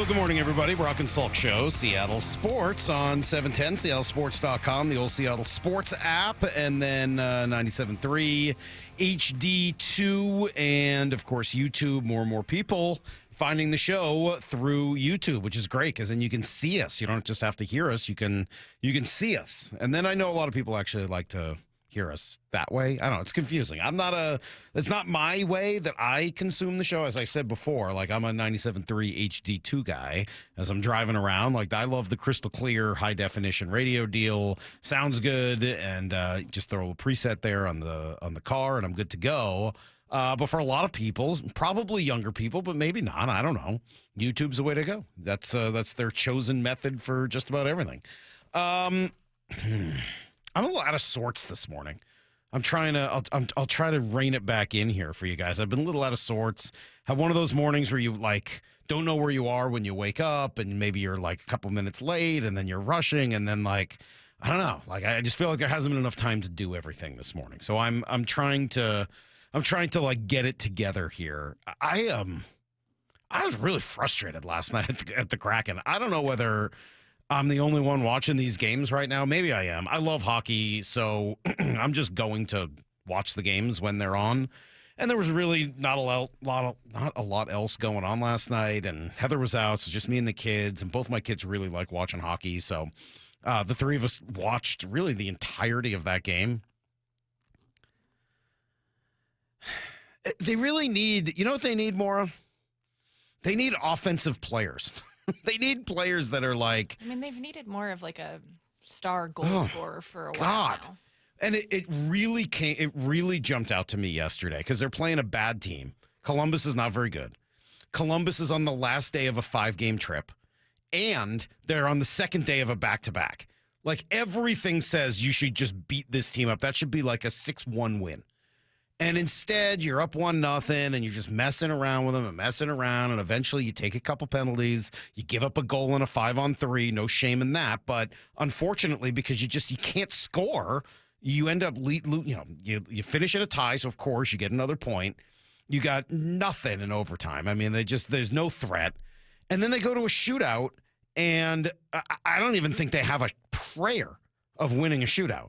Well, good morning, everybody. Brock and Salk Show, Seattle Sports on 710, seattlesports.com, the old Seattle Sports app, and then 97.3 HD2, and, of course, YouTube. More and more people finding the show through YouTube, which is great because then you can see us. You don't just have to hear us. You can see us. And then I know a lot of people actually like to hear us that way. I don't know. It's confusing. It's not my way that I consume the show. As I said before, like I'm a 97.3 HD2 guy as I'm driving around. Like I love the crystal clear high definition radio deal. Sounds good. And just throw a preset there on the car and I'm good to go. But for a lot of people, probably younger people, but maybe not. I don't know. YouTube's the way to go. That's their chosen method for just about everything. I'm a little out of sorts this morning. I'll try to rein it back in here for you guys. I've been a little out of sorts. Have one of those mornings where you like don't know where you are when you wake up, and maybe you're like a couple minutes late, and then you're rushing, and then like I don't know. Like I just feel like there hasn't been enough time to do everything this morning. So I'm trying to like get it together here. I was really frustrated last night at the Kraken. I don't know whether I'm the only one watching these games right now. Maybe I am. I love hockey, so I'm just going to watch the games when they're on. And there was really not a lot else going on last night. And Heather was out, so just me and the kids. And both my kids really like watching hockey. So the three of us watched really the entirety of that game. They really need, you know what they need, Maura? They need offensive players. They need players that are like... I mean, they've needed more of like a star goal scorer for a while now. And it really jumped out to me yesterday because they're playing a bad team. Columbus is not very good. Columbus is on the last day of a 5-game trip, and they're on the second day of a back-to-back. Like, everything says you should just beat this team up. That should be like a 6-1 win. And instead, you're up 1-0, and you're just messing around with them and eventually you take a couple penalties. You give up a goal in a 5-on-3. No shame in that. But unfortunately, because you can't score, you end up you finish at a tie. So of course you get another point. You got nothing in overtime. I mean, there's no threat. And then they go to a shootout, and I don't even think they have a prayer of winning a shootout.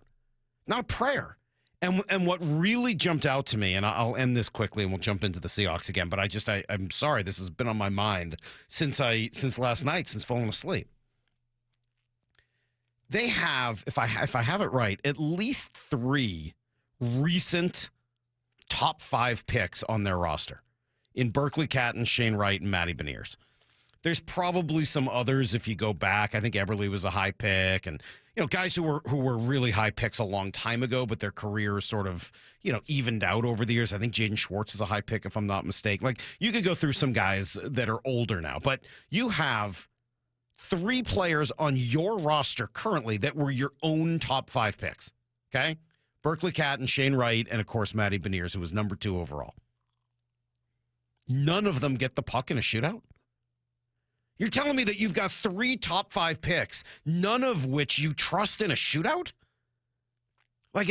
Not a prayer. And what really jumped out to me, and I'll end this quickly and we'll jump into the Seahawks again, but I'm sorry, this has been on my mind since last night, since falling asleep. They have, if I have it right, at least 3 recent top 5 picks on their roster in Berkeley Catton, Shane Wright, and Matty Beniers. There's probably some others if you go back. I think Eberle was a high pick, and guys who were really high picks a long time ago, but their careers sort of evened out over the years. I think Jaden Schwartz is a high pick, if I'm not mistaken. Like, you could go through some guys that are older now, but you have 3 players on your roster currently that were your own top 5 picks. Okay, Berkeley Catton, Shane Wright, and of course Matty Beniers, who was number 2 overall. None of them get the puck in a shootout. You're telling me that you've got 3 top 5 picks, none of which you trust in a shootout? Like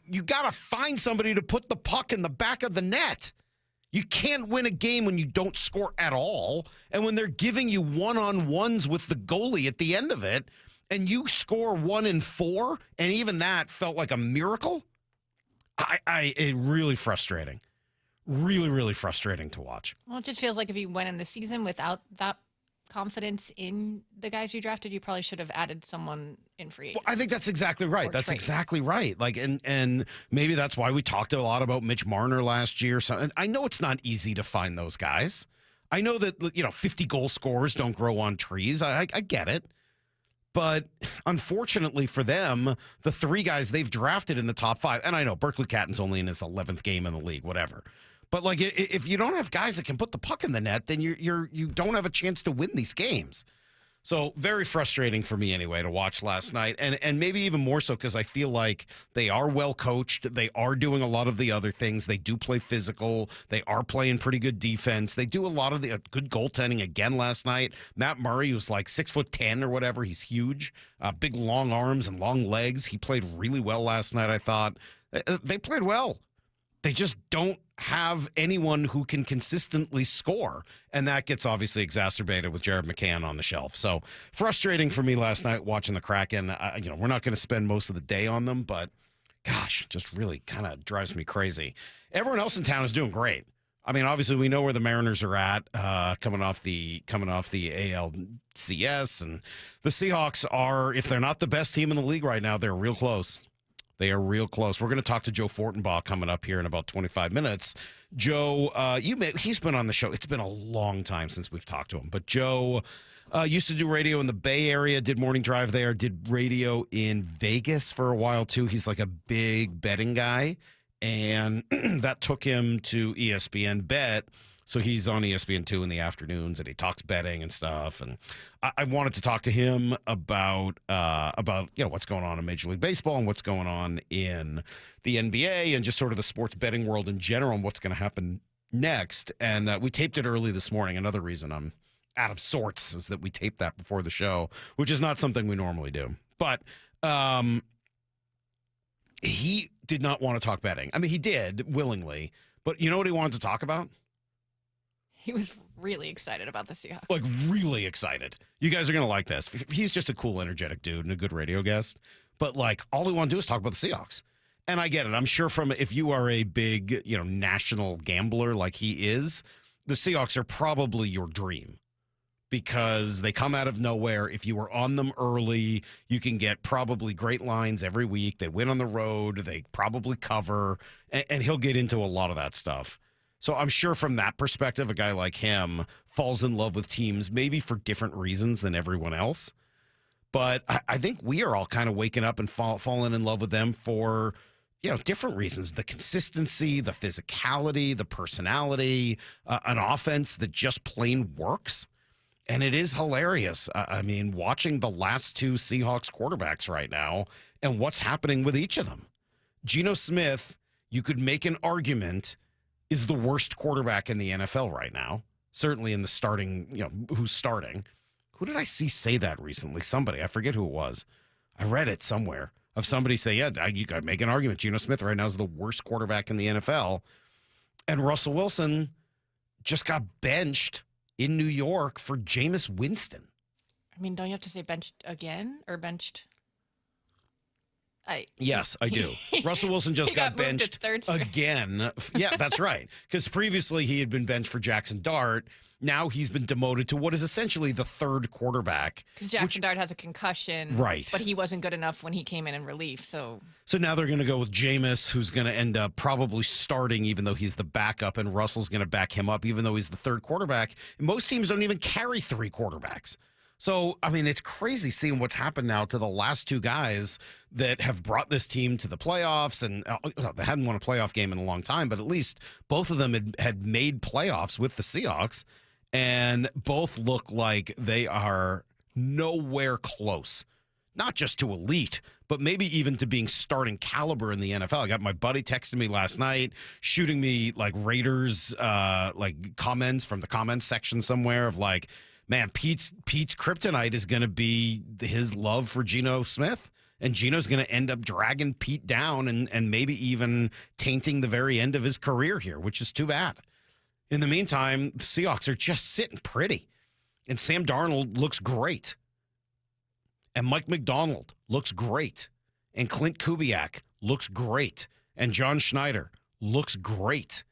you got to find somebody to put the puck in the back of the net. You can't win a game when you don't score at all, and when they're giving you one-on-ones with the goalie at the end of it, and you score 1 in 4, and even that felt like a miracle. It really frustrating. Really, really frustrating to watch. Well, it just feels like if you went in the season without that confidence in the guys you drafted, you probably should have added someone in free agency. Well, I think that's exactly right. That's exactly right. Like, and maybe that's why we talked a lot about Mitch Marner last year. So, and I know it's not easy to find those guys. I know that 50 goal scorers don't grow on trees. I get it. But unfortunately for them, the 3 guys they've drafted in the top 5, and I know Berkeley Catton's only in his 11th game in the league, whatever. But like, if you don't have guys that can put the puck in the net, then you don't have a chance to win these games. So very frustrating for me anyway to watch last night, and maybe even more so because I feel like they are well coached. They are doing a lot of the other things. They do play physical. They are playing pretty good defense. They do a lot of the good goaltending again last night. Matt Murray, who's like 6'10" or whatever, he's huge, big long arms and long legs. He played really well last night. I thought they played well. They just don't have anyone who can consistently score. And that gets obviously exacerbated with Jared McCann on the shelf. So frustrating for me last night watching the Kraken. We're not going to spend most of the day on them, but gosh, just really kind of drives me crazy. Everyone else in town is doing great. I mean, obviously we know where the Mariners are at, coming off the ALCS, and the Seahawks are, if they're not the best team in the league right now, they're real close. They are real close. We're going to talk to Joe Fortenbaugh coming up here in about 25 minutes. Joe, he's been on the show. It's been a long time since we've talked to him, but Joe used to do radio in the Bay Area, did morning drive there, did radio in Vegas for a while too. He's like a big betting guy. And that took him to ESPN Bet. So he's on ESPN2 in the afternoons, and he talks betting and stuff. And I wanted to talk to him about what's going on in Major League Baseball and what's going on in the NBA and just sort of the sports betting world in general and what's going to happen next. And we taped it early this morning. Another reason I'm out of sorts is that we taped that before the show, which is not something we normally do. But he did not want to talk betting. I mean, he did willingly, but you know what he wanted to talk about? He was really excited about the Seahawks. Like, really excited. You guys are going to like this. He's just a cool, energetic dude and a good radio guest. But, like, all he wanted to do is talk about the Seahawks. And I get it. I'm sure if you are a big, national gambler like he is, the Seahawks are probably your dream. Because they come out of nowhere. If you were on them early, you can get probably great lines every week. They win on the road. They probably cover. And he'll get into a lot of that stuff. So I'm sure from that perspective, a guy like him falls in love with teams maybe for different reasons than everyone else. But I think we are all kind of waking up and falling in love with them for, different reasons. The consistency, the physicality, the personality, an offense that just plain works. And it is hilarious. I mean, watching the last two Seahawks quarterbacks right now and what's happening with each of them. Geno Smith, you could make an argument, is the worst quarterback in the NFL right now. Certainly in the starting, who's starting. Who did I see say that recently? Somebody. I forget who it was. I read it somewhere of somebody say, you could make an argument. Geno Smith right now is the worst quarterback in the NFL. And Russell Wilson just got benched in New York for Jameis Winston. I mean, don't you have to say benched again or benched? Yes, I do. Russell Wilson just got benched again. Yeah, that's right. Because previously he had been benched for Jackson Dart. Now he's been demoted to what is essentially the third quarterback. Because Jackson Dart has a concussion. Right. But he wasn't good enough when he came in relief. So now they're going to go with Jameis, who's going to end up probably starting even though he's the backup, and Russell's going to back him up even though he's the third quarterback. And most teams don't even carry three quarterbacks. So, I mean, it's crazy seeing what's happened now to the last two guys that have brought this team to the playoffs. And they hadn't won a playoff game in a long time, but at least both of them had made playoffs with the Seahawks. And both look like they are nowhere close, not just to elite, but maybe even to being starting caliber in the NFL. I got my buddy texting me last night, shooting me like Raiders, comments from the comments section somewhere of like, man, Pete's kryptonite is going to be his love for Geno Smith. And Geno's going to end up dragging Pete down and maybe even tainting the very end of his career here, which is too bad. In the meantime, the Seahawks are just sitting pretty. And Sam Darnold looks great. And Mike McDonald looks great. And Clint Kubiak looks great. And John Schneider looks great.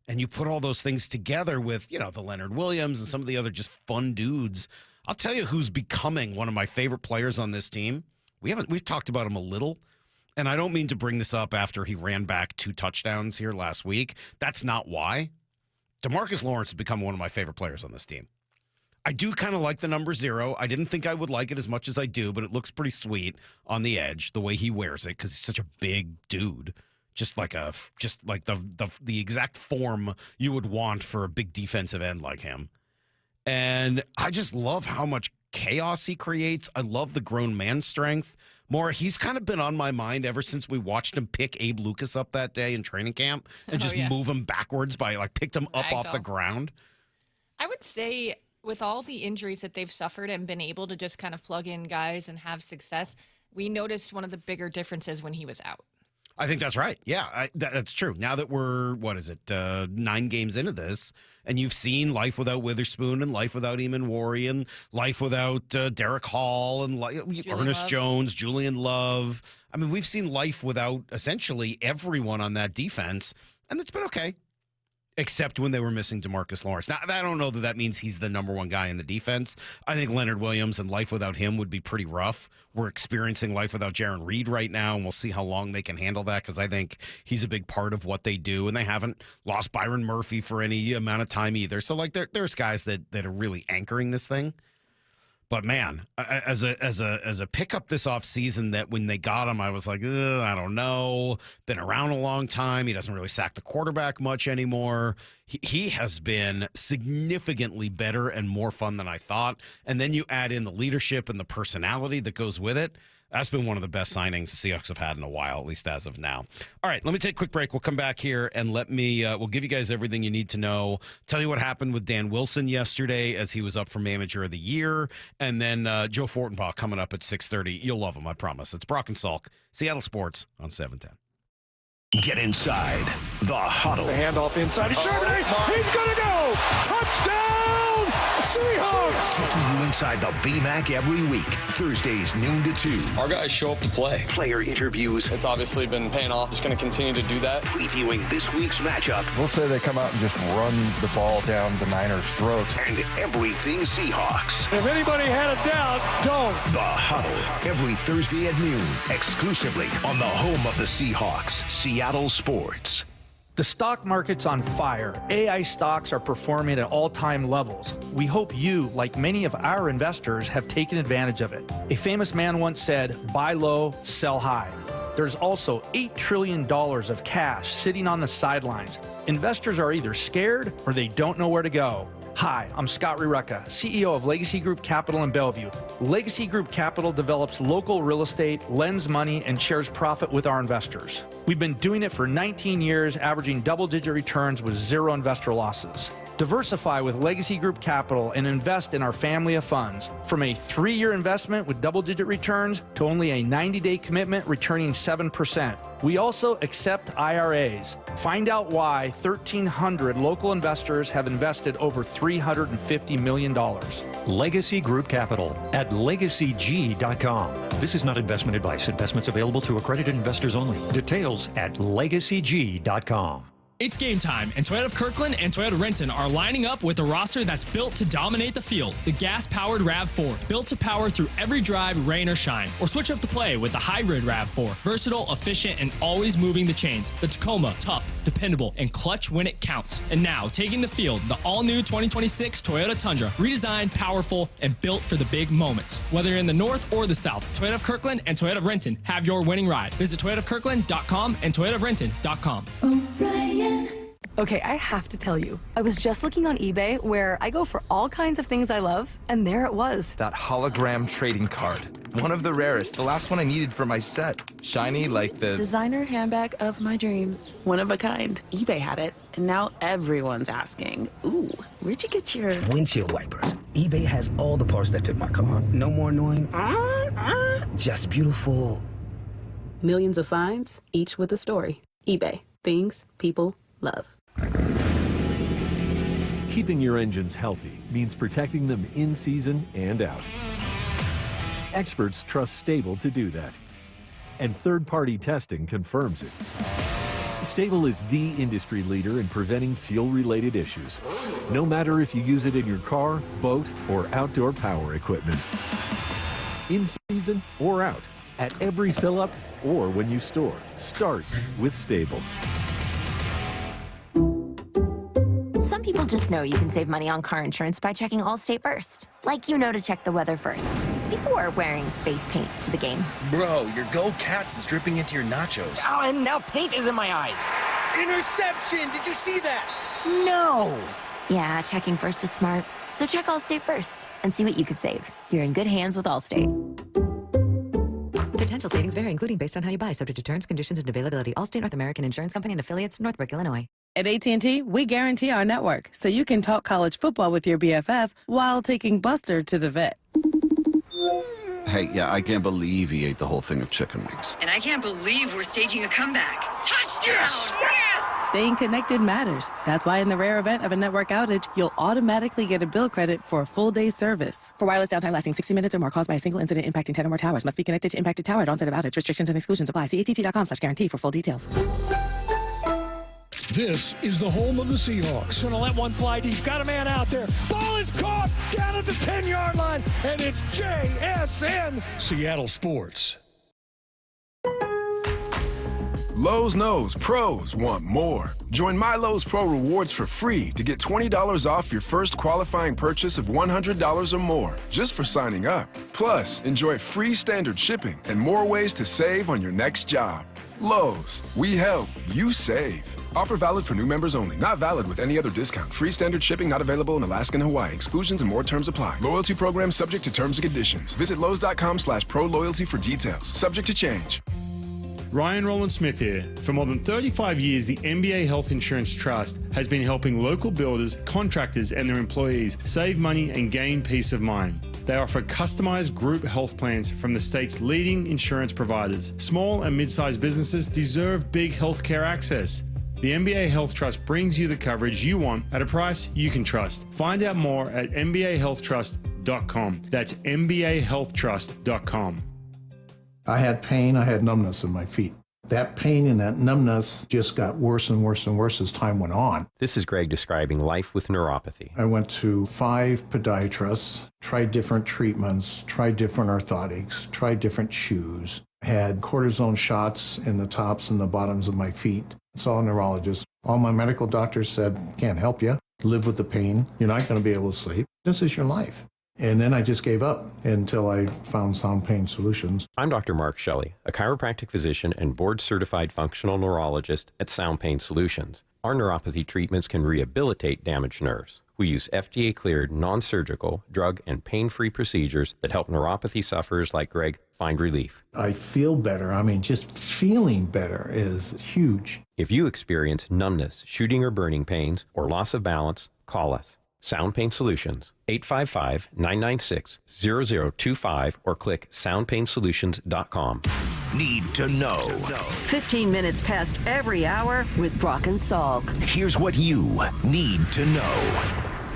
And you put all those things together with, the Leonard Williams and some of the other just fun dudes. I'll tell you who's becoming one of my favorite players on this team. We've talked about him a little. And I don't mean to bring this up after he ran back 2 touchdowns here last week. That's not why. DeMarcus Lawrence has become one of my favorite players on this team. I do kind of like the number 0. I didn't think I would like it as much as I do, but it looks pretty sweet on the edge, the way he wears it, because he's such a big dude. Just like the exact form you would want for a big defensive end like him. And I just love how much chaos he creates. I love the grown man strength. He's kind of been on my mind ever since we watched him pick Abe Lucas up that day in training camp and just move him backwards picked him up off the ground. I would say with all the injuries that they've suffered and been able to just kind of plug in guys and have success, we noticed one of the bigger differences when he was out. I think that's right. Yeah, that's true. Now that we're, 9 games into this, and you've seen life without Witherspoon and life without Eamon Warry and life without Derek Hall and Ernest Jones, Julian Love. I mean, we've seen life without essentially everyone on that defense, and it's been okay. Except when they were missing DeMarcus Lawrence. Now, I don't know that means he's the number one guy in the defense. I think Leonard Williams and life without him would be pretty rough. We're experiencing life without Jaron Reed right now, and we'll see how long they can handle that because I think he's a big part of what they do, and they haven't lost Byron Murphy for any amount of time either. So, there's guys that are really anchoring this thing. But man, as a pickup this offseason, that when they got him, I was like, I don't know. Been around a long time. He doesn't really sack the quarterback much anymore. He has been significantly better and more fun than I thought. And then you add in the leadership and the personality that goes with it. That's been one of the best signings the Seahawks have had in a while, at least as of now. All right, let me take a quick break. We'll come back here and we'll give you guys everything you need to know. Tell you what happened with Dan Wilson yesterday as he was up for Manager of the Year. And then Joe Fortenbaugh coming up at 6:30. You'll love him, I promise. It's Brock and Salk, Seattle Sports on 710. Get inside the huddle. The handoff inside. He's going to go. Touchdown, Seahawks. Taking you inside the VMAC every week. Thursdays, noon to 2. Our guys show up to play. Player interviews. It's obviously been paying off. Just going to continue to do that. Previewing this week's matchup. We'll say they come out and just run the ball down the Niners' throats. And everything Seahawks. If anybody had a doubt, don't. The Huddle. Every Thursday at noon. Exclusively on the home of the Seahawks. Seattle Sports. The stock market's on fire. AI stocks are performing at all-time levels. We hope you, like many of our investors, have taken advantage of it. A famous man once said, buy low, sell high. There's also $8 trillion of cash sitting on the sidelines. Investors are either scared or they don't know where to go. Hi, I'm Scott Rireka, CEO of Legacy Group Capital in Bellevue. Legacy Group Capital develops local real estate, lends money, and shares profit with our investors. We've been doing it for 19 years, averaging double-digit returns with zero investor losses. Diversify with Legacy Group Capital and invest in our family of funds. From a 3-year investment with double-digit returns to only a 90-day commitment returning 7%. We also accept IRAs. Find out why 1,300 local investors have invested over $350 million. Legacy Group Capital at LegacyG.com. This is not investment advice. Investments available to accredited investors only. Details at LegacyG.com. It's game time, and Toyota of Kirkland and Toyota Renton are lining up with a roster that's built to dominate the field. The gas-powered RAV4, built to power through every drive, rain or shine. Or switch up to play with the hybrid RAV4, versatile, efficient, and always moving the chains. The Tacoma, tough, dependable, and clutch when it counts. And now, taking the field, the all-new 2026 Toyota Tundra, redesigned, powerful, and built for the big moments. Whether you're in the north or the south, Toyota of Kirkland and Toyota of Renton have your winning ride. Visit ToyotaofKirkland.com and ToyotaofRenton.com. Okay, I have to tell you, I was just looking on eBay where I go for all kinds of things I love, and there it was. That hologram trading card. One of the rarest, the last one I needed for my set. Shiny like the designer handbag of my dreams. One of a kind. eBay had it, and now everyone's asking, ooh, where'd you get your windshield wipers? eBay has all the parts that fit my car. No more annoying, just beautiful. Millions of finds, each with a story. eBay. Things people love. Keeping your engines healthy means protecting them in season and out. Experts trust Stable to do that, and third-party testing confirms it. Stable is the industry leader in preventing fuel-related issues, no matter if you use it in your car, boat, or outdoor power equipment. In season or out, at every fill-up or when you store, start with Stable. Some people just know you can save money on car insurance by checking Allstate first. Like you know to check the weather first, before wearing face paint to the game. Bro, your Go Cats is dripping into your nachos. Oh, and now paint is in my eyes. Interception! Did you see that? No! Yeah, checking first is smart. So check Allstate first and see what you could save. You're in good hands with Allstate. Potential savings vary, including based on how you buy, subject to terms, conditions, and availability. Allstate North American Insurance Company and affiliates, Northbrook, Illinois. At AT&T, we guarantee our network, so you can talk college football with your BFF while taking Buster to the vet. Hey, yeah, I can't believe he ate the whole thing of chicken wings. And I can't believe we're staging a comeback. Touchdown! Yes! Staying connected matters. That's why in the rare event of a network outage, you'll automatically get a bill credit for a full day's service. For wireless downtime lasting 60 minutes or more caused by a single incident impacting 10 or more towers, must be connected to impacted tower at onset of outage. Restrictions and exclusions apply. See att.com/guarantee for full details. This is the home of the Seahawks. Going to let one fly deep. Got a man out there. Ball is caught down at the 10-yard line, and it's JSN. Seattle Sports. Lowe's knows pros want more. Join My Lowe's Pro Rewards for free to get $20 off your first qualifying purchase of $100 or more just for signing up. Plus, enjoy free standard shipping and more ways to save on your next job. Lowe's, we help, you save. Offer valid for new members only. Not valid with any other discount. Free standard shipping not available in Alaska and Hawaii. Exclusions and more terms apply. Loyalty program subject to terms and conditions. Visit Lowe's.com/pro loyalty for details. Subject to change. Ryan Rowland-Smith here. For more than 35 years, the NBA Health Insurance Trust has been helping local builders, contractors, and their employees save money and gain peace of mind. They offer customized group health plans from the state's leading insurance providers. Small and mid-sized businesses deserve big healthcare access. The NBA Health Trust brings you the coverage you want at a price you can trust. Find out more at MBAHealthTrust.com. That's MBAHealthTrust.com. I had pain, I had numbness in my feet. That pain and that numbness just got worse and worse and worse as time went on. This is Greg describing life with neuropathy. I went to 5 podiatrists, tried different treatments, tried different orthotics, tried different shoes, had cortisone shots in the tops and the bottoms of my feet. Saw a neurologist. All my medical doctors said, can't help you. Live with the pain. You're not going to be able to sleep. This is your life. And then I just gave up until I found Sound Pain Solutions. I'm Dr. Mark Shelley, a chiropractic physician and board-certified functional neurologist at Sound Pain Solutions. Our neuropathy treatments can rehabilitate damaged nerves. We use FDA-cleared, non-surgical, drug, and pain-free procedures that help neuropathy sufferers like Greg find relief. I feel better. I mean, just feeling better is huge. If you experience numbness, shooting or burning pains, or loss of balance, call us. Sound Pain Solutions, 855-996-0025, or click soundpainsolutions.com. Need to know. 15 minutes past every hour with Brock and Salk. Here's what you need to know.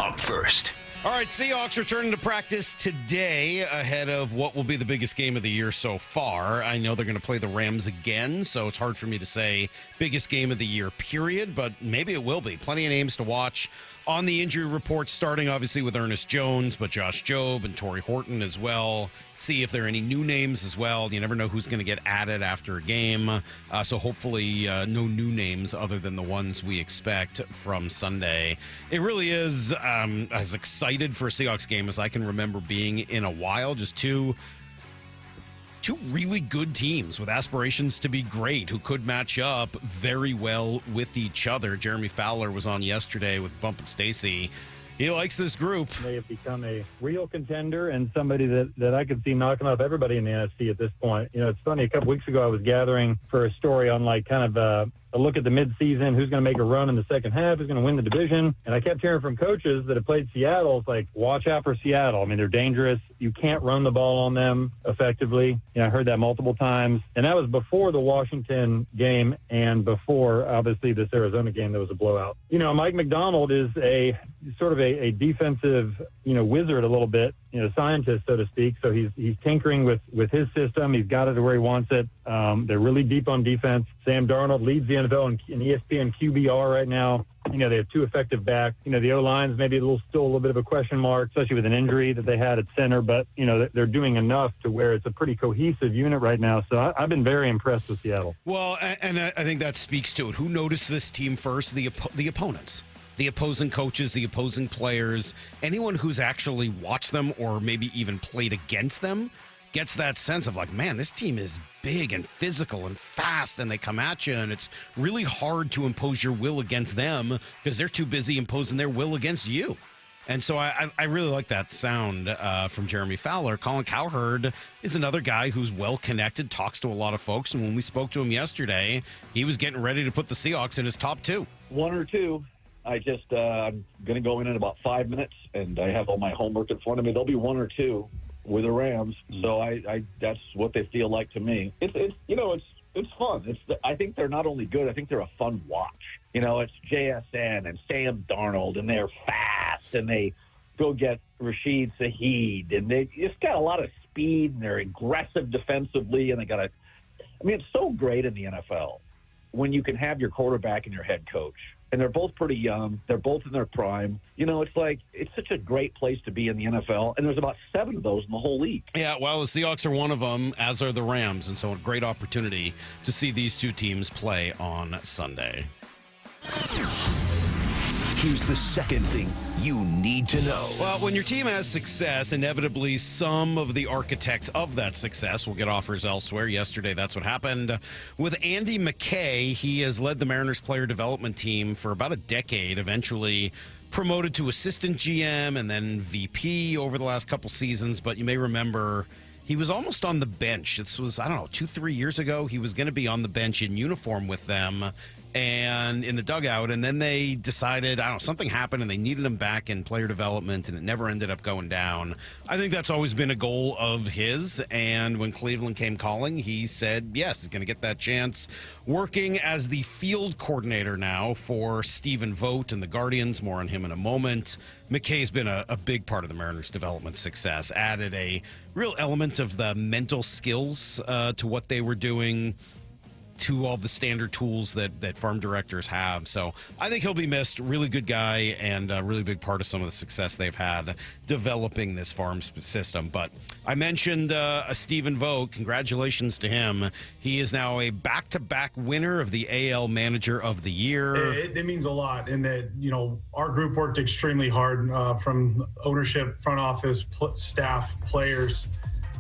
Up first. All right, Seahawks returning to practice today ahead of what will be the biggest game of the year so far. I know they're going to play the Rams again, so it's hard for me to say biggest game of the year, period, but maybe it will be. Plenty of names to watch on the injury report, starting obviously with Ernest Jones, but Josh Jobe and Torrey Horton as well. See if there are any new names as well. You never know who's going to get added after a game. So hopefully no new names other than the ones we expect from Sunday. It really is as excited for a Seahawks game as I can remember being in a while. Just two really good teams with aspirations to be great who could match up very well with each other. Jeremy Fowler was on yesterday with Bump and Stacy. He likes this group. They have become a real contender and somebody that I could see knocking off everybody in the NFC at this point. You know, it's funny. A couple weeks ago, I was gathering for a story on kind of a look at the midseason, who's going to make a run in the second half, who's going to win the division. And I kept hearing from coaches that have played Seattle, it's like, watch out for Seattle. I mean, they're dangerous. You can't run the ball on them effectively. You know, I heard that multiple times. And that was before the Washington game and before, obviously, this Arizona game that was a blowout. You know, Mike McDonald is a sort of a defensive, wizard a little bit, scientist, so to speak. So he's tinkering with his system. He's got it to where he wants it. They're really deep on defense. Sam Darnold leads the NFL in ESPN QBR right now. They have 2 effective backs. The O-line's maybe still a little bit of a question mark, especially with an injury that they had at center. But, they're doing enough to where it's a pretty cohesive unit right now. So I've been very impressed with Seattle. Well, and I think that speaks to it. Who noticed this team first? The opponents. The opposing coaches, the opposing players, anyone who's actually watched them or maybe even played against them gets that sense of like, man, this team is big and physical and fast, and they come at you, and it's really hard to impose your will against them because they're too busy imposing their will against you. And so I really like that sound from Jeremy Fowler. Colin Cowherd is another guy who's well-connected, talks to a lot of folks, and when we spoke to him yesterday, he was getting ready to put the Seahawks in his top 2. 1 or 2. I'm going to go in about 5 minutes, and I have all my homework in front of me. There'll be 1 or 2 with the Rams. So I that's what they feel like to me. It's fun. I think they're not only good, I think they're a fun watch. It's JSN and Sam Darnold, and they're fast, and they go get Rashid Shaheed, and they just got a lot of speed, and they're aggressive defensively, and it's so great in the NFL when you can have your quarterback and your head coach. And they're both pretty young. They're both in their prime. It's such a great place to be in the NFL. And there's about 7 of those in the whole league. Yeah, well, the Seahawks are one of them, as are the Rams. And so a great opportunity to see these two teams play on Sunday. Here's the second thing you need to know. Well, when your team has success, inevitably some of the architects of that success will get offers elsewhere. Yesterday, that's what happened with Andy McKay. He has led the Mariners player development team for about a decade, eventually promoted to assistant GM and then VP over the last couple seasons. But you may remember he was almost on the bench. This was, 2-3 years ago. He was going to be on the bench in uniform with them and in the dugout, and then they decided, something happened, and they needed him back in player development, and it never ended up going down. I think that's always been a goal of his, and when Cleveland came calling, he said yes, he's going to get that chance. Working as the field coordinator now for Stephen Vogt and the Guardians, more on him in a moment. McKay's been a big part of the Mariners' development success, added a real element of the mental skills to what they were doing, to all the standard tools that farm directors have. So I think he'll be missed. Really good guy and a really big part of some of the success they've had developing this farm system. But I mentioned Stephen Vogt. Congratulations to him. He is now a back-to-back winner of the AL Manager of the Year. It means a lot. And that, our group worked extremely hard from ownership, front office, staff, players.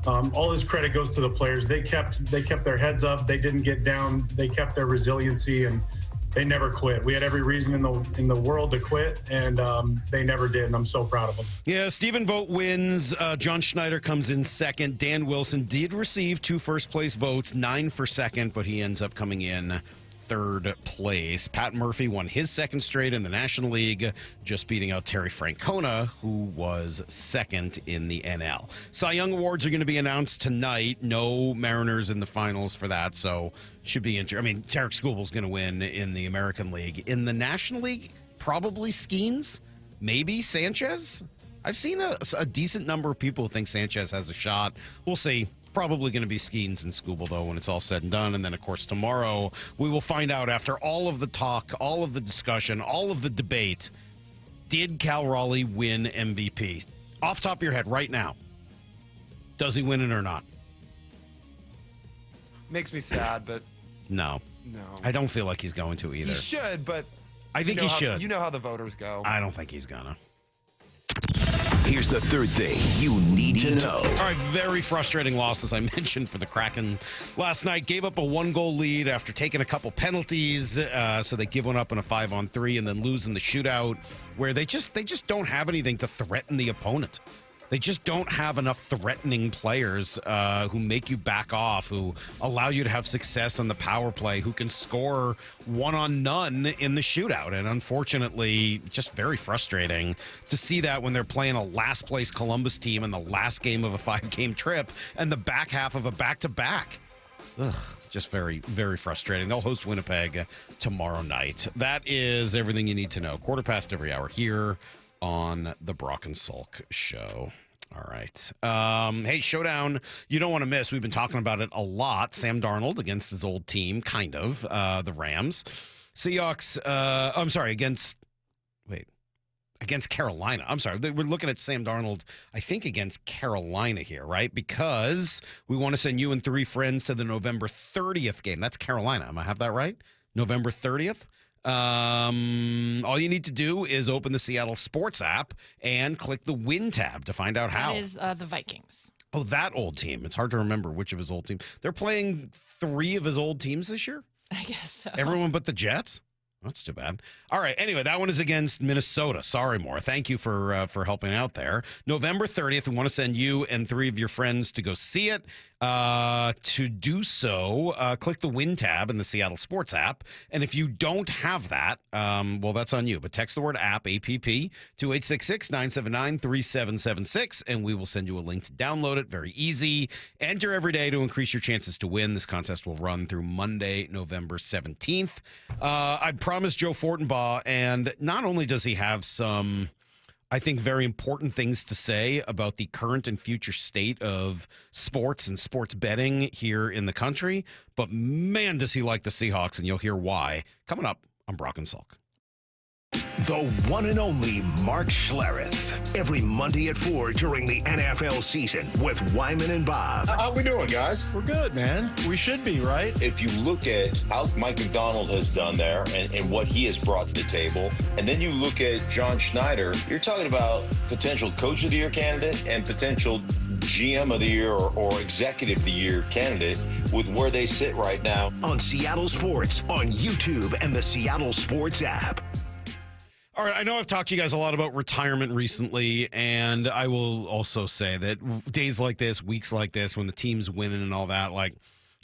All this credit goes to the players. They kept their heads up. They didn't get down. They kept their resiliency, and they never quit. We had every reason in the world to quit, and they never did, and I'm so proud of them. Yeah, Stephen Vogt wins. John Schneider comes in second. Dan Wilson did receive 2 first-place votes, 9 for second, but he ends up coming in third place. Pat Murphy won his second straight in the National League, just beating out Terry Francona, who was second in the NL. Cy Young Awards are going to be announced tonight. No Mariners in the finals for that, so should be interesting. Tarek Skubal's going to win in the American League. In the National League, probably Skeens, maybe Sanchez. I've seen a decent number of people who think Sanchez has a shot. We'll see. Probably going to be Skeens and Skubal, though, when it's all said and done. And then, of course, tomorrow we will find out, after all of the talk, all of the discussion, all of the debate, did Cal Raleigh win MVP? Off top of your head right now, does he win it or not? Makes me sad, but no. I don't feel like he's going to either. He should, but I think he should. You know how the voters go. I don't think he's gonna. Here's the third thing you need to know. All right, very frustrating loss, as I mentioned, for the Kraken last night. Gave up a 1-goal lead after taking a couple penalties, so they give one up in a 5-on-3 and then lose in the shootout, where they just don't have anything to threaten the opponent. They just don't have enough threatening players who make you back off, who allow you to have success on the power play, who can score one-on-none in the shootout. And unfortunately, just very frustrating to see that when they're playing a last-place Columbus team in the last game of a 5-game trip and the back half of a back-to-back. Just very, very frustrating. They'll host Winnipeg tomorrow night. That is everything you need to know. 1:15 every hour here on the Brock and Salk show. All right. Hey, showdown you don't want to miss. We've been talking about it a lot. Sam Darnold against his old team, kind of, the Rams. Seahawks, against Carolina. I'm sorry. We're looking at Sam Darnold, I think, against Carolina here, right? Because we want to send you and 3 friends to the November 30th game. That's Carolina. Am I have that right? November 30th? All you need to do is open the Seattle Sports app and click the win tab to find out how. That is the Vikings. Oh, that old team. It's hard to remember which of his old teams. They're playing 3 of his old teams this year? I guess so. Everyone but the Jets? That's too bad. All right. Anyway, that one is against Minnesota. Sorry, Moore. Thank you for helping out there. November 30th, we want to send you and 3 of your friends to go see it. To do so, click the Win tab in the Seattle Sports app. And if you don't have that, well, that's on you. But text the word app, APP, to 866-979-3776, and we will send you a link to download it. Very easy. Enter every day to increase your chances to win. This contest will run through Monday, November 17th. I promised Joe Fortenbaugh, and not only does he have some, I think, very important things to say about the current and future state of sports and sports betting here in the country, but man, does he like the Seahawks, and you'll hear why coming up on Brock and Salk. The one and only Mark Schlereth. Every Monday at 4 during the NFL season with Wyman and Bob. How we doing, guys? We're good, man. We should be, right? If you look at how Mike McDonald has done there and what he has brought to the table, and then you look at John Schneider, you're talking about potential Coach of the Year candidate and potential GM of the Year or Executive of the Year candidate with where they sit right now. On Seattle Sports, on YouTube, and the Seattle Sports app. All right, I know I've talked to you guys a lot about retirement recently, and I will also say that days like this, weeks like this, when the team's winning and all that, like,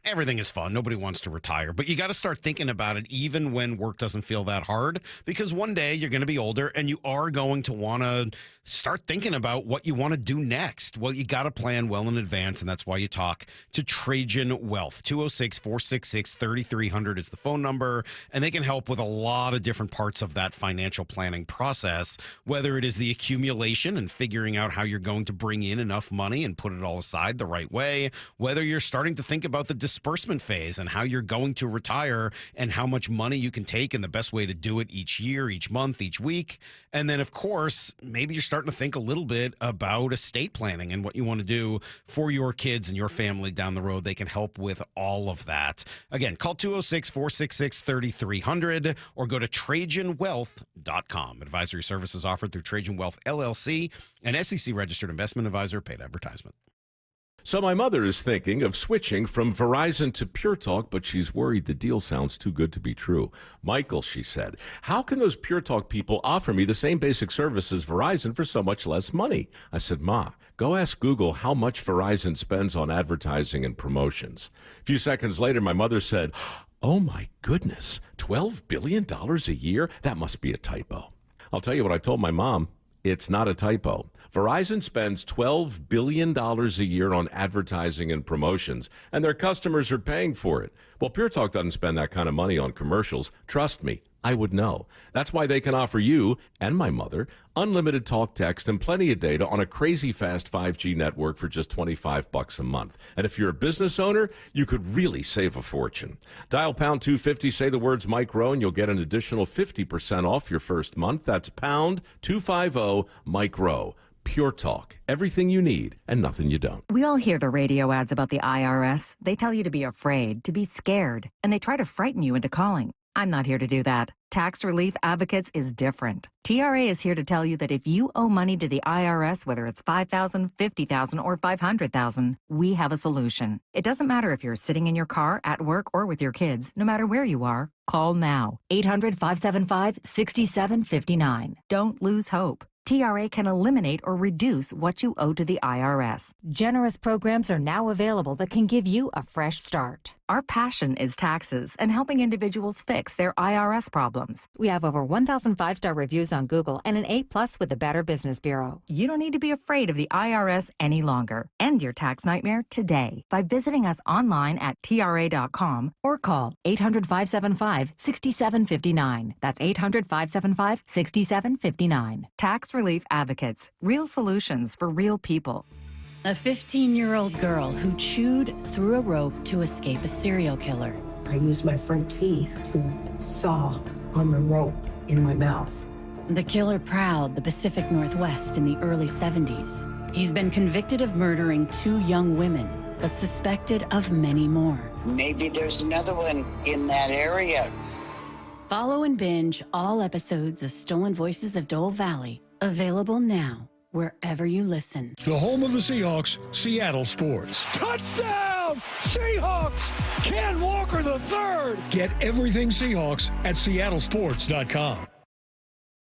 everything is fun. Nobody wants to retire, but you got to start thinking about it even when work doesn't feel that hard, because one day you're going to be older and you are going to want to start thinking about what you want to do next. Well, you got to plan well in advance, and that's why you talk to Trajan Wealth. 206-466-3300 is the phone number, and they can help with a lot of different parts of that financial planning process, whether it is the accumulation and figuring out how you're going to bring in enough money and put it all aside the right way, whether you're starting to think about the disbursement phase and how you're going to retire and how much money you can take and the best way to do it each year, each month, each week. And then, of course, maybe you're starting to think a little bit about estate planning and what you want to do for your kids and your family down the road. They can help with all of that. Again, call 206-466-3300 or go to TrajanWealth.com. Advisory services offered through Trajan Wealth, LLC, an SEC-registered investment advisor, paid advertisement. So my mother is thinking of switching from Verizon to Pure Talk, but she's worried the deal sounds too good to be true. Michael, she said, how can those Pure Talk people offer me the same basic service as Verizon for so much less money? I said, Ma, go ask Google how much Verizon spends on advertising and promotions. A few seconds later, my mother said, oh my goodness, $12 billion a year? That must be a typo. I'll tell you what I told my mom. It's not a typo. Verizon spends $12 billion a year on advertising and promotions, and their customers are paying for it. Well, Pure Talk doesn't spend that kind of money on commercials. Trust me, I would know. That's why they can offer you and my mother unlimited talk, text, and plenty of data on a crazy fast 5G network for just $25 a month. And if you're a business owner, you could really save a fortune. Dial pound 250, say the words Mike Rowe, and you'll get an additional 50% off your first month. That's pound 250 Mike Rowe. Pure Talk. Everything you need and nothing you don't. We all hear the radio ads about the IRS. They tell you to be afraid, to be scared, and they try to frighten you into calling. I'm not here to do that. Tax Relief Advocates is different. TRA is here to tell you that if you owe money to the IRS, whether it's $5,000, $50,000, or $500,000, we have a solution. It doesn't matter if you're sitting in your car, at work, or with your kids. No matter where you are, call now. 800-575-6759. Don't lose hope. TRA can eliminate or reduce what you owe to the IRS. Generous programs are now available that can give you a fresh start. Our passion is taxes and helping individuals fix their IRS problems. We have over 1,000 5-star reviews on Google and an A+ with the Better Business Bureau. You don't need to be afraid of the IRS any longer. End your tax nightmare today by visiting us online at TRA.com or call 800-575-6759. That's 800-575-6759. Tax Relief Advocates. Real solutions for real people. A 15-year-old girl who chewed through a rope to escape a serial killer. I used my front teeth to saw on the rope in my mouth. The killer prowled the Pacific Northwest in the early 70s. He's been convicted of murdering 2 young women, but suspected of many more. Maybe there's another one in that area. Follow and binge all episodes of Stolen Voices of Dole Valley, available now wherever you listen. The home of the Seahawks, Seattle Sports. Touchdown! Seahawks! Ken Walker III! Get everything Seahawks at seattlesports.com.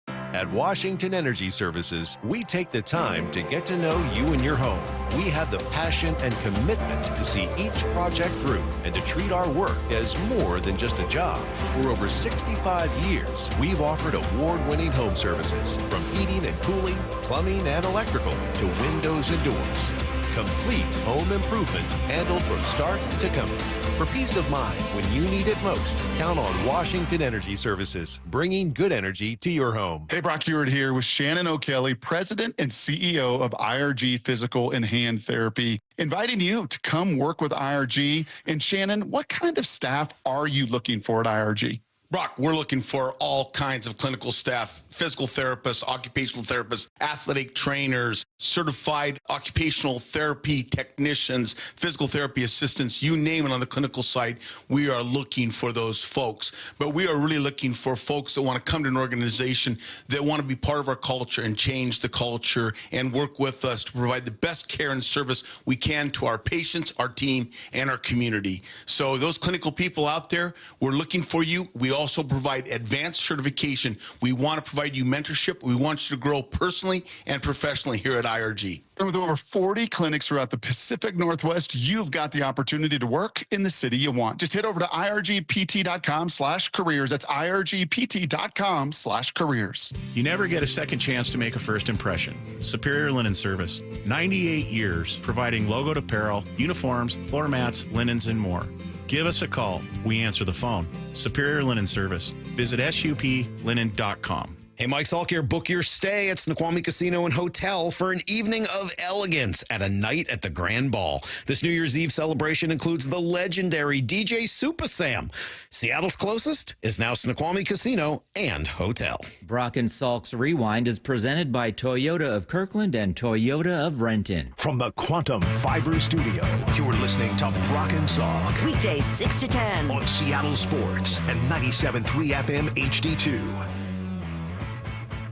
At Washington Energy Services, we take the time to get to know you and your home. we have the passion and commitment to see each project through and to treat our work as more than just a job. For over 65 years, we've offered award-winning home services from heating and cooling, plumbing and electrical to windows and doors. Complete home improvement handled from start to comfort. For peace of mind when you need it most, count on Washington Energy Services, bringing good energy to your home. Hey, Brock Heward here with Shannon O'Kelly, President and CEO of IRG Physical and Hand Therapy, inviting you to come work with IRG. And Shannon, what kind of staff are you looking for at IRG? Brock, we're looking for all kinds of clinical staff, physical therapists, occupational therapists, athletic trainers, certified occupational therapy technicians, physical therapy assistants, you name it on the clinical side. We are looking for those folks. But we are really looking for folks that want to come to an organization that want to be part of our culture and change the culture and work with us to provide the best care and service we can to our patients, our team, and our community. So those clinical people out there, we're looking for you. We also provide advanced certification. We want to provide you mentorship. We want you to grow personally and professionally here at IRG. And with over 40 clinics throughout the Pacific Northwest, you've got the opportunity to work in the city you want. Just head over to irgpt.com/careers. That's irgpt.com/careers. You never get a second chance to make a first impression. Superior Linen Service. 98 years providing logoed apparel, uniforms, floor mats, linens, and more. Give us a call. We answer the phone. Superior Linen Service. Visit suplinen.com. Hey, Mike Salk here. Book your stay at Snoqualmie Casino and Hotel for an evening of elegance at a night at the Grand Ball. This New Year's Eve celebration includes the legendary DJ Super Sam. Seattle's closest is now Snoqualmie Casino and Hotel. Brock and Salk's Rewind is presented by Toyota of Kirkland and Toyota of Renton. From the Quantum Fiber Studio, you're listening to Brock and Salk. Weekdays 6 to 10. On Seattle Sports and 97.3 FM HD2.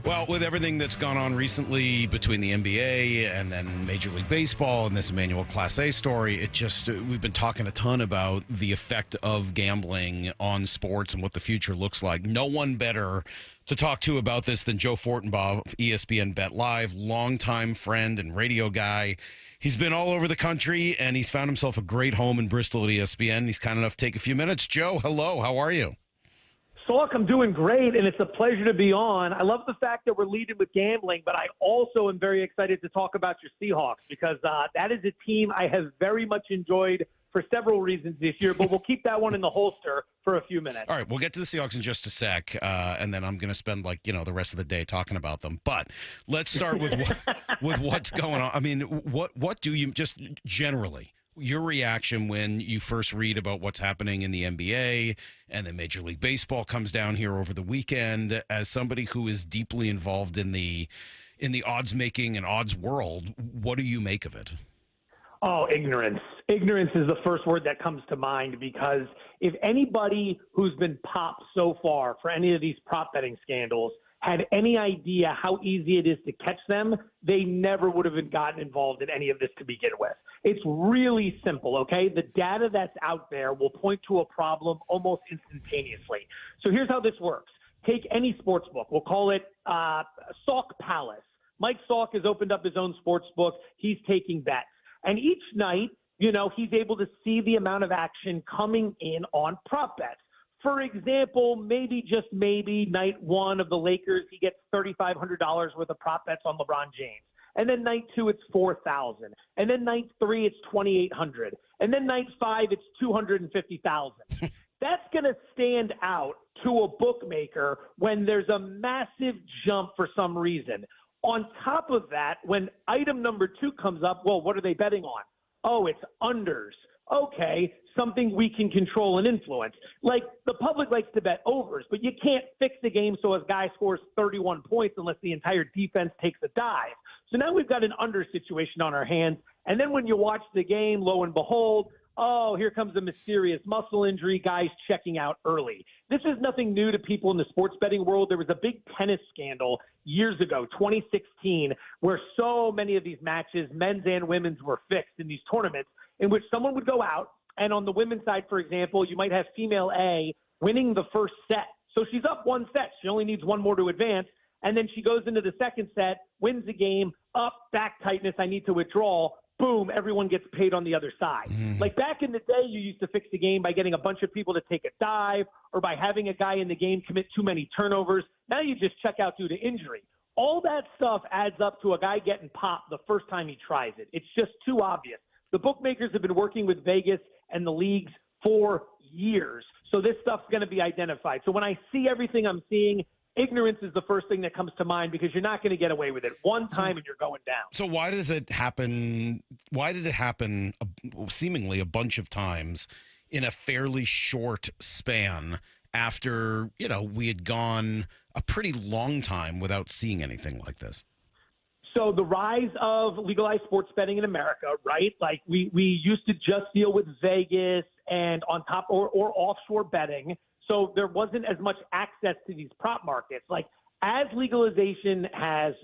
Well, with everything that's gone on recently between the NBA and then Major League Baseball and this Emmanuel Class A story, we've been talking a ton about the effect of gambling on sports and what the future looks like. No one better to talk to about this than Joe Fortenbaugh of ESPN Bet Live, longtime friend and radio guy. He's been all over the country, and he's found himself a great home in Bristol at ESPN. He's kind enough to take a few minutes. Joe, hello. How are you? Salk, I'm doing great, and it's a pleasure to be on. I love the fact that we're leading with gambling, but I also am very excited to talk about your Seahawks because that is a team I have very much enjoyed for several reasons this year, but we'll keep that one in the holster for a few minutes. All right, we'll get to the Seahawks in just a sec, and then I'm going to spend the rest of the day talking about them. But let's start with with what's going on. I mean, what do you just generally? Your reaction when you first read about what's happening in the NBA and then Major League Baseball comes down here over the weekend, as somebody who is deeply involved in the odds making and odds world, what do you make of it? Oh, ignorance. Ignorance is the first word that comes to mind because if anybody who's been popped so far for any of these prop betting scandals had any idea how easy it is to catch them, they never would have gotten involved in any of this to begin with. It's really simple, okay? The data that's out there will point to a problem almost instantaneously. So here's how this works. Take any sports book. We'll call it Salk Palace. Mike Salk has opened up his own sports book. He's taking bets. And each night, he's able to see the amount of action coming in on prop bets. For example, maybe, just maybe, night one of the Lakers, he gets $3,500 worth of prop bets on LeBron James. And then night two, it's $4,000. And then night three, it's $2,800. And then night five, it's $250,000. That's going to stand out to a bookmaker when there's a massive jump for some reason. On top of that, when item number two comes up, well, what are they betting on? Oh, it's unders. Okay, something we can control and influence. Like, the public likes to bet overs, but you can't fix the game so a guy scores 31 points unless the entire defense takes a dive. So now we've got an under situation on our hands. And then when you watch the game, lo and behold, oh, here comes a mysterious muscle injury, guys checking out early. This is nothing new to people in the sports betting world. There was a big tennis scandal years ago, 2016, where so many of these matches, men's and women's, were fixed in these tournaments, in which someone would go out, and on the women's side, for example, you might have female A winning the first set. So she's up one set. She only needs one more to advance. And then she goes into the second set, wins the game, up, back tightness, I need to withdraw. boom, everyone gets paid on the other side. Like back in the day, you used to fix the game by getting a bunch of people to take a dive or by having a guy in the game commit too many turnovers. Now you just check out due to injury. All that stuff adds up to a guy getting popped the first time he tries it. It's just too obvious. The bookmakers have been working with Vegas and the leagues for years. So this stuff's going to be identified. So when I see everything I'm seeing, ignorance is the first thing that comes to mind because you're not going to get away with it one time and you're going down. So why does it happen? Why did it happen seemingly a bunch of times in a fairly short span after, we had gone a pretty long time without seeing anything like this? So the rise of legalized sports betting in America, right? Like we used to just deal with Vegas and on top or offshore betting. So there wasn't as much access to these prop markets. Like as legalization has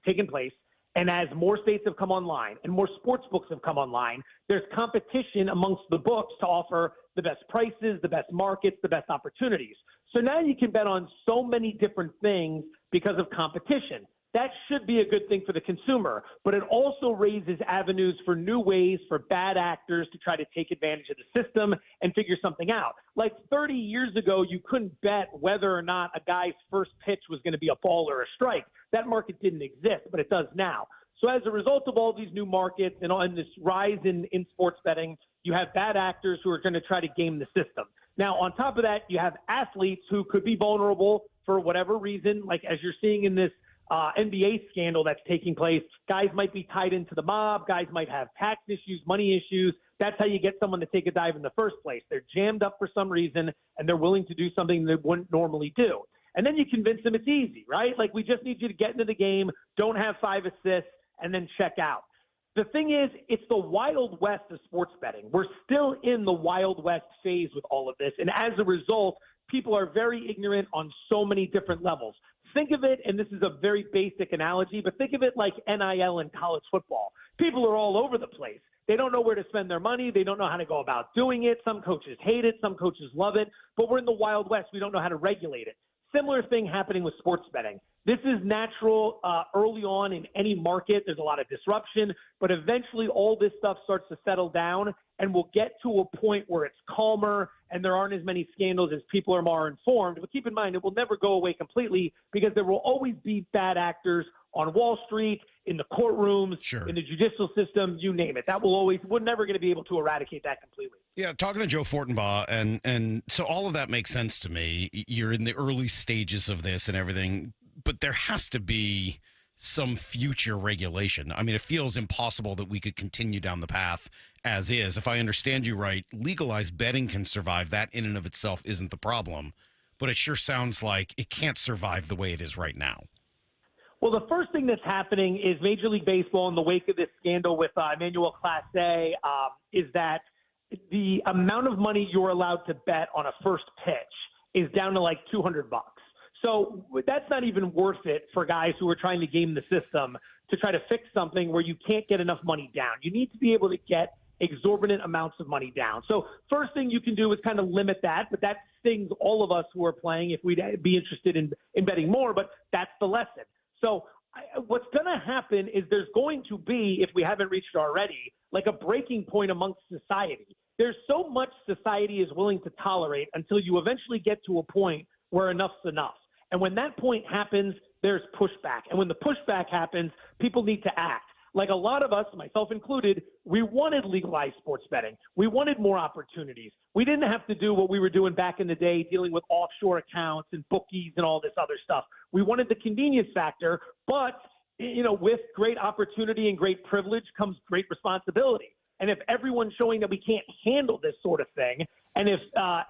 taken place and as more states have come online and more sports books have come online, there's competition amongst the books to offer the best prices, the best markets, the best opportunities. So now you can bet on so many different things because of competition. That should be a good thing for the consumer, but it also raises avenues for new ways for bad actors to try to take advantage of the system and figure something out. Like 30 years ago, you couldn't bet whether or not a guy's first pitch was going to be a ball or a strike. That market didn't exist, but it does now. So as a result of all these new markets and this rise in sports betting, you have bad actors who are going to try to game the system. Now, on top of that, you have athletes who could be vulnerable for whatever reason, like as you're seeing in this NBA scandal that's taking place. Guys might be tied into the mob. Guys might have tax issues, money issues. That's how you get someone to take a dive in the first place. They're jammed up for some reason, and they're willing to do something they wouldn't normally do. And then you convince them it's easy, right? Like, we just need you to get into the game, don't have 5 assists, and then check out. The thing is, it's the Wild West of sports betting. We're still in the Wild West phase with all of this. And as a result, people are very ignorant on so many different levels. Think of it, and this is a very basic analogy, but think of it like NIL in college football. People are all over the place. They don't know where to spend their money. They don't know how to go about doing it. Some coaches hate it. Some coaches love it. But we're in the Wild West. We don't know how to regulate it. Similar thing happening with sports betting. This is natural early on in any market. There's a lot of disruption, but eventually all this stuff starts to settle down, and we'll get to a point where it's calmer and there aren't as many scandals as people are more informed. But keep in mind, it will never go away completely because there will always be bad actors on Wall Street, in the courtrooms, in the judicial system, you name it. We're never going to be able to eradicate that completely. Yeah, talking to Joe Fortenbaugh, and so all of that makes sense to me. You're in the early stages of this and everything, but there has to be some future regulation. I mean, it feels impossible that we could continue down the path as is. If I understand you right, legalized betting can survive. That in and of itself isn't the problem, but it sure sounds like it can't survive the way it is right now. Well, the first thing that's happening is Major League Baseball, in the wake of this scandal with Emmanuel Clase, is that the amount of money you're allowed to bet on a first pitch is down to like $200. So that's not even worth it for guys who are trying to game the system to try to fix something where you can't get enough money down. You need to be able to get exorbitant amounts of money down. So first thing you can do is kind of limit that, but that stings all of us who are playing if we'd be interested in betting more, but that's the lesson. So what's going to happen is there's going to be, if we haven't reached already, like a breaking point amongst society. There's so much society is willing to tolerate until you eventually get to a point where enough's enough. And when that point happens, there's pushback. And when the pushback happens, people need to act. Like a lot of us, myself included, we wanted legalized sports betting. We wanted more opportunities. We didn't have to do what we were doing back in the day, dealing with offshore accounts and bookies and all this other stuff. We wanted the convenience factor, but with great opportunity and great privilege comes great responsibility. And if everyone's showing that we can't handle this sort of thing, and if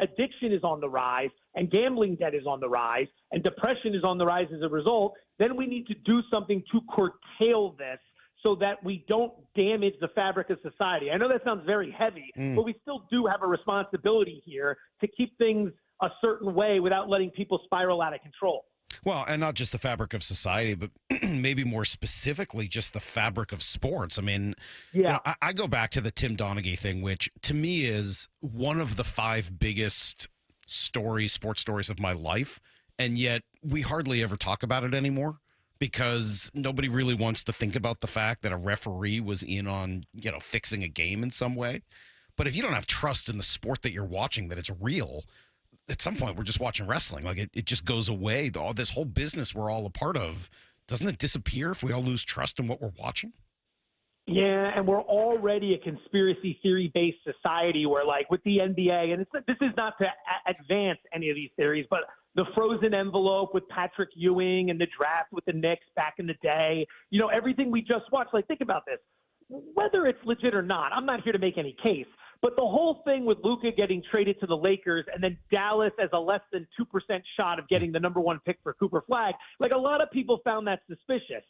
addiction is on the rise and gambling debt is on the rise and depression is on the rise as a result, then we need to do something to curtail this so that we don't damage the fabric of society. I know that sounds very heavy, but we still do have a responsibility here to keep things a certain way without letting people spiral out of control. Well, and not just the fabric of society, but maybe more specifically just the fabric of sports. I mean, I go back to the Tim Donaghy thing, which to me is one of the 5 biggest sports stories of my life, and yet we hardly ever talk about it anymore because nobody really wants to think about the fact that a referee was in on, fixing a game in some way. But if you don't have trust in the sport that you're watching, that it's real, at some point we're just watching wrestling. Like it just goes away. All this whole business we're all a part of, doesn't it disappear if we all lose trust in what we're watching? Yeah, and we're already a conspiracy theory-based society where, like, with the NBA, and this is not to advance any of these theories, but the frozen envelope with Patrick Ewing and the draft with the Knicks back in the day, everything we just watched, like, think about this. Whether it's legit or not, I'm not here to make any case, but the whole thing with Luka getting traded to the Lakers and then Dallas as a less than 2% shot of getting the number 1 pick for Cooper Flagg, like, a lot of people found that suspicious.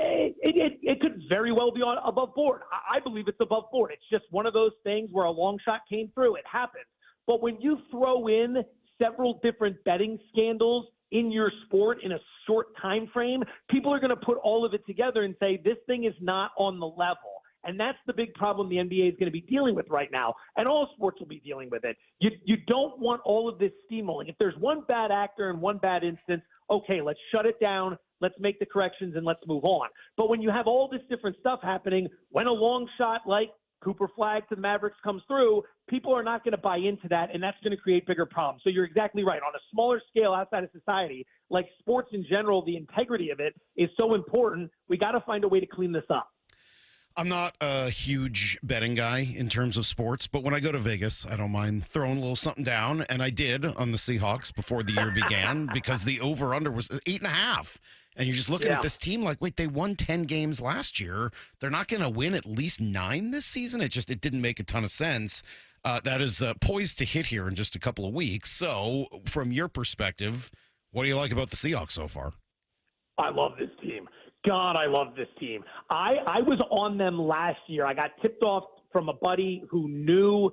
It could very well be above board. I believe it's above board. It's just one of those things where a long shot came through. It happens. But when you throw in several different betting scandals in your sport in a short time frame, people are going to put all of it together and say this thing is not on the level. And that's the big problem the NBA is going to be dealing with right now. And all sports will be dealing with it. You don't want all of this steamrolling. If there's one bad actor and one bad instance, okay, let's shut it down. Let's make the corrections and let's move on. But when you have all this different stuff happening, when a long shot like Cooper Flagg to the Mavericks comes through, people are not going to buy into that, and that's going to create bigger problems. So you're exactly right. On a smaller scale outside of society, like sports in general, the integrity of it is so important. We got to find a way to clean this up. I'm not a huge betting guy in terms of sports, but when I go to Vegas, I don't mind throwing a little something down, and I did on the Seahawks before the year began because the over-under was 8.5. And you're just looking at this team like, wait, they won 10 games last year. They're not going to win at least 9 this season? It didn't make a ton of sense. That is poised to hit here in just a couple of weeks. So from your perspective, what do you like about the Seahawks so far? I love this team. God, I love this team. I was on them last year. I got tipped off from a buddy who knows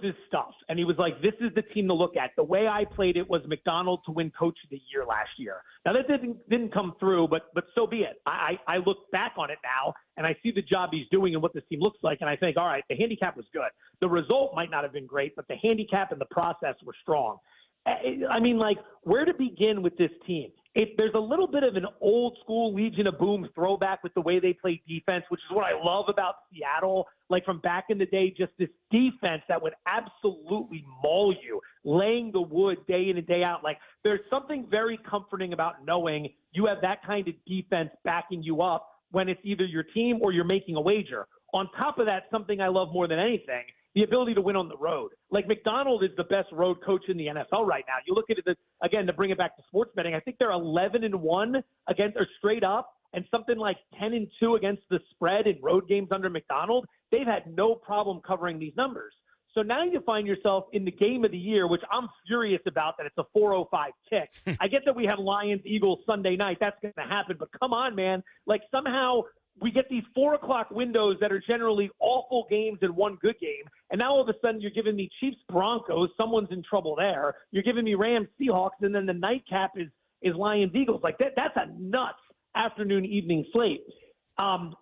his stuff. And he was like, this is the team to look at. The way I played it was McDonald to win Coach of the Year last year. Now, that didn't come through, but so be it. I look back on it now, and I see the job he's doing and what this team looks like, and I think, all right, the handicap was good. The result might not have been great, but the handicap and the process were strong. I mean, like, where to begin with this team? There's a little bit of an old school Legion of Boom throwback with the way they play defense, which is what I love about Seattle. Like from back in the day, just this defense that would absolutely maul you, laying the wood day in and day out. Like there's something very comforting about knowing you have that kind of defense backing you up when it's either your team or you're making a wager. On top of that, something I love more than anything, the ability to win on the road. Like McDonald is the best road coach in the NFL right now. You look at it again, to bring it back to sports betting, I think they're 11-1 against or straight up and something like 10-2 against the spread in road games under McDonald. They've had no problem covering these numbers. So now you find yourself in the game of the year, which I'm furious about that it's a 4:05 kick. I get that we have Lions-Eagles Sunday night. That's going to happen. But come on, man. Like somehow we get these 4 o'clock windows that are generally awful games and one good game. And now all of a sudden you're giving me Chiefs Broncos. Someone's in trouble there. You're giving me Rams Seahawks. And then the nightcap is Lions Eagles. Like that's a nuts afternoon, evening slate.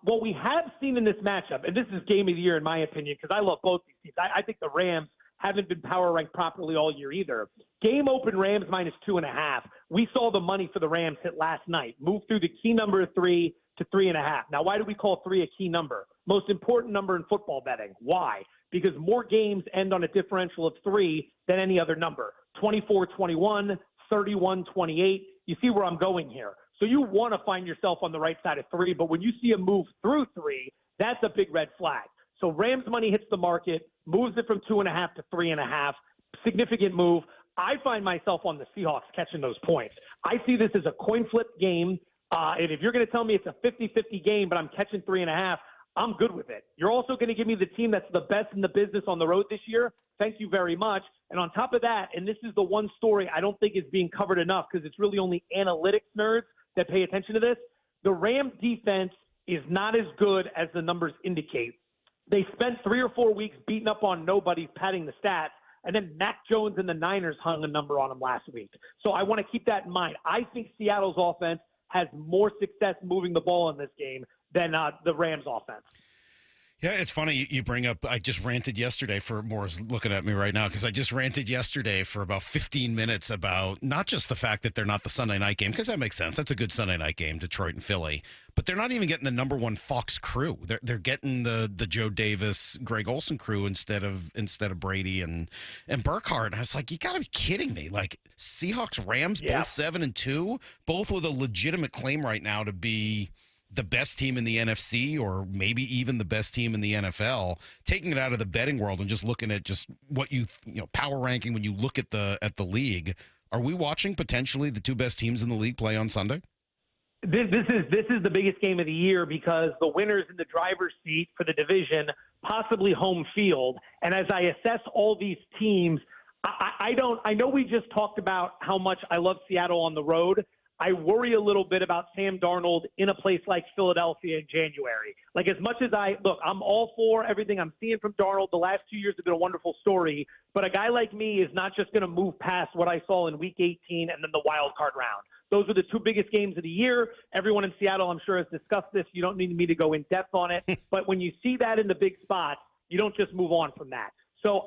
What we have seen in this matchup, and this is game of the year in my opinion, because I love both these teams. I think the Rams haven't been power ranked properly all year either. Game open Rams -2.5. We saw the money for the Rams hit last night. Move through the key number of 3 to 3.5. Now, why do we call 3 a key number? Most important number in football betting. Why? Because more games end on a differential of 3 than any other number. 24-21, 31-28. You see where I'm going here. So you want to find yourself on the right side of 3, but when you see a move through 3, that's a big red flag. So Rams money hits the market, moves it from 2.5 to 3.5. Significant move. I find myself on the Seahawks catching those points. I see this as a coin flip game. And if you're going to tell me it's a 50-50 game, but I'm catching 3.5, I'm good with it. You're also going to give me the team that's the best in the business on the road this year. Thank you very much. And on top of that, and this is the one story I don't think is being covered enough because it's really only analytics nerds that pay attention to this. The Rams defense is not as good as the numbers indicate. They spent 3 or 4 weeks beating up on nobody, padding the stats, and then Mac Jones and the Niners hung a number on them last week. So I want to keep that in mind. I think Seattle's offense has more success moving the ball in this game than the Rams offense. Yeah, it's funny you bring up, I just ranted yesterday for, Moore's looking at me right now, because I just ranted yesterday for about 15 minutes about not just the fact that they're not the Sunday night game, because that makes sense. That's a good Sunday night game, Detroit and Philly. But they're not even getting the number one Fox crew. They're getting the Joe Davis, Greg Olson crew instead of Brady and Burkhardt. And I was like, you got to be kidding me. Like, Seahawks, Rams, both 7-2, both with a legitimate claim right now to be the best team in the NFC or maybe even the best team in the NFL, taking it out of the betting world and just looking at just what you know, power ranking when you look at the league. Are we watching potentially the two best teams in the league play on Sunday? This is the biggest game of the year because the winners in the driver's seat for the division, possibly home field. And as I assess all these teams, I know we just talked about how much I love Seattle on the road. I worry a little bit about Sam Darnold in a place like Philadelphia in January. Like, as much as I'm all for everything I'm seeing from Darnold. The last 2 years have been a wonderful story, but a guy like me is not just going to move past what I saw in Week 18 and then the wild card round. Those are the two biggest games of the year. Everyone in Seattle, I'm sure, has discussed this. You don't need me to go in depth on it, but when you see that in the big spots, you don't just move on from that. So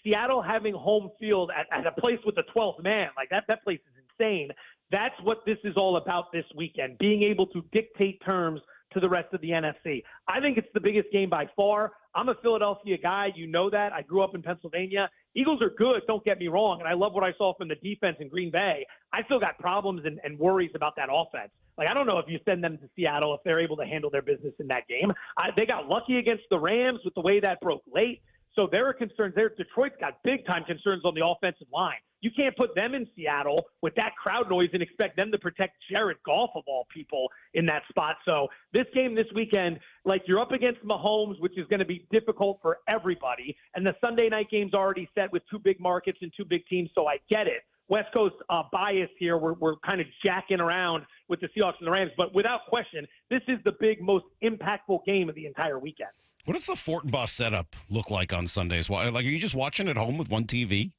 Seattle having home field at a place with the 12th man, like that place is insane. That's what this is all about this weekend, being able to dictate terms to the rest of the NFC. I think it's the biggest game by far. I'm a Philadelphia guy. You know that. I grew up in Pennsylvania. Eagles are good, don't get me wrong, and I love what I saw from the defense in Green Bay. I still got problems and worries about that offense. Like, I don't know if you send them to Seattle if they're able to handle their business in that game. They got lucky against the Rams with the way that broke late. So there are concerns there. Detroit's got big-time concerns on the offensive line. You can't put them in Seattle with that crowd noise and expect them to protect Jared Goff, of all people, in that spot. So this game this weekend, like, you're up against Mahomes, which is going to be difficult for everybody. And the Sunday night game's already set with two big markets and two big teams, so I get it. West Coast bias here. We're kind of jacking around with the Seahawks and the Rams. But without question, this is the big, most impactful game of the entire weekend. What does the Fortenbaugh setup look like on Sundays? Like, are you just watching at home with one TV?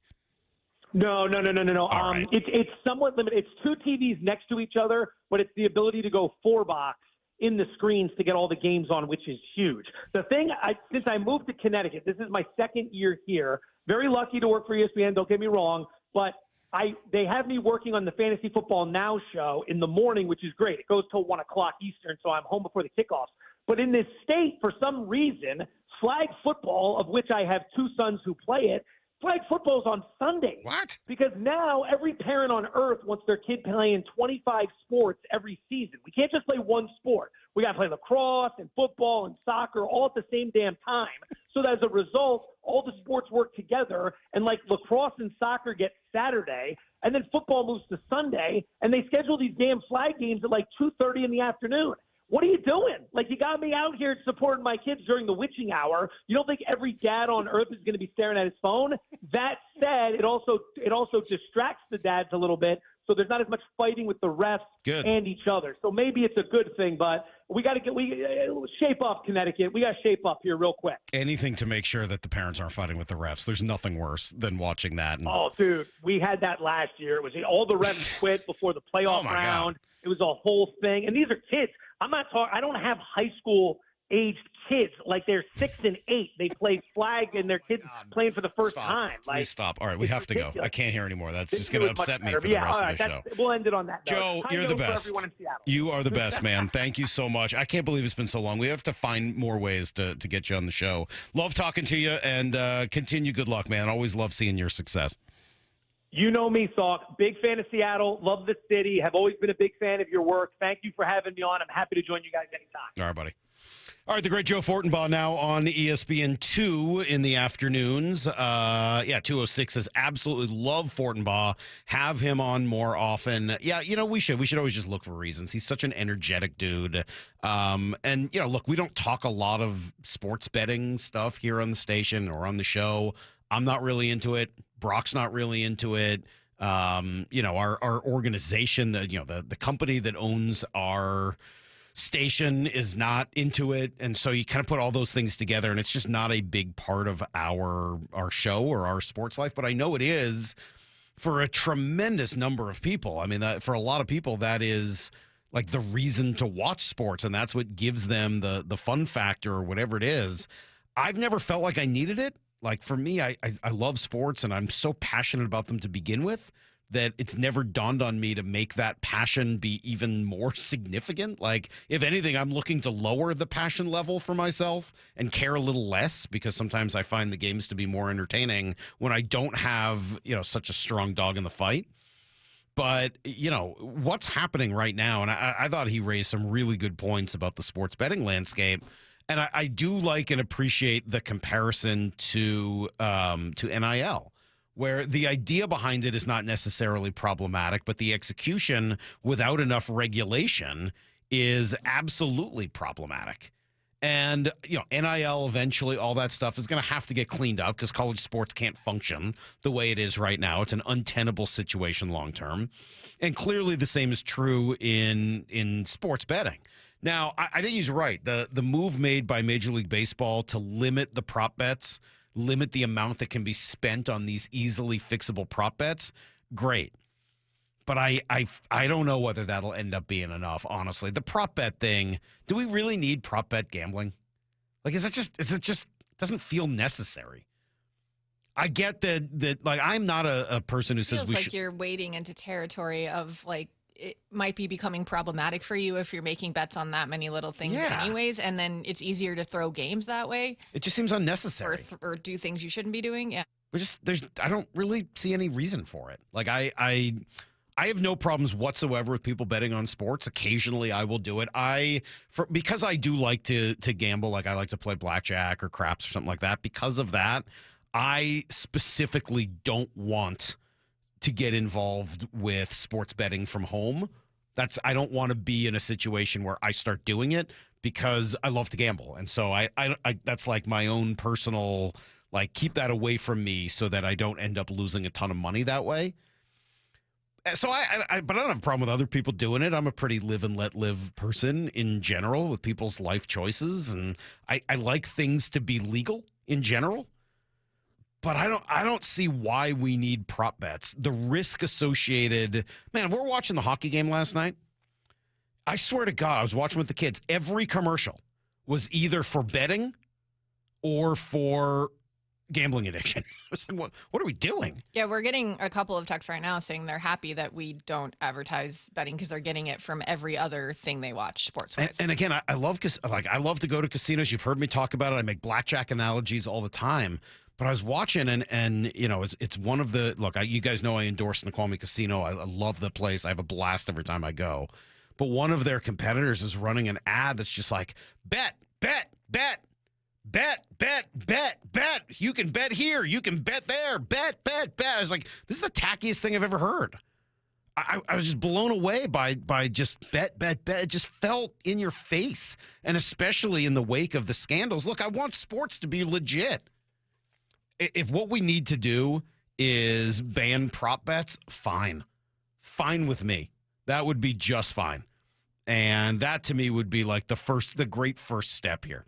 No. Right. It's somewhat limited. It's two TVs next to each other, but it's the ability to go 4-box in the screens to get all the games on, which is huge. The thing, since I moved to Connecticut, this is my second year here. Very lucky to work for ESPN, don't get me wrong, but they have me working on the Fantasy Football Now show in the morning, which is great. It goes till 1 o'clock Eastern, so I'm home before the kickoffs. But in this state, for some reason, flag football, of which I have two sons who play it, flag football is on Sundays. What? Because now every parent on earth wants their kid playing 25 sports every season. We can't just play one sport. We got to play lacrosse and football and soccer all at the same damn time. So that as a result, all the sports work together, and like lacrosse and soccer get Saturday, and then football moves to Sunday, and they schedule these damn flag games at like 2:30 in the afternoon. What are you doing? Like, you got me out here supporting my kids during the witching hour. You don't think every dad on earth is going to be staring at his phone? That said, it also distracts the dads a little bit, so there's not as much fighting with the refs and each other. So maybe it's a good thing, but we got to shape up, Connecticut. We got to shape up here real quick. Anything to make sure that the parents aren't fighting with the refs. There's nothing worse than watching that. Oh, dude, we had that last year. It was all the refs quit before the playoff round. God. It was a whole thing, and these are kids. I'm not talking. I don't have high school aged kids like they're 6 and 8. They play flag and their kids playing for the first time. Like, Please stop. All right, we have to go. I can't hear anymore. That's just going to upset me for the Yeah, rest all of the right, show. We'll end it on that note. Joe, you're the best. For everyone in Seattle. You are the best, man. Thank you so much. I can't believe it's been so long. We have to find more ways to get you on the show. Love talking to you, and continue good luck, man. Always love seeing your success. You know me, Salk. Big fan of Seattle. Love the city. Have always been a big fan of your work. Thank you for having me on. I'm happy to join you guys anytime. All right, buddy. All right, the great Joe Fortenbaugh now on ESPN2 in the afternoons. 206 says absolutely love Fortenbaugh. Have him on more often. Yeah, we should. We should always just look for reasons. He's such an energetic dude. Look, we don't talk a lot of sports betting stuff here on the station or on the show. I'm not really into it. Brock's not really into it. Our organization, the company that owns our station is not into it, and so you kind of put all those things together, and it's just not a big part of our show or our sports life. But I know it is for a tremendous number of people. I mean, for a lot of people, that is like the reason to watch sports, and that's what gives them the fun factor or whatever it is. I've never felt like I needed it. Like for me, I love sports and I'm so passionate about them to begin with that it's never dawned on me to make that passion be even more significant. Like if anything, I'm looking to lower the passion level for myself and care a little less, because sometimes I find the games to be more entertaining when I don't have, such a strong dog in the fight. But, what's happening right now, and I thought he raised some really good points about the sports betting landscape. And I do like and appreciate the comparison to NIL, where the idea behind it is not necessarily problematic, but the execution without enough regulation is absolutely problematic. And, NIL eventually, all that stuff is going to have to get cleaned up because college sports can't function the way it is right now. It's an untenable situation long term. And clearly the same is true in sports betting. Now, I think he's right. The move made by Major League Baseball to limit the prop bets, limit the amount that can be spent on these easily fixable prop bets, great. But I don't know whether that'll end up being enough, honestly. The prop bet thing, do we really need prop bet gambling? Like, is it just doesn't feel necessary? I get that like, I'm not a person who says we should. You're wading into territory of, like, it might be becoming problematic for you if you're making bets on that many little things anyways, and then it's easier to throw games that way. It just seems unnecessary. Or do things you shouldn't be doing, yeah. I don't really see any reason for it. Like, I have no problems whatsoever with people betting on sports. Occasionally I will do it. Because I do like to gamble, like I like to play blackjack or craps or something like that. Because of that, I specifically don't want to get involved with sports betting from home. I don't want to be in a situation where I start doing it because I love to gamble. And so I that's like my own personal, like, keep that away from me so that I don't end up losing a ton of money that way. So but I don't have a problem with other people doing it. I'm a pretty live and let live person in general with people's life choices. And I like things to be legal in general. But I don't see why we need prop bets. The risk associated, man, we're watching the hockey game last night. I swear to God, I was watching with the kids. Every commercial was either for betting or for gambling addiction. I was like, what are we doing? Yeah, we're getting a couple of texts right now saying they're happy that we don't advertise betting because they're getting it from every other thing they watch sports-wise. And again, I love to go to casinos. You've heard me talk about it. I make blackjack analogies all the time. But I was watching, and it's one of the look. You guys know I endorse Snoqualmie Casino. I love the place. I have a blast every time I go. But one of their competitors is running an ad that's just like bet. You can bet here. You can bet there. Bet. I was like, this is the tackiest thing I've ever heard. I was just blown away by just bet. It just felt in your face, and especially in the wake of the scandals. Look, I want sports to be legit. If what we need to do is ban prop bets, fine with me. That would be just fine. And that to me would be like the great first step here.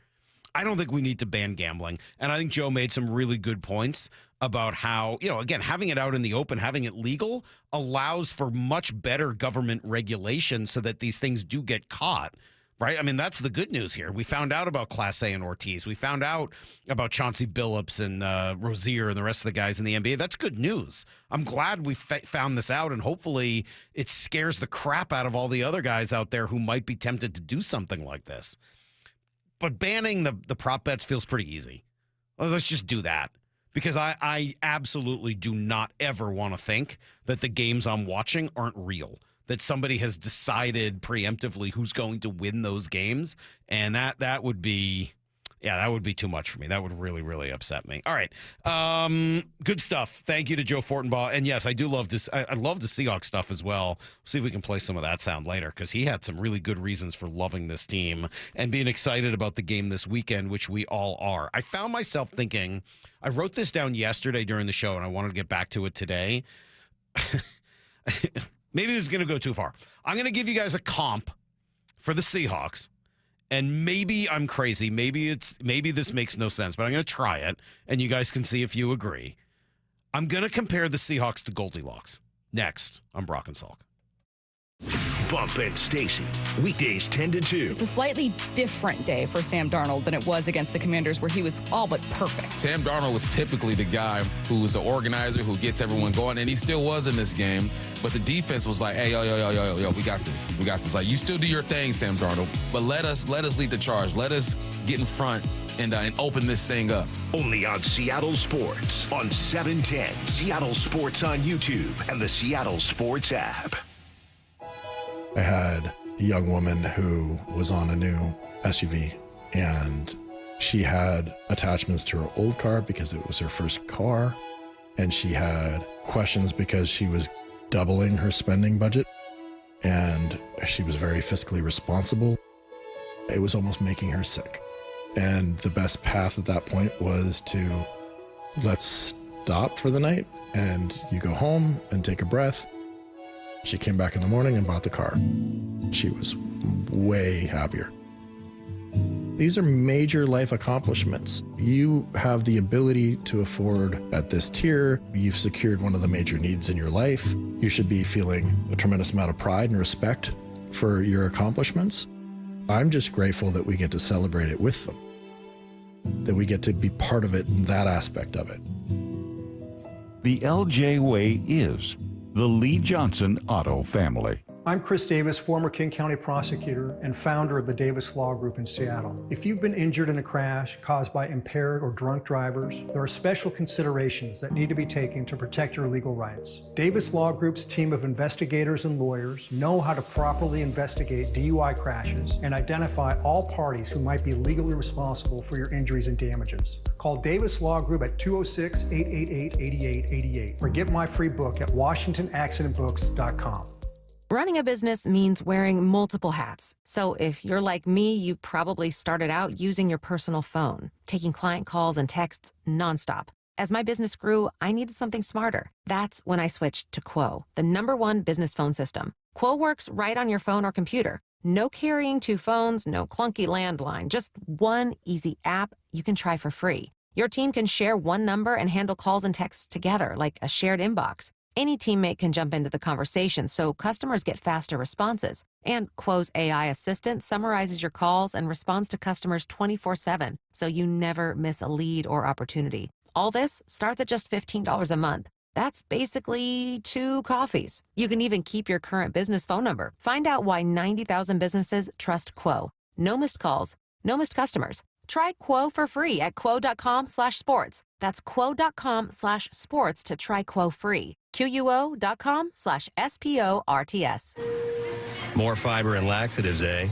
I don't think we need to ban gambling. And I think Joe made some really good points about how, again, having it out in the open, having it legal allows for much better government regulation so that these things do get caught. Right? I mean, that's the good news here. We found out about Class A and Ortiz. We found out about Chauncey Billups and Rozier and the rest of the guys in the NBA. That's good news. I'm glad we found this out, and hopefully it scares the crap out of all the other guys out there who might be tempted to do something like this. But banning the prop bets feels pretty easy. Well, let's just do that. Because I absolutely do not ever want to think that the games I'm watching aren't real. That somebody has decided preemptively who's going to win those games. And that would be, that would be too much for me. That would really, really upset me. All right. Good stuff. Thank you to Joe Fortenbaugh. And yes, I do love this. I love the Seahawks stuff as well. See if we can play some of that sound later, because he had some really good reasons for loving this team and being excited about the game this weekend, which we all are. I found myself thinking, I wrote this down yesterday during the show, and I wanted to get back to it today. Maybe this is going to go too far. I'm going to give you guys a comp for the Seahawks, and maybe I'm crazy. Maybe this makes no sense, but I'm going to try it, and you guys can see if you agree. I'm going to compare the Seahawks to Goldilocks. Next on Brock and Salk. Bump and Stacy, weekdays 10 to 2. It's a slightly different day for Sam Darnold than it was against the Commanders, where he was all but perfect. Sam Darnold was typically the guy who was the organizer, who gets everyone going, and he still was in this game. But the defense was like, hey, yo, we got this. We got this. Like, you still do your thing, Sam Darnold, but let us lead the charge. Let us get in front and open this thing up. Only on Seattle Sports on 710. Seattle Sports on YouTube and the Seattle Sports app. I had a young woman who was on a new SUV, and she had attachments to her old car because it was her first car, and she had questions because she was doubling her spending budget, and she was very fiscally responsible. It was almost making her sick. And the best path at that point was to, let's stop for the night, and you go home and take a breath. She came back in the morning and bought the car. She was way happier. These are major life accomplishments. You have the ability to afford at this tier. You've secured one of the major needs in your life. You should be feeling a tremendous amount of pride and respect for your accomplishments. I'm just grateful that we get to celebrate it with them, that we get to be part of it in that aspect of it. The LJ way is the Lee Johnson Auto family. I'm Chris Davis, former King County prosecutor and founder of the Davis Law Group in Seattle. If you've been injured in a crash caused by impaired or drunk drivers, there are special considerations that need to be taken to protect your legal rights. Davis Law Group's team of investigators and lawyers know how to properly investigate DUI crashes and identify all parties who might be legally responsible for your injuries and damages. Call Davis Law Group at 206-888-8888 or get my free book at WashingtonAccidentBooks.com. Running a business means wearing multiple hats. So if you're like me, you probably started out using your personal phone, taking client calls and texts nonstop. As my business grew, I needed something smarter. That's when I switched to Quo, the #1 business phone system. Quo works right on your phone or computer. No carrying 2 phones, no clunky landline, just one easy app you can try for free. Your team can share one number and handle calls and texts together like a shared inbox. Any teammate can jump into the conversation, so customers get faster responses. And Quo's AI assistant summarizes your calls and responds to customers 24/7, so you never miss a lead or opportunity. All this starts at just $15 a month. That's basically 2 coffees. You can even keep your current business phone number. Find out why 90,000 businesses trust Quo. No missed calls, no missed customers. Try Quo for free at quo.com/sports. That's quo.com/sports to try Quo free. QUO.com/SPORTS. More fiber and laxatives, eh?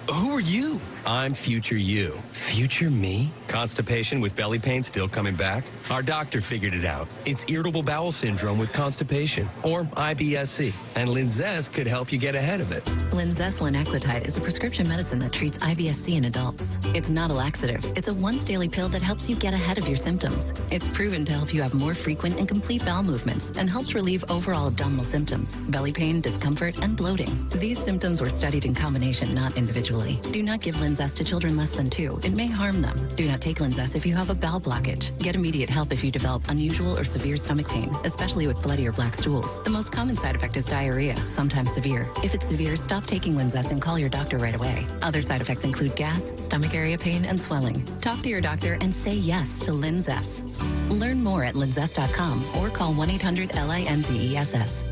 Who are you? I'm future you. Future me? Constipation with belly pain still coming back? Our doctor figured it out. It's irritable bowel syndrome with constipation, or IBS-C. And Linzess could help you get ahead of it. Linzess linaclotide is a prescription medicine that treats IBS-C in adults. It's not a laxative. It's a once-daily pill that helps you get ahead of your symptoms. It's proven to help you have more frequent and complete bowel movements and helps relieve overall abdominal symptoms, belly pain, discomfort, and bloating. These symptoms were studied in combination, not individually. Do not give Linzess to children less than 2. It may harm them. Do not take Linzess if you have a bowel blockage. Get immediate help if you develop unusual or severe stomach pain, especially with bloody or black stools. The most common side effect is diarrhea, sometimes severe. If it's severe, stop taking Linzess and call your doctor right away. Other side effects include gas, stomach area pain, and swelling. Talk to your doctor and say yes to Linzess. Learn more at linzess.com or call 1-800-LINZESS.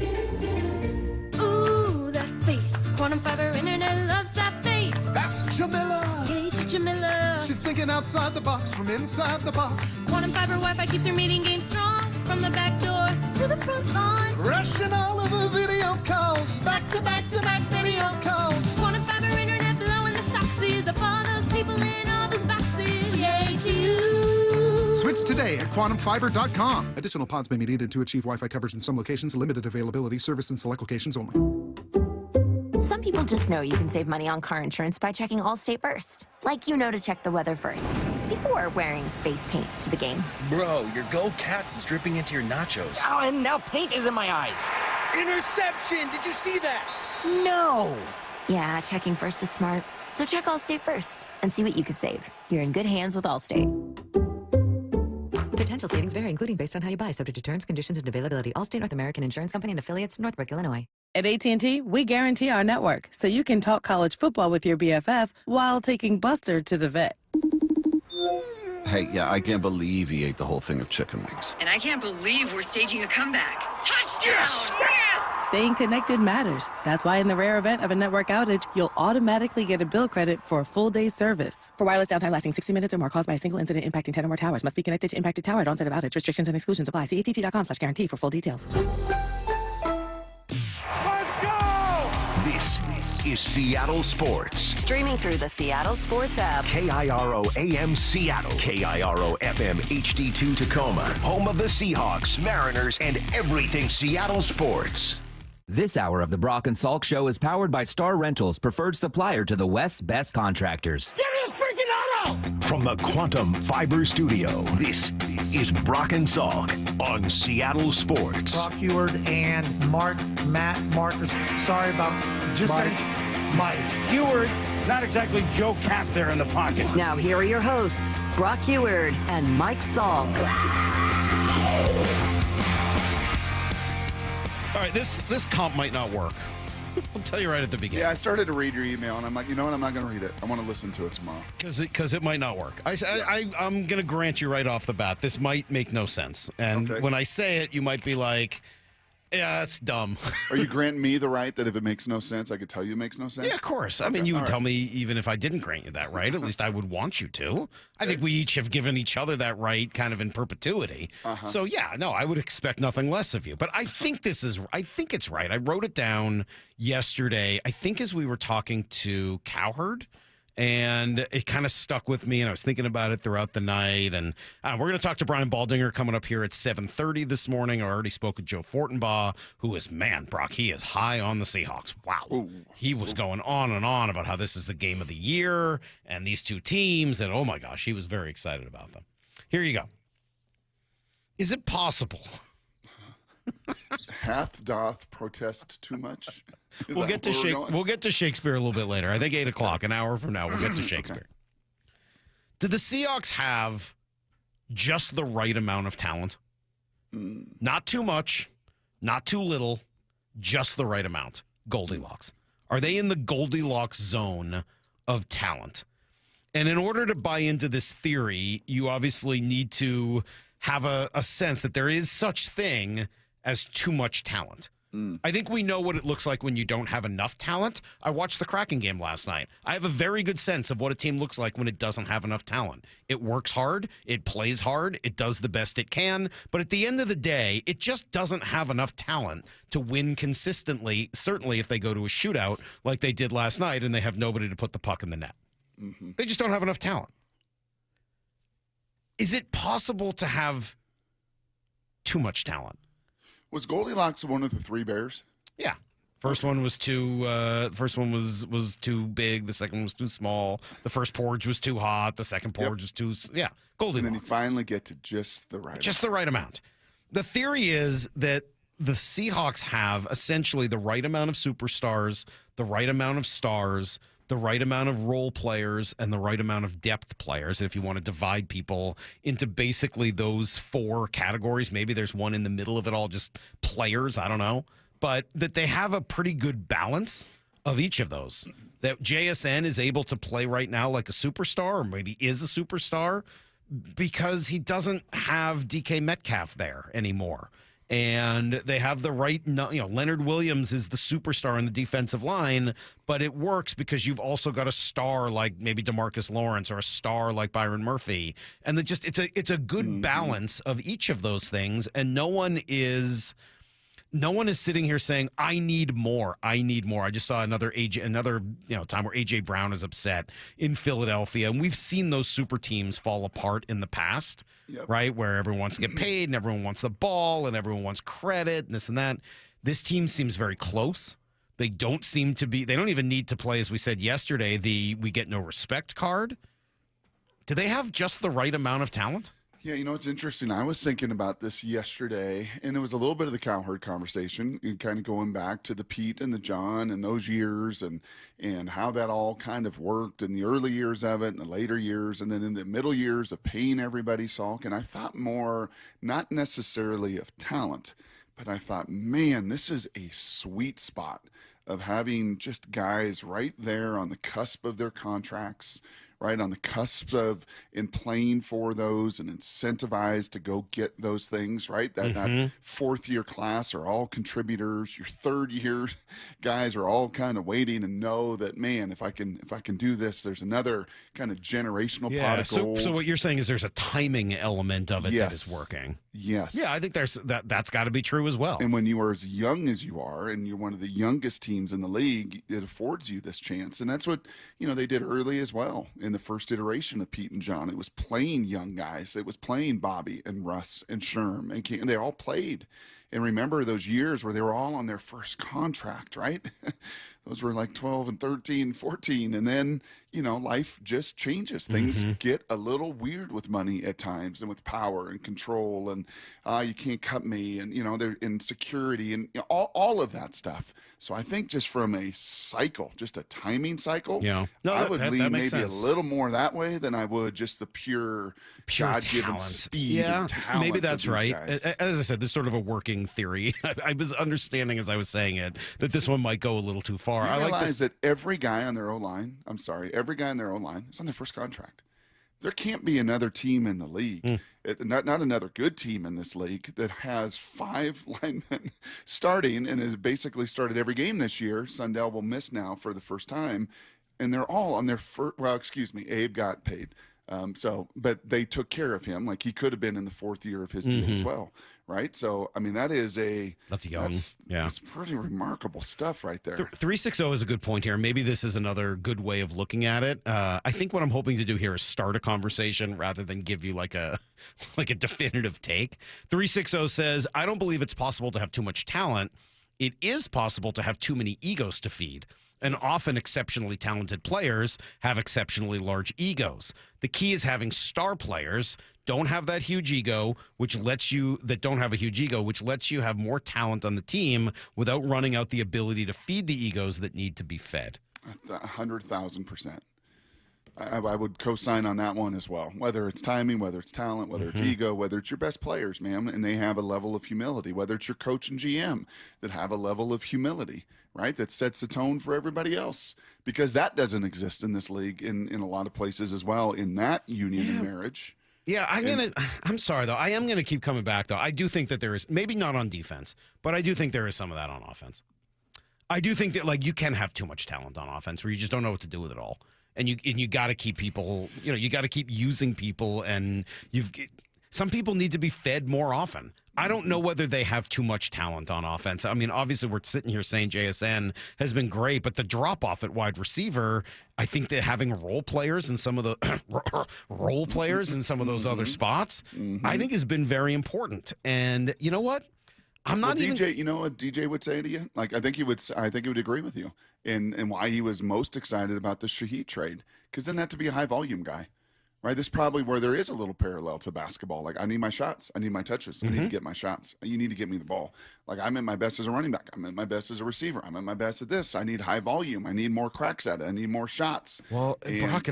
Ooh, that face. Quantum Fiber Internet loves that face. That's Jamila. Hey, Jamila. She's thinking outside the box from inside the box. Quantum Fiber Wi-Fi keeps her meeting game strong. From the back door to the front lawn. Rushing all of the video calls. Back to back to back video calls. Quantum Fiber Internet blowing the soxies up all those people in all those boxes. Yay to you. Switch today at quantumfiber.com. Additional pods may be needed to achieve Wi-Fi coverage in some locations. Limited availability. Service in select locations only. Some people just know you can save money on car insurance by checking Allstate first. Like you know to check the weather first, before wearing face paint to the game. Bro, your Go Cats is dripping into your nachos. Oh, and now paint is in my eyes. Interception! Did you see that? No! Yeah, checking first is smart. So check Allstate first and see what you could save. You're in good hands with Allstate. Potential savings vary, including based on how you buy, subject to terms, conditions, and availability. Allstate North American Insurance Company and affiliates, Northbrook, Illinois. At AT&T, we guarantee our network so you can talk college football with your BFF while taking Buster to the vet. Hey, yeah, I can't believe he ate the whole thing of chicken wings. And I can't believe we're staging a comeback. Touchdown! Yes! Yes! Staying connected matters. That's why in the rare event of a network outage, you'll automatically get a bill credit for a full day's service. For wireless downtime lasting 60 minutes or more caused by a single incident impacting 10 or more towers, must be connected to impacted tower at onset of outage. Restrictions and exclusions apply. See att.com/guarantee for full details. This is Seattle Sports. Streaming through the Seattle Sports app. KIRO AM Seattle. KIRO FM HD2 Tacoma. Home of the Seahawks, Mariners, and everything Seattle sports. This hour of the Brock and Salk Show is powered by Star Rentals, preferred supplier to the West's best contractors. Give me a freaking auto! From the Quantum Fiber Studio, this is Brock and Salk on Seattle Sports. Brock Heward and Marcus. Sorry about Mike. Heward, not exactly Joe Cap there in the pocket. Now here are your hosts, Brock Heward and Mike Salk. All right, this comp might not work. I'll tell you right at the beginning. Yeah, I started to read your email, and I'm like, you know what? I'm not going to read it. I want to listen to it tomorrow. Because it might not work. I'm going to grant you right off the bat, this might make no sense. And when I say it, you might be like, yeah, it's dumb. Are you granting me the right that if it makes no sense, I could tell you it makes no sense? Yeah, of course. I mean, you would tell me even if I didn't grant you that right. At least I would want you to. I think we each have given each other that right kind of in perpetuity. So, yeah, no, I would expect nothing less of you. But I think it's right. I wrote it down yesterday, I think as we were talking to Cowherd. And it kind of stuck with me, and I was thinking about it throughout the night. And we're going to talk to Brian Baldinger coming up here at 7:30 this morning. I already spoke with Joe Fortenbaugh, who is, man, Brock, he is high on the Seahawks. Wow. He was going on and on about how this is the game of the year and these two teams. And, oh, my gosh, he was very excited about them. Here you go. Is it possible? Hath doth protest too much? We'll get to Shakespeare a little bit later. I think 8 o'clock, an hour from now, we'll get to Shakespeare. Do the Seahawks have just the right amount of talent? Not too much, not too little, just the right amount. Goldilocks. Are they in the Goldilocks zone of talent? And in order to buy into this theory, you obviously need to have a sense that there is such thing as too much talent. I think we know what it looks like when you don't have enough talent. I watched the Kraken game last night. I have a very good sense of what a team looks like when it doesn't have enough talent. It works hard, it plays hard, it does the best it can, but at the end of the day, it just doesn't have enough talent to win consistently, certainly if they go to a shootout like they did last night and they have nobody to put the puck in the net. They just don't have enough talent. Is it possible to have too much talent? Was Goldilocks one of the three bears? Yeah. First one was too. First one was too big. The second one was too small. The first porridge was too hot. The second porridge was too. Yeah. Goldilocks. And then you finally get to just the right. Just the right amount. The theory is that the Seahawks have essentially the right amount of superstars, the right amount of stars, the right amount of role players, and the right amount of depth players. If you want to divide people into basically those four categories, maybe there's one in the middle of it all, just players, I don't know. But that they have a pretty good balance of each of those. That JSN is able to play right now like a superstar, or maybe is a superstar, because he doesn't have DK Metcalf there anymore. And they have the right, Leonard Williams is the superstar in the defensive line, but it works because you've also got a star like maybe DeMarcus Lawrence or a star like Byron Murphy. And it's a good balance of each of those things. And no one is sitting here saying, I need more. I just saw another time where AJ Brown is upset in Philadelphia. And we've seen those super teams fall apart in the past, right? Where everyone wants to get paid and everyone wants the ball and everyone wants credit and this and that. This team seems very close. They don't even need to play, as we said yesterday, we get no respect card. Do they have just the right amount of talent? Yeah, it's interesting. I was thinking about this yesterday, and it was a little bit of the Cowherd conversation, kind of going back to the Pete and the John and those years and how that all kind of worked in the early years of it and the later years, and then in the middle years of paying everybody, Salk. And I thought more, not necessarily of talent, But I thought, man, this is a sweet spot of having just guys right there on the cusp of their contracts, right on the cusp of in playing for those and incentivized to go get those things, right? That fourth-year class are all contributors. Your third-year guys are all kind of waiting and know that, man, if I can do this, there's another kind of generational pot of gold. So what you're saying is there's a timing element of it that is working. Yes. Yeah, I think that's got to be true as well. And when you are as young as you are, and you're one of the youngest teams in the league, it affords you this chance. And that's what, they did early as well in the first iteration of Pete and John. It was playing young guys. It was playing Bobby and Russ and Sherm and King, and they all played. And remember those years where they were all on their first contract, right? Those were like 12 and 13, 14. And then, life just changes. Things get a little weird with money at times and with power and control and you can't cut me and, they're in security and all of that stuff. So I think just from a cycle, just a timing cycle, I would lean maybe sense. A little more that way than I would just the pure God-given speed and talent. Maybe that's right. Guys. As I said, this is sort of a working theory. I was understanding as I was saying it that this one might go a little too far. I realize that every guy on their O-line, every guy on their O-line is on their first contract. There can't be another team in the league, not another good team in this league that has 5 linemen starting and has basically started every game this year. Sundell will miss now for the first time, and they're all on their first. Well, excuse me, Abe got paid. But they took care of him like he could have been in the 4th year of his deal as well, right? So, I mean, that's young. That's pretty remarkable stuff right there. 360 is a good point here. Maybe this is another good way of looking at it. I think what I'm hoping to do here is start a conversation rather than give you like a definitive take. 360 says, I don't believe it's possible to have too much talent. It is possible to have too many egos to feed. And often exceptionally talented players have exceptionally large egos. The key is having star players don't have that huge ego, which lets you have more talent on the team without running out the ability to feed the egos that need to be fed. 100,000%. I would co-sign on that one as well. Whether it's timing, whether it's talent, whether it's ego, whether it's your best players, man, and they have a level of humility. Whether it's your coach and GM that have a level of humility, right, that sets the tone for everybody else. Because that doesn't exist in this league in a lot of places as well, in that union and marriage. Yeah, I'm sorry, though. I am going to keep coming back, though. I do think that there is, maybe not on defense, but I do think there is some of that on offense. I do think that, you can have too much talent on offense where you just don't know what to do with it all. And you got to keep people, you got to keep using people, and some people need to be fed more often. I don't know whether they have too much talent on offense. I mean, obviously we're sitting here saying JSN has been great, but the drop off at wide receiver, I think that having role players in some of the those other spots, I think has been very important. And you know what? DJ, you know what DJ would say to you? I think he would agree with you. And why he was most excited about the Shaheed trade, because then that to be a high volume guy, right? This is probably where there is a little parallel to basketball. I need my shots, I need my touches, I need to get my shots. You need to get me the ball. I'm at my best as a running back, I'm at my best as a receiver, I'm at my best at this. I need high volume, I need more cracks at it, I need more shots. Well, Brock,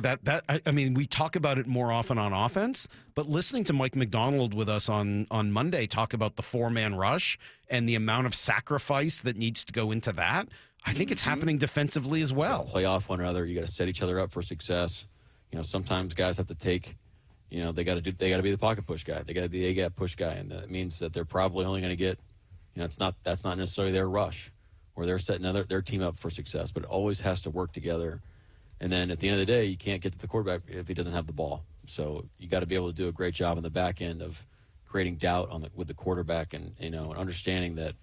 we talk about it more often on offense, but listening to Mike McDonald with us on Monday talk about the 4-man rush and the amount of sacrifice that needs to go into that, I think it's happening defensively as well. Play off one another. You got to set each other up for success. Sometimes guys have to take, they got to be the pocket push guy. They got to be the A-gap push guy, and that means that they're probably only going to get, that's not necessarily their rush, or they're setting their team up for success. But it always has to work together. And then at the end of the day, you can't get to the quarterback if he doesn't have the ball. So you got to be able to do a great job on the back end of creating doubt with the quarterback, and and understanding that.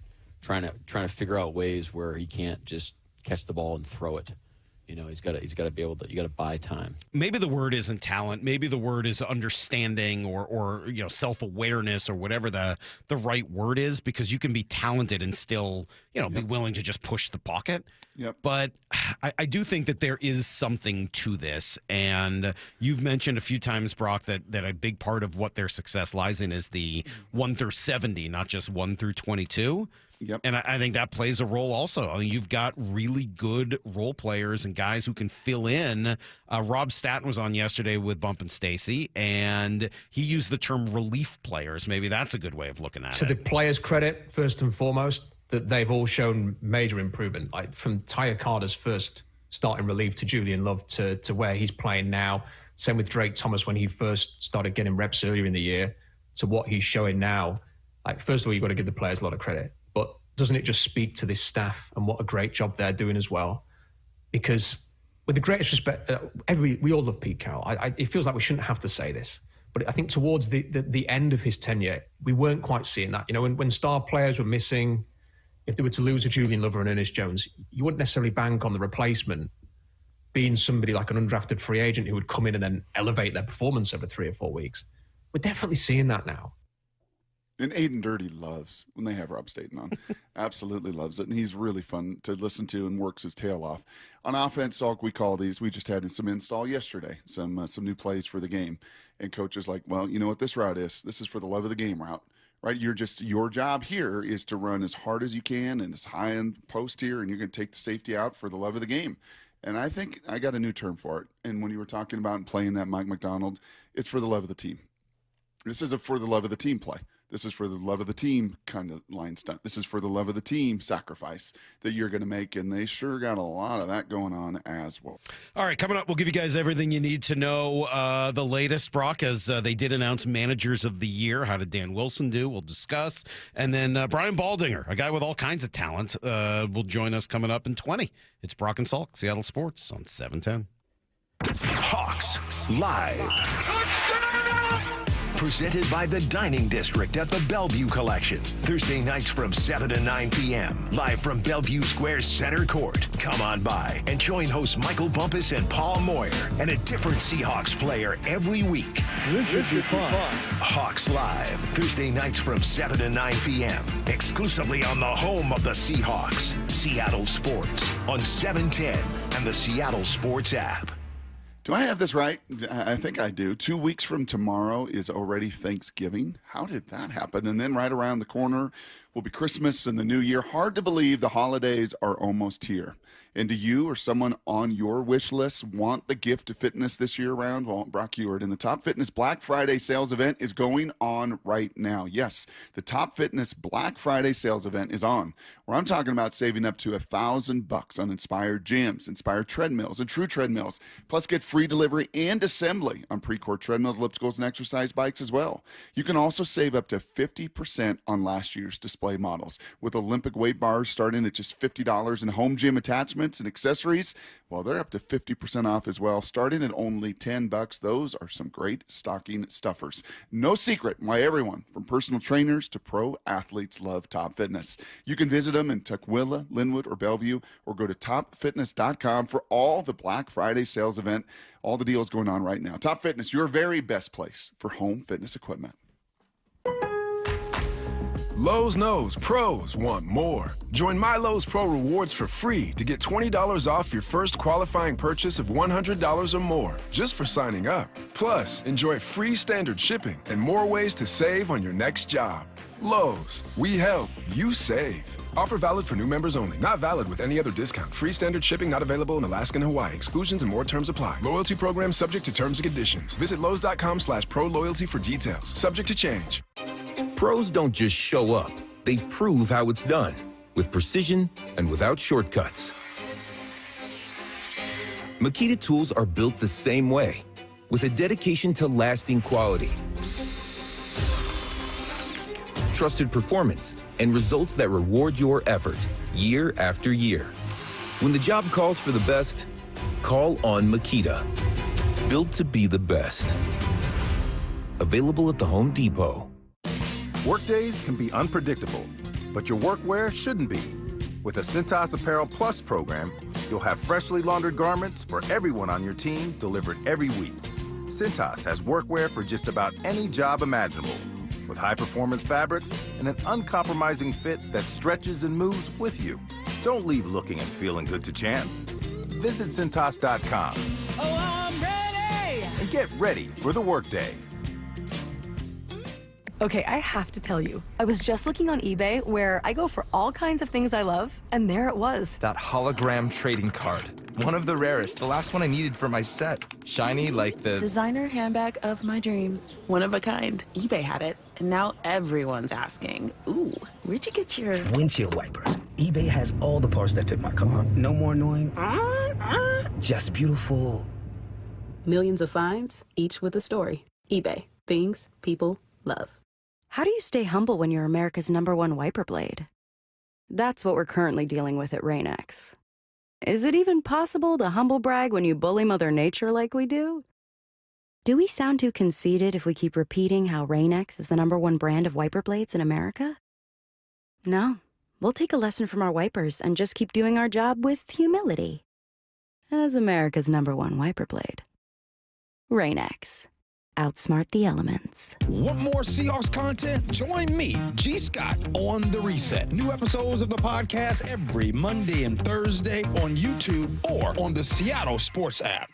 Trying to figure out ways where he can't just catch the ball and throw it. He's got to be able to. You got to buy time. Maybe the word isn't talent. Maybe the word is understanding or self-awareness or whatever the right word is, because you can be talented and still be willing to just push the pocket. Yep. But I do think that there is something to this, and you've mentioned a few times, Brock, that a big part of what their success lies in is the 1 through 70, not just 1 through 22. Yep. And I think that plays a role also. I mean, you've got really good role players and guys who can fill in. Rob Statton was on yesterday with Bump and Stacy, and he used the term relief players. Maybe that's a good way of looking at it. To the players' credit, first and foremost, that they've all shown major improvement. Like from Tyre Carter's first starting relief to Julian Love to where he's playing now. Same with Drake Thomas when he first started getting reps earlier in the year to what he's showing now. Like, first of all, you've got to give the players a lot of credit. But doesn't it just speak to this staff and what a great job they're doing as well? Because with the greatest respect, we all love Pete Carroll. It feels like we shouldn't have to say this. But I think towards the end of his tenure, we weren't quite seeing that. You know, when star players were missing, if they were to lose a Julian Love and Ernest Jones, you wouldn't necessarily bank on the replacement being somebody like an undrafted free agent who would come in and then elevate their performance over 3 or 4 weeks. We're definitely seeing that now. And Aiden Dirty loves when they have Rob Staten on. Absolutely loves it. And he's really fun to listen to and works his tail off. On offense, Salk, we call these. We just had some install yesterday, some new plays for the game. And coach is like, well, you know what this route is? This is for the love of the game route, right? Your job here is to run as hard as you can and as high in post here, and you're going to take the safety out for the love of the game. And I think I got a new term for it. And when you were talking about playing that Mike McDonald, it's for the love of the team. This is a for the love of the team play. This is for the love of the team kind of line stunt. This is for the love of the team sacrifice that you're going to make, and they sure got a lot of that going on as well. All right, coming up, we'll give you guys everything you need to know. The latest, Brock, as they did announce managers of the year. How did Dan Wilson do? We'll discuss. And then Brian Baldinger, a guy with all kinds of talent, will join us coming up in 20. It's Brock and Salk, Seattle Sports on 710. Hawks Live. Touchdown! Presented by the Dining District at the Bellevue Collection. Thursday nights from 7 to 9 p.m. Live from Bellevue Square Center Court. Come on by and join hosts Michael Bumpus and Paul Moyer and a different Seahawks player every week. This should be fun. Hawks Live. Thursday nights from 7 to 9 p.m. Exclusively on the home of the Seahawks. Seattle Sports on 710 and the Seattle Sports app. Do I have this right? I think I do. 2 weeks from tomorrow is already Thanksgiving. How did that happen? And then right around the corner will be Christmas and the New Year. Hard to believe the holidays are almost here. And do you or someone on your wish list want the gift of fitness this year around? Well, Brock Ewart and the Top Fitness Black Friday sales event is going on right now. Yes, the Top Fitness Black Friday sales event is on, where I'm talking about saving up to $1,000 on Inspired gyms, Inspired treadmills, and True treadmills. Plus, get free delivery and assembly on Precourt treadmills, ellipticals, and exercise bikes as well. You can also save up to 50% on last year's display models, with Olympic weight bars starting at just $50 and home gym attachments and accessories, well, they're up to 50% off as well, starting at only $10. Those are some great stocking stuffers. No secret why everyone, from personal trainers to pro athletes, love Top Fitness. You can visit them in Tukwila, Linwood, or Bellevue, or go to topfitness.com for all the Black Friday sales event. All the deals going on right now. Top Fitness, your very best place for home fitness equipment. Lowe's knows pros want more. Join My Lowe's Pro Rewards for free to get $20 off your first qualifying purchase of $100 or more just for signing up. Plus, enjoy free standard shipping and more ways to save on your next job. Lowe's, we help, you save. Offer valid for new members only. Not valid with any other discount. Free standard shipping not available in Alaska and Hawaii. Exclusions and more terms apply. Loyalty program subject to terms and conditions. Visit Lowes.com/pro-loyalty for details. Subject to change. Pros don't just show up. They prove how it's done. With precision and without shortcuts. Makita tools are built the same way. With a dedication to lasting quality. Trusted performance, and results that reward your effort year after year. When the job calls for the best, call on Makita. Built to be the best. Available at the Home Depot. Workdays can be unpredictable, but your workwear shouldn't be. With the Cintas Apparel Plus program, you'll have freshly laundered garments for everyone on your team delivered every week. Cintas has workwear for just about any job imaginable, with high-performance fabrics and an uncompromising fit that stretches and moves with you. Don't leave looking and feeling good to chance. Visit Cintas.com. Oh, I'm ready! And get ready for the workday. Okay, I have to tell you, I was just looking on eBay where I go for all kinds of things I love, and there it was. That hologram trading card. One of the rarest, the last one I needed for my set. Shiny like the designer handbag of my dreams. One of a kind. eBay had it, and now everyone's asking, ooh, where'd you get your windshield wipers? eBay has all the parts that fit my car. No more annoying, just beautiful. Millions of finds, each with a story. eBay. Things people love. How do you stay humble when you're America's #1 wiper blade? That's what we're currently dealing with at Rain-X. Is it even possible to humble brag when you bully Mother Nature like we do? Do we sound too conceited if we keep repeating how Rain-X is the #1 brand of wiper blades in America? No, we'll take a lesson from our wipers and just keep doing our job with humility. As America's #1 wiper blade. Rain-X. Outsmart the elements. Want more Seahawks content? Join me, G. Scott, on The Reset. New episodes of the podcast every Monday and Thursday on YouTube or on the Seattle Sports app.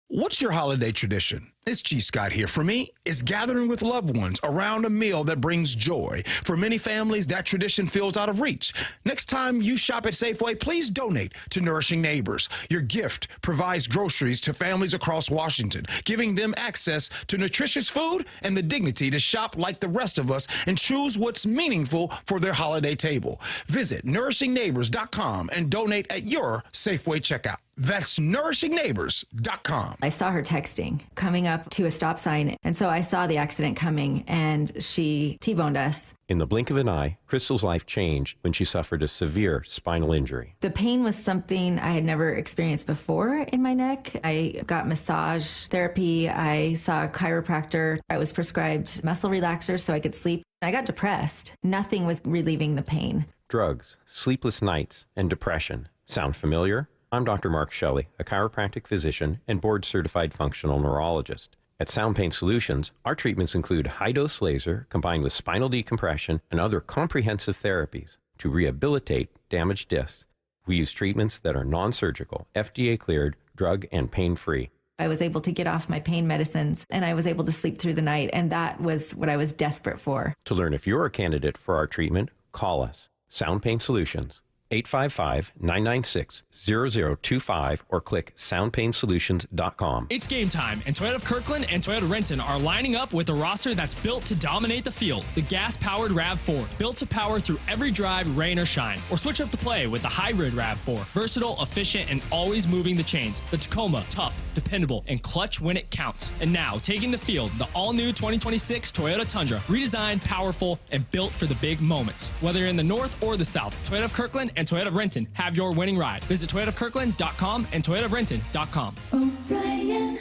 What's your holiday tradition? It's G. Scott here. For me, it's gathering with loved ones around a meal that brings joy. For many families, that tradition feels out of reach. Next time you shop at Safeway, please donate to Nourishing Neighbors. Your gift provides groceries to families across Washington, giving them access to nutritious food and the dignity to shop like the rest of us and choose what's meaningful for their holiday table. Visit nourishingneighbors.com and donate at your Safeway checkout. That's nourishingneighbors.com. I saw her texting, coming up to a stop sign, and so I saw the accident coming, and she T-boned us. In the blink of an eye, Crystal's life changed when she suffered a severe spinal injury. The pain was something I had never experienced before in my neck. I got massage therapy. I saw a chiropractor. I was prescribed muscle relaxers so I could sleep. I got depressed. Nothing was relieving the pain. Drugs, sleepless nights, and depression. Sound familiar? I'm Dr. Mark Shelley, a chiropractic physician and board-certified functional neurologist. At Sound Pain Solutions, our treatments include high-dose laser combined with spinal decompression and other comprehensive therapies to rehabilitate damaged discs. We use treatments that are non-surgical, FDA-cleared, drug and pain-free. I was able to get off my pain medicines, and I was able to sleep through the night, and that was what I was desperate for. To learn if you're a candidate for our treatment, call us. Sound Pain Solutions. 855-996-0025 or click soundpainsolutions.com. It's game time, and Toyota of Kirkland and Toyota Renton are lining up with a roster that's built to dominate the field. The gas-powered RAV4, built to power through every drive, rain or shine. Or switch up the play with the hybrid RAV4, versatile, efficient, and always moving the chains. The Tacoma, tough, dependable, and clutch when it counts. And now, taking the field, the all-new 2026 Toyota Tundra, redesigned, powerful, and built for the big moments. Whether you're in the north or the south, Toyota of Kirkland and Toyota of Renton have your winning ride. Visit ToyotaofKirkland.com and ToyotaofRenton.com. O'Brien.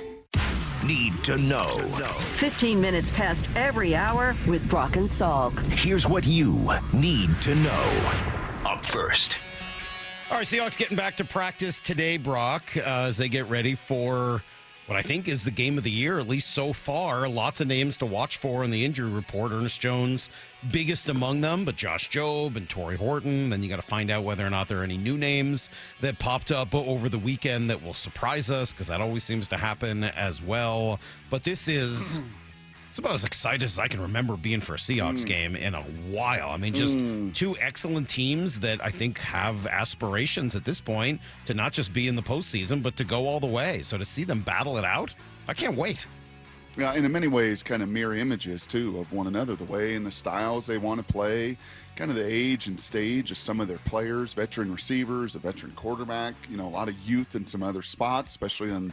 Need to know. 15 minutes past every hour with Brock and Salk. Here's what you need to know. Up first. All right, Seahawks getting back to practice today, Brock, as they get ready for what I think is the game of the year, at least so far. Lots of names to watch for in the injury report. Ernest Jones, biggest among them, but Josh Jobe and Torrey Horton. Then you got to find out whether or not there are any new names that popped up over the weekend that will surprise us, because that always seems to happen as well. But this is... It's about as excited as I can remember being for a Seahawks game in a while. I mean, just two excellent teams that I think have aspirations at this point to not just be in the postseason, but to go all the way. So to see them battle it out, I can't wait. Yeah, and in many ways, kind of mirror images, too, of one another, the way and the styles they want to play, kind of the age and stage of some of their players, veteran receivers, a veteran quarterback, a lot of youth in some other spots, especially on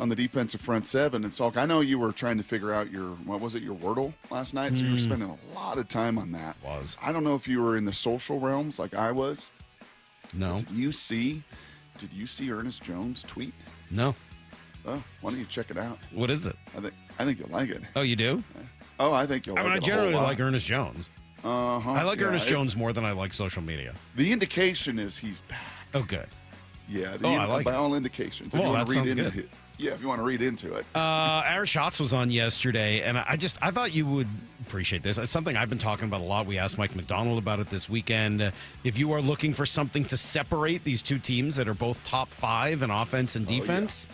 the defensive front seven. And Salk, I know you were trying to figure out your Wordle last night, so you were spending a lot of time on that. I don't know if you were in the social realms like I was. No. Did you see Ernest Jones' tweet? No. Oh, why don't you check it out? What is it? I think you'll like it. Oh, you do? Oh, I think you'll like it. I generally like Ernest Jones. Uh-huh. I like Ernest Jones more than I like social media. The indication is he's back. Oh, good. Yeah, I like by it. all indications. Well, that sounds good. Yeah, if you want to read into it. Aaron Schatz was on yesterday, and I thought you would appreciate this. It's something I've been talking about a lot. We asked Mike McDonald about it this weekend. If you are looking for something to separate these two teams that are both top 5 in offense and defense,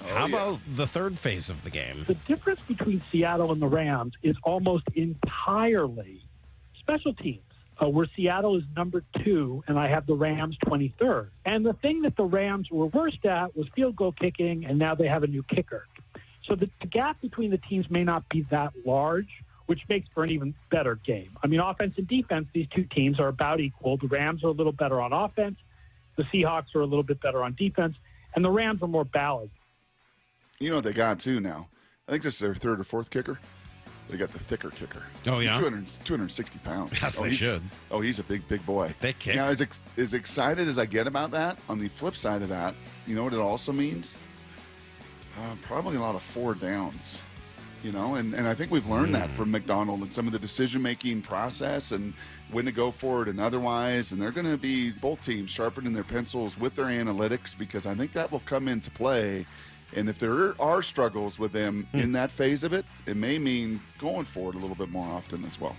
How about the third phase of the game? The difference between Seattle and the Rams is almost entirely special teams, where Seattle is number 2, and I have the Rams 23rd. And the thing that the Rams were worst at was field goal kicking, and now they have a new kicker. So the gap between the teams may not be that large, which makes for an even better game. I mean, offense and defense, these two teams are about equal. The Rams are a little better on offense. The Seahawks are a little bit better on defense. And the Rams are more balanced. You know what they got, too, now? I think this is their third or fourth kicker. They got the thicker kicker. Oh, yeah? He's 260 pounds. Yes, they should. Oh, he's a big, big boy. They kick. Now, as excited as I get about that, on the flip side of that, you know what it also means? Probably a lot of 4 downs. You know, and I think we've learned that from McDonald and some of the decision-making process and when to go for it and otherwise. And they're going to be, both teams, sharpening their pencils with their analytics, because I think that will come into play. And if there are struggles with them in that phase of it, it may mean going for it a little bit more often as well.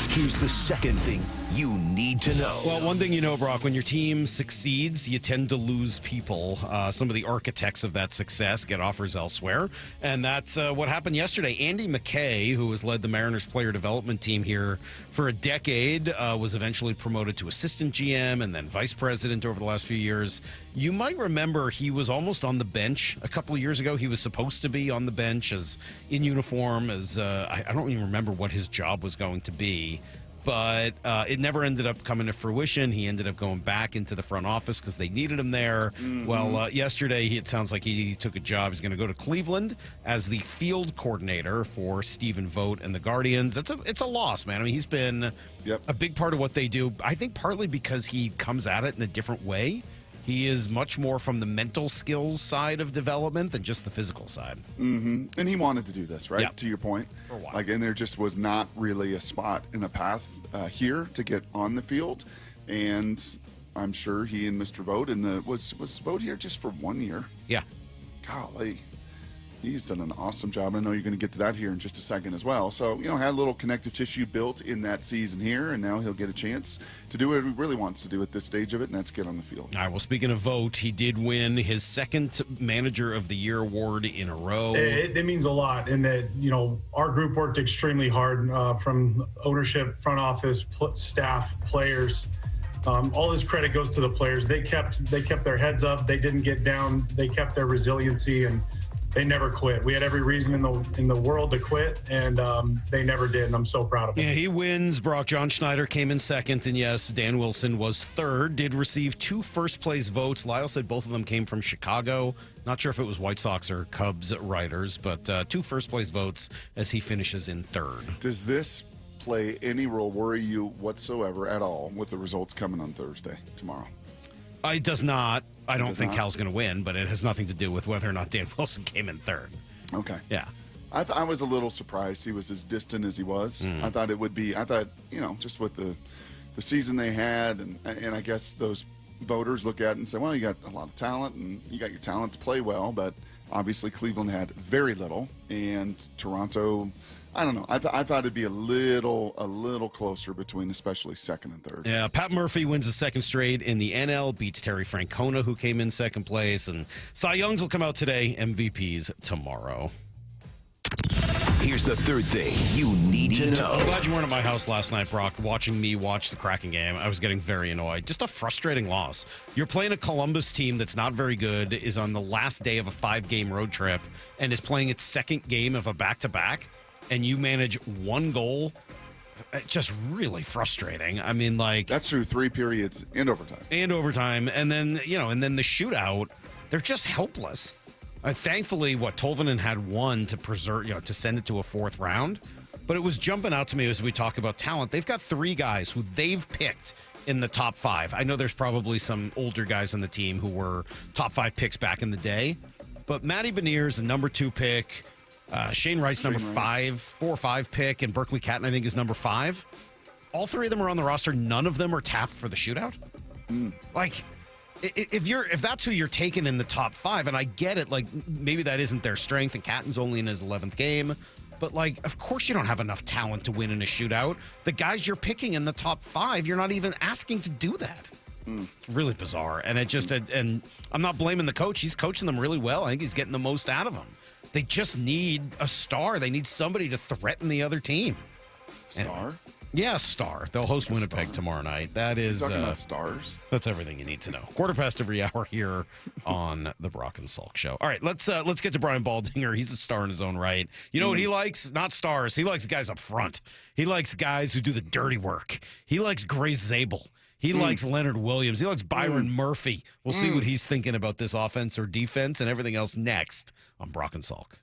Here's the second thing you need to know. Well, one thing you know, Brock, when your team succeeds, you tend to lose people. Some of the architects of that success get offers elsewhere. And that's what happened yesterday. Andy McKay, who has led the Mariners player development team here for a decade, was eventually promoted to assistant GM and then vice president over the last few years. You might remember he was almost on the bench a couple of years ago. He was supposed to be on the bench as in uniform as I don't even remember what his job was going to be. But it never ended up coming to fruition. He ended up going back into the front office because they needed him there. Mm-hmm. Well, yesterday, it sounds like he took a job. He's going to go to Cleveland as the field coordinator for Stephen Vogt and the Guardians. It's a loss, man. I mean, he's been a big part of what they do. I think partly because he comes at it in a different way. He is much more from the mental skills side of development than just the physical side. Mm-hmm. And he wanted to do this, right? Yep. To your point. For a while. Like, and there just was not really a spot in a path here to get on the field. And I'm sure he and Mr. Vogt, was Vogt here just for 1 year? Yeah. Golly. He's done an awesome job. I know you're going to get to that here in just a second as well. So, had a little connective tissue built in that season here, and now he'll get a chance to do what he really wants to do at this stage of it, and that's get on the field. All right, well, speaking of Vogt, he did win his second Manager of the Year award in a row. It means a lot in that, our group worked extremely hard from ownership, front office, staff, players. All this credit goes to the players. They kept their heads up. They didn't get down. They kept their resiliency, and they never quit. We had every reason in the world to quit, and they never did, and I'm so proud of them. Yeah, he wins. Brock, John Schneider came in second, and yes, Dan Wilson was third, did receive 2 first-place votes. Lyle said both of them came from Chicago. Not sure if it was White Sox or Cubs writers, but 2 first-place votes as he finishes in third. Does this play any role, worry you whatsoever at all with the results coming on tomorrow? It does not. I don't think Cal's going to win, but it has nothing to do with whether or not Dan Wilson came in third. Okay. Yeah. I was a little surprised he was as distant as he was. I thought it would be. I thought, just with the season they had, and I guess those voters look at it and say, well, you got a lot of talent, and you got your talent to play well, but obviously Cleveland had very little, and Toronto, I don't know. I thought it'd be a little closer between especially second and third. Yeah, Pat Murphy wins the second straight in the NL, beats Terry Francona, who came in second place, and Cy Youngs will come out today, MVPs tomorrow. Here's the third thing you need to know. I'm glad you weren't at my house last night, Brock, watching me watch the Kraken game. I was getting very annoyed. Just a frustrating loss. You're playing a Columbus team that's not very good, is on the last day of a 5-game road trip, and is playing its second game of a back-to-back, and you manage 1 goal. Just really frustrating. I mean, that's through 3 periods and overtime. And then, the shootout, they're just helpless. Thankfully, Tolvanen had 1 to preserve, to send it to a 4th round. But it was jumping out to me as we talk about talent. They've got 3 guys who they've picked in the top 5. I know there's probably some older guys on the team who were top 5 picks back in the day. But Matty Beniers, the number 2 pick. Shane Wright's number 4 or 5 pick, and Berkeley Catton, I think, is number 5. All 3 of them are on the roster. None of them are tapped for the shootout. If that's who you're taking in the top 5, and I get it, maybe that isn't their strength, and Catton's only in his 11th game, but of course you don't have enough talent to win in a shootout. The guys you're picking in the top 5, you're not even asking to do that. It's really bizarre. And and I'm not blaming the coach. He's coaching them really well. I think he's getting the most out of them. They just need a star. They need somebody to threaten the other team. Star? Yeah, star. They'll host Winnipeg tomorrow night. That is talking about stars. That's everything you need to know. 1/4 every hour here on the Brock and Salk Show. All right, let's get to Brian Baldinger. He's a star in his own right. You know what he likes? Not stars. He likes guys up front. He likes guys who do the dirty work. He likes Grace Zabel. He likes Leonard Williams. He likes Byron Murphy. We'll see what he's thinking about this offense or defense and everything else next on Brock and Salk.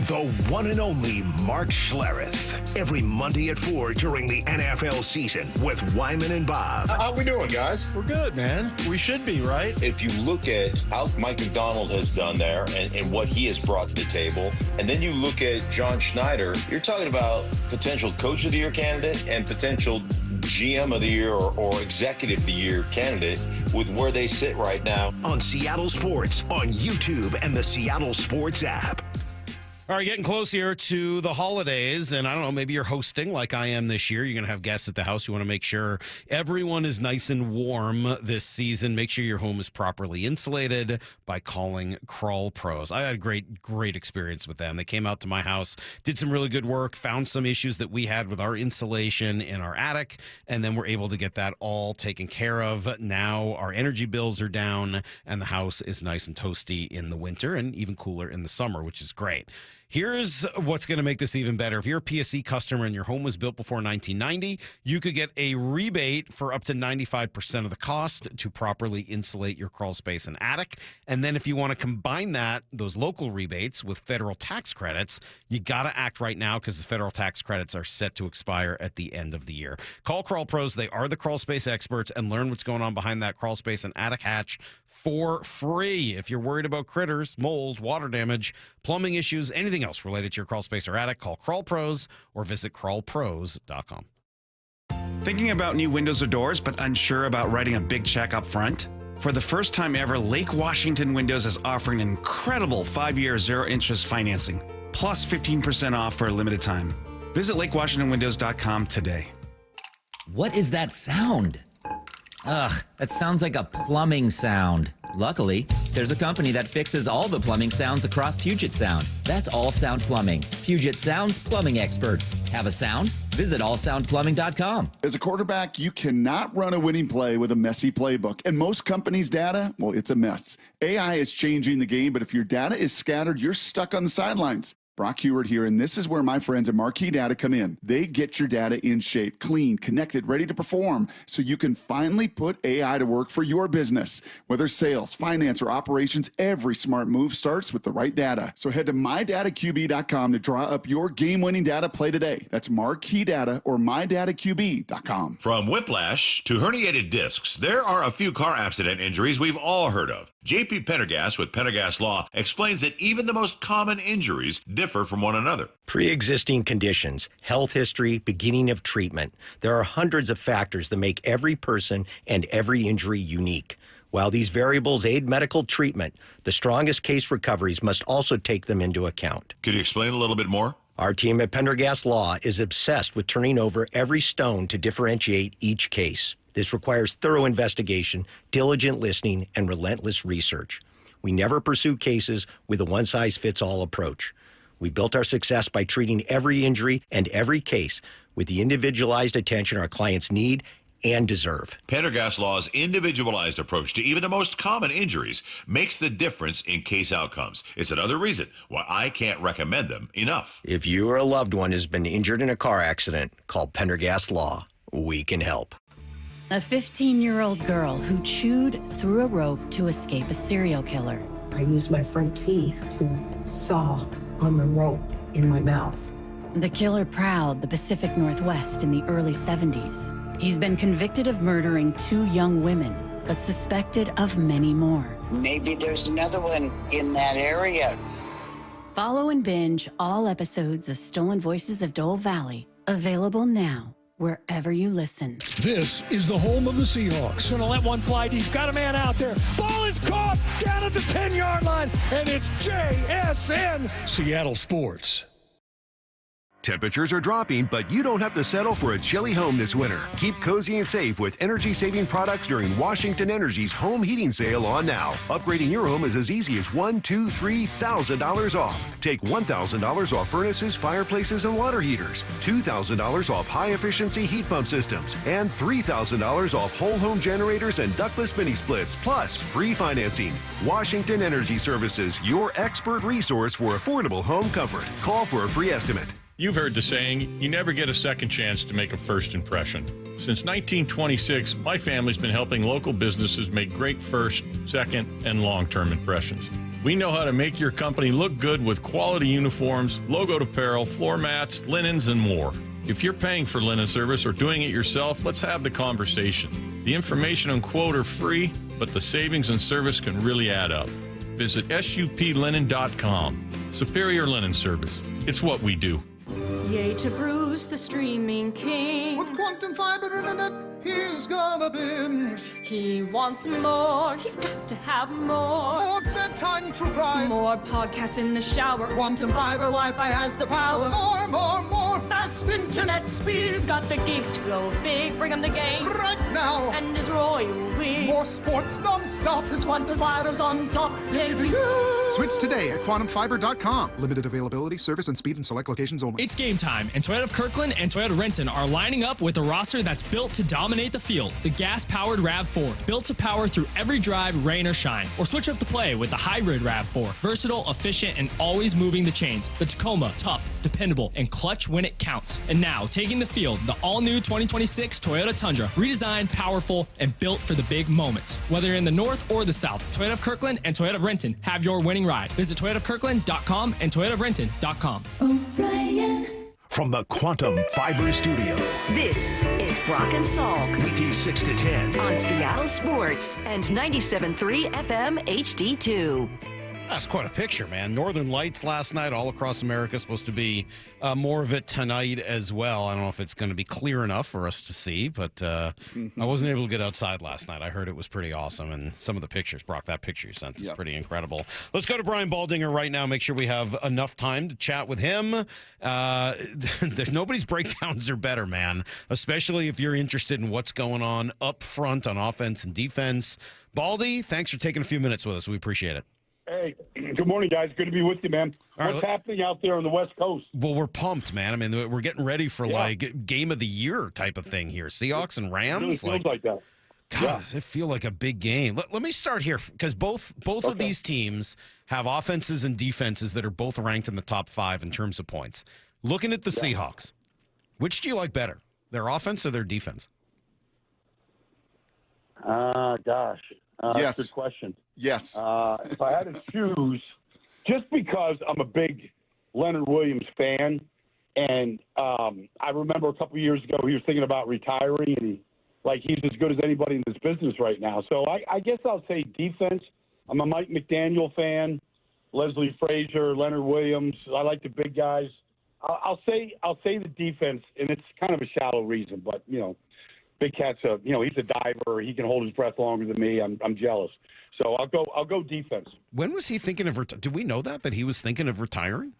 The one and only Mark Schlereth. Every Monday at 4 during the NFL season with Wyman and Bob. How we doing, guys? We're good, man. We should be, right? If you look at how Mike McDonald has done there and what he has brought to the table, and then you look at John Schneider, you're talking about potential Coach of the Year candidate and potential GM of the Year or Executive of the Year candidate with where they sit right now. On Seattle Sports, on YouTube, and the Seattle Sports app. All right, getting close here to the holidays, and I don't know, maybe you're hosting like I am this year. You're going to have guests at the house. You want to make sure everyone is nice and warm this season. Make sure your home is properly insulated by calling Crawl Pros. I had a great experience with them. They came out to my house, did some really good work, found some issues that we had with our insulation in our attic, and then we're able to get that all taken care of. Now our energy bills are down, and the house is nice and toasty in the winter and even cooler in the summer, which is great. Here's what's going to make this even better. If you're a PSE customer and your home was built before 1990, you could get a rebate for up to 95% of the cost to properly insulate your crawl space and attic. And then if you want to combine those local rebates with federal tax credits, you got to act right now because the federal tax credits are set to expire at the end of the year. Call Crawl Pros. They are the crawl space experts, and learn what's going on behind that crawl space and attic hatch for free. If you're worried about critters, mold, water damage, plumbing issues, anything else related to your crawl space or attic, call Crawl Pros or visit crawlpros.com. Thinking about new windows or doors but unsure about writing a big check up front? For the first time ever, Lake Washington Windows is offering incredible 5-year zero-interest financing, plus 15% off for a limited time. Visit lakewashingtonwindows.com today. What is that sound? Ugh, that sounds like a plumbing sound. Luckily, there's a company that fixes all the plumbing sounds across Puget Sound. That's All Sound Plumbing. Puget Sound's plumbing experts. Have a sound? Visit allsoundplumbing.com. As a quarterback, you cannot run a winning play with a messy playbook. And most companies' data, well, it's a mess. AI is changing the game, but if your data is scattered, you're stuck on the sidelines. Brock Heward here, and this is where my friends at Marquee Data come in. They get your data in shape, clean, connected, ready to perform, so you can finally put AI to work for your business. Whether sales, finance, or operations, every smart move starts with the right data. So head to mydataqb.com to draw up your game-winning data play today. That's Marquee Data or mydataqb.com. From whiplash to herniated discs, there are a few car accident injuries we've all heard of. JP Pendergast with Pendergast Law explains that even the most common injuries differ from one another. Pre-existing conditions, health history, beginning of treatment. There are hundreds of factors that make every person and every injury unique. While these variables aid medical treatment, the strongest case recoveries must also take them into account. Could you explain a little bit more? Our team at Pendergast Law is obsessed with turning over every stone to differentiate each case. This requires thorough investigation, diligent listening, and relentless research. We never pursue cases with a one-size-fits-all approach. We built our success by treating every injury and every case with the individualized attention our clients need and deserve. Pendergast Law's individualized approach to even the most common injuries makes the difference in case outcomes. It's another reason why I can't recommend them enough. If you or a loved one has been injured in a car accident, call Pendergast Law. We can help. A 15-year-old girl who chewed through a rope to escape a serial killer. I used my front teeth to saw on the rope in my mouth. The killer prowled the Pacific Northwest in the early 70s. He's been convicted of murdering 2 young women, but suspected of many more. Maybe there's another one in that area. Follow and binge all episodes of Stolen Voices of Dole Valley, available now wherever you listen. This is the home of the Seahawks. Gonna let one fly deep. Got a man out there. Ball is caught down at the 10-yard line, and it's JSN. Seattle Sports. Temperatures are dropping, but you don't have to settle for a chilly home this winter. Keep cozy and safe with energy-saving products during Washington Energy's home heating sale on now. Upgrading your home is as easy as $1,000, $2,000, $3,000 off. Take $1,000 off furnaces, fireplaces, and water heaters, $2,000 off high-efficiency heat pump systems, and $3,000 off whole home generators and ductless mini splits, plus free financing. Washington Energy Services, your expert resource for affordable home comfort. Call for a free estimate. You've heard the saying, you never get a second chance to make a first impression. Since 1926, my family's been helping local businesses make great first, second, and long-term impressions. We know how to make your company look good with quality uniforms, logoed apparel, floor mats, linens, and more. If you're paying for linen service or doing it yourself, let's have the conversation. The information and quote are free, but the savings and service can really add up. Visit suplinen.com. Superior Linen Service. It's what we do. Yay to Bruce, the streaming king. With quantum fiber internet, he's gonna binge. He wants more, he's got to have more. More bedtime true crime. More podcasts in the shower. Quantum fiber Wi-Fi has the power. More fast internet speed. He's got the geeks to go big, bring him the game. Right now. And his royal we. More sports non-stop. His quantum fiber's on top. Here to you. Switch today at quantumfiber.com. Limited availability, service, and speed in select locations only. It's game time, and Toyota of Kirkland and Toyota Renton are lining up with a roster that's built to dominate the field. The gas-powered RAV4, built to power through every drive, rain or shine. Or switch up the play with the hybrid RAV4, versatile, efficient, and always moving the chains. The Tacoma, tough, dependable, and clutch when it counts. And now, taking the field, the all-new 2026 Toyota Tundra, redesigned, powerful, and built for the big moments. Whether you're in the north or the south, Toyota of Kirkland and Toyota of Renton have your winning ride. Visit toyotaofkirkland.com and toyotaofrenton.com. O'Brien. From the Quantum Fiber Studio. This is Brock and Salk. Weekdays 6 to 10. On Seattle Sports and 97.3 FM HD2. That's quite a picture, man. Northern Lights last night all across America. Supposed to be more of it tonight as well. I don't know if it's going to be clear enough for us to see, but I wasn't able to get outside last night. I heard it was pretty awesome, and some of the pictures, Brock, that picture you sent is pretty incredible. Let's go to Brian Baldinger right now. Make sure we have enough time to chat with him. There's nobody's breakdowns are better, man, especially if you're interested in what's going on up front on offense and defense. Baldy, thanks for taking a few minutes with us. We appreciate it. Hey, good morning, guys. Good to be with you, man. What's happening out there on the West Coast? Well, we're pumped, man. I mean, we're getting ready for like game of the year type of thing here. Seahawks and Rams. It really feels like that. God, does it feel like a big game? Let me start here because both of these teams have offenses and defenses that are both ranked in the top 5 in terms of points. Looking at the Seahawks, which do you like better, their offense or their defense? Gosh. Yes. That's a good question. Yes. If I had to choose, just because I'm a big Leonard Williams fan, and I remember a couple years ago he was thinking about retiring, and he's as good as anybody in this business right now. So I guess I'll say defense. I'm a Mike McDaniel fan, Leslie Frazier, Leonard Williams. I like the big guys. I'll say the defense, and it's kind of a shallow reason, but Big Cat's he's a diver. He can hold his breath longer than me. I'm jealous. So I'll go defense. When was he thinking of do we know that he was thinking of retiring?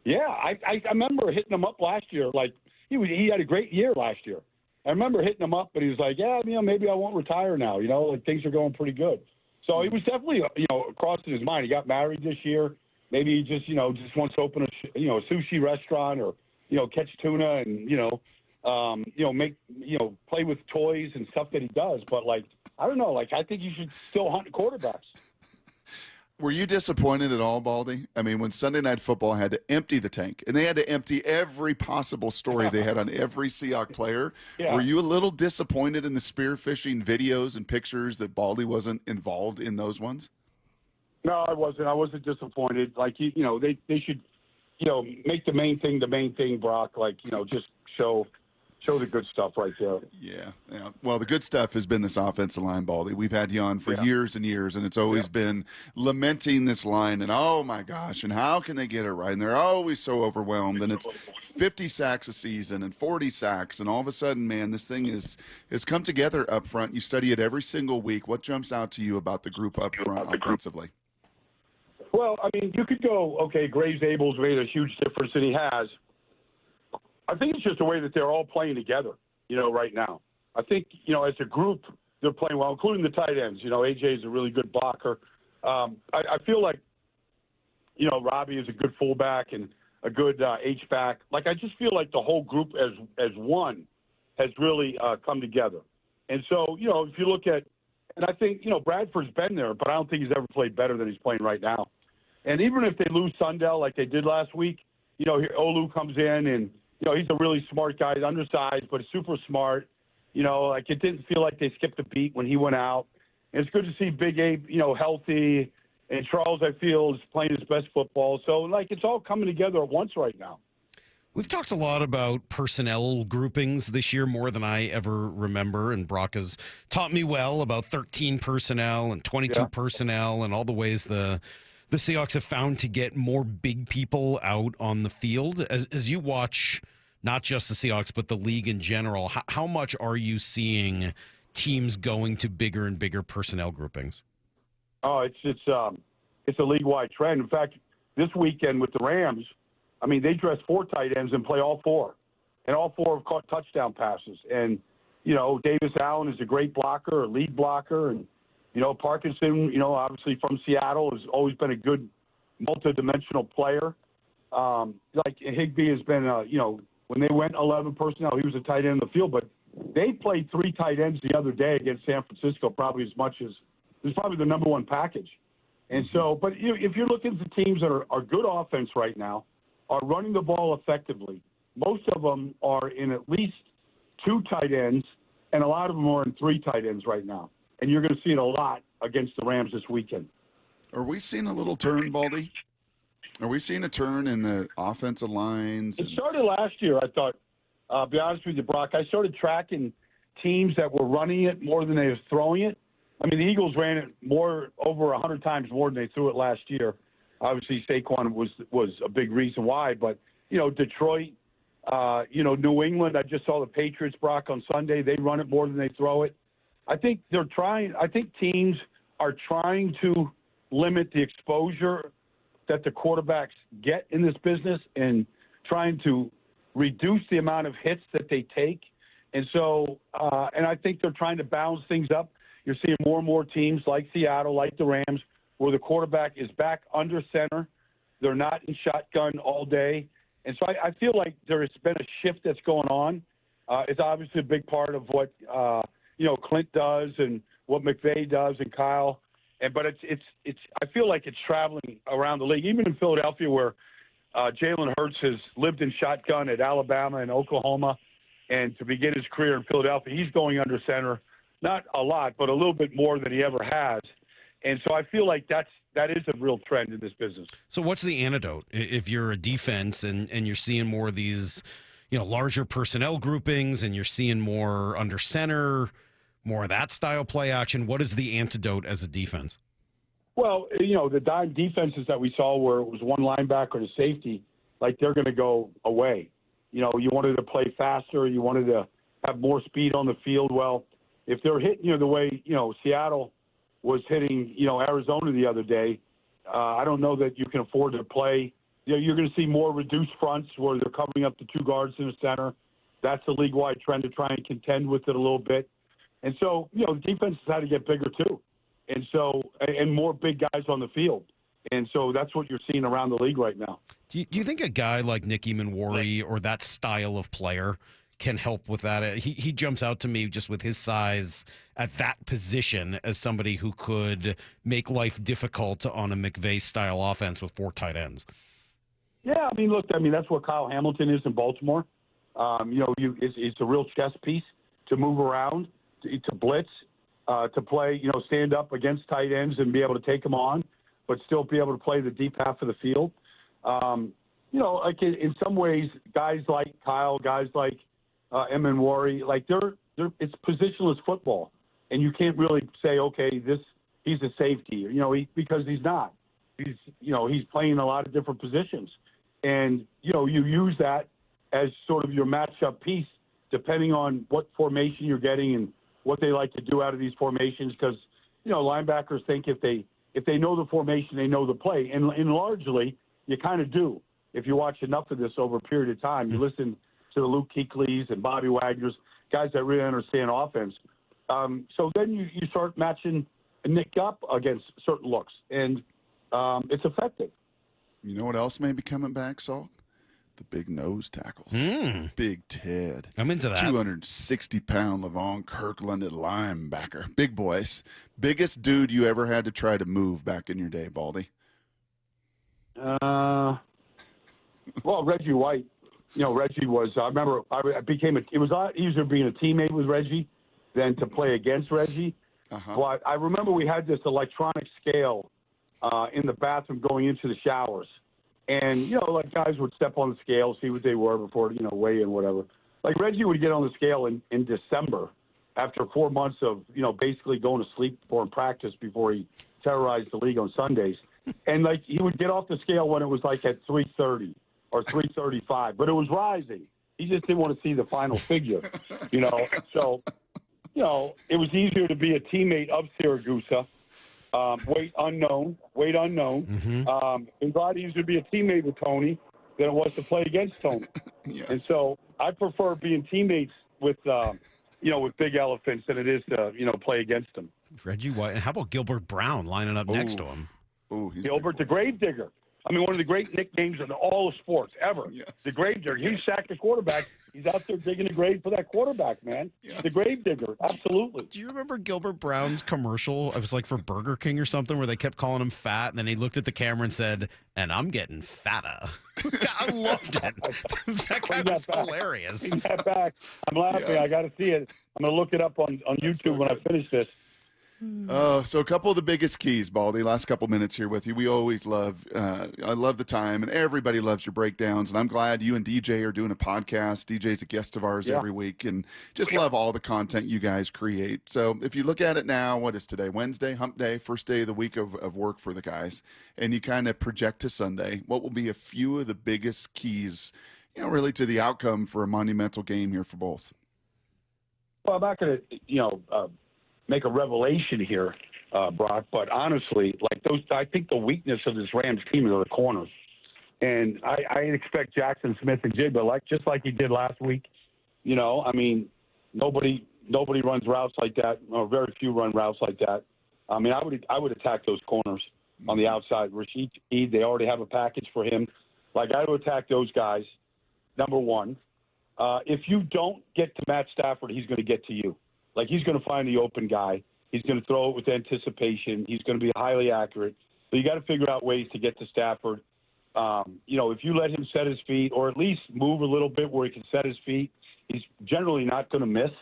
Yeah, I remember hitting him up last year. Like he had a great year last year. I remember hitting him up, and he was like, "Yeah, maybe I won't retire now. Things are going pretty good." So he was definitely crossing his mind. He got married this year. Maybe he just wants to open a sushi restaurant or catch tuna and make play with toys and stuff that he does. But I don't know. I think you should still hunt quarterbacks. Were you disappointed at all, Baldy? I mean, when Sunday Night Football had to empty the tank, and they had to empty every possible story they had on every Seahawks player, were you a little disappointed in the spearfishing videos and pictures that Baldy wasn't involved in those ones? No, I wasn't. I wasn't disappointed. They should, make the main thing, Brock. Just show the good stuff right there. Yeah. Well, the good stuff has been this offensive line, Baldy. We've had you on for years and years, and it's always been lamenting this line and, oh, my gosh, and how can they get it right? And they're always so overwhelmed, and it's 50 sacks a season and 40 sacks, and all of a sudden, man, this thing has come together up front. You study it every single week. What jumps out to you about the group up front offensively? Well, I mean, you could go, okay, Graves Abel's made a huge difference, and he has. I think it's just the way that they're all playing together, right now. I think, as a group, they're playing well, including the tight ends. AJ is a really good blocker. I feel like, Robbie is a good fullback and a good H-back. I just feel like the whole group as one has really come together. And so, if you look at, and I think, Bradford's been there, but I don't think he's ever played better than he's playing right now. And even if they lose Sundell like they did last week, Olu comes in and, he's a really smart guy. He's undersized, but super smart. It didn't feel like they skipped a beat when he went out. And it's good to see Big Abe, healthy. And Charles, I feel, is playing his best football. So, it's all coming together at once right now. We've talked a lot about personnel groupings this year, more than I ever remember. And Brock has taught me well about 13 personnel and 22 personnel and all the ways the Seahawks have found to get more big people out on the field. As you watch not just the Seahawks, but the league in general, how much are you seeing teams going to bigger and bigger personnel groupings? Oh, it's a league-wide trend. In fact, this weekend with the Rams, they dress 4 tight ends and play all 4. And all 4 have caught touchdown passes. And, Davis Allen is a great blocker, a lead blocker. And, Parkinson, obviously from Seattle, has always been a good multidimensional player. Higbee has been, when they went 11 personnel, he was a tight end in the field. But they played 3 tight ends the other day against San Francisco, probably as much as – it was probably the number 1 package. And so, but if you're looking at the teams that are good offense right now, are running the ball effectively, most of them are in at least 2 tight ends, and a lot of them are in 3 tight ends right now. And you're going to see it a lot against the Rams this weekend. Are we seeing a little turn, Baldy? Are we seeing a turn in the offensive lines? It started last year, I thought. I'll be honest with you, Brock. I started tracking teams that were running it more than they were throwing it. The Eagles ran it over 100 times more than they threw it last year. Obviously, Saquon was a big reason why. But, Detroit, New England, I just saw the Patriots, Brock, on Sunday. They run it more than they throw it. I think teams are trying to limit the exposure that the quarterbacks get in this business and trying to reduce the amount of hits that they take. And so, and I think they're trying to balance things up. You're seeing more and more teams like Seattle, like the Rams, where the quarterback is back under center. They're not in shotgun all day. And so I feel like there has been a shift that's going on. It's obviously a big part of what, Clint does and what McVay does and Kyle. But it's I feel like it's traveling around the league, even in Philadelphia, where Jalen Hurts has lived in shotgun at Alabama and Oklahoma. And to begin his career in Philadelphia, he's going under center. Not a lot, but a little bit more than he ever has. And so I feel like that is a real trend in this business. So what's the antidote if you're a defense and you're seeing more of these, larger personnel groupings and you're seeing more under center, more of that style play action? What is the antidote as a defense? Well, the dime defenses that we saw where it was one linebacker and a safety, they're going to go away. You wanted to play faster. You wanted to have more speed on the field. Well, if they're hitting you the way, Seattle was hitting, Arizona the other day, I don't know that you can afford to play. You're going to see more reduced fronts where they're covering up the 2 guards in the center. That's a league-wide trend to try and contend with it a little bit. And so, defenses had to get bigger too. And so, and more big guys on the field. And so that's what you're seeing around the league right now. Do you think a guy like Nicky Manwari or that style of player can help with that? He jumps out to me just with his size at that position as somebody who could make life difficult on a McVay-style offense with 4 tight ends. Yeah, look, that's what Kyle Hamilton is in Baltimore. It's a real chess piece to move around, to blitz, to play, stand up against tight ends and be able to take them on, but still be able to play the deep half of the field. In some ways, guys like Kyle, guys like Manwari, it's positionless football, and you can't really say, okay, he's a safety, because he's not. He's playing a lot of different positions, and you use that as sort of your matchup piece, depending on what formation you're getting and what they like to do out of these formations. Because linebackers think if if they know the formation, they know the play. And largely, you kind of do. If you watch enough of this over a period of time, you listen to the Luke Kuechly's and Bobby Wagner's, guys that really understand offense. So then you start matching Nick up against certain looks, and it's effective. You know what else may be coming back, Salk? The big nose tackles. Big Ted. I'm into that. 260-pound Levon Kirkland at linebacker. Big boys. Biggest dude you ever had to try to move back in your day, Baldy? Well, Reggie White. You know, Reggie was, I remember, it was easier being a teammate with Reggie than to play against Reggie. But I remember we had this electronic scale in the bathroom going into the showers. And, you know, like guys would step on the scale, see what they were before, you know, weigh in, whatever. Like Reggie would get on the scale in December after 4 months of, you know, basically going to sleep before practice before he terrorized the league on Sundays. And, like, he would get off the scale when it was, like, at 330 or 335. But it was rising. He just didn't want to see the final figure, you know. So, you know, it was easier to be a teammate of Siragusa. Weight unknown. It's a lot easier to be a teammate with Tony than it was to play against Tony. Yes. And so I prefer being teammates with, you know, with big elephants than it is to, you know, play against them. Reggie White. And how about Gilbert Brown lining up next to him? Gilbert the Gravedigger. I mean, one of the great nicknames in all of sports ever. Yes. The Gravedigger. He sacked the quarterback. He's out there digging a grave for that quarterback, man. Yes. The Gravedigger. Absolutely. Do you remember Gilbert Brown's commercial? It was like for Burger King or something where they kept calling him fat, and then he looked at the camera and said, "And I'm getting fatter." I loved it. That guy was hilarious. Bring that back. I'm laughing. Yes. I got to see it. I'm going to look it up on YouTube when I finish this. So a couple of the biggest keys, Baldy. Last couple minutes here with you. We always love, I love the time, and everybody loves your breakdowns. And I'm glad you and DJ are doing a podcast. DJ's a guest of ours every week, and just love all the content you guys create. So if you look at it now, what is today? Wednesday, hump day, first day of the week of work for the guys, and you kind of project to Sunday. What will be a few of the biggest keys, you know, really to the outcome for a monumental game here for both? Well, I'm not going to, you know, make a revelation here, Brock, but honestly, like I think the weakness of this Rams team are the corners. And I expect Jackson Smith and Jigba, just like he did last week. You know, I mean, nobody runs routes like that, or very few run routes like that. I mean, I would attack those corners on the outside. Rashid, they already have a package for him. Like, I would attack those guys, number one. If you don't get to Matt Stafford, he's going to get to you. Like, he's going to find the open guy. He's going to throw it with anticipation. He's going to be highly accurate. But you got to figure out ways to get to Stafford. You know, if you let him set his feet, or at least move a little bit where he can set his feet, he's generally not going to miss.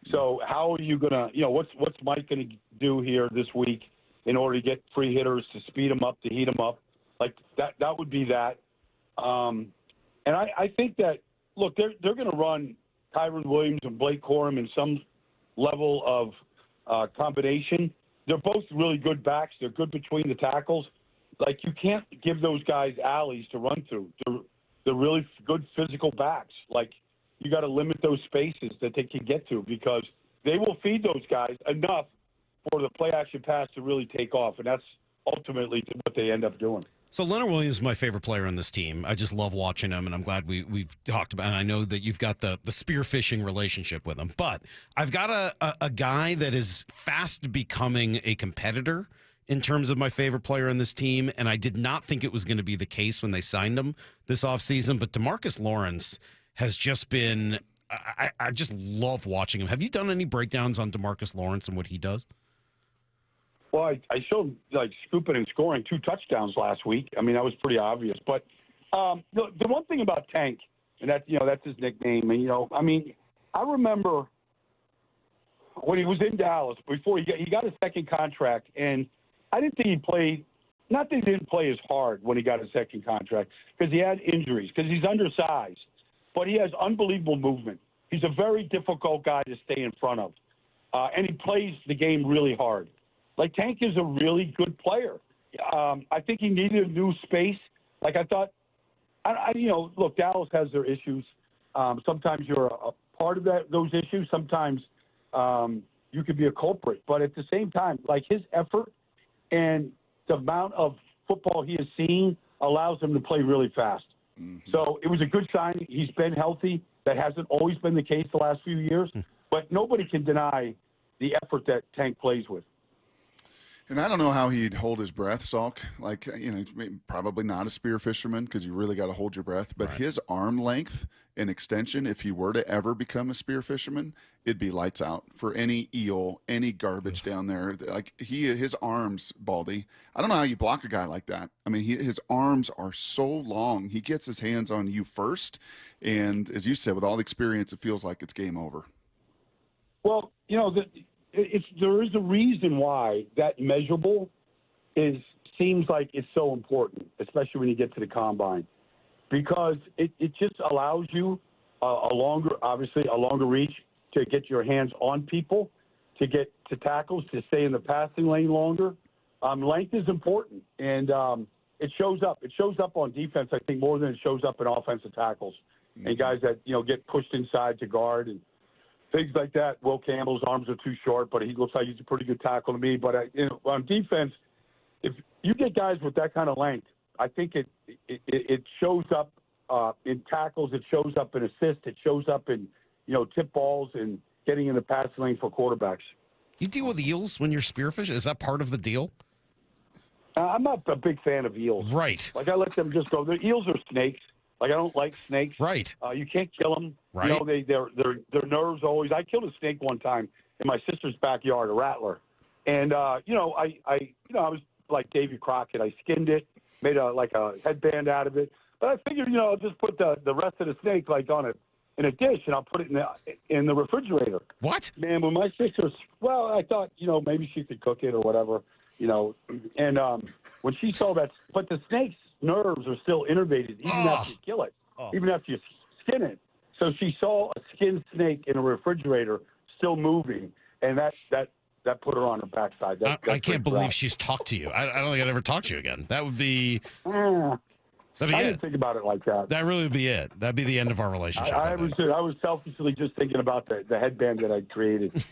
So how are you going to, you know, what's Mike going to do here this week in order to get free hitters, to speed him up, to heat him up? Like, that would be that. And I think that, look, they're going to run Kyron Williams and Blake Corum in some level of combination. They're both really good backs. They're good between the tackles. Like, you can't give those guys alleys to run through. They're really good physical backs. Like, you got to limit those spaces that they can get to, because they will feed those guys enough for the play action pass to really take off, and that's ultimately what they end up doing. So Leonard Williams is my favorite player on this team. I just love watching him, and I'm glad we've talked about it. And I know that you've got the spearfishing relationship with him. But I've got a guy that is fast becoming a competitor in terms of my favorite player on this team, and I did not think it was going to be the case when they signed him this offseason. But DeMarcus Lawrence has just been – I just love watching him. Have you done any breakdowns on DeMarcus Lawrence and what he does? Well, I showed, like, scooping and scoring 2 touchdowns last week. I mean, that was pretty obvious. But the one thing about Tank, and that's his nickname. And, I mean, I remember when he was in Dallas before he got a second contract, and I didn't think he played. Not that he didn't play as hard when he got a second contract, because he had injuries, because he's undersized, but he has unbelievable movement. He's a very difficult guy to stay in front of, and he plays the game really hard. Like, Tank is a really good player. I think he needed a new space. Like, I thought, look, Dallas has their issues. Sometimes you're a part of those issues. Sometimes you could be a culprit. But at the same time, like, his effort and the amount of football he has seen allows him to play really fast. Mm-hmm. So it was a good sign. He's been healthy. That hasn't always been the case the last few years. But nobody can deny the effort that Tank plays with. And I don't know how he'd hold his breath, Salk. Like, he's probably not a spear fisherman because you really got to hold your breath. But his arm length and extension, if he were to ever become a spear fisherman, it'd be lights out for any eel, any garbage down there. Like his arms, Baldy. I don't know how you block a guy like that. I mean, his arms are so long. He gets his hands on you first. And as you said, with all the experience, it feels like it's game over. Well, there is a reason why that measurable seems like it's so important, especially when you get to the combine, because it just allows you a longer reach to get your hands on people, to get to tackles, to stay in the passing lane longer. Length is important, and it shows up. It shows up on defense, I think, more than it shows up in offensive tackles and guys that get pushed inside to guard and things like that. Will Campbell's arms are too short, but he looks like he's a pretty good tackle to me. But on defense, if you get guys with that kind of length, I think it shows up in tackles. It shows up in assists. It shows up in tip balls and getting in the passing lane for quarterbacks. You deal with eels when you're spearfishing? Is that part of the deal? I'm not a big fan of eels. Right. Like I let them just go. The eels are snakes. Like I don't like snakes. Right. You can't kill them. Right. Their nerves always. I killed a snake one time in my sister's backyard, a rattler, and I was like Davy Crockett. I skinned it, made a headband out of it. But I figured, I'll just put the rest of the snake in a dish, and I'll put it in the refrigerator. What? Man, when my sister's, I thought, maybe she could cook it or whatever, and when she saw that, but the snake's nerves are still innervated even after you kill it, even after you skin it. So she saw a skinned snake in a refrigerator still moving, and that put her on her backside. I can't believe she's talked to you. I don't think I'd ever talk to you again. That would be... I didn't think about it like that. That really would be it. That'd be the end of our relationship. I was selfishly just thinking about the headband that I created.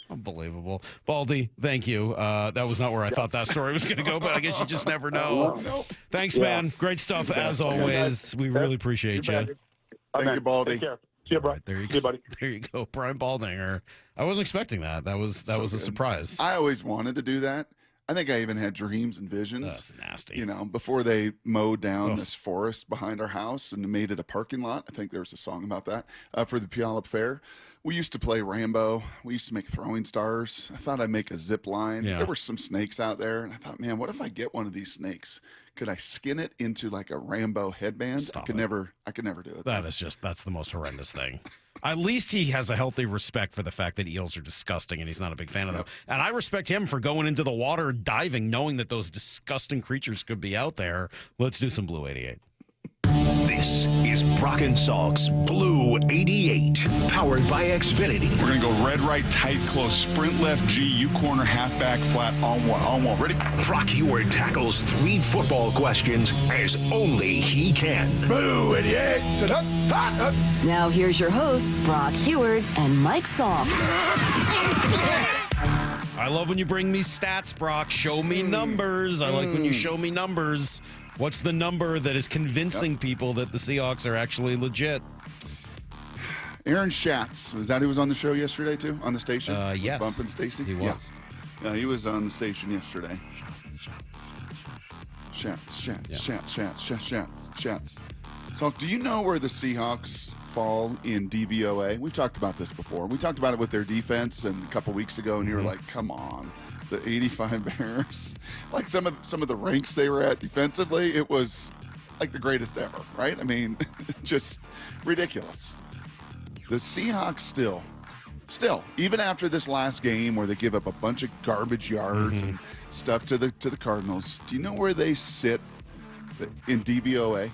Unbelievable. Baldy, thank you. That was not where I thought that story was going to go, but I guess you just never know. Thanks, man. Great stuff as always. We really appreciate you. Thank you, Baldy. Take care. See you, bro. There you go. buddy. There you go. Brian Baldinger. I wasn't expecting that. That was a surprise. I always wanted to do that. I think I even had dreams and visions. That's nasty. Before they mowed down this forest behind our house and made it a parking lot. I think there was a song about that for the Puyallup Fair. We used to play Rambo. We used to make throwing stars. I thought I'd make a zip line. Yeah. There were some snakes out there, and I thought, man, what if I get one of these snakes? Could I skin it into like a Rambo headband? I could never do it. That's the most horrendous thing. At least he has a healthy respect for the fact that eels are disgusting, and he's not a big fan of them. And I respect him for going into the water, diving, knowing that those disgusting creatures could be out there. Let's do some Blue 88. This is Brock and Salk's Blue 88, powered by Xfinity. We're going to go red, right, tight, close, sprint left, G, U corner, halfback, flat, on one. Ready? Brock Heward tackles 3 football questions as only he can. Blue 88. Now here's your hosts, Brock Heward and Mike Salk. I love when you bring me stats, Brock. Show me numbers. I like when you show me numbers. What's the number that is convincing people that the Seahawks are actually legit? Aaron Schatz. Was that who was on the show yesterday, too? On the station? Yes. Bumpin' Stacy? He was. Yeah, he was on the station yesterday. Schatz. So, do you know where the Seahawks fall in DVOA? We've talked about this before. We talked about it with their defense and a couple weeks ago, and you were like, come on. The 85 Bears, like some of the ranks they were at defensively, it was like the greatest ever, right? I mean, just ridiculous. The Seahawks still, even after this last game where they give up a bunch of garbage yards and stuff to the Cardinals, do you know where they sit in DVOA?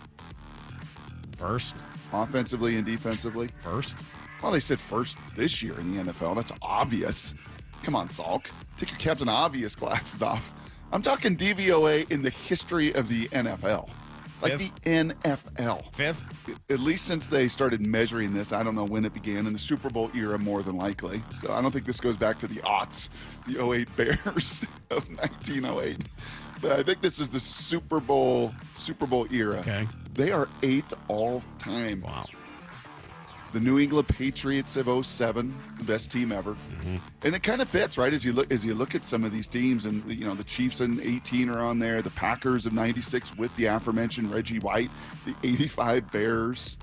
First. Offensively and defensively? First. Well, they said first this year in the NFL. That's obvious. Come on, Salk. Take your Captain Obvious glasses off. I'm talking DVOA in the history of the NFL. Like the NFL. Fifth? At least since they started measuring this, I don't know when it began, in the Super Bowl era more than likely. So I don't think this goes back to the aughts, the 08 Bears of 1908. But I think this is the Super Bowl era. Okay. They are 8th all time. Wow. The New England Patriots of 07, the best team ever. Mm-hmm. And it kind of fits, right? As you look at some of these teams, and the Chiefs in 18 are on there, the Packers of 96 with the aforementioned Reggie White, the 85 Bears.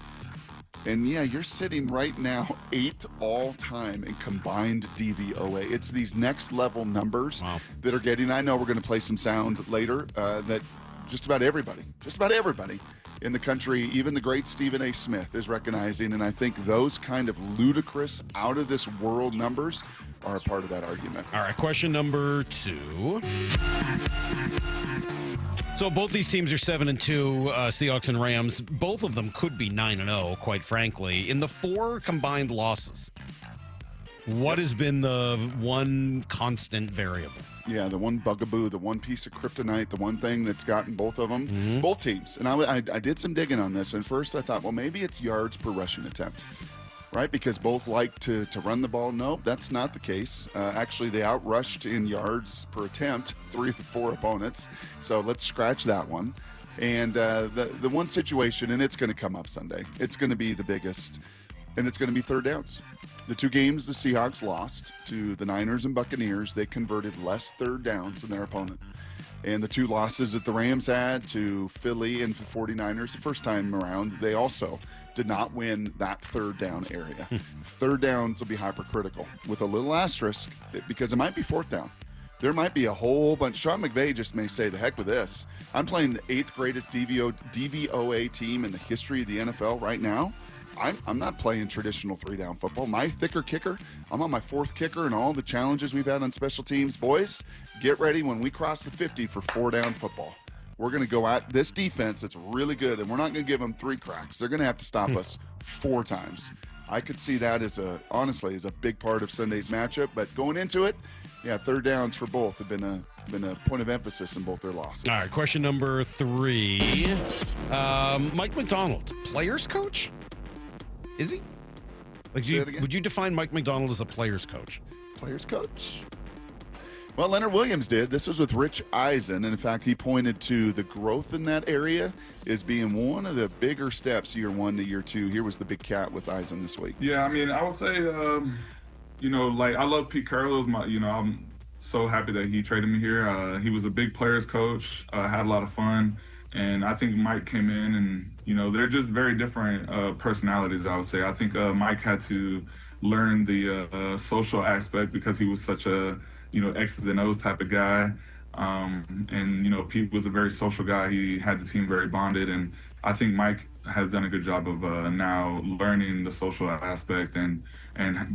And yeah, you're sitting right now 8th all time in combined DVOA. It's these next level numbers that are getting. I know we're going to play some sound later that just about everybody in the country, even the great Stephen A. Smith, is recognizing. And I think those kind of ludicrous, out of this world numbers are a part of that argument. All right, question number 2. So both these teams are 7-2, Seahawks and Rams. Both of them could be 9-0, quite frankly. In the 4 combined losses, what has been the one constant variable? Yeah, the one bugaboo, the one piece of kryptonite, the one thing that's gotten both of them, both teams. And I did some digging on this. And first I thought, well, maybe it's yards per rushing attempt, right? Because both like to run the ball. Nope, that's not the case. Actually, they outrushed in yards per attempt 3 of the 4 opponents. So let's scratch that one. And the one situation, and it's going to come up Sunday, it's going to be the biggest, and it's going to be third downs. The 2 games the Seahawks lost to the Niners and Buccaneers, they converted less third downs than their opponent. And the 2 losses that the Rams had to Philly and the 49ers the first time around, they also did not win that third down area. Third downs will be hypercritical with a little asterisk because it might be fourth down. There might be a whole bunch. Sean McVay just may say, the heck with this. I'm playing the 8th greatest DVOA team in the history of the NFL right now. I'm not playing traditional 3-down football. My thicker kicker, I'm on my 4th kicker, and all the challenges we've had on special teams. Boys, get ready when we cross the 50 for 4-down football. We're going to go at this defense that's really good, and we're not going to give them 3 cracks. They're going to have to stop us 4 times. I could see that honestly as a big part of Sunday's matchup. But going into it, yeah, third downs for both have been a point of emphasis in both their losses. All right, question number 3. Mike Macdonald, players coach? Is he? Would you define Mike Macdonald as a players coach? Players coach? Well, Leonard Williams did. This was with Rich Eisen, and in fact, he pointed to the growth in that area as being one of the bigger steps year 1 to year 2. Here was the big cat with Eisen this week. Yeah, I mean, I would say, I love Pete Carroll. I'm so happy that he traded me here. He was a big players coach, had a lot of fun, and I think Mike came in and, they're just very different personalities, I would say. I think Mike had to learn the social aspect because he was such a, X's and O's type of guy. And Pete was a very social guy. He had the team very bonded. And I think Mike has done a good job of now learning the social aspect and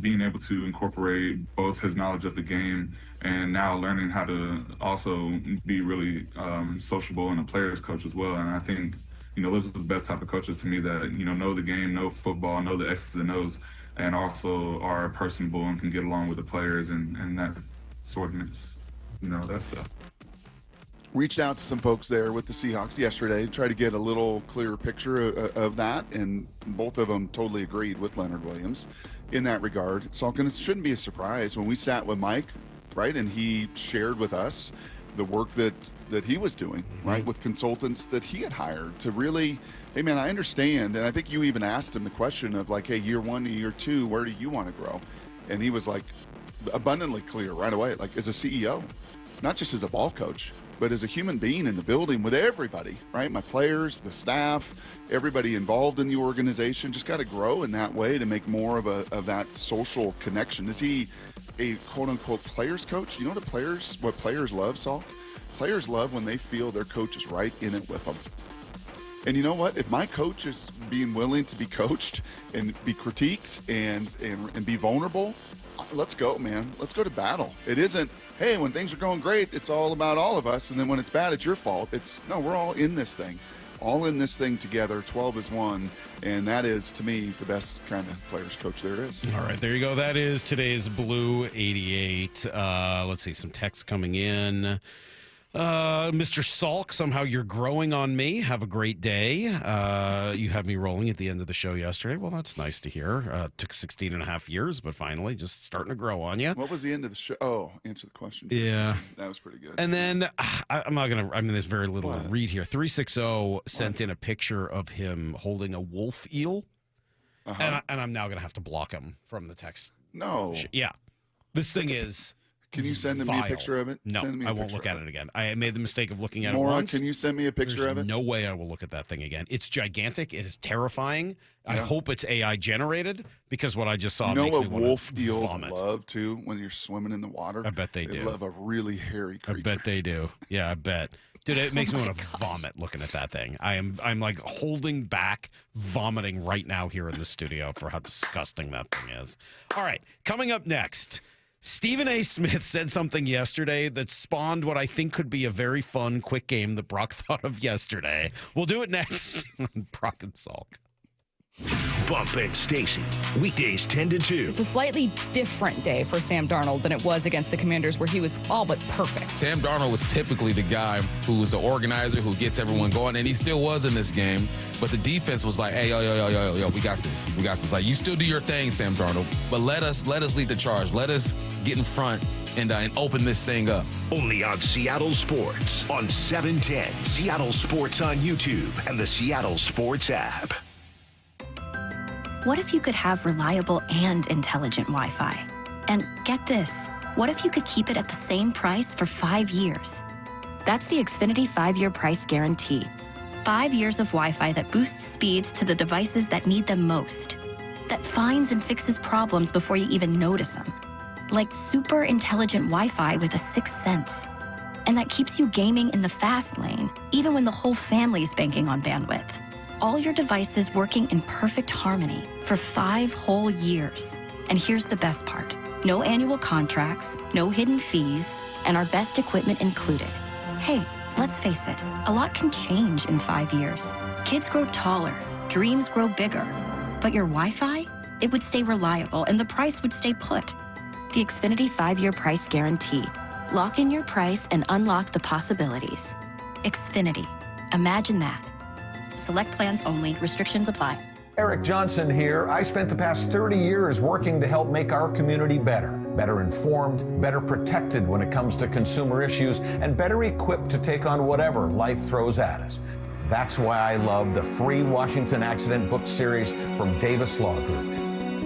being able to incorporate both his knowledge of the game and now learning how to also be really sociable and a player's coach as well. And I think, those are the best type of coaches to me that, know the game, know football, know the X's and O's, and also are personable and can get along with the players and that sort of, that stuff. Reached out to some folks there with the Seahawks yesterday to try to get a little clearer picture of that, and both of them totally agreed with Leonard Williams in that regard. Salk, it shouldn't be a surprise when we sat with Mike, right, and he shared with us the work that he was doing, right, with consultants that he had hired to really, hey, man, I understand, and I think you even asked him the question of, like, hey, year 1 to year 2, where do you want to grow? And he was, like, abundantly clear right away, like, as a CEO, not just as a ball coach, but as a human being in the building with everybody, right? My players, the staff, everybody involved in the organization just got to grow in that way to make more of that social connection. Is he a quote-unquote players coach? You know what players love, Salk? Players love when they feel their coach is right in it with them. And you know what? If my coach is being willing to be coached and be critiqued and be vulnerable, let's go, man. Let's go to battle. It isn't, hey, when things are going great, it's all about all of us, and then when it's bad, it's your fault. It's, no, we're all in this thing. All in this thing together, 12 is 1, and that is, to me, the best kind of players coach there is. All right, there you go. That is today's Blue 88. Let's see, some text coming in. Mr. Salk, somehow you're growing on me. Have a great day. You had me rolling at the end of the show yesterday. Well, that's nice to hear. Took 16 and a half years, but finally just starting to grow on you. What was the end of the show? Oh, answer the question. Yeah. That was pretty good. And then there's very little to read here. 360 sent in a picture of him holding a wolf eel. And I'm now going to have to block him from the text. No. Yeah. This thing is... Can you send me a picture of it? No, I won't look at it again. I made the mistake of looking at it Maura, once. can you send me a picture of it? No way I will look at that thing again. It's gigantic. It is terrifying. Yeah. I hope it's AI generated because what I just saw makes me want to vomit. Wolf eels love, too, when you're swimming in the water? I bet they do. They love a really hairy creature. I bet they do. Yeah, I bet. Dude, it makes me want to vomit looking at that thing. I'm like holding back vomiting right now here in the studio for how disgusting that thing is. All right, coming up next, Stephen A. Smith said something yesterday that spawned what I think could be a very fun, quick game that Brock thought of yesterday. We'll do it next on Brock and Salk. Bump and Stacy, weekdays 10 to 2. It's a slightly different day for Sam Darnold than it was against the Commanders, where he was all but perfect. Sam Darnold was typically the guy who's the organizer, who gets everyone going, and he still was in this game. But the defense was like, hey, yo, we got this. We got this. Like, you still do your thing, Sam Darnold, but let us lead the charge. Let us get in front and open this thing up. Only on Seattle Sports on 710. Seattle Sports on YouTube and the Seattle Sports app. What if you could have reliable and intelligent Wi-Fi? And get this, what if you could keep it at the same price for 5 years? That's the Xfinity 5-year price guarantee. 5 years of Wi-Fi that boosts speeds to the devices that need them most. That finds and fixes problems before you even notice them. Like super intelligent Wi-Fi with a sixth sense. And that keeps you gaming in the fast lane, even when the whole family's banking on bandwidth. All your devices working in perfect harmony for 5 whole years. And here's the best part. No annual contracts, no hidden fees, and our best equipment included. Hey, let's face it, a lot can change in 5 years. Kids grow taller, dreams grow bigger. But your Wi-Fi? It would stay reliable and the price would stay put. The Xfinity 5-year price guarantee. Lock in your price and unlock the possibilities. Xfinity. Imagine that. Select plans only. Restrictions apply. Eric Johnson here. I spent the past 30 years working to help make our community better informed, better protected when it comes to consumer issues, and better equipped to take on whatever life throws at us. That's why I love the free Washington Accident book series from Davis Law Group.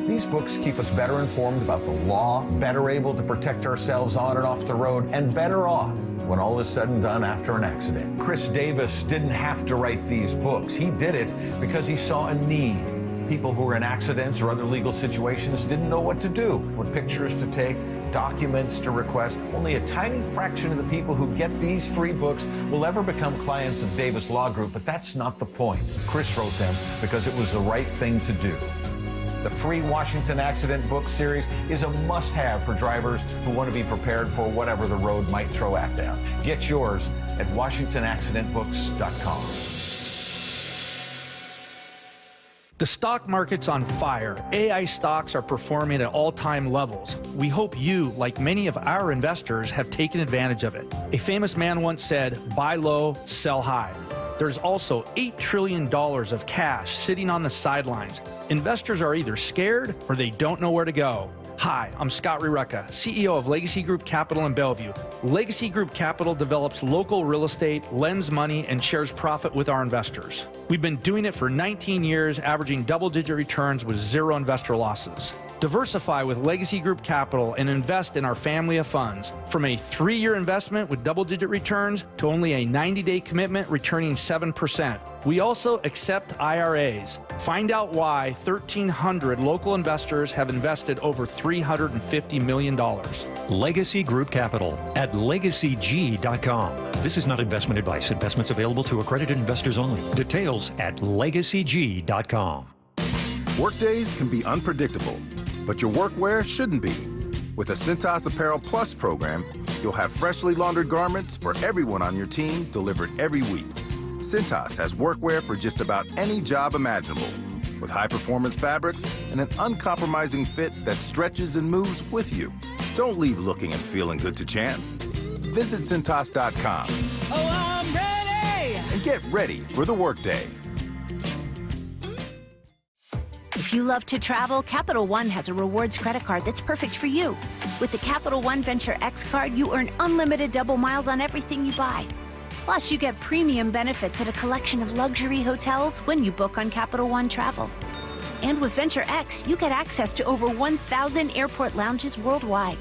These books keep us better informed about the law, better able to protect ourselves on and off the road, and better off when all is said and done after an accident. Chris Davis didn't have to write these books. He did it because he saw a need. People who were in accidents or other legal situations didn't know what to do, what pictures to take, documents to request. Only a tiny fraction of the people who get these free books will ever become clients of Davis Law Group, but that's not the point. Chris wrote them because it was the right thing to do. The free Washington Accident book series is a must-have for drivers who want to be prepared for whatever the road might throw at them. Get yours at WashingtonAccidentBooks.com. The stock market's on fire. AI stocks are performing at all-time levels. We hope you, like many of our investors, have taken advantage of it. A famous man once said, buy low, sell high. There's also $8 trillion of cash sitting on the sidelines. Investors are either scared or they don't know where to go. Hi, I'm Scott Rirucka, CEO of Legacy Group Capital in Bellevue. Legacy Group Capital develops local real estate, lends money, and shares profit with our investors. We've been doing it for 19 years, averaging double-digit returns with zero investor losses. Diversify with Legacy Group Capital and invest in our family of funds. From a 3-year investment with double-digit returns to only a 90-day commitment returning 7%. We also accept IRAs. Find out why 1,300 local investors have invested over $350 million. Legacy Group Capital at LegacyG.com. This is not investment advice. Investments available to accredited investors only. Details at LegacyG.com. Workdays can be unpredictable, but your workwear shouldn't be. With the Cintas Apparel Plus program, you'll have freshly laundered garments for everyone on your team delivered every week. Cintas has workwear for just about any job imaginable, with high-performance fabrics and an uncompromising fit that stretches and moves with you. Don't leave looking and feeling good to chance. Visit Cintas.com. Oh, I'm ready. And get ready for the workday. If you love to travel, Capital One has a rewards credit card that's perfect for you. With the Capital One Venture X card, you earn unlimited double miles on everything you buy. Plus, you get premium benefits at a collection of luxury hotels when you book on Capital One Travel. And with Venture X, you get access to over 1,000 airport lounges worldwide.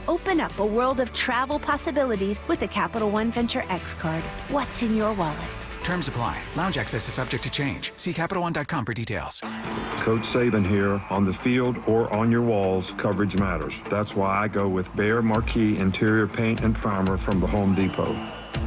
Open up a world of travel possibilities with the Capital One Venture X card. What's in your wallet? Terms apply. Lounge access is subject to change. See CapitalOne.com for details. Coach Saban here. On the field or on your walls, coverage matters. That's why I go with Behr Marquee Interior Paint and Primer from the Home Depot.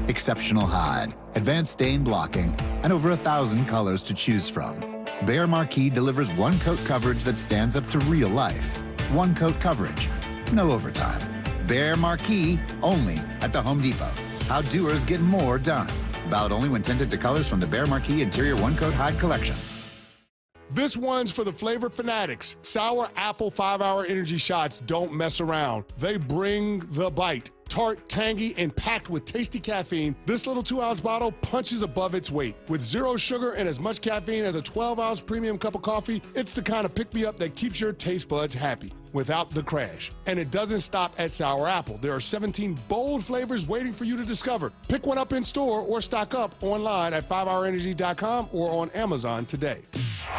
Exceptional hide, advanced stain blocking, and over 1,000 colors to choose from. Behr Marquee delivers one-coat coverage that stands up to real life. One-coat coverage, no overtime. Behr Marquee, only at the Home Depot. How doers get more done. Valid only when tinted to colors from the Behr Marquee Interior One-Coat Hide Collection. This one's for the flavor fanatics. Sour Apple 5-Hour Energy Shots don't mess around. They bring the bite. Tart, tangy, and packed with tasty caffeine, this little 2-ounce bottle punches above its weight. With 0 sugar and as much caffeine as a 12-ounce premium cup of coffee, it's the kind of pick-me-up that keeps your taste buds happy without the crash. And it doesn't stop at Sour Apple. There are 17 bold flavors waiting for you to discover. Pick one up in store or stock up online at 5hourenergy.com or on Amazon today.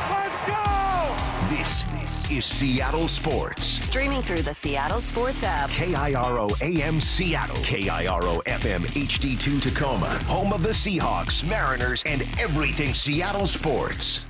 Let's go! This is Seattle Sports. Streaming through the Seattle Sports app. KIRO AM Seattle. KIRO FM HD2 Tacoma. Home of the Seahawks, Mariners, and everything Seattle sports.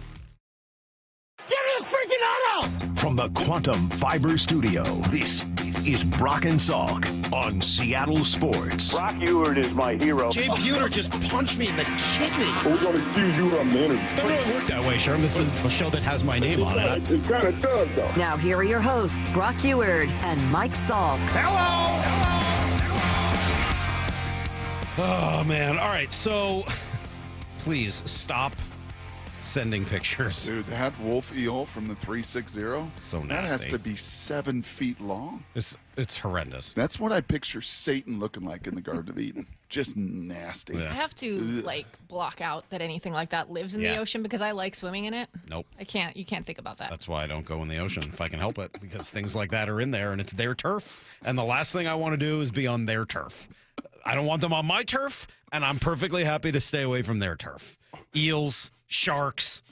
Get in the freaking auto! From the Quantum Fiber Studio, this is Brock and Salk on Seattle Sports. Brock Ewert is my hero. Jay Buhner just punched me in the kidney. We're going to accuse you of management. Doesn't really work that way, Sherm. This is a show that has my name on it. It kind of does, though. Now here are your hosts, Brock Ewert and Mike Salk. Hello! Oh, man. All right, so please stop sending pictures. Dude, that wolf eel from the 360, so nasty. That has to be 7 feet long. It's horrendous. That's what I picture Satan looking like in the Garden of Eden. Just nasty. I have to block out that anything like that lives in the ocean because I like swimming in it. Nope. You can't think about that. That's why I don't go in the ocean if I can help it, because things like that are in there and it's their turf. And the last thing I want to do is be on their turf. I don't want them on my turf, and I'm perfectly happy to stay away from their turf. Eels, sharks,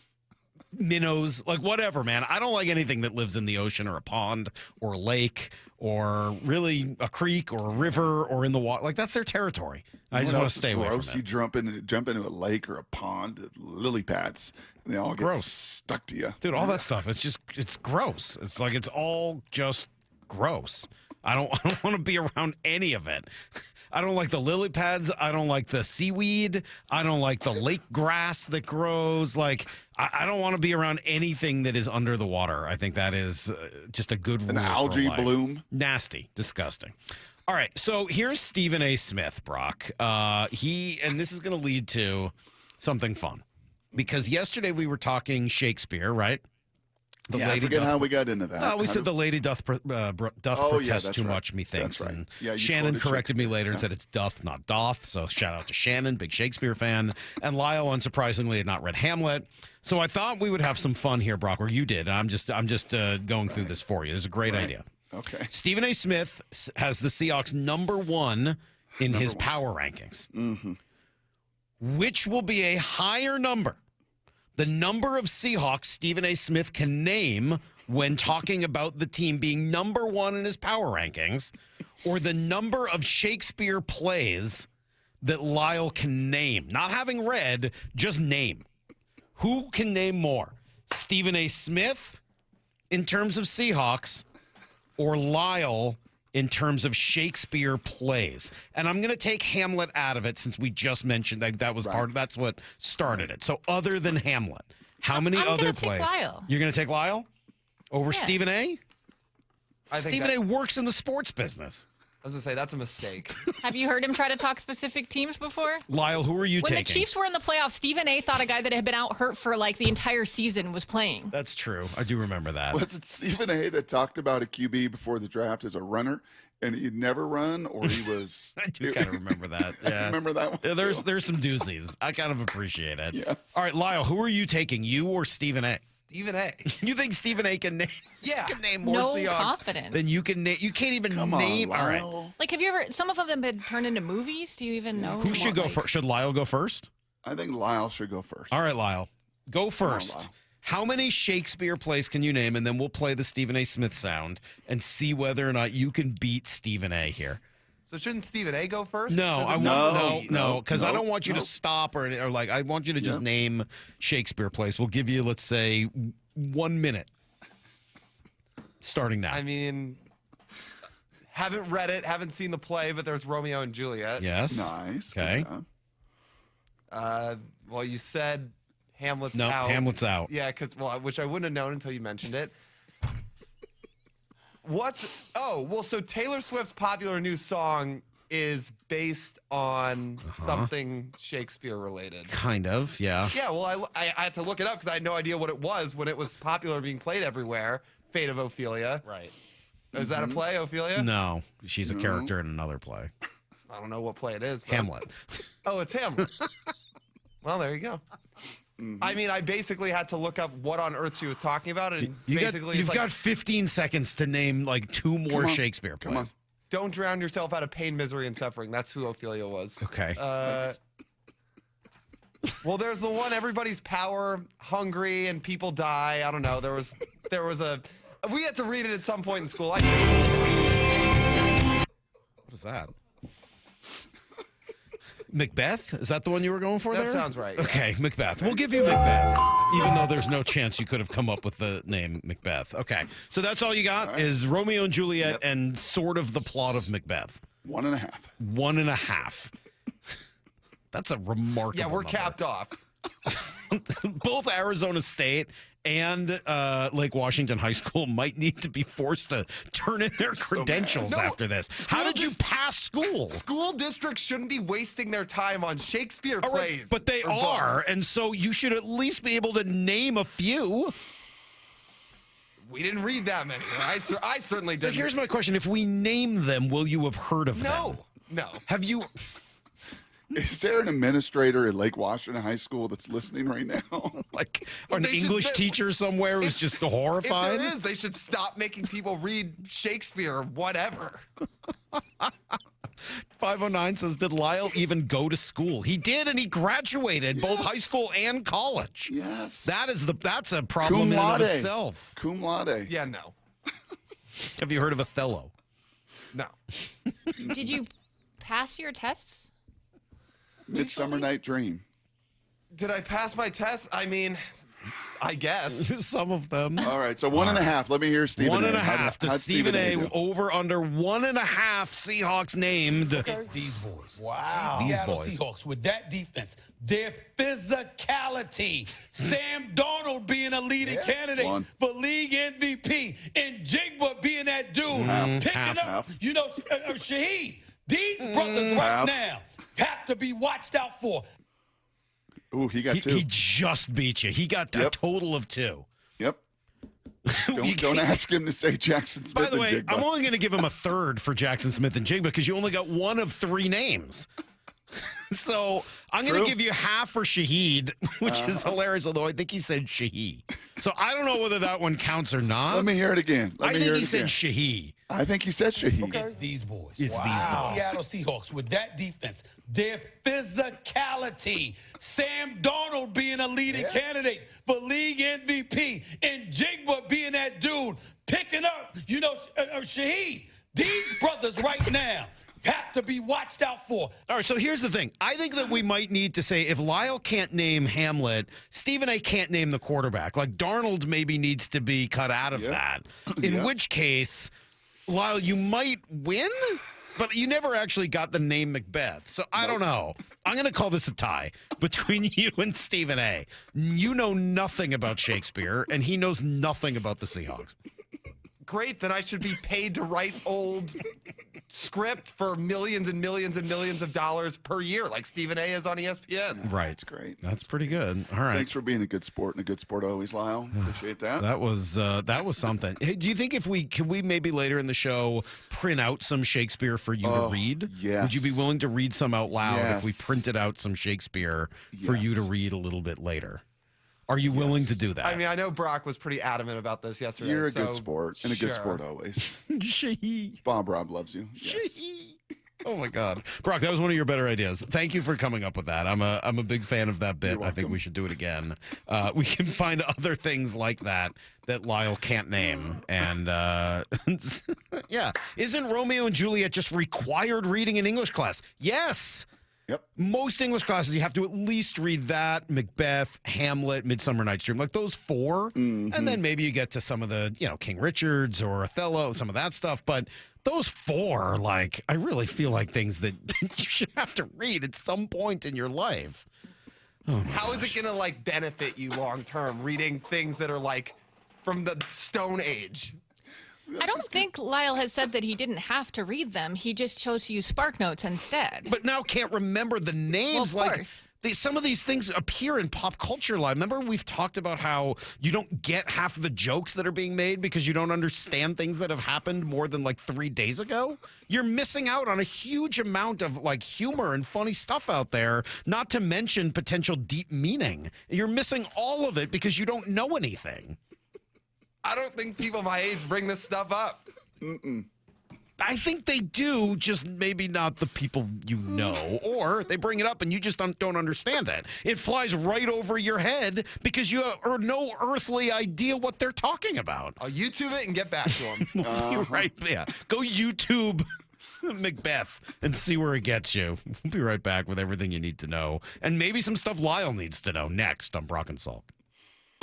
minnows, like whatever, man. I don't like anything that lives in the ocean or a pond or a lake or really a creek or a river or in the water. Like, that's their territory. I just want to stay away from it. You jump into a lake or a pond, lily pads, and they all get stuck to you. Dude, all that stuff, it's gross. It's like it's all just gross. I don't want to be around any of it. I don't like the lily pads. I don't like the seaweed. I don't like the lake grass that grows. Like, I don't want to be around anything that is under the water. I think that is just a good rule. An algae for life. bloom. Nasty. Disgusting. All right. So here's Stephen A. Smith, Brock. And this is going to lead to something fun. Because yesterday we were talking Shakespeare, right? I forget how we got into that. We said the lady doth protest too much, methinks. That's right. And Shannon corrected me later and said it's doth, not doth. So shout out to Shannon, big Shakespeare fan. And Lyle, unsurprisingly, had not read Hamlet. So I thought we would have some fun here, Brock, or you did. I'm just going through this for you. It's a great idea. Okay. Stephen A. Smith has the Seahawks number 1 in his power rankings. Mm-hmm. Which will be a higher number? The number of Seahawks Stephen A. Smith can name when talking about the team being number 1 in his power rankings, or the number of Shakespeare plays that Lyle can name. Not having read, just name. Who can name more? Stephen A. Smith in terms of Seahawks, or Lyle in terms of Shakespeare plays? And I'm going to take Hamlet out of it since we just mentioned that was that's what started it. So other than Hamlet, how many other plays? Lyle. You're going to take Lyle over Stephen A.? Stephen A. works in the sports business. I was going to say, that's a mistake. Have you heard him try to talk specific teams before? Lyle, who are you taking? When the Chiefs were in the playoffs, Stephen A. thought a guy that had been out hurt for like the entire season was playing. That's true. I do remember that. Was it Stephen A. that talked about a QB before the draft as a runner and he'd never run, or he was. I do kind of remember that. Yeah. Remember that one? Yeah, there's some doozies. I kind of appreciate it. Yes. All right, Lyle, who are you taking? You or Stephen A? Stephen A. You think Stephen A can name? Yeah. Can name more No Seahawks confidence. than you can name. You can't even name. All right. Like, have you ever? Some of them have been turned into movies. Do you even know? Who should go first? Should Lyle go first? I think Lyle should go first. All right, Lyle, go first. Lyle. How many Shakespeare plays can you name? And then we'll play the Stephen A. Smith sound and see whether or not you can beat Stephen A. here. So shouldn't Stephen A go first? No, I want because I don't want you to no. stop or like I want you to just name Shakespeare plays. We'll give you, let's say, 1 minute. Starting now. I mean, haven't read it, haven't seen the play, but there's Romeo and Juliet. Yes. Nice. Okay. Well, you said Hamlet's No, out. Hamlet's out. Yeah, which I wouldn't have known until you mentioned it. So Taylor Swift's popular new song is based on something Shakespeare related. Kind of, yeah. Yeah, well, I had to look it up because I had no idea what it was when it was popular, being played everywhere. Fate of Ophelia. Right. Is that a play, Ophelia? No, she's a character in another play. I don't know what play it is. But... Hamlet. Oh, it's Hamlet. Well, there you go. I mean, I basically had to look up what on earth she was talking about, and You've got 15 seconds to name like 2 more Shakespeare plays. Come on. Don't drown yourself out of pain, misery, and suffering. That's who Ophelia was. Okay. Well, there's the one everybody's power hungry and people die. I don't know. There was we had to read it at some point in school. What is that? Macbeth? Is that the one you were going for That there? sounds right, yeah. Okay, Macbeth. We'll give you Macbeth, even though there's no chance you could have come up with the name Macbeth. Okay, so that's all you got is Romeo and Juliet and sort of the plot of Macbeth. 1.5. 1.5. That's a remarkable Yeah, we're number. capped off. Both Arizona State and Lake Washington High School might need to be forced to turn in their credentials after this. How did you pass school? School districts shouldn't be wasting their time on Shakespeare plays. But they or are, books. and so you should at least be able to name a few. We didn't read that many. I certainly So didn't. here's my question. If we name them, will you have heard of them? No. Have you... Is there an administrator at Lake Washington High School that's listening right now? Like an English teacher somewhere who's just horrified? If there is, they should stop making people read Shakespeare or whatever. 509 says, did Lyle even go to school? He did, and he graduated both high school and college. Yes. That's a problem in and of itself. Cum laude. Yeah, no. Have you heard of Othello? No. Did you pass your tests? Midsummer Night Dream. Did I pass my test? I mean, I guess. Some of them. All right, so 1.5. Let me hear Stephen 1.5 to Stephen A. do? Over under 1.5 Seahawks named. It's these boys. Wow. These Seattle boys. Seahawks with that defense, their physicality, Sam Darnold being a leading candidate for league MVP, and Jigba being that dude picking up, Shaheed. These brothers right now have to be watched out for. Ooh, he got 2. He just beat you. He got a total of 2. Yep. Don't ask him to say Jackson Smith. By the way, and Jigba. I'm only going to give him a third for Jackson Smith and Jigba because you only got 1 of 3 names. So I'm going to give you half for Shaheed, which is hilarious, although I think he said Shahee. So I don't know whether that one counts or not. Let me hear it again. I think he said Shahee. I think he said Shaheed. It's these boys. It's these boys. Seattle Seahawks with that defense, their physicality, Sam Darnold being a leading candidate for league MVP, and Jigba being that dude picking up, Shaheed. These brothers right now have to be watched out for. All right, so here's the thing. I think that we might need to say if Lyle can't name Hamlet, Stephen A. can't name the quarterback. Like Darnold maybe needs to be cut out of that. In which case, Lyle, you might win, but you never actually got the name Macbeth. So I don't know. I'm going to call this a tie between you and Stephen A. You know nothing about Shakespeare, and he knows nothing about the Seahawks. great. Then I should be paid to write old script for millions and millions and millions of dollars per year, like Stephen A. is on ESPN. Right. That's great. That's pretty good. All right. Thanks for being a good sport and a good sport always, Lyle. Appreciate that. That was something. Hey, do you think can we maybe later in the show print out some Shakespeare for you to read? Yes. Would you be willing to read some out loud if we Yes. printed out some Shakespeare for you to read a little bit later? Are you willing to do that? I mean, I know Brock was pretty adamant about this yesterday. You're a so good sport and a good sure. sport always. She. Rob loves you. Yes. Oh my God, Brock, that was one of your better ideas. Thank you for coming up with that. I'm a big fan of that bit. I think we should do it again. We can find other things like that Lyle can't name, and yeah, isn't Romeo and Juliet just required reading in English class? Yes. Yep. Most English classes, you have to at least read that, Macbeth, Hamlet, Midsummer Night's Dream, like those four. And then maybe you get to some of the, King Richards or Othello, some of that stuff. But those four, I really feel like things that you should have to read at some point in your life. How is it going to benefit you long term reading things that are from the Stone Age? I don't think Lyle has said that he didn't have to read them. He just chose to use SparkNotes instead. But now can't remember the names. Well, of course. Some of these things appear in pop culture live. Remember we've talked about how you don't get half of the jokes that are being made because you don't understand things that have happened more than 3 days ago? You're missing out on a huge amount of humor and funny stuff out there, not to mention potential deep meaning. You're missing all of it because you don't know anything. I don't think people my age bring this stuff up. I think they do, just maybe not the people you know, or they bring it up and you just don't understand it. It flies right over your head because you have no earthly idea what they're talking about. I'll YouTube it and get back to them. You're right, yeah. Go YouTube Macbeth and see where it gets you. We'll be right back with everything you need to know, and maybe some stuff Lyle needs to know next on Brock and Salk.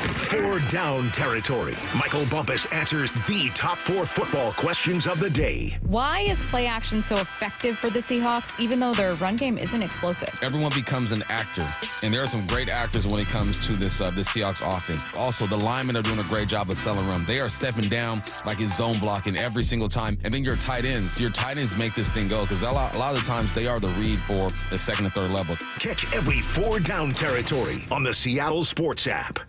4 down territory. Michael Bumpus answers the top 4 football questions of the day. Why is play action so effective for the Seahawks, even though their run game isn't explosive? Everyone becomes an actor, and there are some great actors when it comes to this Seahawks offense. Also, the linemen are doing a great job of selling run. They are stepping down like it's zone blocking every single time. And then your tight ends make this thing go, because a lot of the times they are the read for the second and third level. Catch every 4 down territory on the Seattle Sports app.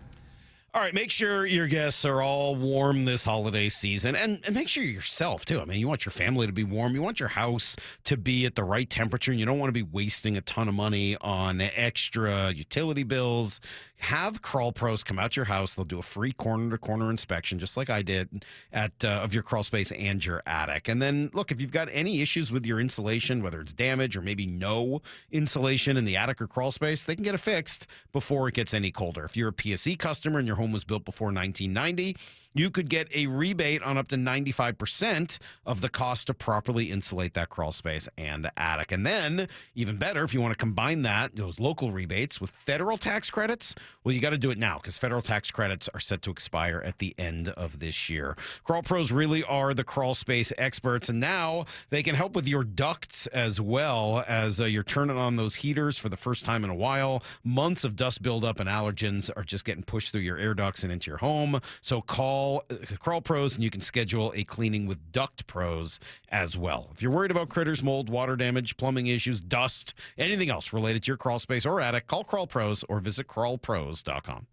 All right, make sure your guests are all warm this holiday season, and make sure yourself, too. I mean, you want your family to be warm. You want your house to be at the right temperature, and you don't want to be wasting a ton of money on extra utility bills. Have Crawl Pros come out to your house. They'll do a free corner-to-corner inspection, just like I did, of your crawl space and your attic. And then, look, if you've got any issues with your insulation, whether it's damage or maybe no insulation in the attic or crawl space, they can get it fixed before it gets any colder. If you're a PSE customer and your home was built before 1990, you could get a rebate on up to 95% of the cost to properly insulate that crawl space and attic. And then, even better, if you want to combine those local rebates with federal tax credits, well, you got to do it now because federal tax credits are set to expire at the end of this year. Crawl Pros really are the crawl space experts, and now they can help with your ducts as well as you're turning on those heaters for the first time in a while. Months of dust buildup and allergens are just getting pushed through your air ducts and into your home. So call Crawl Pros and you can schedule a cleaning with Duct Pros as well. If you're worried about critters, mold, water damage, plumbing issues, dust, anything else related to your crawl space or attic, call Crawl Pros or visit crawlpros.com.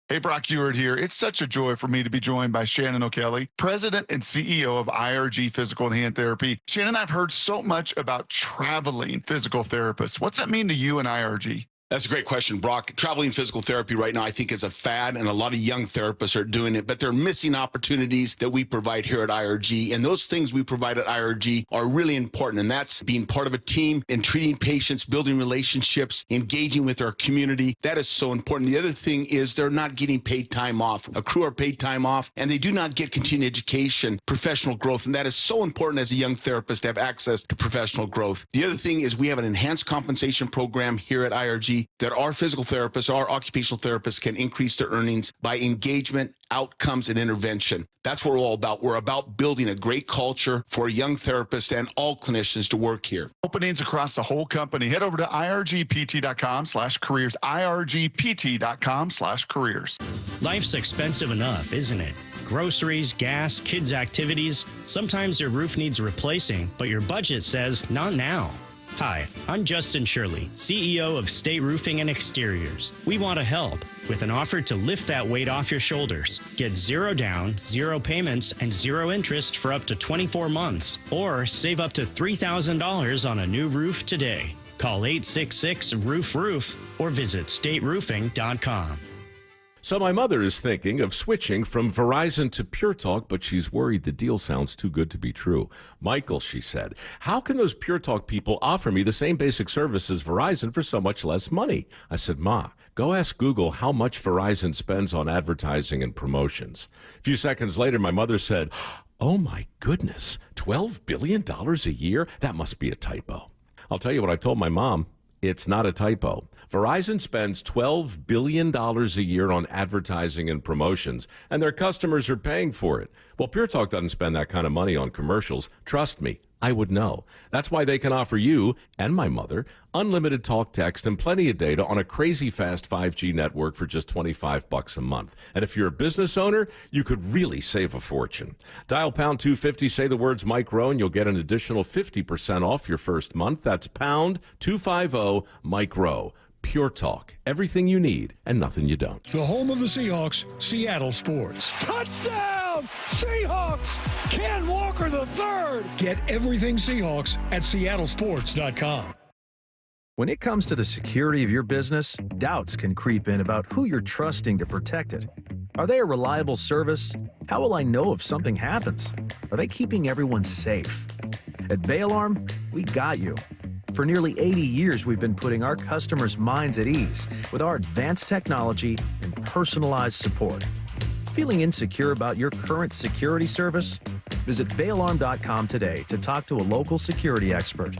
Hey, Brock Ewart here. It's such a joy for me to be joined by Shannon O'Kelly, President and CEO of IRG Physical and Hand Therapy. Shannon, I've heard so much about traveling physical therapists. What's that mean to you and IRG? That's a great question, Brock. Traveling physical therapy right now, I think, is a fad, and a lot of young therapists are doing it, but they're missing opportunities that we provide here at IRG. And those things we provide at IRG are really important, and that's being part of a team and treating patients, building relationships, engaging with our community. That is so important. The other thing is they're not getting paid time off. A crew are paid time off, and they do not get continuing education, professional growth, and that is so important as a young therapist to have access to professional growth. The other thing is we have an enhanced compensation program here at IRG IRG that our physical therapists, our occupational therapists can increase their earnings by engagement, outcomes, and intervention. That's what we're all about. We're about building a great culture for young therapists and all clinicians to work here. Openings across the whole company. Head over to irgpt.com/careers, irgpt.com/careers. Life's expensive enough, isn't it? Groceries, gas, kids' activities. Sometimes your roof needs replacing, but your budget says not now. Hi, I'm Justin Shirley, CEO of State Roofing and Exteriors. We want to help with an offer to lift that weight off your shoulders. Get 0 down, 0 payments, and 0 interest for up to 24 months. Or save up to $3,000 on a new roof today. Call 866-ROOF-ROOF or visit stateroofing.com. So my mother is thinking of switching from Verizon to Pure Talk, but she's worried the deal sounds too good to be true. Michael, she said, how can those Pure Talk people offer me the same basic service as Verizon for so much less money? I said, Ma, go ask Google how much Verizon spends on advertising and promotions. A few seconds later, my mother said, oh my goodness, $12 billion a year? That must be a typo. I'll tell you what I told my mom. It's not a typo. Verizon spends $12 billion a year on advertising and promotions, and their customers are paying for it. Well, Pure Talk doesn't spend that kind of money on commercials. Trust me, I would know. That's why they can offer you and my mother unlimited talk, text, and plenty of data on a crazy fast 5G network for just $25 a month. And if you're a business owner, you could really save a fortune. Dial pound 250, say the words Mike Rowe, and you'll get an additional 50% off your first month. That's pound 250 Mike Rowe. Pure Talk. Everything you need and nothing you don't. The home of the Seahawks, Seattle Sports. Touchdown! Seahawks! Ken Walker III! Get everything Seahawks at seattlesports.com. When it comes to the security of your business, doubts can creep in about who you're trusting to protect it. Are they a reliable service? How will I know if something happens? Are they keeping everyone safe? At Bay Alarm, we got you. For nearly 80 years, we've been putting our customers' minds at ease with our advanced technology and personalized support. Feeling insecure about your current security service? Visit bayalarm.com today to talk to a local security expert.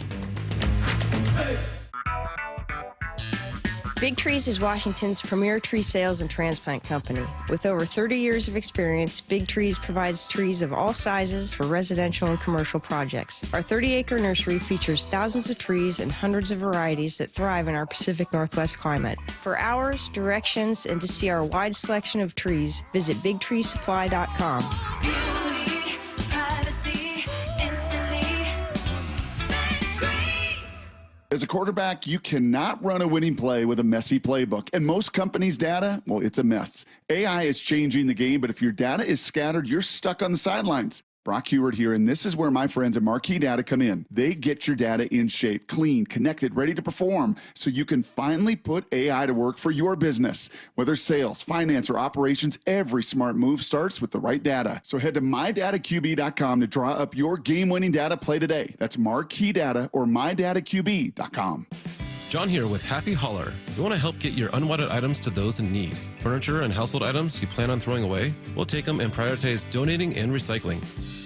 Big Trees is Washington's premier tree sales and transplant company. With over 30 years of experience, Big Trees provides trees of all sizes for residential and commercial projects. Our 30-acre nursery features thousands of trees and hundreds of varieties that thrive in our Pacific Northwest climate. For hours, directions, and to see our wide selection of trees, visit BigTreeSupply.com. As a quarterback, you cannot run a winning play with a messy playbook. And most companies' data, well, it's a mess. AI is changing the game, but if your data is scattered, you're stuck on the sidelines. Brock Heward here, and this is where my friends at Marquee Data come in. They get your data in shape, clean, connected, ready to perform, so you can finally put AI to work for your business. Whether sales, finance, or operations, every smart move starts with the right data. So head to mydataqb.com to draw up your game-winning data play today. That's Marquee Data or mydataqb.com. John here with Happy Hauler. We want to help get your unwanted items to those in need. Furniture and household items you plan on throwing away? We'll take them and prioritize donating and recycling,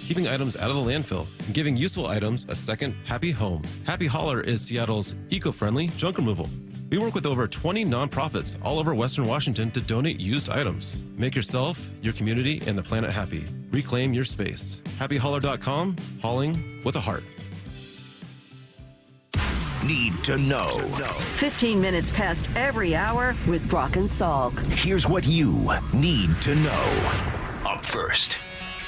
keeping items out of the landfill, and giving useful items a second happy home. Happy Hauler is Seattle's eco-friendly junk removal. We work with over 20 nonprofits all over Western Washington to donate used items. Make yourself, your community, and the planet happy. Reclaim your space. HappyHauler.com, hauling with a heart. Need to know. 15 minutes past every hour with Brock and Salk. Here's what you need to know. Up first.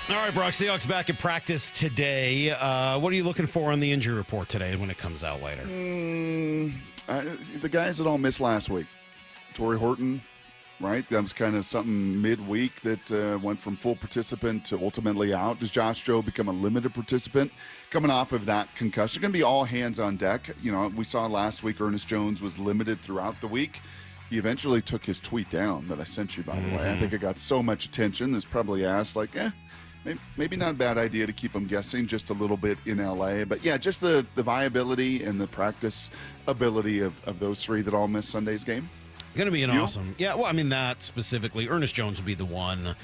All right, Brock, Seahawks back at practice today. What are you looking for on the injury report today when it comes out later? The guys that all missed last week. Torrey Horton, right? That was kind of something midweek that went from full participant to ultimately out. Does Josh Joe become a limited participant coming off of that concussion? Going to be all hands on deck. You know, we saw last week Ernest Jones was limited throughout the week. He eventually took his tweet down that I sent you, by the way. I think it got so much attention. There's probably asked, like, maybe not a bad idea to keep him guessing just a little bit in L.A. But, yeah, just the viability and the practice ability of those three that all missed Sunday's game. Going to be an awesome. Yeah, well, I mean, that specifically. Ernest Jones will be the one.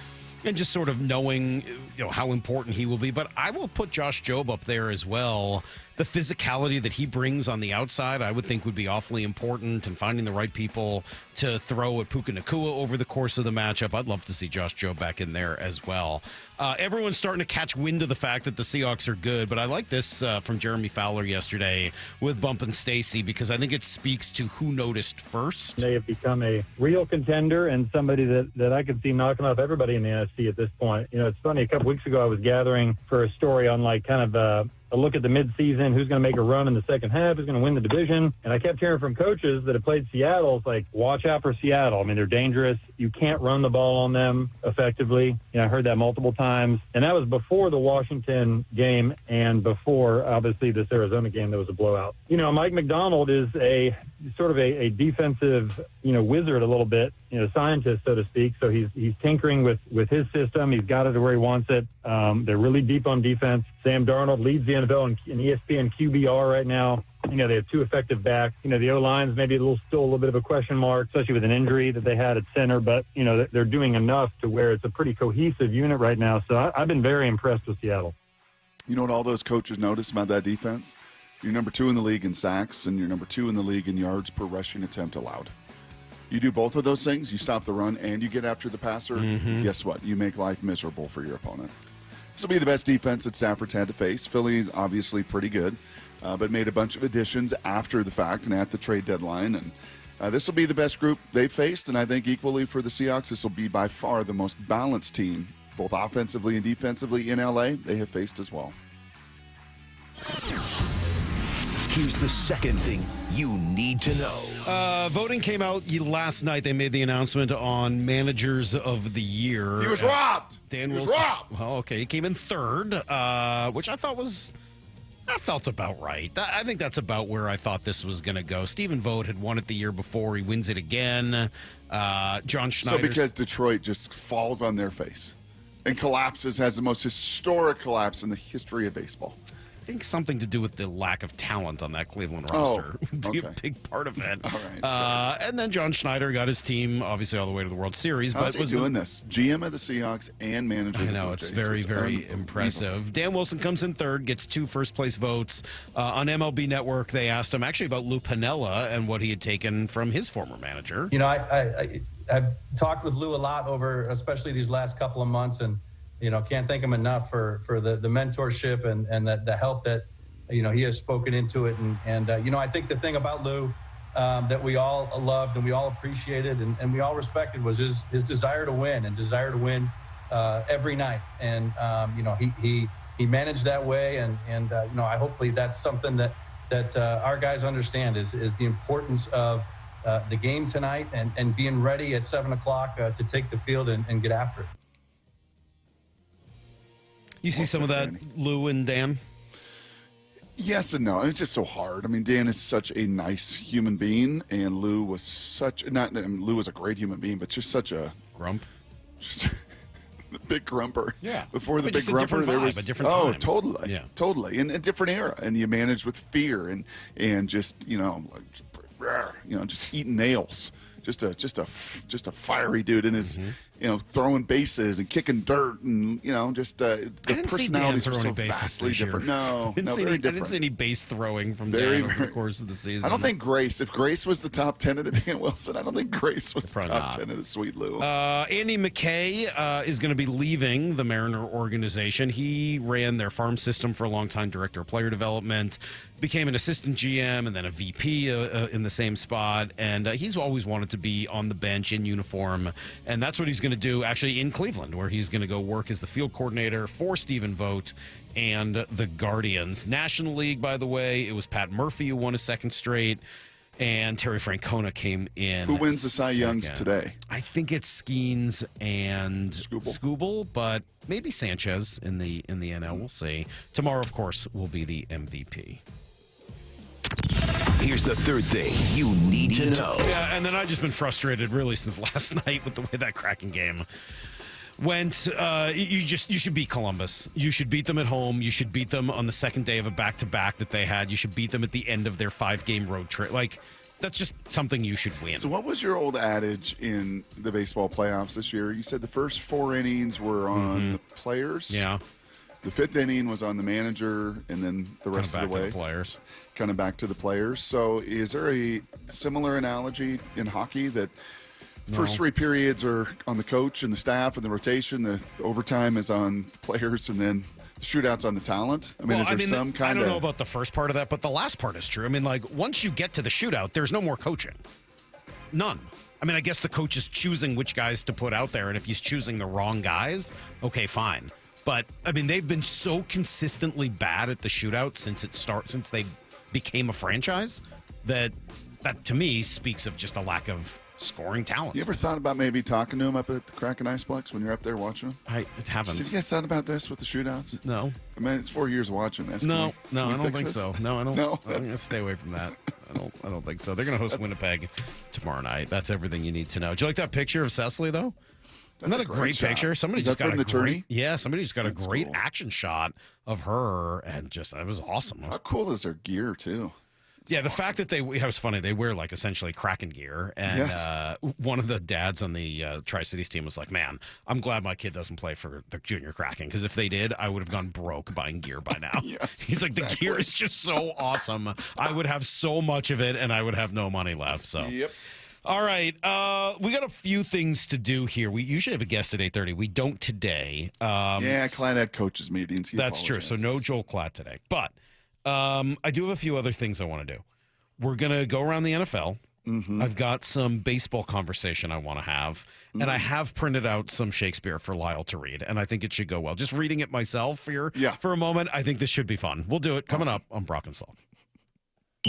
And just sort of knowing, how important he will be. But I will put Josh Jobe up there as well. the physicality that he brings on the outside, I would think would be awfully important, and finding the right people to throw at Puka Nacua over the course of the matchup. I'd love to see Josh Jobe back in there as well. Everyone's starting to catch wind of the fact that the Seahawks are good, but I like this from Jeremy Fowler yesterday with Bump and Stacy, because I think it speaks to who noticed first. They have become a real contender and somebody that I could see knocking off everybody in the NFC at this point. You know, it's funny, a couple weeks ago I was gathering for a story on like kind of a look at the midseason, who's going to make a run in the second half, who's going to win the division. And I kept hearing from coaches that have played Seattle, it's like, watch out for Seattle. I mean, they're dangerous. You can't run the ball on them effectively. You know, I heard that multiple times. And that was before the Washington game and before, obviously, this Arizona game that was a blowout. You know, Mike McDonald is a sort of a defensive, wizard a little bit, scientist, so to speak. So he's tinkering with his system. He's got it to where he wants it. They're really deep on defense. Sam Darnold leads the NFL in ESPN QBR right now. They have two effective backs. The O-line's maybe still a little bit of a question mark, especially with an injury that they had at center. But, they're doing enough to where it's a pretty cohesive unit right now. So I've been very impressed with Seattle. You know what all those coaches noticed about that defense? You're number 2 in the league in sacks, and you're number 2 in the league in yards per rushing attempt allowed. You do both of those things, you stop the run and you get after the passer, guess what? You make life miserable for your opponent. This will be the best defense that Stafford's had to face. Philly's obviously pretty good, but made a bunch of additions after the fact and at the trade deadline. And this will be the best group they've faced, and I think equally for the Seahawks, this will be by far the most balanced team, both offensively and defensively in LA, they have faced as well. Here's the second thing you need to know. Voting came out last night. They made the announcement on Managers of the Year. He was robbed. Dan he was Wilson. robbed. Well, okay. He came in third, which I thought that felt about right. I think that's about where I thought this was going to go. Stephen Vogt had won it the year before. He wins it again. John Schneider. So because Detroit just falls on their face and collapses, has the most historic collapse in the history of baseball. I think something to do with the lack of talent on that Cleveland roster would be a big part of it. All right. And then John Schneider got his team, obviously, all the way to the World Series. How's he doing this? GM of the Seahawks and manager. I know, it's very impressive. Dan Wilson comes in third, gets 2 first-place votes. On MLB Network, they asked him actually about Lou Piniella and what he had taken from his former manager. I've talked with Lou a lot over, especially these last couple of months, and can't thank him enough for the mentorship and the help that, he has spoken into it. And I think the thing about Lou that we all loved and we all appreciated and we all respected was his desire to win and desire to win every night. And, he managed that way. And I hopefully that's something that our guys understand is the importance of the game tonight and being ready at 7 o'clock to take the field and get after it. You see some of that, Lou and Dan? Yes and no. It's just so hard. I mean, Dan is such a nice human being, and Lou was Lou was a great human being, but just such a grump. Just the big grumper. Yeah. Before the big grumper, there was a different time. Totally. Yeah. Totally. In a different era, and you managed with fear and just just eating nails. Just a fiery dude in his, throwing bases and kicking dirt and, the personalities are so vastly different. No, very different. I didn't see any base throwing from Dan over the course of the season. I don't think if Grace was the top 10 of the Dan Wilson, I don't think Grace was the top 10 of the Sweet Lou. Andy McKay is going to be leaving the Mariner organization. He ran their farm system for a long time, director of player development, became an assistant GM and then a VP in the same spot. And he's always wanted to be on the bench in uniform. And that's what he's going to do actually in Cleveland, where he's going to go work as the field coordinator for Stephen Vogt and the Guardians. National League, by the way, it was Pat Murphy who won a second straight. And Terry Francona came in. Who wins the Cy Youngs today? I think it's Skeens and Skubal, but maybe Sanchez in the NL. We'll see. Tomorrow, of course, will be the MVP. Here's the third thing you need to know. Yeah, and then I've just been frustrated really since last night with the way that Kraken game went. You should beat Columbus. You should beat them at home. You should beat them on the second day of a back-to-back that they had. You should beat them at the end of their 5-game road trip. That's just something you should win. So what was your old adage in the baseball playoffs this year? You said the first 4 innings were on the players. Yeah. The fifth inning was on the manager, and then the rest of the way, players. Kind of back to the players. So, is there a similar analogy in hockey that first three periods are on the coach and the staff and the rotation, the overtime is on the players, and then the shootout's on the talent? I mean, is there some kind of... I don't know about the first part of that, but the last part is true. I mean, like, once you get to the shootout, there's no more coaching. None. I mean, I guess the coach is choosing which guys to put out there, and if he's choosing the wrong guys, okay, fine. But, I mean, they've been so consistently bad at the shootout since they became a franchise that to me speaks of just a lack of scoring talent. You ever thought about maybe talking to him up at the Kraken Iceplex when you're up there watching him? I haven't. Did you guys thought about this with the shootouts? No. I mean, it's 4 years watching this. No, I don't think so. No, I don't. No, I'm going to stay away from that. I don't think so. They're going to host Winnipeg tomorrow night. That's everything you need to know. Do you like that picture of Cecily, though? Isn't that a great picture? Somebody just got a great, somebody just got a great action shot of her, and just it was awesome. How cool is their gear too? Yeah, the fact that it was funny. They wear like essentially Kraken gear, and one of the dads on the Tri-Cities team was like, "Man, I'm glad my kid doesn't play for the junior Kraken, because if they did, I would have gone broke buying gear by now." He's like, "The gear is just so awesome. I would have so much of it, and I would have no money left." So. Yep. All right, we got a few things to do here. We usually have a guest at 8:30. We don't today. Klatt had coaches meetings. That's true. So no Joel Klatt today. But I do have a few other things I want to do. We're going to go around the NFL. Mm-hmm. I've got some baseball conversation I want to have. And I have printed out some Shakespeare for Lyle to read, and I think it should go well. Just reading it myself here for a moment, I think this should be fun. We'll do it coming up on Brock and Salk.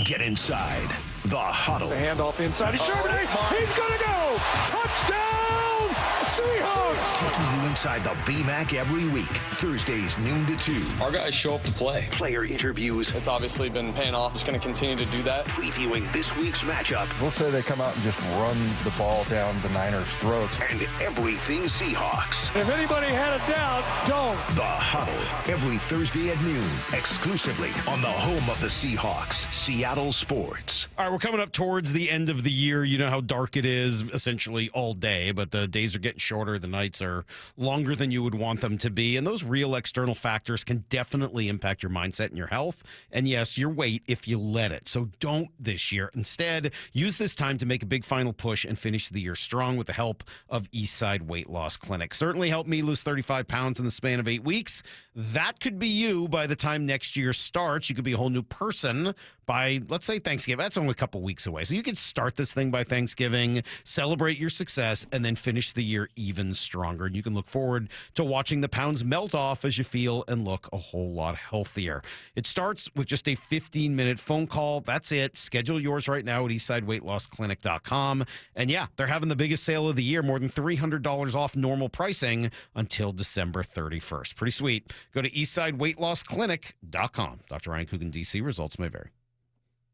Get inside the huddle. The handoff inside. Charbonnet. He's going to go. Touchdown, Seahawks. Taking you inside the VMAC every week. Thursdays, noon to 2. Our guys show up to play. Player interviews. It's obviously been paying off. Just going to continue to do that. Previewing this week's matchup. We'll say they come out and just run the ball down the Niners' throats. And everything Seahawks. If anybody had a doubt, don't. The Huddle. Every Thursday at noon. Exclusively on the home of the Seahawks. Seattle Sports. All right, we're coming up towards the end of the year. You know how dark it is essentially all day, but the days are getting shorter. The nights are longer than you would want them to be. And those real external factors can definitely impact your mindset and your health. And yes, your weight if you let it. So don't this year. Instead, use this time to make a big final push and finish the year strong with the help of Eastside Weight Loss Clinic. Certainly helped me lose 35 pounds in the span of 8 weeks. That could be you by the time next year starts. You could be a whole new person by, let's say, Thanksgiving. That's only a couple weeks away. So you could start this thing by Thanksgiving, celebrate your success, and then finish the year even stronger. And you can look forward to watching the pounds melt off as you feel and look a whole lot healthier. It starts with just a 15-minute phone call. That's it. Schedule yours right now at eastsideweightlossclinic.com. And yeah, they're having the biggest sale of the year, more than $300 off normal pricing until December 31st. Pretty sweet. Go to eastsideweightlossclinic.com. Dr. Ryan Coogan, D.C. Results may vary.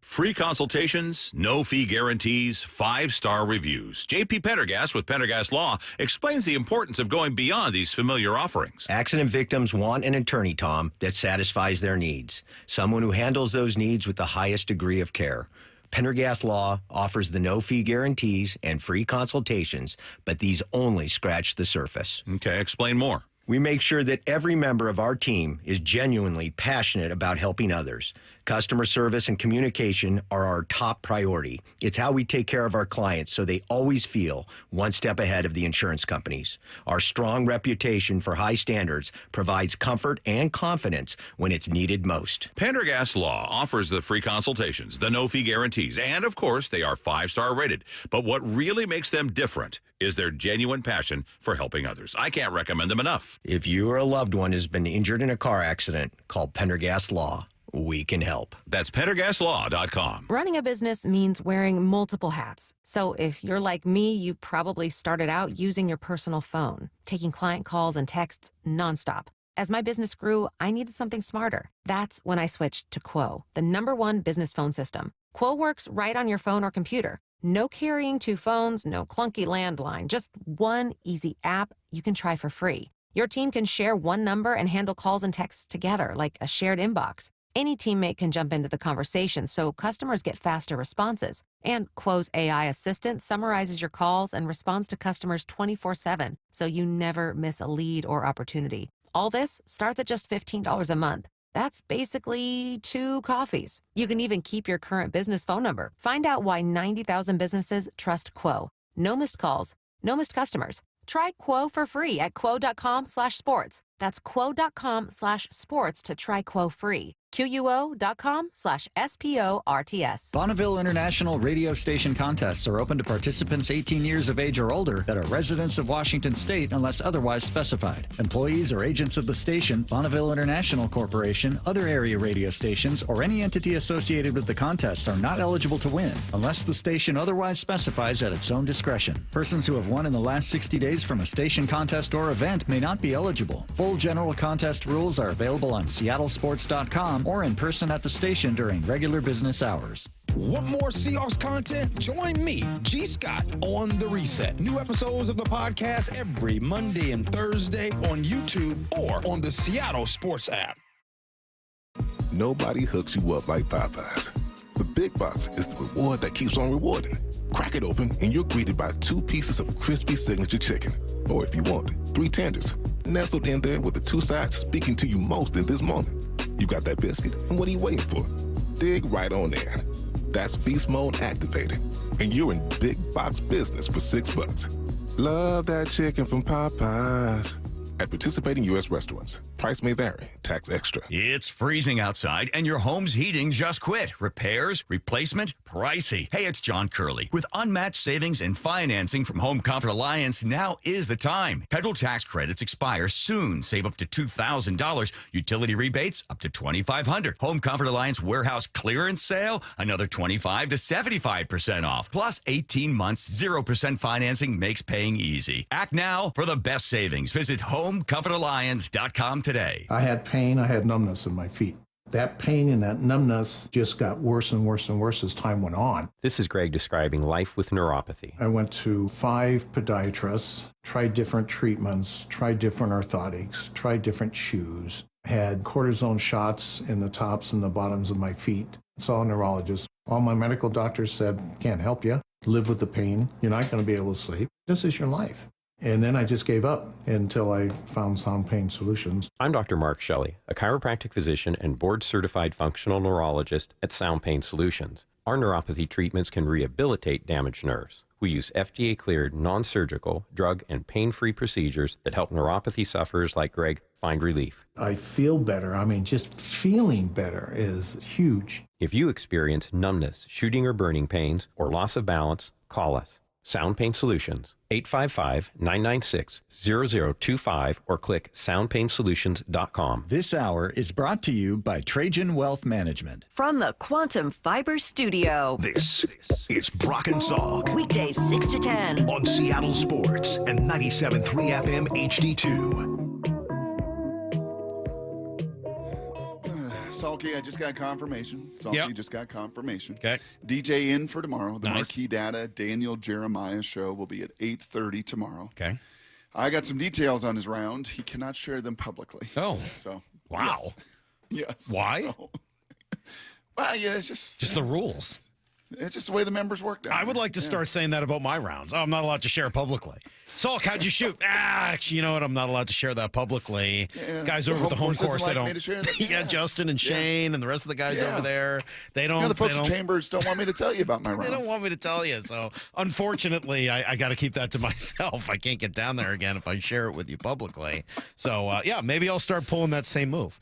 Free consultations, no fee guarantees, 5-star reviews. J.P. Pendergast with Pendergast Law explains the importance of going beyond these familiar offerings. Accident victims want an attorney, Tom, that satisfies their needs. Someone who handles those needs with the highest degree of care. Pendergast Law offers the no-fee guarantees and free consultations, but these only scratch the surface. Okay, explain more. We make sure that every member of our team is genuinely passionate about helping others. Customer service and communication are our top priority. It's how we take care of our clients so they always feel one step ahead of the insurance companies. Our strong reputation for high standards provides comfort and confidence when it's needed most. Pendergast Law offers the free consultations, the no-fee guarantees, and, of course, they are 5-star rated. But what really makes them different is their genuine passion for helping others. I can't recommend them enough. If you or a loved one has been injured in a car accident, call Pendergast Law. We can help. That's PendergastLaw.com. Running a business means wearing multiple hats. So if you're like me, you probably started out using your personal phone, taking client calls and texts nonstop. As my business grew, I needed something smarter. That's when I switched to Quo, the #1 business phone system. Quo works right on your phone or computer. No carrying 2 phones, no clunky landline, just one easy app you can try for free. Your team can share one number and handle calls and texts together like a shared inbox. Any teammate can jump into the conversation so customers get faster responses. And Quo's AI assistant summarizes your calls and responds to customers 24/7, so you never miss a lead or opportunity. All this starts at just $15 a month. That's basically 2 coffees. You can even keep your current business phone number. Find out why 90,000 businesses trust Quo. No missed calls, no missed customers. Try Quo for free at quo.com/sports. That's quo.com/sports to try Quo free. QUO.com/SPORTS. Bonneville International radio station contests are open to participants 18 years of age or older that are residents of Washington State unless otherwise specified. Employees or agents of the station, Bonneville International Corporation, other area radio stations, or any entity associated with the contests are not eligible to win unless the station otherwise specifies at its own discretion. Persons who have won in the last 60 days from a station contest or event may not be eligible. Full general contest rules are available on seattlesports.com or in person at the station during regular business hours. Want more Seahawks content? Join me, G. Scott, on The Reset. New episodes of the podcast every Monday and Thursday on YouTube or on the Seattle Sports app. Nobody hooks you up like Popeyes. The big box is the reward that keeps on rewarding. Crack it open and you're greeted by 2 pieces of crispy signature chicken. Or if you want, 3 tenders, nestled in there with the 2 sides speaking to you most in this moment. You got that biscuit, and what are you waiting for? Dig right on in. That's feast mode activated, and you're in big box business for $6. Love that chicken from Popeyes. At participating U.S. restaurants, price may vary, tax extra. It's freezing outside and your home's heating just quit. Repairs, replacement, pricey. Hey, it's John Curley. With unmatched savings and financing from Home Comfort Alliance, now is the time. Federal tax credits expire soon. Save up to $2,000. Utility rebates up to $2,500. Home Comfort Alliance warehouse clearance sale, another 25 to 75% off. Plus 18 months, 0% financing makes paying easy. Act now for the best savings. Visit HomeComfortAlliance.com today. I had pain, I had numbness in my feet. That pain and that numbness just got worse and worse and worse as time went on. This is Greg describing life with neuropathy. I went to 5 podiatrists, tried different treatments, tried different orthotics, tried different shoes, had cortisone shots in the tops and the bottoms of my feet. Saw a neurologist. All my medical doctors said, can't help you. Live with the pain. You're not going to be able to sleep. This is your life. And then I just gave up until I found Sound Pain Solutions. I'm Dr. Mark Shelley, a chiropractic physician and board-certified functional neurologist at Sound Pain Solutions. Our neuropathy treatments can rehabilitate damaged nerves. We use FDA-cleared, non-surgical, drug, and pain-free procedures that help neuropathy sufferers like Greg find relief. I feel better. I mean, just feeling better is huge. If you experience numbness, shooting or burning pains, or loss of balance, call us. Sound Pain Solutions, 855-996-0025 or click soundpainsolutions.com. This hour is brought to you by Trajan Wealth Management. From the Quantum Fiber Studio. This is Brock and Salk. Weekdays 6 to 10. On Seattle Sports and 97.3 FM HD2. Salky, I just got confirmation. Salky just got confirmation. Okay. DJ in for tomorrow. The Nice. Marquee Data Daniel Jeremiah show will be at 8:30 tomorrow. Okay. I got some details on his round. He cannot share them publicly. Oh. So. Wow. Yes. Why? So, well, yeah, it's just the rules. It's just the way the members work. I would like to start saying that about my rounds. Oh, I'm not allowed to share publicly. Salk, how'd you shoot? Actually, you know what? I'm not allowed to share that publicly. Yeah. Guys over at the home course, they doesn't like me don't. to share that? Yeah, Justin and Shane and the rest of the guys over there, they don't. You know, the folks they at don't, Chambers don't want me to tell you about my round. They don't want me to tell you. So, unfortunately, I got to keep that to myself. I can't get down there again if I share it with you publicly. So, yeah, maybe I'll start pulling that same move.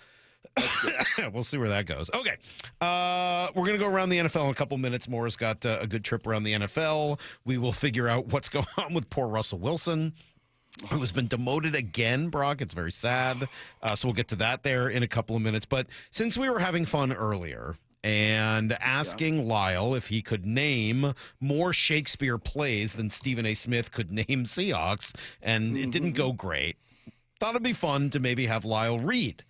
We'll see where that goes. Okay. We're going to go around the NFL in a couple minutes. Morris got a good trip around the NFL. We will figure out what's going on with poor Russell Wilson, who has been demoted again, Brock. It's very sad. So we'll get to that there in a couple of minutes. But since we were having fun earlier and asking Lyle if he could name more Shakespeare plays than Stephen A. Smith could name Seahawks, and it didn't go great, thought it'd be fun to maybe have Lyle read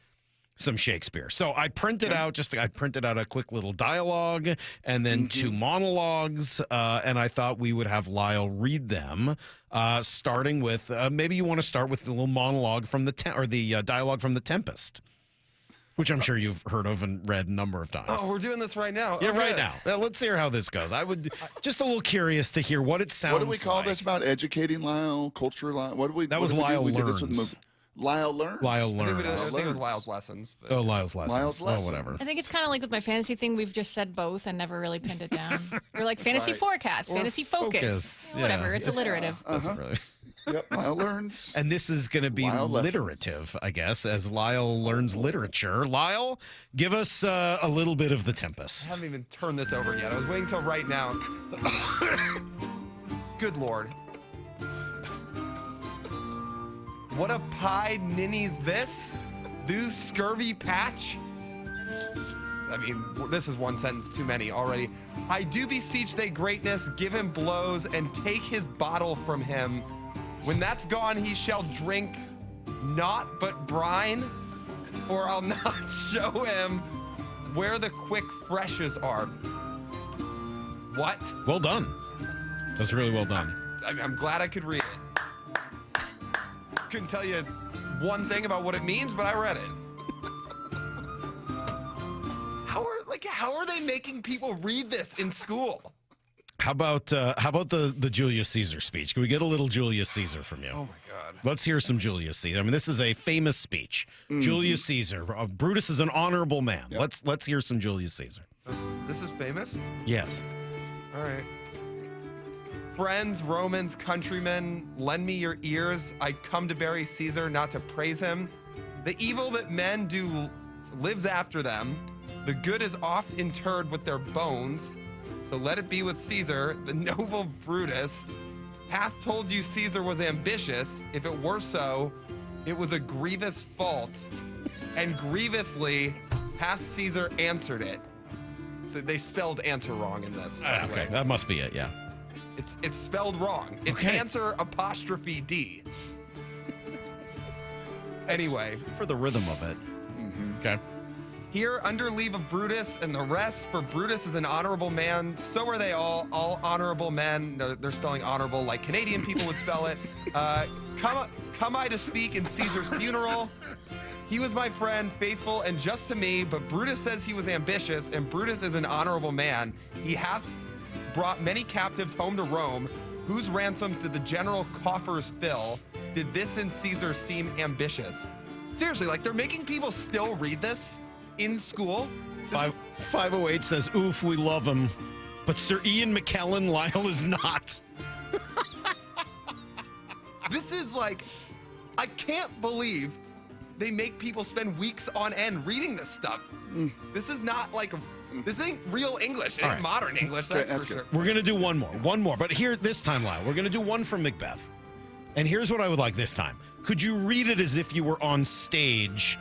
some Shakespeare. So I printed out a quick little dialogue and then 2 monologues, and I thought we would have Lyle read them, starting with maybe you want to start with the little monologue from the dialogue from The Tempest, which I'm sure you've heard of and read a number of times. Oh, we're doing this right now. Yeah, Okay. right now. Well, let's hear how this goes. I would just a little curious to hear what it sounds like. What do we call this about educating Lyle, culture Lyle? What do we? That was Lyle we Learns. did this with Lyle learns. Lyle I think learns. it was Lyle's lessons. But. Oh, Lyle's lessons. Lyle's lessons. Oh, whatever. I think it's kind of like with my fantasy thing. We've just said both and never really pinned it down. We're like fantasy Right. forecast, Or fantasy focus. yeah. Whatever. It's alliterative. Doesn't really. Yep, Lyle learns. And this is going to be Lyle lessons. literative, I guess, as Lyle learns literature. Lyle, give us a little bit of the I Tempest. haven't even turned this over yet. I was waiting till right now. Good Lord. What a pie ninnies this? Those scurvy patch? I mean, this is one sentence too many already. I do beseech thy greatness, give him blows, and take his bottle from him. When that's gone, he shall drink naught but brine, or I'll not show him where the quick freshes are. What? Well done. That's really well done. I'm glad I could read it. Couldn't tell you one thing about what it means, but I read it. How are they making people read this in school? How about the Julius Caesar speech? Can we get a little Julius Caesar from you? Oh my God. Let's hear some Julius Caesar. I mean, this is a famous speech. Mm-hmm. Julius Caesar. Brutus is an honorable man. Yep. Let's hear some Julius Caesar. This is famous? Yes. All right. Friends, Romans, countrymen, lend me your ears. I come to bury Caesar, not to praise him. The evil that men do lives after them. The good is oft interred with their bones. So let it be with Caesar, the noble Brutus, hath told you Caesar was ambitious. If it were so, it was a grievous fault. And grievously hath Caesar answered it. So they spelled answer wrong in this. By the Okay, way. that must be it, yeah. It's spelled wrong. It's Okay. answer apostrophe D. Anyway. For the rhythm of it. Okay. Here, under leave of Brutus and the rest, for Brutus is an honorable man. So are they all honorable men. They're spelling honorable like Canadian people would spell it. Come I to speak in Caesar's funeral. He was my friend, faithful and just to me, but Brutus says he was ambitious, and Brutus is an honorable man. He hath brought many captives home to Rome. Whose ransoms did the general coffers fill? Did this in Caesar seem ambitious? Seriously, like they're making people still read this in school? 508 says, oof, we love him. But Sir Ian McKellen, Lyle is not. This is like, I can't believe they make people spend weeks on end reading this stuff. This is not like, this ain't real English. It ain't modern English, that's for sure. We're going to do one more. But here, this time, Lyle, we're going to do one from Macbeth. And here's what I would like this time. Could you read it as if you were on stage,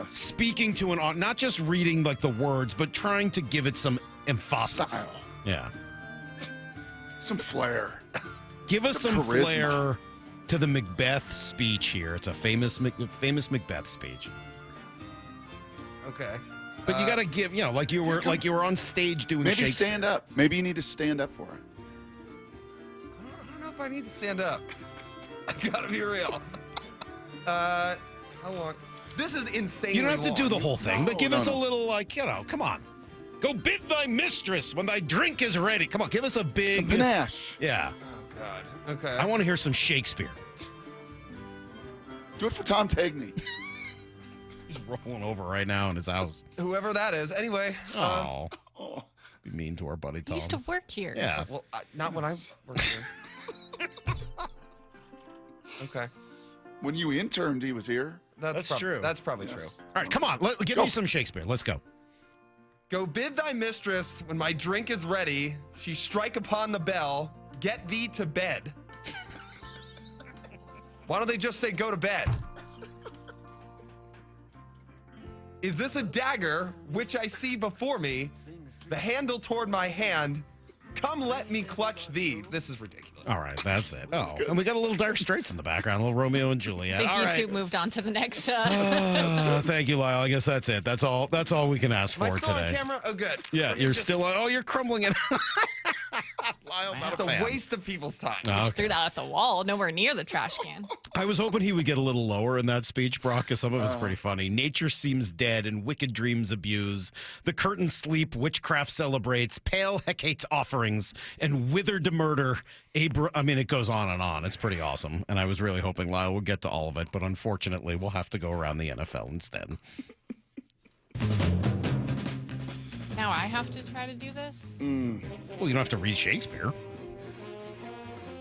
speaking to an, not just reading like the words, but trying to give it some emphasis? Style. Yeah. Some flair. Give us some charisma. flair to the Macbeth speech here. It's a famous Macbeth speech. Okay. But you got to give, like you were on stage doing Maybe Shakespeare. stand up. Maybe you need to stand up for it. I don't know if I need to stand up. I gotta be real. How long? This is insane. You don't have to do the whole thing, but give us a little, come on. Go bid thy mistress when thy drink is ready. Come on, give us a big... Some panache. Yeah. Oh, God. Okay. I want to hear some Shakespeare. Do it for Tom Tagney. He's rolling over right now in his house. Whoever that is. Anyway. Oh. Be mean to our buddy Tom. He used to work here. Yeah. Well, not when I worked here. Okay. When you interned, he was here. That's true. That's probably true. All right, come on. Give me some Shakespeare. Let's go. Go bid thy mistress when my drink is ready. She strike upon the bell. Get thee to bed. Why don't they just say go to bed? Is this a dagger which I see before me? The handle toward my hand. Come, let me clutch thee. This is ridiculous. All right, that's it. And we got a little Dire Straits in the background, a little Romeo and Juliet. I think All you right. two moved on to the next. Thank you, Lyle. I guess that's it. That's all we can ask Am I for still today. on camera? Oh, good. Yeah, you're still. Oh, you're crumbling it. Lyle, not It's a a fan. waste of people's time. Just threw that at the wall, nowhere near the trash can. I was hoping he would get a little lower in that speech, Brock, because some of it's pretty funny. Nature seems dead and wicked dreams abuse. The curtains sleep, witchcraft celebrates, pale Hecate's offerings, and withered to murder. It goes on and on. It's pretty awesome. And I was really hoping Lyle would get to all of it, but unfortunately, we'll have to go around the NFL instead. Now I have to try to do this? Well, you don't have to read Shakespeare.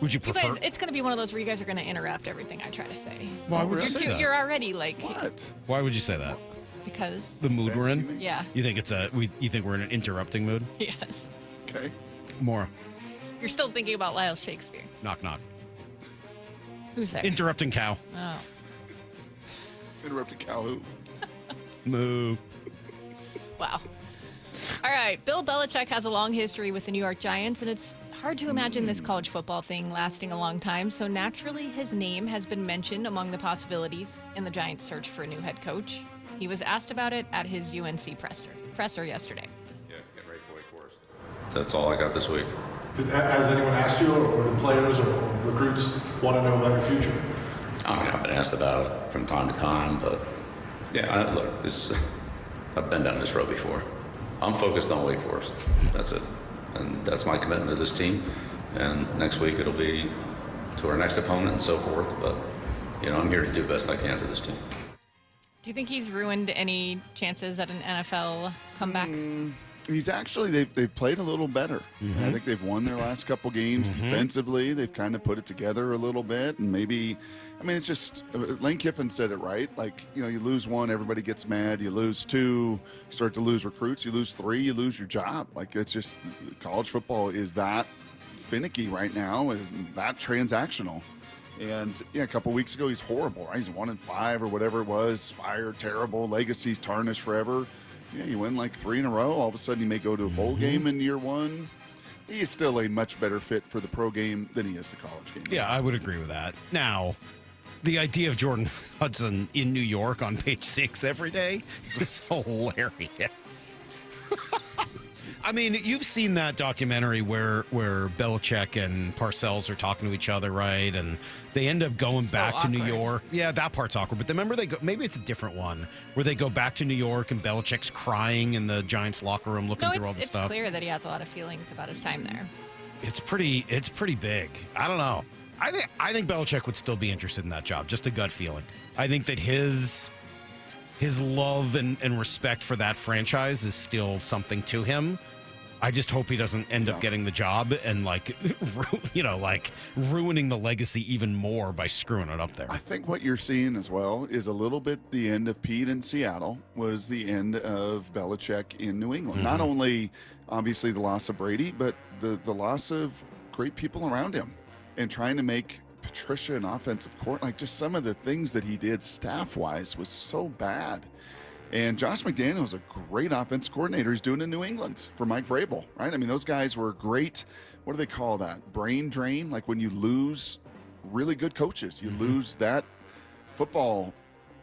Would you You prefer? guys, it's going to be one of those where you guys are going to interrupt everything I try to say. Why would you say that? You're already like... What? Why would you say that? Because... The mood we're in? Yeah. You think you think we're in an interrupting mood? Yes. Okay. More. You're still thinking about Lyle Shakespeare. Knock, knock. Who's there? Interrupting cow. Oh. Interrupting cow who? Moo. Wow. All right. Bill Belichick has a long history with the New York Giants, and it's hard to imagine this college football thing lasting a long time. So naturally, his name has been mentioned among the possibilities in the Giants' search for a new head coach. He was asked about it at his UNC presser yesterday. Yeah, get ready for Wake Forest. That's all I got this week. Has anyone asked you, or the players or recruits want to know about your future? I mean, I've been asked about it from time to time, but yeah, I've been down this road before. I'm focused on Wake Forest. That's it. And that's my commitment to this team. And next week it'll be to our next opponent and so forth. But, I'm here to do the best I can for this team. Do you think he's ruined any chances at an NFL comeback? He's actually, they've played a little better. I think they've won their last couple games defensively. They've kind of put it together a little bit. And maybe, it's just, Lane Kiffin said it right. Like, you lose one, everybody gets mad. You lose two, you start to lose recruits. You lose three, you lose your job. Like, it's just, college football is that finicky right now, is that transactional. And, a couple weeks ago, he's horrible, right? He's 1-5 or whatever it was. Fired, terrible, legacy's tarnished forever. Yeah, you win like 3 in a row. All of a sudden, you may go to a bowl game in year one. He is still a much better fit for the pro game than he is the college game. Yeah, I would agree with that. Now, the idea of Jordan Hudson in New York on page 6 every day is hilarious. You've seen that documentary where Belichick and Parcells are talking to each other, right? And they end up going back to New York. Yeah, that part's awkward. But remember, maybe it's a different one where they go back to New York and Belichick's crying in the Giants locker room looking through all the stuff. It's clear that he has a lot of feelings about his time there. It's pretty big. I don't know. I think Belichick would still be interested in that job. Just a gut feeling. I think that his love and respect for that franchise is still something to him. I just hope he doesn't end up getting the job and ruining the legacy even more by screwing it up there. I think what you're seeing as well is a little bit the end of Pete in Seattle was the end of Belichick in New England. Not only obviously the loss of Brady, but the loss of great people around him and trying to make Patricia an offensive court. Like just some of the things that he did staff-wise was so bad. And Josh McDaniels, a great offense coordinator, he's doing in New England for Mike Vrabel, right? Those guys were great. What do they call that? Brain drain? Like when you lose really good coaches, you lose that football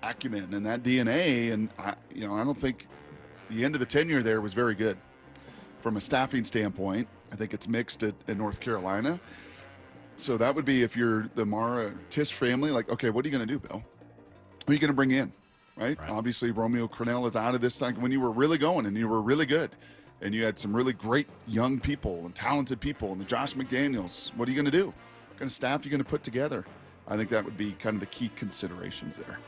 acumen and that DNA. And I don't think the end of the tenure there was very good from a staffing standpoint. I think it's mixed at North Carolina. So that would be if you're the Mara Tisch family, like, okay, what are you going to do, Bill? Who are you going to bring in? Right? Obviously, Romeo Crennel is out of this thing. When you were really going and you were really good and you had some really great young people and talented people and the Josh McDaniels, what are you going to do? What kind of staff are you going to put together? I think that would be kind of the key considerations there.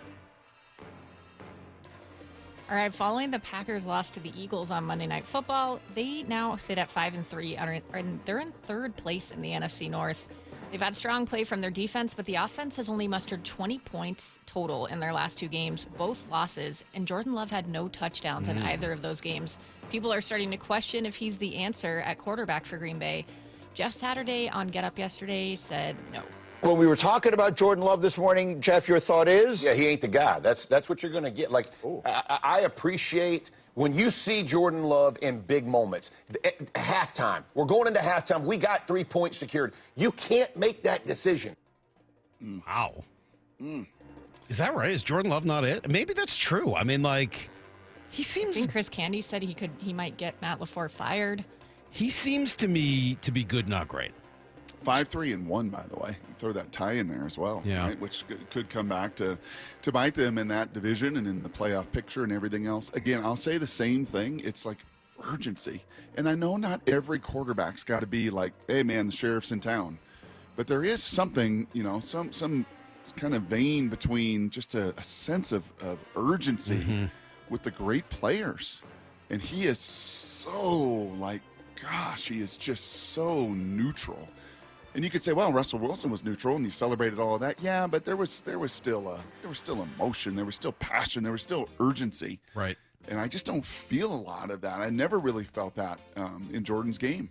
All right, following the Packers' loss to the Eagles on Monday Night Football, they now sit at 5-3, and they're in third place in the NFC North. They've had strong play from their defense, but the offense has only mustered 20 points total in their last 2 games, both losses, and Jordan Love had no touchdowns in either of those games. People are starting to question if he's the answer at quarterback for Green Bay. Jeff Saturday on Get Up yesterday said no. When we were talking about Jordan Love this morning, Jeff, your thought is? Yeah, he ain't the guy. That's what you're going to get. Like, I appreciate when you see Jordan Love in big moments. At halftime, we're going into halftime. We got 3 points secured. You can't make that decision. Wow. Is that right? Is Jordan Love not it? Maybe that's true. He seems. I think Chris Candy said he might get Matt LaFleur fired. He seems to me to be good, not great. 5-3-1, by the way. You throw that tie in there as well, Yeah. right? Which could come back to bite them in that division and in the playoff picture and everything else. Again, I'll say the same thing. It's like urgency. And I know not every quarterback's got to be like, hey, man, the sheriff's in town. But there is something, some kind of vein between just a sense of urgency with the great players. And he is so, he is just so neutral. And you could say, well, Russell Wilson was neutral, and you celebrated all of that. Yeah, but there was still emotion, there was still passion, there was still urgency. Right. And I just don't feel a lot of that. I never really felt that in Jordan's game.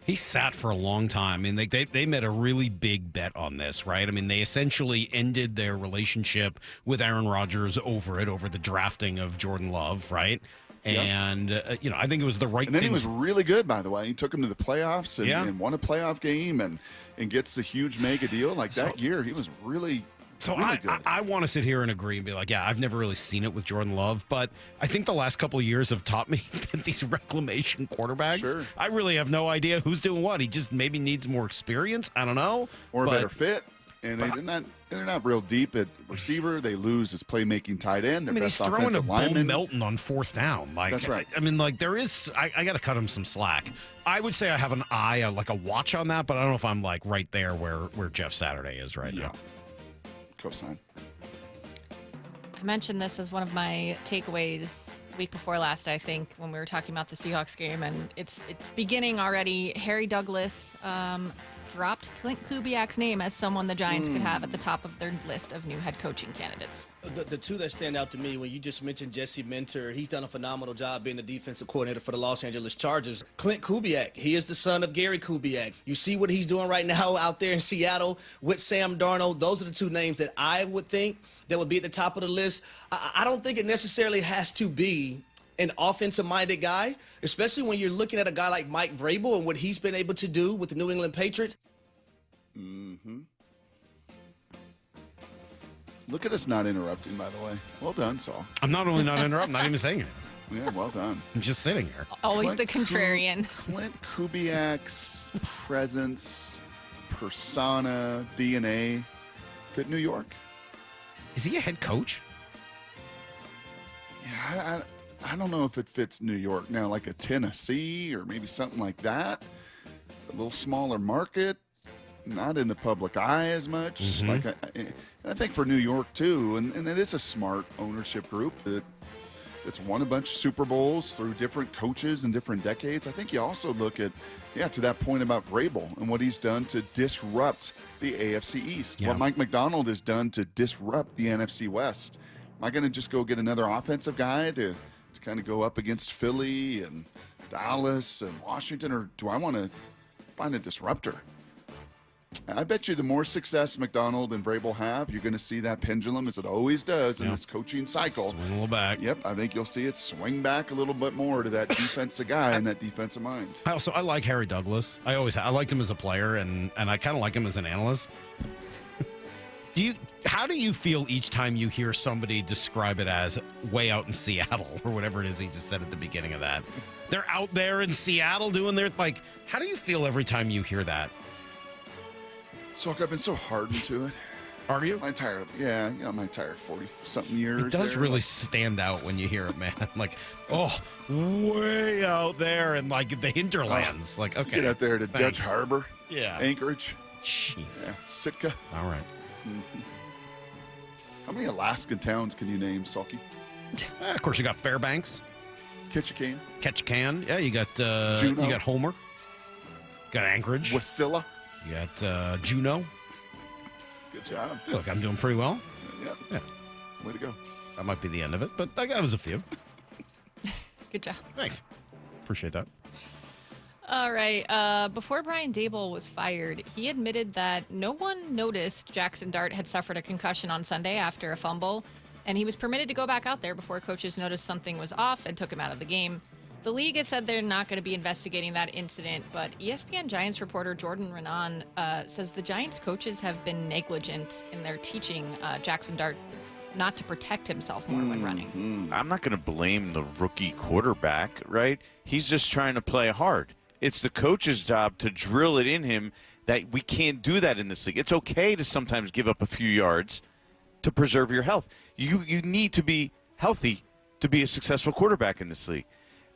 He sat for a long time. I mean, they made a really big bet on this, right? I mean, they essentially ended their relationship with Aaron Rodgers over the drafting of Jordan Love, right? And, I think it was the right thing. And then he was really good, by the way. He took him to the playoffs and won a playoff game and gets a huge mega deal. That year, he was really really good. I want to sit here and agree and be like, yeah, I've never really seen it with Jordan Love, but I think the last couple of years have taught me that these reclamation quarterbacks, I really have no idea who's doing what. He just maybe needs more experience. I don't know. Or a better fit. And they're not real deep at receiver. They lose his playmaking tight end. He's throwing a Bo Melton on fourth down. That's right. I mean, there is. I got to cut him some slack. I would say I have an eye, a watch on that, but I don't know if I'm right there where Jeff Saturday is right now. Cosign. I mentioned this as one of my takeaways week before last, I think, when we were talking about the Seahawks game, and it's beginning already. Harry Douglas dropped Clint Kubiak's name as someone the Giants could have at the top of their list of new head coaching candidates. The two that stand out to me, when you just mentioned Jesse Minter, he's done a phenomenal job being the defensive coordinator for the Los Angeles Chargers. Clint Kubiak, he is the son of Gary Kubiak. You see what he's doing right now out there in Seattle with Sam Darnold. Those are the two names that I would think that would be at the top of the list. I don't think it necessarily has to be an offensive-minded guy, especially when you're looking at a guy like Mike Vrabel and what he's been able to do with the New England Patriots. Look at us not interrupting, by the way. Well done, Saul. I'm not only not interrupting, not even saying it. Yeah, well done. I'm just sitting here. Always the contrarian. Clint Kubiak's presence, persona, DNA fit New York. Is he a head coach? Yeah, I don't know if it fits New York. Now, like a Tennessee or maybe something like that. A little smaller market. Not in the public eye as much. I think for New York, too, and it is a smart ownership group that's won a bunch of Super Bowls through different coaches and different decades. I think you also look at, to that point about Vrabel and what he's done to disrupt the AFC East. What Mike McDonald has done to disrupt the NFC West. Am I going to just go get another offensive guy to kind of go up against Philly and Dallas and Washington, or do I want to find a disruptor? I bet you the more success McDonald and Vrabel have, you're going to see that pendulum, as it always does in this coaching cycle. Swing a little back. Yep, I think you'll see it swing back a little bit more to that defensive guy and that defensive mind. I like Harry Douglas. I liked him as a player, and I kind of like him as an analyst. How do you feel each time you hear somebody describe it as way out in Seattle or whatever it is he just said at the beginning of that? They're out there in Seattle doing their, how do you feel every time you hear that? Salk, I've been so hardened to it. Are you? My entire 40-something years. It does really stand out when you hear it, man. Way out there in the hinterlands. Okay. Get out there to Thanks. Dutch Harbor. Yeah. Anchorage. Jeez. Yeah. Sitka. All right. How many Alaskan towns can you name, Salky? Of course, you got Fairbanks. Ketchikan. Yeah, you got Juneau. You got Homer. Got Anchorage. Wasilla. You got Juneau. Good job. Look, I'm doing pretty well. Yeah. Way to go. That might be the end of it, but that was a few. Good job. Thanks. Appreciate that. All right. Before Brian Daboll was fired, he admitted that no one noticed Jackson Dart had suffered a concussion on Sunday after a fumble, and he was permitted to go back out there before coaches noticed something was off and took him out of the game. The league has said they're not going to be investigating that incident, but ESPN Giants reporter Jordan Renan says the Giants coaches have been negligent in their teaching Jackson Dart not to protect himself more when running. I'm not going to blame the rookie quarterback, right? He's just trying to play hard. It's the coach's job to drill it in him that we can't do that in this league. It's okay to sometimes give up a few yards to preserve your health. You need to be healthy to be a successful quarterback in this league.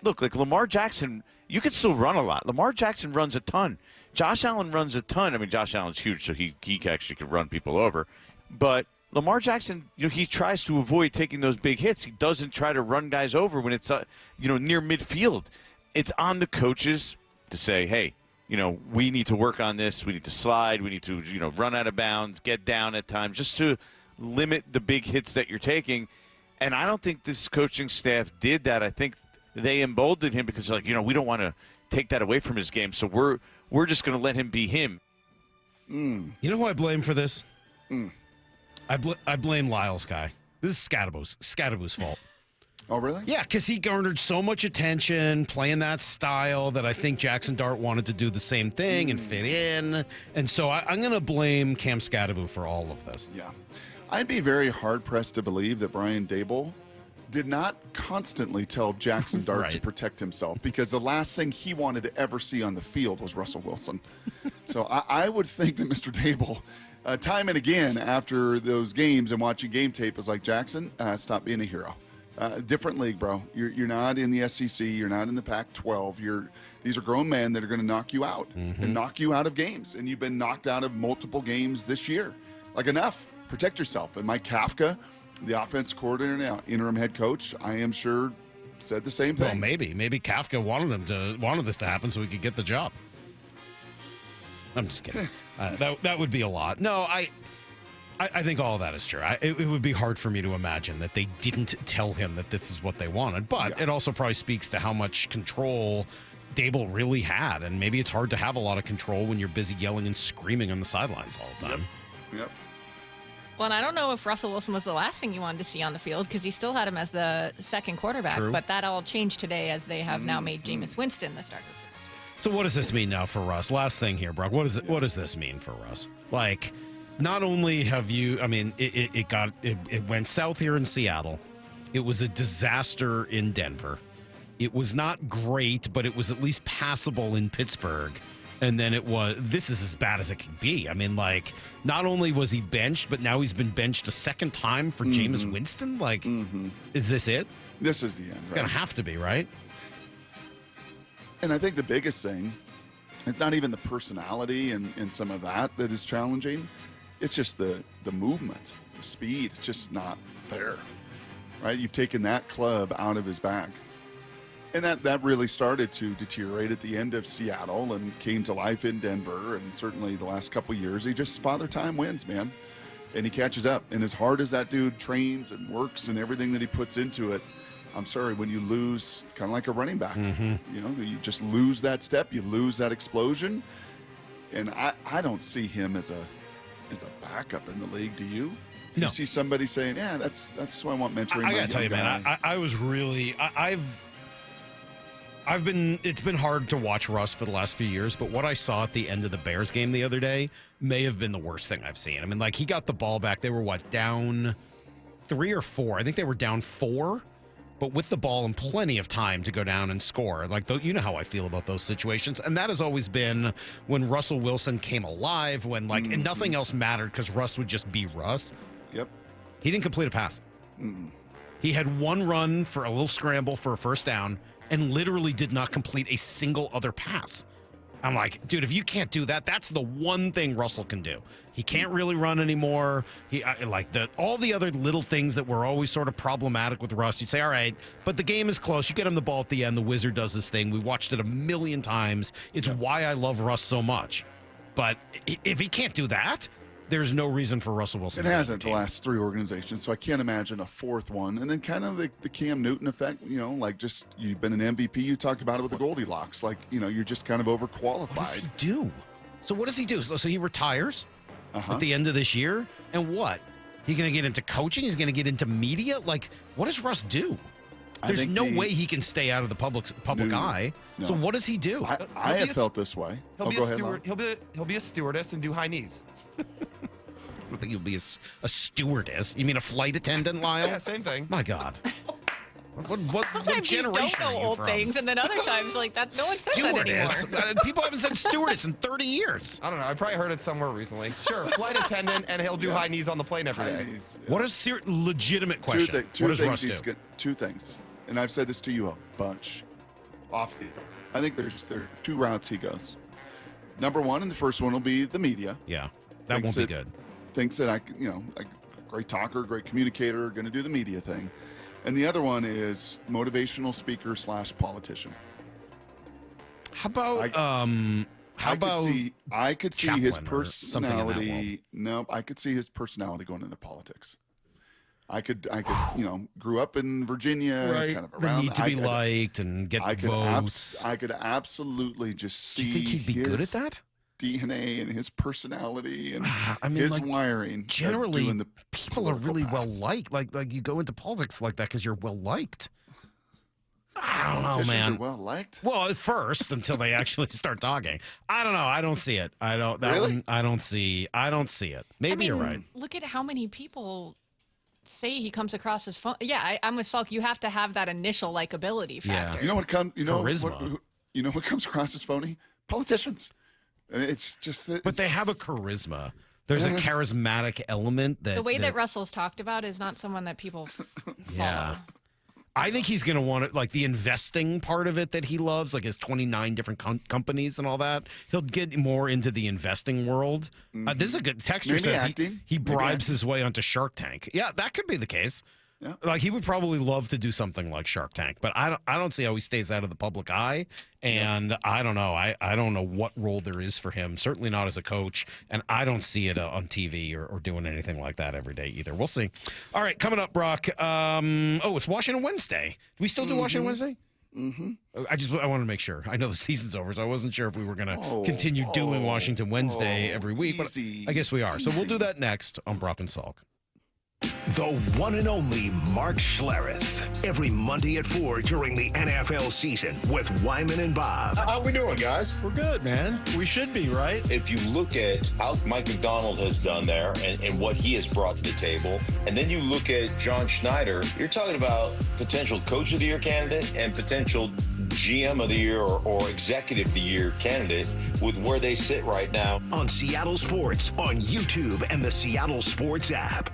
Look, like Lamar Jackson, you can still run a lot. Lamar Jackson runs a ton. Josh Allen runs a ton. I mean, Josh Allen's huge, so he actually could run people over. But Lamar Jackson, he tries to avoid taking those big hits. He doesn't try to run guys over when it's near midfield. It's on the coaches to say, hey, we need to work on this. We need to slide. We need to, run out of bounds, get down at times, just to limit the big hits that you're taking. And I don't think this coaching staff did that. I think they emboldened him because, we don't want to take that away from his game. So we're just going to let him be him. You know who I blame for this? I blame Lyle's guy. This is Scadaboo's fault. Oh, really? Yeah, because he garnered so much attention playing that style that I think Jackson Dart wanted to do the same thing and fit in. And so I'm going to blame Cam Scadaboo for all of this. Yeah. I'd be very hard-pressed to believe that Brian Daboll did not constantly tell Jackson Dart to protect himself, because the last thing he wanted to ever see on the field was Russell Wilson. So I would think that Mr. Daboll, time and again after those games and watching game tape, is like, Jackson, stop being a hero. Different league, bro. You're not in the SEC. You're not in the Pac-12. These are grown men that are going to knock you out and knock you out of games. And you've been knocked out of multiple games this year. Like, enough. Protect yourself. And Mike Kafka, the offense coordinator now, interim head coach, I am sure said the same thing. Well, maybe Kafka wanted this to happen so he could get the job. I'm just kidding. That would be a lot. No, I think all of that is true. It would be hard for me to imagine that they didn't tell him that this is what they wanted. But it also probably speaks to how much control Daboll really had. And maybe it's hard to have a lot of control when you're busy yelling and screaming on the sidelines all the time. Yep. Well, and I don't know if Russell Wilson was the last thing you wanted to see on the field, because he still had him as the second quarterback. True. But that all changed today as they have now made Jameis Winston the starter for this week. So what does this mean now for Russ? Last thing here, Brock. What does this mean for Russ? Like, not only have you, I mean, it went south here in Seattle. It was a disaster in Denver. It was not great, but it was at least passable in Pittsburgh. And then this is as bad as it can be. I mean, like, not only was he benched, but now he's been benched a second time for Jameis Winston. Like, is this it? This is the end. It's going to have to be, right? And I think the biggest thing, it's not even the personality and some of that is challenging. It's just the movement, the speed. It's just not there, right? You've taken that club out of his bag. And that really started to deteriorate at the end of Seattle and came to life in Denver. And certainly the last couple of years, Father Time wins, man. And he catches up. And as hard as that dude trains and works and everything that he puts into it, I'm sorry, when you lose, kind of like a running back, you just lose that step, you lose that explosion. And I don't see him as a backup in the league. Do you? No. You see somebody saying, yeah, that's who I want mentoring. I got to tell you, man, I was really, it's been hard to watch Russ for the last few years, but what I saw at the end of the Bears game the other day may have been the worst thing I've seen. I mean, like, he got the ball back. They were, down 3 or 4? I think they were down 4, but with the ball and plenty of time to go down and score. Like, you know how I feel about those situations. And that has always been when Russell Wilson came alive, when, and nothing else mattered because Russ would just be Russ. Yep. He didn't complete a pass. He had one run for a little scramble for a first down and literally did not complete a single other pass. I'm like, dude, if you can't do that, that's the one thing Russell can do. He can't really run anymore. All the other little things that were always sort of problematic with Russ. You'd say, all right, but the game is close. You get him the ball at the end. The Wizard does his thing. We watched it a million times. It's why I love Russ so much. But if he can't do that, there's no reason for Russell Wilson. It hasn't the last 3 organizations, so I can't imagine a 4th one. And then kind of the Cam Newton effect, you've been an MVP. You talked about it with the Goldilocks. You're just kind of overqualified. What does he do? So what does he do? So he retires at the end of this year? And what? He's going to get into coaching? He's going to get into media? What does Russ do? There's no way he can stay out of the public eye. No. So what does he do? I have felt this way. He'll be a stewardess and do high knees. don't think you'll be a stewardess. You mean a flight attendant, Lyle? Yeah, same thing. My God. What Sometimes you generation don't know are you old from? things, and then other times, like that, no one says that anymore. Stewardess. People haven't said stewardess in 30 years. I don't know. I probably heard it somewhere recently. Sure, flight attendant, and he'll do high knees on the plane every day. What is legitimate question? Two what does things Russ do? Two things, and I've said this to you a bunch. I think there are two routes he goes. Number one, and the first one will be the media. Yeah, that won't be good. Thinks that a great talker, great communicator, going to do the media thing. And the other one is motivational speaker / politician. How about I could see his personality. No, I could see his personality going into politics. I could grew up in Virginia, right? Kind of around. The need to be liked and get votes. I could absolutely just see. Do you think he'd be good at that? DNA and his personality and his wiring. Generally, people are really well liked. Like you go into politics like that because you're well liked. I don't know, man. Are well liked. Well, at first, until they actually start talking. I don't know. I don't see it. I don't see it. Maybe you're right. Look at how many people say he comes across as fun. Yeah, I'm with Salk. You have to have that initial likability factor. Yeah. You know what comes? Charisma. What comes across as phony? Politicians. It's just that. But they have a charisma. There's a charismatic element that the way that Russell's talked about is not someone that people follow. Yeah. I think he's going to want it, like the investing part of it that he loves, like his 29 different companies and all that. He'll get more into the investing world. This is a good texter says he bribes his way onto Shark Tank. Yeah, that could be the case. Yeah. Like he would probably love to do something like Shark Tank, but I don't see how he stays out of the public eye. And I don't know. I don't know what role there is for him. Certainly not as a coach. And I don't see it on TV or doing anything like that every day either. We'll see. All right, coming up, Brock. It's Washington Wednesday. Do we still do Washington Wednesday? Mm-hmm. I wanted to make sure. I know the season's over, so I wasn't sure if we were going to continue doing Washington Wednesday every week. But I guess we are. So we'll do that next on Brock and Salk. The one and only Mark Schlereth. Every Monday at 4 during the NFL season with Wyman and Bob. How we doing, guys? We're good, man. We should be, right? If you look at how Mike McDonald has done there and what he has brought to the table, and then you look at John Schneider, you're talking about potential Coach of the Year candidate and potential GM of the Year or Executive of the Year candidate with where they sit right now. On Seattle Sports, on YouTube, and the Seattle Sports app.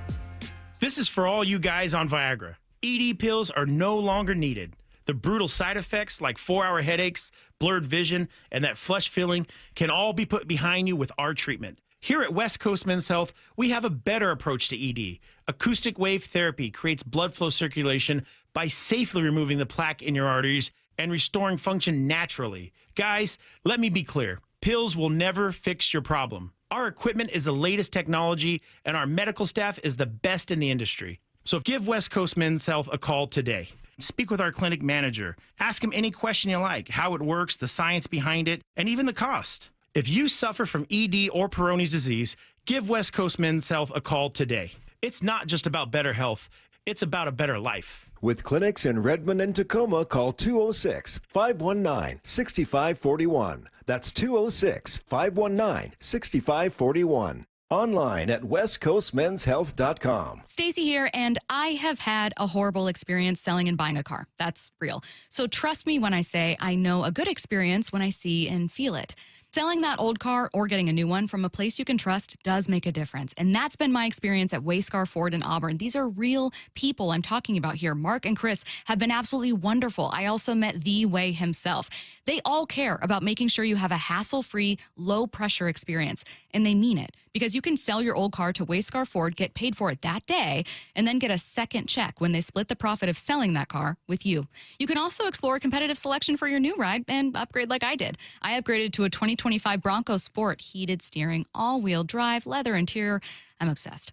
This is for all you guys on Viagra. ED pills are no longer needed. The brutal side effects like 4-hour headaches, blurred vision, and that flush feeling can all be put behind you with our treatment. Here at West Coast Men's Health, we have a better approach to ED. Acoustic wave therapy creates blood flow circulation by safely removing the plaque in your arteries and restoring function naturally. Guys, let me be clear. Pills will never fix your problem. Our equipment is the latest technology, and our medical staff is the best in the industry. So give West Coast Men's Health a call today. Speak with our clinic manager. Ask him any question you like, how it works, the science behind it, and even the cost. If you suffer from ED or Peyronie's disease, give West Coast Men's Health a call today. It's not just about better health. It's about a better life. With clinics in Redmond and Tacoma, call 206-519-6541. That's 206-519-6541. Online at westcoastmenshealth.com. Stacy here, and I have had a horrible experience selling and buying a car. That's real. So trust me when I say I know a good experience when I see and feel it. Selling that old car or getting a new one from a place you can trust does make a difference. And that's been my experience at Wayscar Ford in Auburn. These are real people I'm talking about here. Mark and Chris have been absolutely wonderful. I also met The Way himself. They all care about making sure you have a hassle-free, low-pressure experience. And they mean it, because you can sell your old car to Wayscar Ford, get paid for it that day, and then get a second check when they split the profit of selling that car with you. You can also explore a competitive selection for your new ride and upgrade like I did. I upgraded to a 2025 Bronco Sport, heated steering, all-wheel drive, leather interior. I'm obsessed.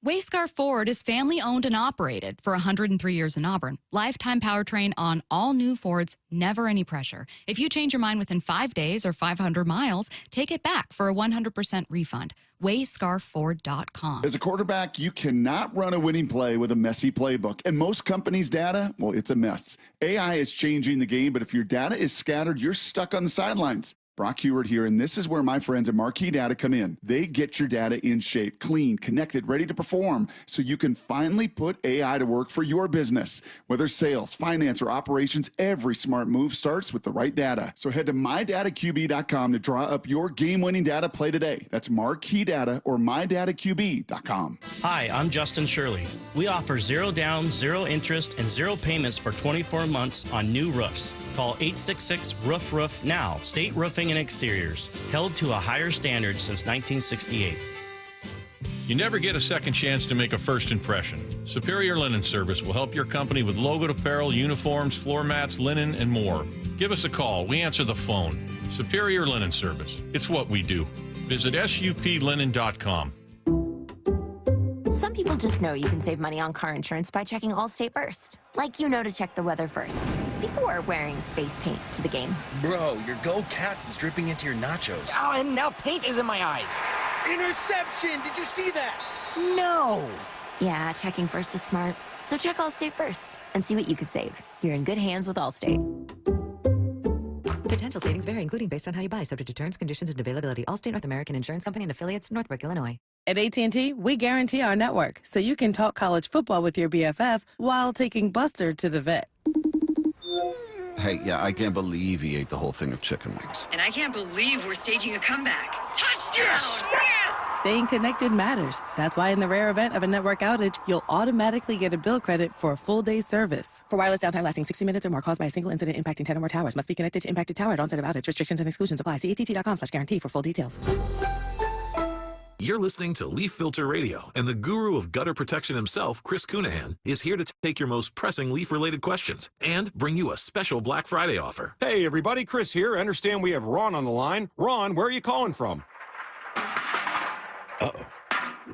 Wayscar Ford is family-owned and operated for 103 years in Auburn. Lifetime powertrain on all new Fords, never any pressure. If you change your mind within 5 days or 500 miles, take it back for a 100% refund. WayscarFord.com. As a quarterback, you cannot run a winning play with a messy playbook. And most companies' data, well, it's a mess. AI is changing the game, but if your data is scattered, you're stuck on the sidelines. Brock Heward here, and this is where my friends at Marquee Data come in. They get your data in shape, clean, connected, ready to perform, so you can finally put AI to work for your business. Whether sales, finance, or operations, every smart move starts with the right data. So head to mydataqb.com to draw up your game-winning data play today. That's Marquee Data or mydataqb.com. Hi, I'm Justin Shirley. We offer 0 down, 0 interest, and 0 payments for 24 months on new roofs. Call 866-ROOF-ROOF now. State Roofing and Exteriors, held to a higher standard since 1968. You never get a second chance to make a first impression. Superior Linen Service will help your company with logoed apparel, uniforms, floor mats, linen, and more. Give us a call. We answer the phone. Superior Linen Service. It's what we do. Visit suplinen.com. Some people just know you can save money on car insurance by checking Allstate first. Like you know to check the weather first, before wearing face paint to the game. Bro, your Go Cats is dripping into your nachos. Oh, and now paint is in my eyes. Interception! Did you see that? No! Yeah, checking first is smart. So check Allstate first and see what you could save. You're in good hands with Allstate. Potential savings vary, including based on how you buy, subject to terms, conditions, and availability. Allstate North American Insurance Company and affiliates, Northbrook, Illinois. At AT&T, we guarantee our network so you can talk college football with your BFF while taking Buster to the vet. Hey, yeah, I can't believe he ate the whole thing of chicken wings. And I can't believe we're staging a comeback. Touchdown! Yes! Staying connected matters. That's why in the rare event of a network outage, you'll automatically get a bill credit for a full day's service. For wireless downtime lasting 60 minutes or more caused by a single incident impacting 10 or more towers, must be connected to impacted tower at onset of outage. Restrictions and exclusions apply. See att.com/guarantee for full details. You're listening to Leaf Filter Radio, and the guru of gutter protection himself, Chris Cunahan, is here to take your most pressing leaf-related questions and bring you a special Black Friday offer. Hey, everybody, Chris here. I understand we have Ron on the line. Ron, where are you calling from? Uh-oh.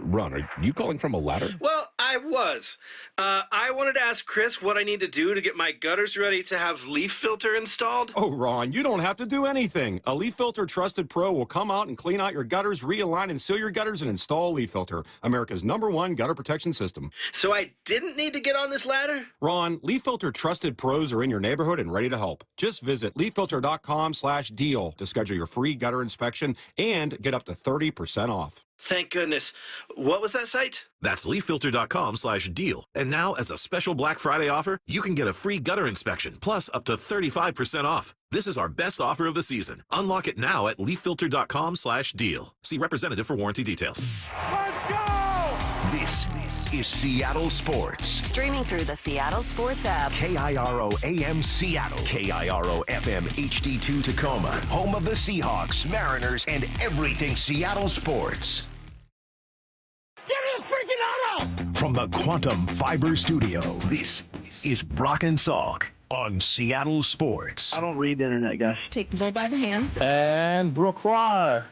Ron, are you calling from a ladder? Well, I was. I wanted to ask Chris what I need to do to get my gutters ready to have leaf filter installed. Oh, Ron, you don't have to do anything. A Leaf Filter Trusted Pro will come out and clean out your gutters, realign and seal your gutters, and install Leaf Filter, America's #1 gutter protection system. So I didn't need to get on this ladder? Ron, Leaf Filter Trusted Pros are in your neighborhood and ready to help. Just visit leaffilter.com/deal to schedule your free gutter inspection and get up to 30% off. Thank goodness. What was that site? That's leaffilter.com/deal. And now, as a special Black Friday offer, you can get a free gutter inspection, plus up to 35% off. This is our best offer of the season. Unlock it now at leaffilter.com/deal. See representative for warranty details. Let's go! This is Seattle Sports. Streaming through the Seattle Sports app. KIRO AM Seattle. KIRO FM HD2 Tacoma. Home of the Seahawks, Mariners, and everything Seattle sports. Get his freaking auto! From the Quantum Fiber Studio, this is Brock and Salk on Seattle Sports. I don't read the internet, guys. Take the bull by the hands. And Brooke,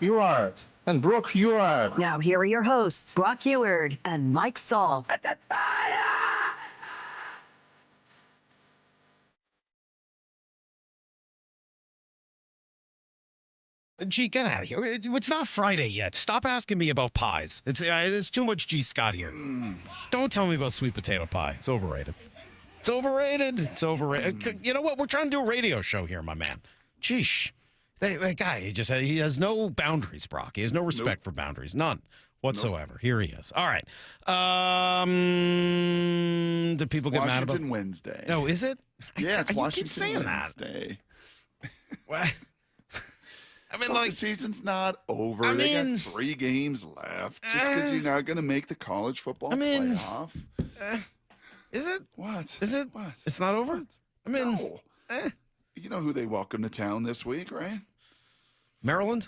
you are. And Brooke, you are. Now here are your hosts, Brock Heward and Mike Saul. Gee, get out of here. It's not Friday yet. Stop asking me about pies. It's too much G. Scott here. Don't tell me about sweet potato pie. It's overrated. It's overrated. It's overrated. You know what? We're trying to do a radio show here, my man. Geesh. That guy, he has no boundaries, Brock. He has no respect for boundaries. None whatsoever. Nope. Here he is. All right. Do people get mad about Washington Wednesday. No, is it? Yeah, it's Washington keep saying Wednesday. What? I mean, the season's not over. They got 3 games left. Just because you're not going to make the college football playoff. Is it? What? Is it? What? It's not over? What? I mean, no. You know who they welcome to town this week, right? Maryland?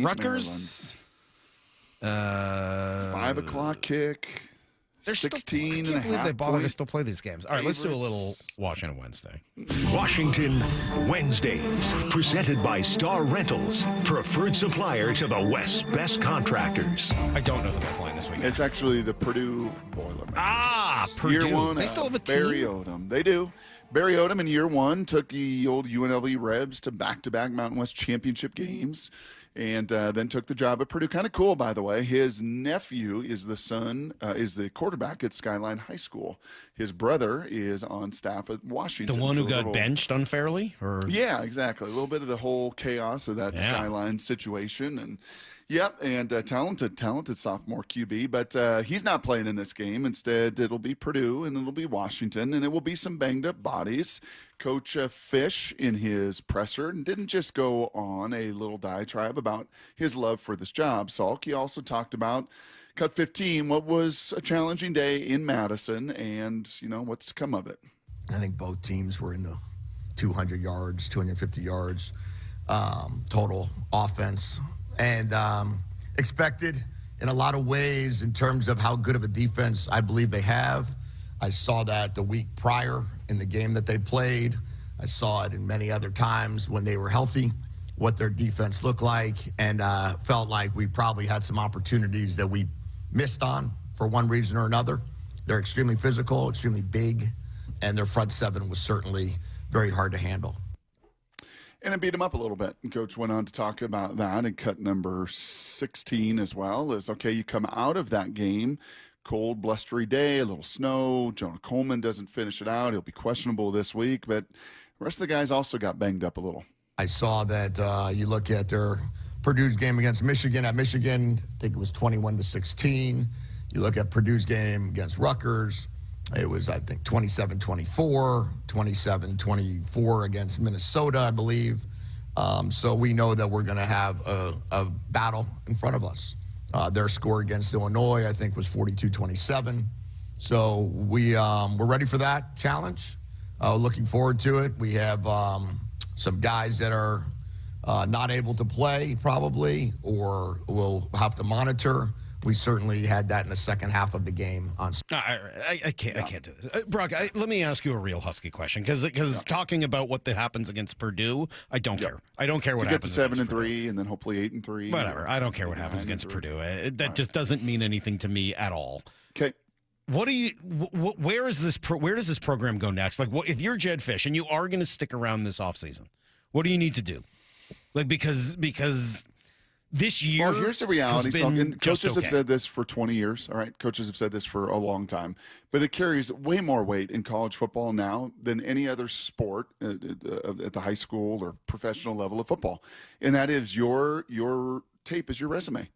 Rutgers? 5 o'clock kick. They're 16 I and can't a believe half they bother to point still play these games. All right, let's do a little Washington Wednesday. Washington Wednesdays, presented by Star Rentals, preferred supplier to the West's best contractors. I don't know that they're playing this weekend. It's actually the Purdue Boilermakers. Ah, Purdue. Year 1, they still have a team. Barry Odom. They do. Barry Odom in year 1 took the old UNLV Rebs to back-to-back Mountain West championship games. and then took the job at Purdue. Kind of cool, by the way. His nephew is the quarterback at Skyline High School. His brother is on staff at Washington. The one who got benched unfairly? Yeah, exactly. A little bit of the whole chaos of that Skyline situation. And talented sophomore QB, but he's not playing in this game. Instead, it'll be Purdue and it'll be Washington, and it will be some banged up bodies. Coach Fish, in his presser, didn't just go on a little diatribe about his love for this job, Salk. He also talked about Cut 15, what was a challenging day in Madison, and, what's to come of it. I think both teams were in the 200 yards, 250 yards total offense. And expected in a lot of ways in terms of how good of a defense I believe they have. I saw that the week prior in the game that they played. I saw it in many other times when they were healthy, what their defense looked like, and felt like we probably had some opportunities that we missed on for one reason or another. They're extremely physical, extremely big, and their front seven was certainly very hard to handle. And it beat him up a little bit. And Coach went on to talk about that in cut number 16 as well. You come out of that game, cold, blustery day, a little snow. Jonah Coleman doesn't finish it out. He'll be questionable this week. But the rest of the guys also got banged up a little. I saw that you look at their Purdue's game against Michigan. At Michigan, I think it was 21-16. You look at Purdue's game against Rutgers. It was, I think, 27-24, 27-24 against Minnesota, I believe. So we know that we're going to have a battle in front of us. Their score against Illinois, I think, was 42-27. So we're ready for that challenge. Looking forward to it. We have some guys that are not able to play probably, or will have to monitor. We certainly had that in the second half of the game. I can't do this. Brock, let me ask you a real Husky question, because talking about what happens against Purdue, I don't care. I don't care what happens. Get to 7-3, and then hopefully 8-3. Whatever. I don't care what happens against Purdue. That just doesn't mean anything to me at all. Okay. Where does this program go next? Like, if you're Jed Fish and you are going to stick around this offseason, what do you need to do? Like, because this year, well, here's the reality. Coaches have said this for 20 years. All right, coaches have said this for a long time, but it carries way more weight in college football now than any other sport at the high school or professional level of football, and that is your tape is your resume,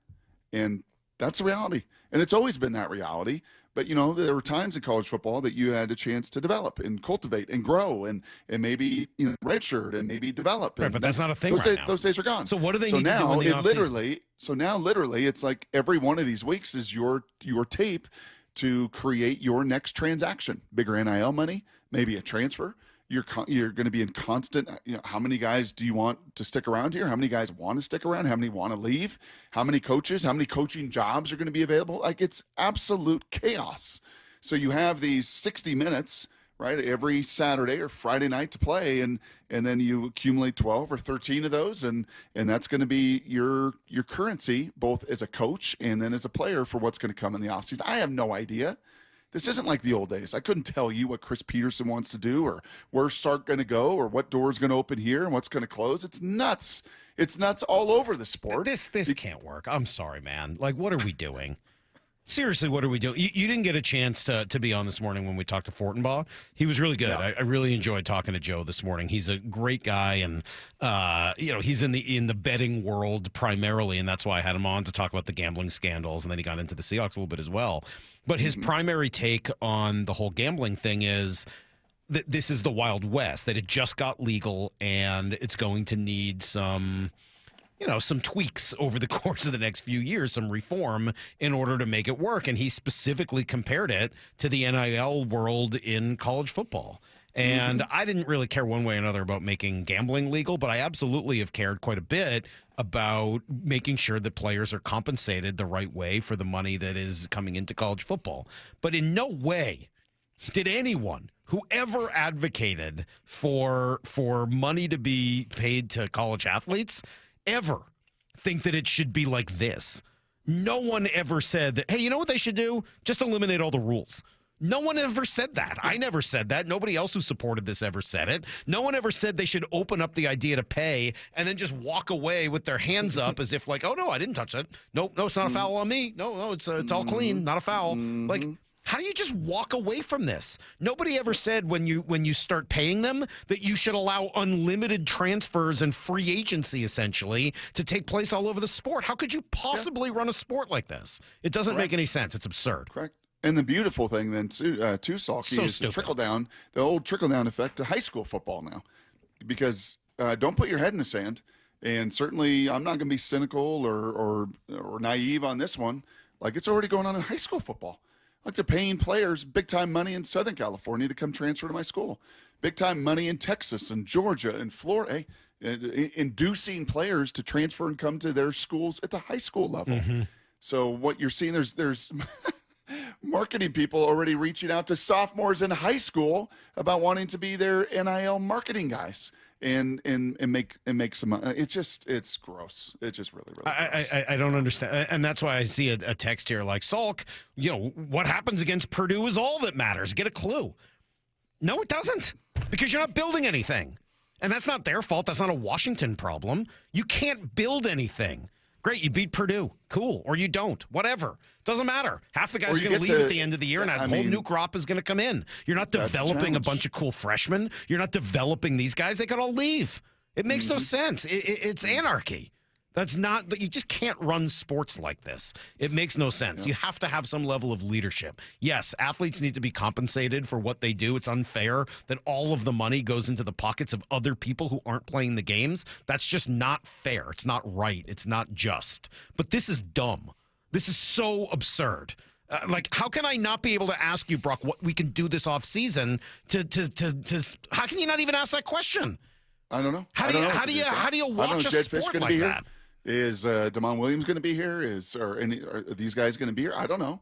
and that's the reality. And it's always been that reality. But, there were times in college football that you had a chance to develop and cultivate and grow and maybe, redshirt and maybe develop. Right, but that's not a thing right now. Those days are gone. So what do they need to do in the offseason? So now literally it's like every one of these weeks is your tape to create your next transaction. Bigger NIL money, maybe a transfer. You're going to be in constant, how many guys do you want to stick around here? How many guys want to stick around? How many want to leave? How many coaches? How many coaching jobs are going to be available? Like, it's absolute chaos. So you have these 60 minutes, right, every Saturday or Friday night to play, and then you accumulate 12 or 13 of those, and that's going to be your currency, both as a coach and then as a player, for what's going to come in the offseason. I have no idea. This isn't like the old days. I couldn't tell you what Chris Peterson wants to do, or where's Sark going to go, or what door is going to open here and what's going to close. It's nuts. It's nuts all over the sport. This can't work. I'm sorry, man. Like, what are we doing? Seriously, what are we doing? You didn't get a chance to be on this morning when we talked to Fortenbaugh. He was really good. Yeah. I really enjoyed talking to Joe this morning. He's a great guy, and he's in the betting world primarily, and that's why I had him on to talk about the gambling scandals, and then he got into the Seahawks a little bit as well. But his primary take on the whole gambling thing is that this is the Wild West, that it just got legal, and it's going to need some tweaks over the course of the next few years, some reform in order to make it work. And he specifically compared it to the NIL world in college football. And I didn't really care one way or another about making gambling legal, but I absolutely have cared quite a bit about making sure that players are compensated the right way for the money that is coming into college football. But in no way did anyone who ever advocated for money to be paid to college athletes ever think that it should be like this. No one ever said that, hey, you know what they should do? Just eliminate all the rules. No one ever said that. I never said that. Nobody else who supported this ever said it. No one ever said they should open up the idea to pay and then just walk away with their hands up as if like, oh, no, I didn't touch that. No, it's not a foul on me. No, it's all clean, not a foul. Like, how do you just walk away from this? Nobody ever said when you start paying them that you should allow unlimited transfers and free agency, essentially, to take place all over the sport. How could you possibly run a sport like this? It doesn't make any sense. It's absurd. Correct. And the beautiful thing then, too, Salky, is the old trickle-down effect to high school football now. Because don't put your head in the sand. And certainly I'm not going to be cynical or naive on this one. Like, it's already going on in high school football. Like, they're paying players big-time money in Southern California to come transfer to my school. Big-time money in Texas and Georgia and Florida, inducing players to transfer and come to their schools at the high school level. So what you're seeing, there's marketing people already reaching out to sophomores in high school about wanting to be their NIL marketing guys and make some money. It's gross. It's just really gross. I don't understand. And that's why I see a text here like, Salk, what happens against Purdue is all that matters. Get a clue. No, it doesn't, because you're not building anything. And that's not their fault. That's not a Washington problem. You can't build anything. Great, you beat Purdue. Cool. Or you don't. Whatever. Doesn't matter. Half the guys are going to leave at the end of the year, and a whole new crop is going to come in. You're not developing a bunch of cool freshmen. You're not developing these guys. They could all leave. It makes no sense. It's anarchy. But you just can't run sports like this. It makes no sense. You have to have some level of leadership. Yes, athletes need to be compensated for what they do. It's unfair that all of the money goes into the pockets of other people who aren't playing the games. That's just not fair. It's not right. It's not just. But this is dumb. This is so absurd. How can I not be able to ask you, Brock, what we can do this offseason to how can you not even ask that question? I don't know. How do you watch a sport like that? Is Damon Williams going to be here? Are these guys going to be here? I don't know.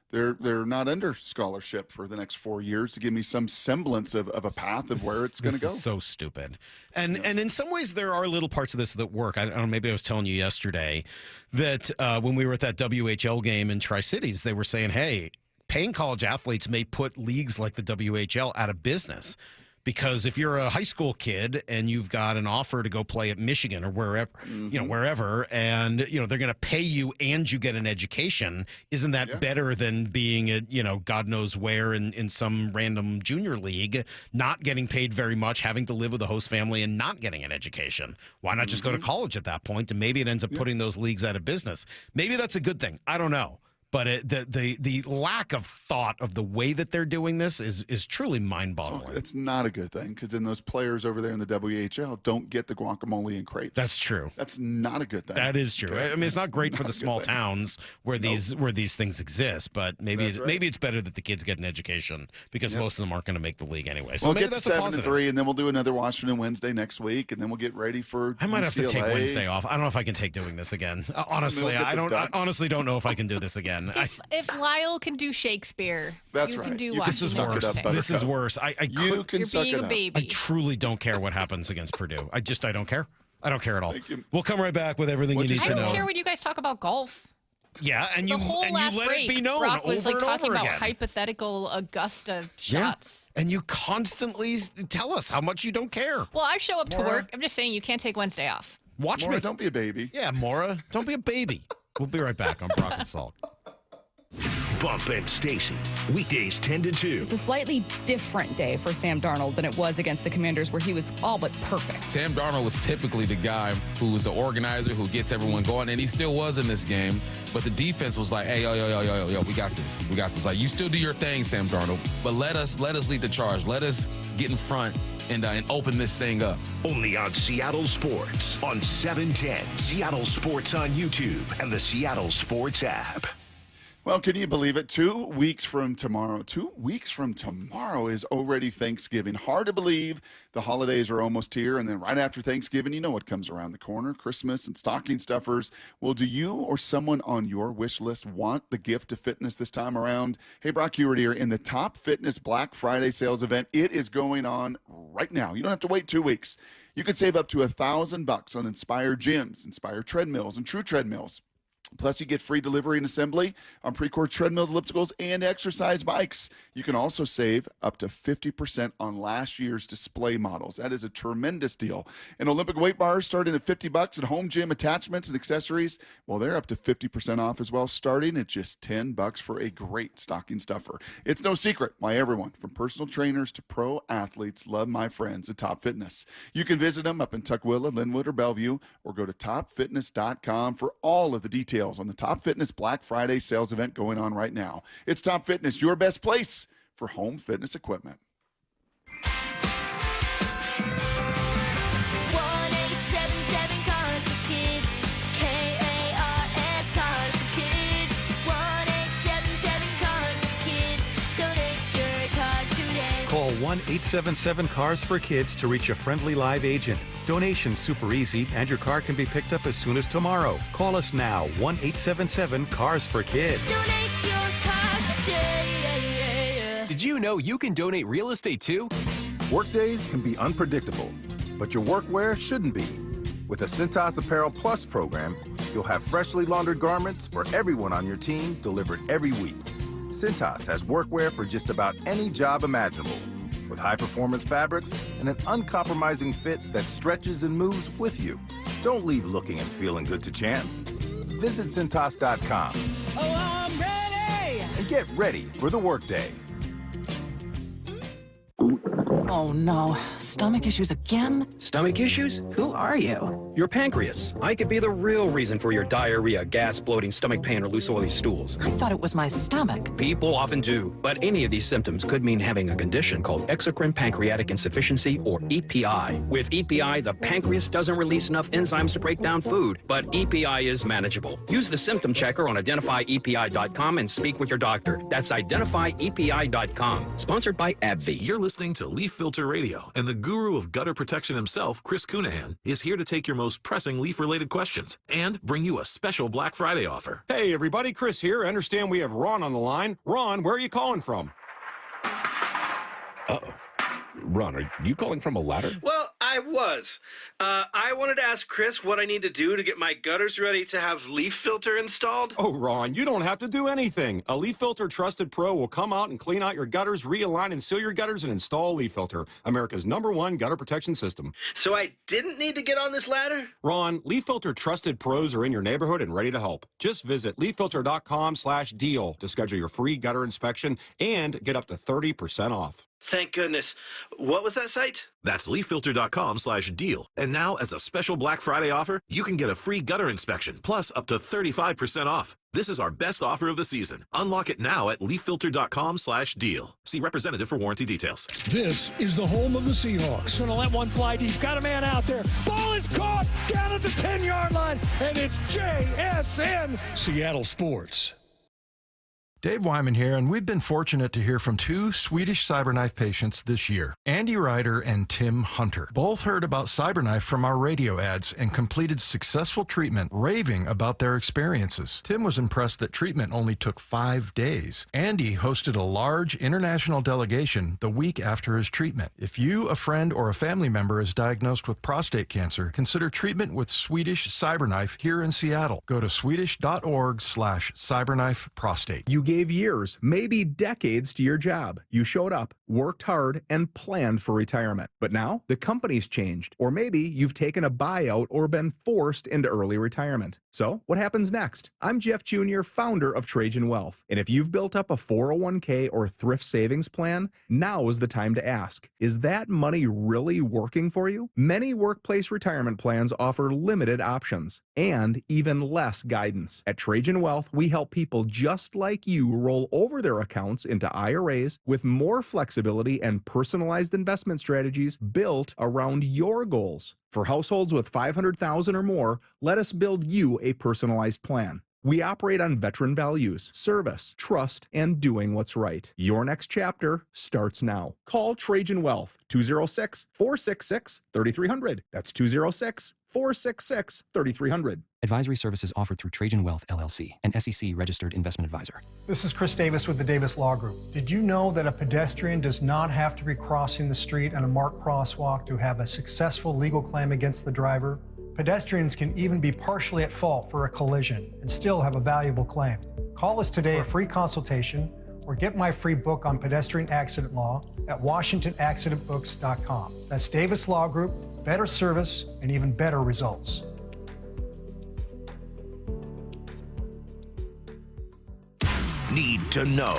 They're not under scholarship for the next 4 years to give me some semblance of a path of where it's going to go. This is so stupid. And in some ways there are little parts of this that work. I don't know, maybe I was telling you yesterday that when we were at that WHL game in Tri-Cities, they were saying, hey, paying college athletes may put leagues like the WHL out of business. Because if you're a high school kid and you've got an offer to go play at Michigan or wherever, and they're going to pay you and you get an education, isn't that better than being at God knows where in some random junior league, not getting paid very much, having to live with a host family and not getting an education? Why not just go to college at that point? And maybe it ends up putting those leagues out of business. Maybe that's a good thing. I don't know. But the lack of thought of the way that they're doing this is truly mind-boggling. It's not a good thing, because then those players over there in the WHL don't get the guacamole and crepes. That's true. That's not a good thing. That is true. Okay? I mean, it's not great for the small towns where these things exist, but maybe it's better that the kids get an education, because most of them aren't going to make the league anyway. So we'll maybe get that's to a positive. 7-3, and then we'll do another Washington Wednesday next week, and then we'll get ready for I might UCLA. have to take Wednesday off. I don't know if I can take doing this again. Honestly, I honestly don't know if I can do this again. If Lyle can do Shakespeare, that's you right. can do You This is worse. This is worse. You can suck being it a up. baby. I truly don't care what happens against Purdue. I don't care. I don't care at all. We'll come right back with everything you need to know. I don't care when you guys talk about golf. Yeah, and the whole last let break, it be known Brock was over and talking over about again. hypothetical Augusta shots. And you constantly tell us how much you don't care. Well, I show up to work. I'm just saying you can't take Wednesday off. Watch Maura, me. don't be a baby. Yeah, Maura, don't be a baby. We'll be right back on Brock and Salk. Bump and Stacy, weekdays 10 to 2. It's a slightly different day for Sam Darnold than it was against the Commanders, where he was all but perfect. Sam Darnold was typically the guy who's the organizer, who gets everyone going, and he still was in this game. But the defense was like, hey, yo, we got this. We got this. Like, you still do your thing, Sam Darnold, but let us lead the charge. Let us get in front and open this thing up. Only on Seattle Sports on 710. Seattle Sports on YouTube and the Seattle Sports app. Well, can you believe it? 2 weeks from tomorrow. 2 weeks from tomorrow is already Thanksgiving. Hard to believe the holidays are almost here. And then right after Thanksgiving, you know what comes around the corner, Christmas and stocking stuffers. Well, do you or someone on your wish list want the gift of fitness this time around? Hey, Brock Heward here. In the Top Fitness Black Friday sales event, it is going on right now. You don't have to wait 2 weeks. You can save up to $1,000 on Inspire gyms, Inspire treadmills, and True treadmills. Plus, you get free delivery and assembly on Precor treadmills, ellipticals, and exercise bikes. You can also save up to 50% on last year's display models. That is a tremendous deal. And Olympic weight bars starting at $50, and home gym attachments and accessories, well, they're up to 50% off as well, starting at just $10 for a great stocking stuffer. It's no secret why everyone, from personal trainers to pro athletes, love my friends at Top Fitness. You can visit them up in Tukwila, Linwood, or Bellevue, or go to topfitness.com for all of the details on the Top Fitness Black Friday sales event going on right now. It's Top Fitness, your best place for home fitness equipment. 1-877 Cars for Kids. K-A-R-S Cars for Kids. 1-877 Cars for Kids. Donate your car today. Call 1-877-CARS-FOR-KIDS to reach a friendly live agent. Donation's super easy, and your car can be picked up as soon as tomorrow. Call us now, 1-877-CARS-FOR-KIDS. Donate your car today. Did you know you can donate real estate too? Workdays can be unpredictable, but your workwear shouldn't be. With the Cintas Apparel Plus program, you'll have freshly laundered garments for everyone on your team delivered every week. Cintas has workwear for just about any job imaginable, with high-performance fabrics and an uncompromising fit that stretches and moves with you. Don't leave looking and feeling good to chance. Visit Cintas.com. Oh, I'm ready! And get ready for the workday. Oh no, stomach issues again? Stomach issues? Who are you? Your pancreas. I could be the real reason for your diarrhea, gas, bloating, stomach pain, or loose oily stools. I thought it was my stomach. People often do, but any of these symptoms could mean having a condition called exocrine pancreatic insufficiency, or EPI. With EPI, the pancreas doesn't release enough enzymes to break down food, but EPI is manageable. Use the symptom checker on identifyepi.com and speak with your doctor. That's identifyepi.com. Sponsored by AbbVie. You're listening to Leaf Filter Radio, and the guru of gutter protection himself, Chris Cunahan, is here to take your most pressing leaf-related questions and bring you a special Black Friday offer. Hey, everybody, Chris here. I understand we have Ron on the line. Ron, where are you calling from? Uh-oh. Ron, are you calling from a ladder? Well, I was. I wanted to ask Chris what I need to do to get my gutters ready to have leaf filter installed. Oh, Ron, you don't have to do anything. A Leaf Filter Trusted Pro will come out and clean out your gutters, realign and seal your gutters, and install Leaf Filter, America's #1 gutter protection system. So I didn't need to get on this ladder? Ron, Leaf Filter Trusted Pros are in your neighborhood and ready to help. Just visit leaffilter.com/deal to schedule your free gutter inspection and get up to 30% off. Thank goodness. What was that site? That's leaffilter.com/deal. And now, as a special Black Friday offer, you can get a free gutter inspection, plus up to 35% off. This is our best offer of the season. Unlock it now at leaffilter.com/deal. See representative for warranty details. This is the home of the Seahawks. Gonna let one fly deep. Got a man out there. Ball is caught down at the 10-yard line, and it's JSN Seattle Sports. Dave Wyman here, and we've been fortunate to hear from two Swedish CyberKnife patients this year, Andy Ryder and Tim Hunter. Both heard about CyberKnife from our radio ads and completed successful treatment, raving about their experiences. Tim was impressed that treatment only took 5 days. Andy hosted a large international delegation the week after his treatment. If you, a friend, or a family member is diagnosed with prostate cancer, consider treatment with Swedish CyberKnife here in Seattle. Go to swedish.org/cyberknifeprostate. You gave years, maybe decades to your job. You showed up, worked hard, and planned for retirement. But now, the company's changed. Or maybe you've taken a buyout or been forced into early retirement. So, what happens next? I'm Jeff Jr., founder of Trajan Wealth. And if you've built up a 401k or thrift savings plan, now is the time to ask, is that money really working for you? Many workplace retirement plans offer limited options and even less guidance. At Trajan Wealth, we help people just like you roll over their accounts into IRAs with more flexibility and personalized investment strategies built around your goals. For households with $500,000 or more, let us build you a personalized plan. We operate on veteran values, service, trust, and doing what's right. Your next chapter starts now. Call Trajan Wealth, 206-466-3300. That's 206-466-3300. Advisory services offered through Trajan Wealth, LLC, an SEC-registered investment advisor. This is Chris Davis with the Davis Law Group. Did you know that a pedestrian does not have to be crossing the street on a marked crosswalk to have a successful legal claim against the driver? Pedestrians can even be partially at fault for a collision and still have a valuable claim. Call us today for a free consultation or get my free book on pedestrian accident law at WashingtonAccidentBooks.com. That's Davis Law Group, better service and even better results. Need to know.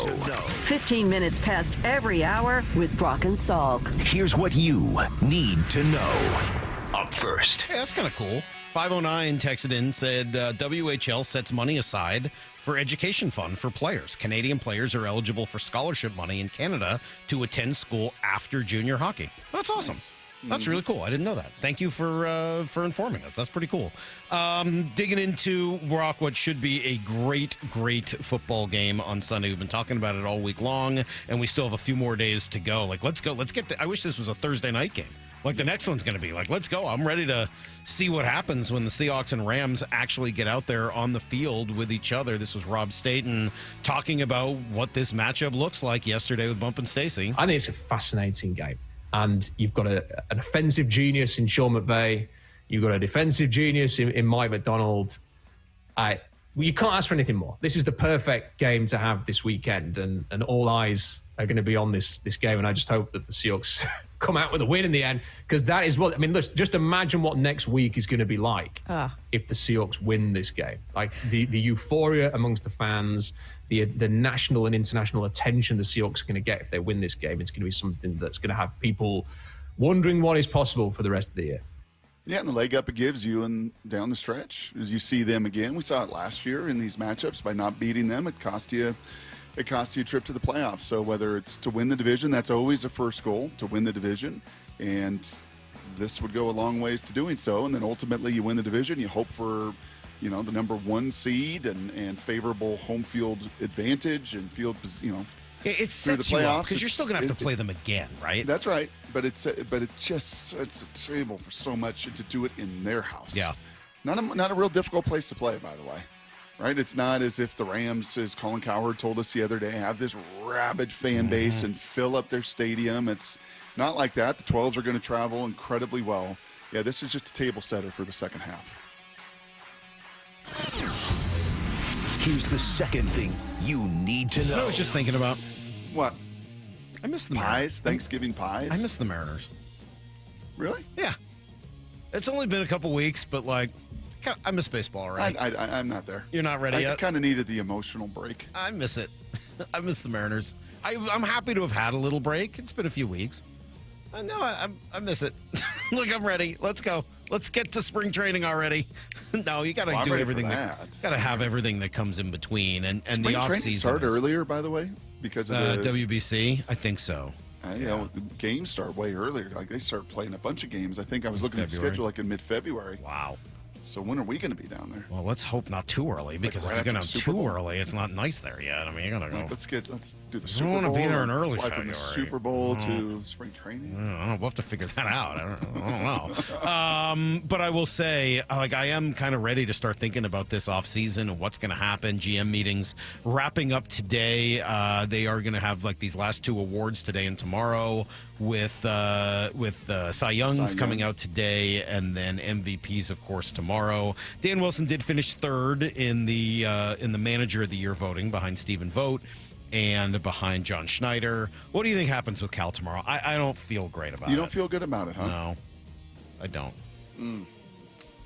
15 minutes past every hour with Brock and Salk. Here's what you need to know. Up first. Hey, that's kind of cool. 509 texted in, said WHL sets money aside for education fund for players. Canadian players are eligible for scholarship money in Canada to attend school after junior hockey. That's awesome. Nice. That's really cool. I didn't know that. Thank you for informing us. That's pretty cool. Digging into, Brock, what should be a great football game on Sunday. We've been talking about it all week long, and we still have a few more days to go. Like, let's go. Let's get I wish this was a Thursday night game. Like the next one's going to be. Like, let's go. I'm ready to see what happens when the Seahawks and Rams actually get out there on the field with each other. This was Rob Staten talking about what this matchup looks like yesterday with Bump and Stacy. I think it's a fascinating game. And you've got an offensive genius in Sean McVay. You've got a defensive genius in Mike McDonald. You can't ask for anything more. This is the perfect game to have this weekend, and all eyes are going to be on this game. And I just hope that the Seahawks come out with a win in the end, because that is what, I mean, just imagine what next week is going to be like if the Seahawks win this game. Like the euphoria amongst the fans, the national and international attention the Seahawks are going to get if they win this game. It's going to be something that's going to have people wondering what is possible for the rest of the year. Yeah, and the leg up it gives you and down the stretch as you see them again. We saw it last year in these matchups. By not beating them, it cost you a trip to the playoffs. So whether it's to win the division, that's always the first goal, to win the division. And this would go a long ways to doing so. And then ultimately you win the division. You hope for, the number one seed and favorable home field advantage and field, It sets you up because you're still going to have to play them again, right? That's right. But it just sets the table for so much, and to do it in their house. Yeah. Not a real difficult place to play, by the way. Right? It's not as if the Rams, as Colin Cowherd told us the other day, have this rabid fan base and fill up their stadium. It's not like that. The 12s are going to travel incredibly well. Yeah, this is just a table setter for the second half. Here's the second thing you need to know. I was just thinking about. What? I miss the pies, Mariners. Thanksgiving pies. I miss the Mariners. Really? Yeah. It's only been a couple weeks, but I miss baseball already. I'm not there. You're not ready yet? I kind of needed the emotional break. I miss it. I miss the Mariners. I'm happy to have had a little break. It's been a few weeks. No, I miss it. Look, I'm ready. Let's go. Let's get to spring training already. No, you got to do everything. Got to have everything that comes in between, and the off season start earlier, by the way, because of the WBC. I think so. The games start way earlier. Like they start playing a bunch of games. I think I was looking at the schedule like in mid-February. Wow. So when are we going to be down there? Well, let's hope not too early, because if you're going to too early, it's not nice there yet. I mean, you're going to go. Let's do the Super Bowl. I don't want to be there in early February. February. From the Super Bowl to spring training. I don't know. We'll have to figure that out. I don't know. But I will say, I am kind of ready to start thinking about this off season and what's going to happen. GM meetings wrapping up today. They are going to have these last two awards today and tomorrow, with Cy Young's coming out today, and then MVPs, of course, tomorrow. Dan Wilson did finish third in the Manager of the Year voting, behind Stephen Vogt and behind John Schneider. What do you think happens with Cal tomorrow? I don't feel great about it. You don't feel good about it, huh? No, I don't.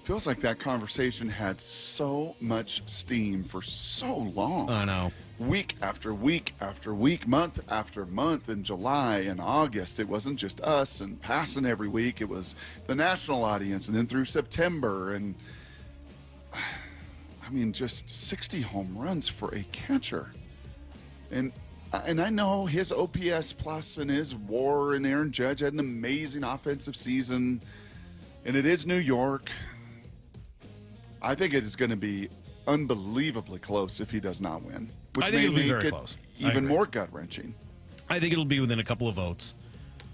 Feels like that conversation had so much steam for so long. I know. Week after week after week, month after month, in July and August. It wasn't just us and passing every week. It was the national audience, and then through September. And I mean, just 60 home runs for a catcher. And I know his OPS plus and his WAR, and Aaron Judge had an amazing offensive season. And it is New York. I think it is going to be unbelievably close if he does not win. Which I think it'll be very make close. it even more gut-wrenching. I think it'll be within a couple of votes.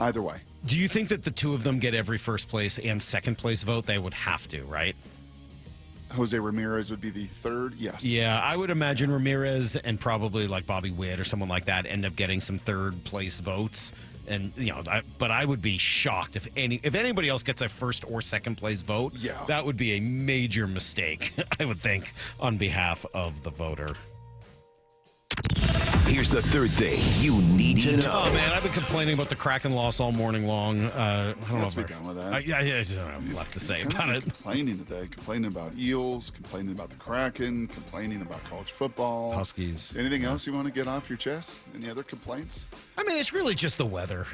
Either way. Do you think that the two of them get every first place and second place vote? They would have to, right? Jose Ramirez would be the third, yes. Yeah, I would imagine Ramirez and probably Bobby Witt or someone like that end up getting some third place votes. And but I would be shocked if anybody else gets a first or second place vote. Yeah, that would be a major mistake, I would think, on behalf of the voter. Here's the third thing you need to know. Oh man, I've been complaining about the Kraken loss all morning long. I don't know. Let's be done with that. I just don't have left to say about it. Complaining today, complaining about Eels, complaining about the Kraken, complaining about college football, Huskies. Anything else you want to get off your chest? Any other complaints? I mean, it's really just the weather.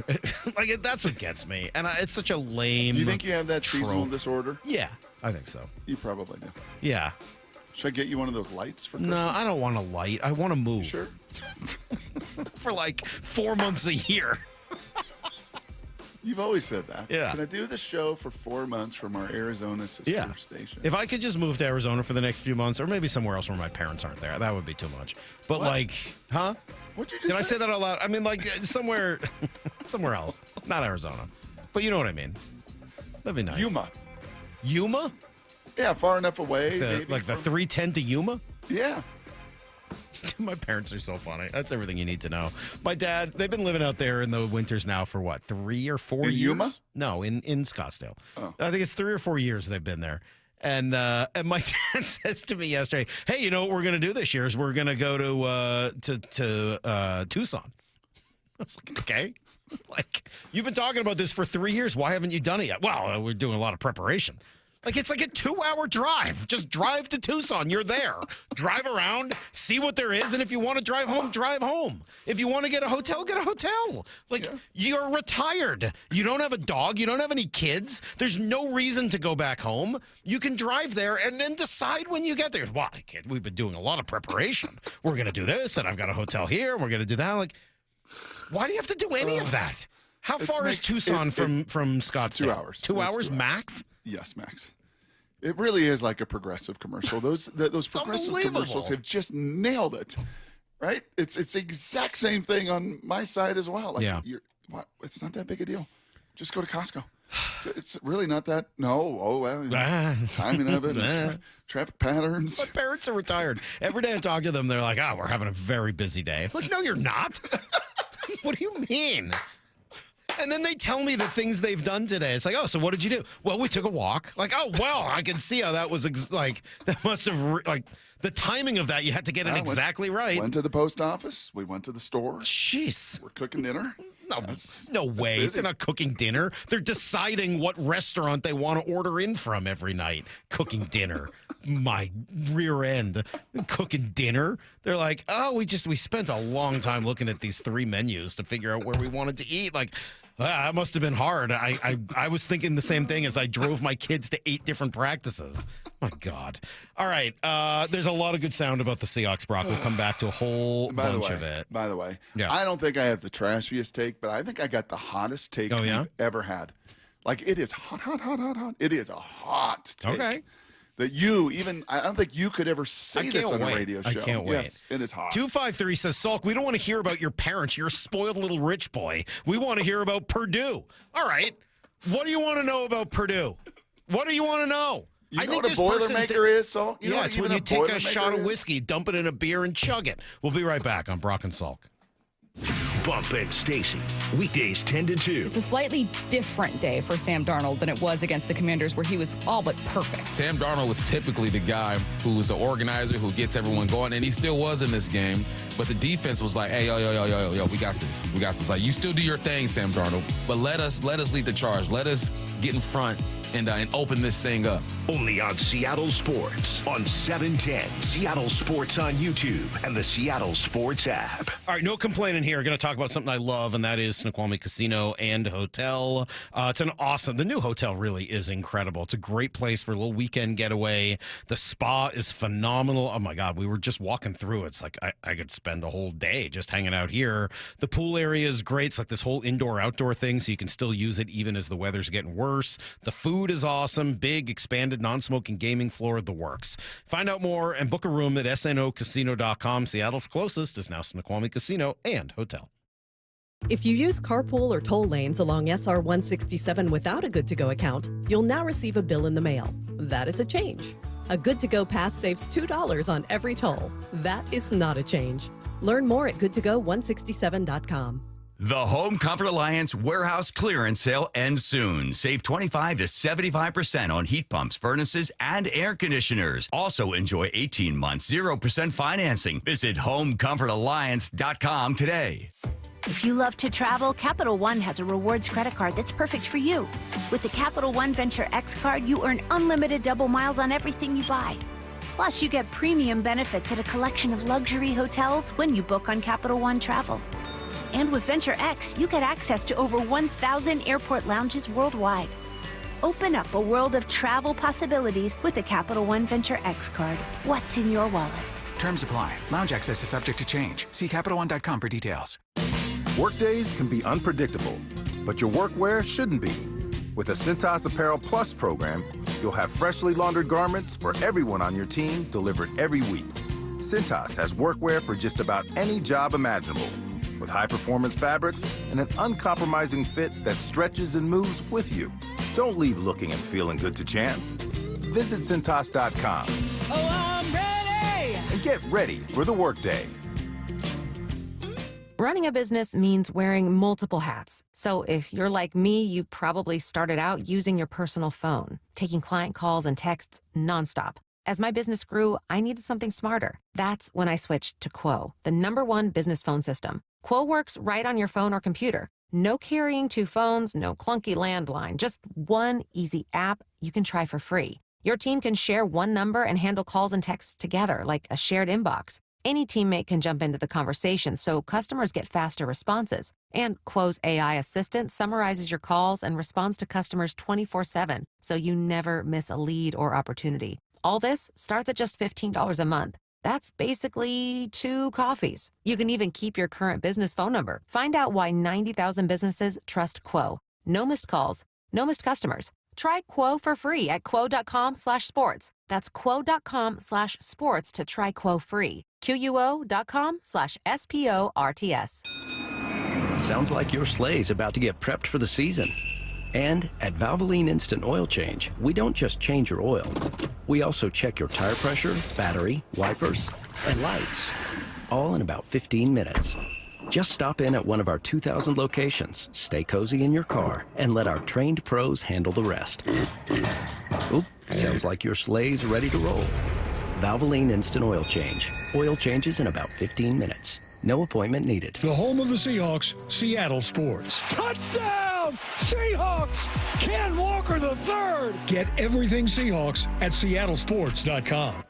That's what gets me, and it's such a lame. You think you have that seasonal disorder? Yeah, I think so. You probably do. Yeah. Should I get you one of those lights for Christmas? No, I don't want a light. I want to move. Sure. For like 4 months a year. You've always said that. Yeah. Can I do the show for 4 months from our Arizona sister station? If I could just move to Arizona for the next few months, or maybe somewhere else where my parents aren't there, that would be too much. But What? huh? What'd you just Did I say that out loud? I mean, somewhere else, not Arizona. But you know what I mean. That'd be nice. Yuma? Yeah, far enough away. The 310 to Yuma? Yeah. My parents are so funny. That's everything you need to know. My dad, they've been living out there in the winters now for what, 3 or 4 years? Yuma? No, in Scottsdale. Oh. I think it's 3 or 4 years they've been there. And my dad says to me yesterday, "Hey, you know what we're going to do this year is we're going to go to Tucson." I was like, "Okay." You've been talking about this for 3 years. Why haven't you done it yet? Well, we're doing a lot of preparation. It's like a 2-hour drive. Just drive to Tucson. You're there. Drive around, see what there is, and if you want to drive home, drive home. If you want to get a hotel, get a hotel. You're retired. You don't have a dog. You don't have any kids. There's no reason to go back home. You can drive there and then decide when you get there. Why, kid? We've been doing a lot of preparation. We're going to do this, and I've got a hotel here, and we're going to do that. Why do you have to do any of that? How far is Tucson from Scottsdale? 2 hours. 2 hours max? Yes, max. It really is like a progressive commercial. Those progressive commercials have just nailed it, right? It's the exact same thing on my side as well. It's not that big a deal. Just go to Costco. It's really not that. No. Oh well. Timing of it. Traffic patterns. My parents are retired. Every day I talk to them, they're like, "We're having a very busy day." I'm like, no, you're not. What do you mean? And then they tell me the things they've done today. It's like, oh, so what did you do? Well, we took a walk. Oh, well, I can see how that was that must have the timing of that. You had to get it exactly right. Went to the post office. We went to the store. Jeez. We're cooking dinner. No way. They're not cooking dinner. They're deciding what restaurant they want to order in from every night. Cooking dinner. My rear end. Cooking dinner. They're like, oh, we spent a long time looking at these 3 menus to figure out where we wanted to eat. That must have been hard. I was thinking the same thing as I drove my kids to 8 different practices. My God. All right. There's a lot of good sound about the Seahawks, Brock. We'll come back to a whole bunch of it. By the way, I don't think I have the trashiest take, but I think I got the hottest take we've ever had. It is hot. It is a hot take. Okay. That I don't think you could ever say this on a radio show. I can't wait. Yes, it is hot. 253 says, Salk, we don't want to hear about your parents. You're a spoiled little rich boy. We want to hear about Purdue. All right. What do you want to know about Purdue? What do you want to know? You know what a Boilermaker is, Salk? It's when you take a shot of whiskey, dump it in a beer, and chug it. We'll be right back on Brock and Salk. Bump and Stacy, weekdays 10 to 2. It's a slightly different day for Sam Darnold than it was against the Commanders, where he was all but perfect. Sam Darnold was typically the guy who was an organizer, who gets everyone going, and he still was in this game. But the defense was like, hey, yo, we got this. We got this. You still do your thing, Sam Darnold, but let us lead the charge. Let us get in front and open this thing up. Only on Seattle Sports on 710. Seattle Sports on YouTube and the Seattle Sports app. All right, no complaining here. Going to talk about something I love, and that is Snoqualmie Casino and Hotel. The new hotel really is incredible. It's a great place for a little weekend getaway. The spa is phenomenal. Oh my God, we were just walking through. It's like I could spend a whole day just hanging out here. The pool area is great. It's like this whole indoor-outdoor thing, so you can still use it even as the weather's getting worse. The food is awesome. Big, expanded, non-smoking gaming floor, the works. Find out more and book a room at snocasino.com. Seattle's closest is now Snoqualmie Casino and Hotel. If you use carpool or toll lanes along SR 167 without a Good-to-Go account, you'll now receive a bill in the mail. That is a change. A Good-to-Go pass saves $2 on every toll. That is not a change. Learn more at goodtogo167.com. The Home Comfort Alliance Warehouse Clearance Sale ends soon. Save 25 to 75% on heat pumps, furnaces, and air conditioners. Also enjoy 18 months, 0% financing. Visit HomeComfortAlliance.com today. If you love to travel, Capital One has a rewards credit card that's perfect for you. With the Capital One Venture X card, you earn unlimited double miles on everything you buy. Plus, you get premium benefits at a collection of luxury hotels when you book on Capital One Travel. And with Venture X, you get access to over 1,000 airport lounges worldwide. Open up a world of travel possibilities with the Capital One Venture X card. What's in your wallet? Terms apply. Lounge access is subject to change. See CapitalOne.com for details. Workdays can be unpredictable, but your workwear shouldn't be. With the Cintas Apparel Plus program, you'll have freshly laundered garments for everyone on your team delivered every week. Cintas has workwear for just about any job imaginable, with high-performance fabrics and an uncompromising fit that stretches and moves with you. Don't leave looking and feeling good to chance. Visit Cintas.com. Oh, I'm ready! And get ready for the workday. Running a business means wearing multiple hats. So if you're like me, you probably started out using your personal phone, taking client calls and texts nonstop. As my business grew, I needed something smarter. That's when I switched to Quo, the #1 business phone system. Quo works right on your phone or computer. No carrying 2 phones, no clunky landline, just one easy app you can try for free. Your team can share one number and handle calls and texts together like a shared inbox. Any teammate can jump into the conversation, so customers get faster responses. And Quo's AI assistant summarizes your calls and responds to customers 24/7, so you never miss a lead or opportunity. All this starts at just $15 a month. That's basically 2 coffees. You can even keep your current business phone number. Find out why 90,000 businesses trust Quo. No missed calls, no missed customers. Try Quo for free at quo.com/sports. That's quo.com/sports to try Quo free. QUO.com/SPORTS. Sounds like your sleigh's about to get prepped for the season. And at Valvoline Instant Oil Change, we don't just change your oil. We also check your tire pressure, battery, wipers, and lights. All in about 15 minutes. Just stop in at one of our 2,000 locations, stay cozy in your car, and let our trained pros handle the rest. Oop, sounds like your sleigh's ready to roll. Valvoline Instant Oil Change. Oil changes in about 15 minutes. No appointment needed. The home of the Seahawks, Seattle Sports. Touchdown! Seahawks! Ken Walker III! Get everything Seahawks at seattlesports.com.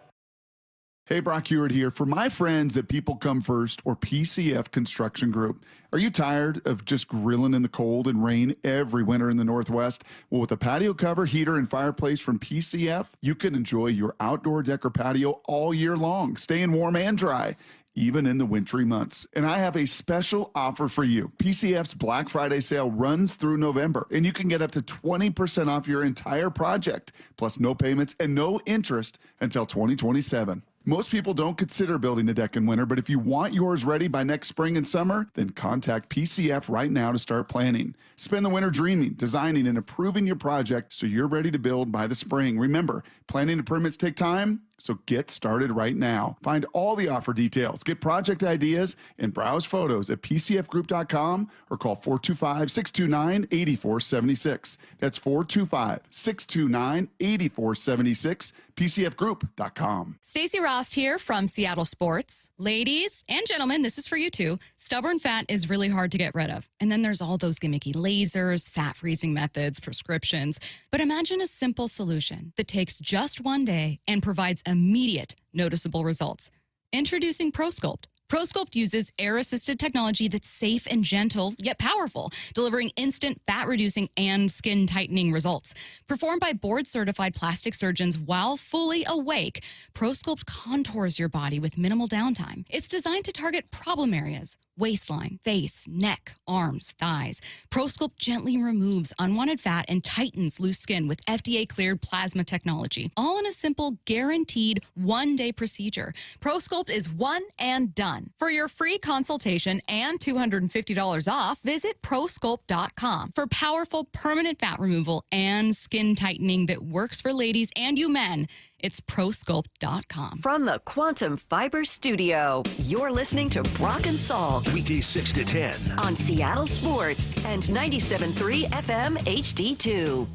Hey, Brock Heward here. For my friends at People Come First or PCF Construction Group, are you tired of just grilling in the cold and rain every winter in the Northwest? Well, with a patio cover, heater, and fireplace from PCF, you can enjoy your outdoor deck or patio all year long, staying warm and dry, even in the wintry months. And I have a special offer for you. PCF's Black Friday sale runs through November, and you can get up to 20% off your entire project, plus no payments and no interest until 2027. Most people don't consider building a deck in winter, but if you want yours ready by next spring and summer, then contact PCF right now to start planning. Spend the winter dreaming, designing, and approving your project so you're ready to build by the spring. Remember, planning and permits take time, so get started right now. Find all the offer details, get project ideas, and browse photos at PCFgroup.com or call 425-629-8476. That's 425-629-8476, PCFgroup.com. Stacey Rost here from Seattle Sports. Ladies and gentlemen, this is for you too. Stubborn fat is really hard to get rid of. And then there's all those gimmicky lasers, fat freezing methods, prescriptions. But imagine a simple solution that takes just one day and provides immediate, noticeable results. Introducing ProSculpt. ProSculpt uses air-assisted technology that's safe and gentle, yet powerful, delivering instant fat-reducing and skin-tightening results. Performed by board-certified plastic surgeons while fully awake, ProSculpt contours your body with minimal downtime. It's designed to target problem areas: waistline, face, neck, arms, thighs. ProSculpt gently removes unwanted fat and tightens loose skin with FDA-cleared plasma technology, all in a simple, guaranteed one-day procedure. ProSculpt is one and done. For your free consultation and $250 off, visit prosculpt.com for powerful permanent fat removal and skin tightening that works for ladies and you men. It's prosculpt.com. From the Quantum Fiber Studio, you're listening to Brock and Salk Weekdays 6 to 10. on Seattle Sports and 97.3 FM HD2.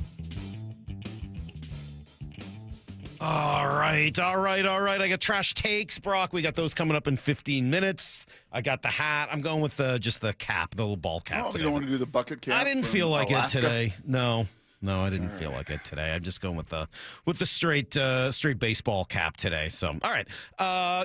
All right. I got trash takes, Brock. We got those coming up in 15 minutes. I got the hat. I'm going with just the cap, the little ball cap. Oh, you don't want to do the bucket cap? I didn't feel like Alaska? it today. No, I didn't feel like it today. I'm just going with the straight baseball cap today. So, all right.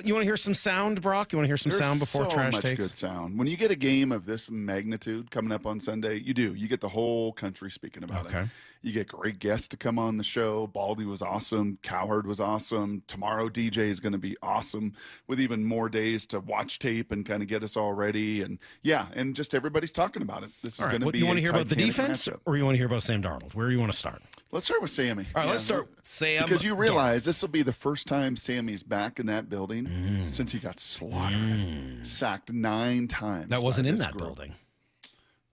You want to hear some sound, Brock? You want to hear some sound before so trash much takes? Good sound. When you get a game of this magnitude coming up on Sunday, you do. You get the whole country speaking about it. You get great guests to come on the show. Baldy was awesome. Cowherd was awesome. Tomorrow, DJ is going to be awesome with even more days to watch tape and kind of get us all ready. And and just everybody's talking about it. This is going to be. You want to hear about the Titanic defense, matchup. or you want to hear about Sam Darnold? Where do you want to start? Let's start with Sammy. All right, let's start with Sam. Because you realize this will be the first time Sammy's back in that building since he got slaughtered, sacked 9 times. That wasn't by in this that group. building.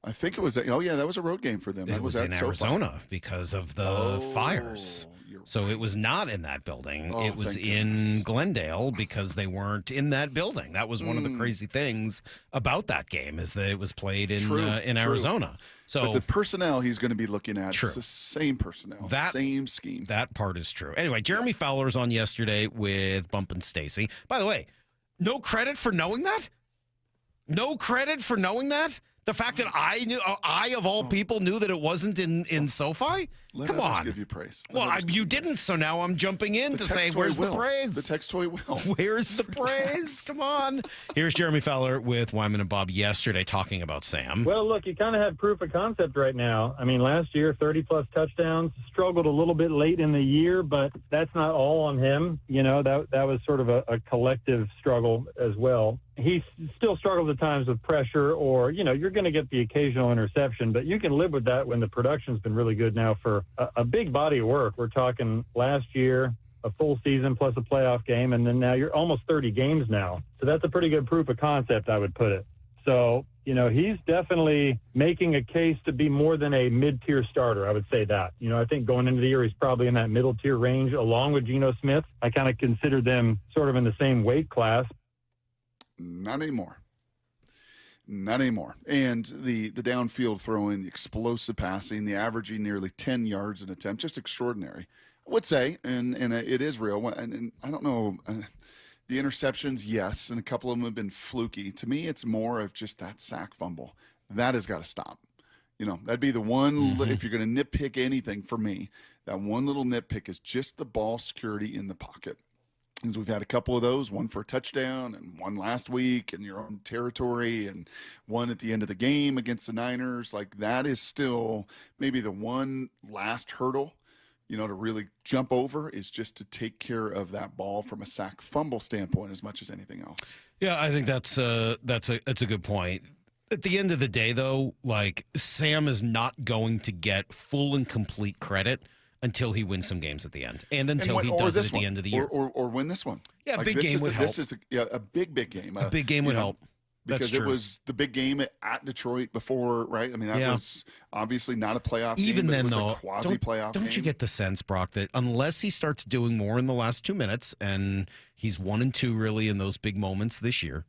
I think it was. That was a road game for them. It was in at Arizona because of the fires. So it was not in that building. Oh, it was thank in Glendale because they weren't in that building. That was one of the crazy things about that game is that it was played in Arizona. So but the personnel he's going to be looking at True. is the same personnel, same scheme. That part is true. Anyway, Jeremy Fowler was on yesterday with Bump and Stacy. By the way, no credit for knowing that? No credit for knowing that? The fact that I of all people knew that it wasn't in SoFi? Come on. Give you praise. Well, you didn't, so now I'm jumping in to say, where's the praise? The text toy will. Where's the praise? Come on. Here's Jeremy Fowler with Wyman and Bob yesterday talking about Sam. Well, look, you kind of have proof of concept right now. I mean, last year, 30-plus touchdowns, struggled a little bit late in the year, but that's not all on him. You know, that was sort of a collective struggle as well. He still struggles at times with pressure or, you're going to get the occasional interception, but you can live with that when the production's been really good now for a big body of work. We're talking last year, a full season plus a playoff game, and then now you're almost 30 games now. So that's a pretty good proof of concept, I would put it. So, he's definitely making a case to be more than a mid-tier starter. I would say that. I think going into the year, he's probably in that middle-tier range along with Geno Smith. I kind of consider them sort of in the same weight class. Not anymore. Not anymore. And the downfield throwing, the explosive passing, the averaging nearly 10 yards an attempt, just extraordinary. I would say, and it is real. And I don't know, the interceptions, yes, and a couple of them have been fluky. To me, it's more of just that sack fumble. That has got to stop. That'd be the one, if you're going to nitpick anything for me, that one little nitpick is just the ball security in the pocket. Because we've had a couple of those, one for a touchdown and one last week in your own territory and one at the end of the game against the Niners. Like that is still maybe the one last hurdle, to really jump over is just to take care of that ball from a sack fumble standpoint as much as anything else. Yeah, I think that's a good point. At the end of the day, though, like Sam is not going to get full and complete credit until he wins some games at the end, and until he does it at the end of the year, or win this one. Yeah, like big game would help. This is a big game. A big game would help. Because it was the big game at Detroit before, right? I mean, that was obviously not a playoff game. Even then, it was though, a quasi-playoff don't game. you get the sense, Brock, that unless he starts doing more in the last 2 minutes, and he's 1-2 really in those big moments this year,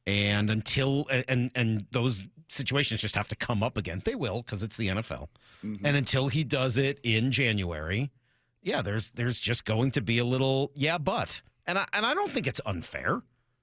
and until and those situations just have to come up again. They will because it's the NFL. Mm-hmm. And until he does it in January, there's just going to be a little but. And I don't think it's unfair.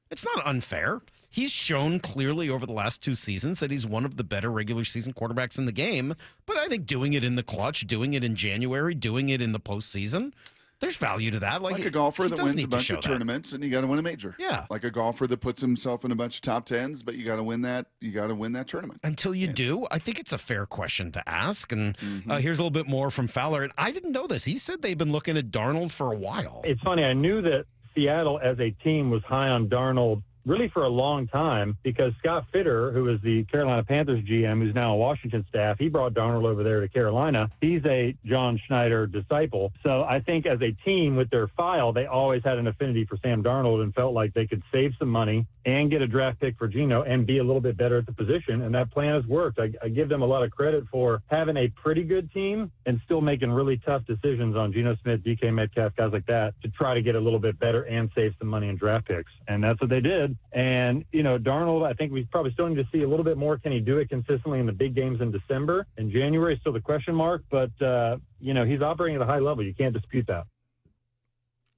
It's not unfair. He's shown clearly over the last 2 seasons that he's one of the better regular season quarterbacks in the game. But I think doing it in the clutch, doing it in January, doing it in the postseason, there's value to that. Like a golfer that wins a bunch of tournaments and you got to win a major. Yeah. Like a golfer that puts himself in a bunch of top 10s, but you got to win that. You got to win that tournament. Until you do, I think it's a fair question to ask. And here's a little bit more from Fowler. And I didn't know this. He said they've been looking at Darnold for a while. It's funny. I knew that Seattle as a team was high on Darnold really for a long time, because Scott Fitter, who is the Carolina Panthers GM, who's now on Washington staff, he brought Darnold over there to Carolina. He's a John Schneider disciple. So I think as a team with their file, they always had an affinity for Sam Darnold and felt like they could save some money and get a draft pick for Geno and be a little bit better at the position. And that plan has worked. I give them a lot of credit for having a pretty good team and still making really tough decisions on Geno Smith, DK Metcalf, guys like that, to try to get a little bit better and save some money in draft picks. And that's what they did. And, Darnold, I think we probably still need to see a little bit more. Can he do it consistently in the big games in December? And January is still the question mark. But, he's operating at a high level. You can't dispute that.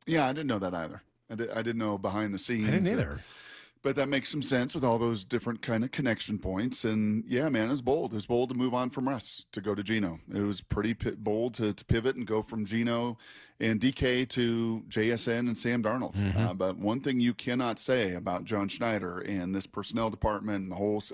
Yeah, I didn't know that either. I didn't know behind the scenes. I didn't either. But that makes some sense with all those different kind of connection points. And, yeah, man, it was bold. It was bold to move on from Russ to go to Geno. It was pretty bold to pivot and go from Geno and DK to JSN and Sam Darnold. Mm-hmm. But one thing you cannot say about John Schneider and this personnel department and the whole –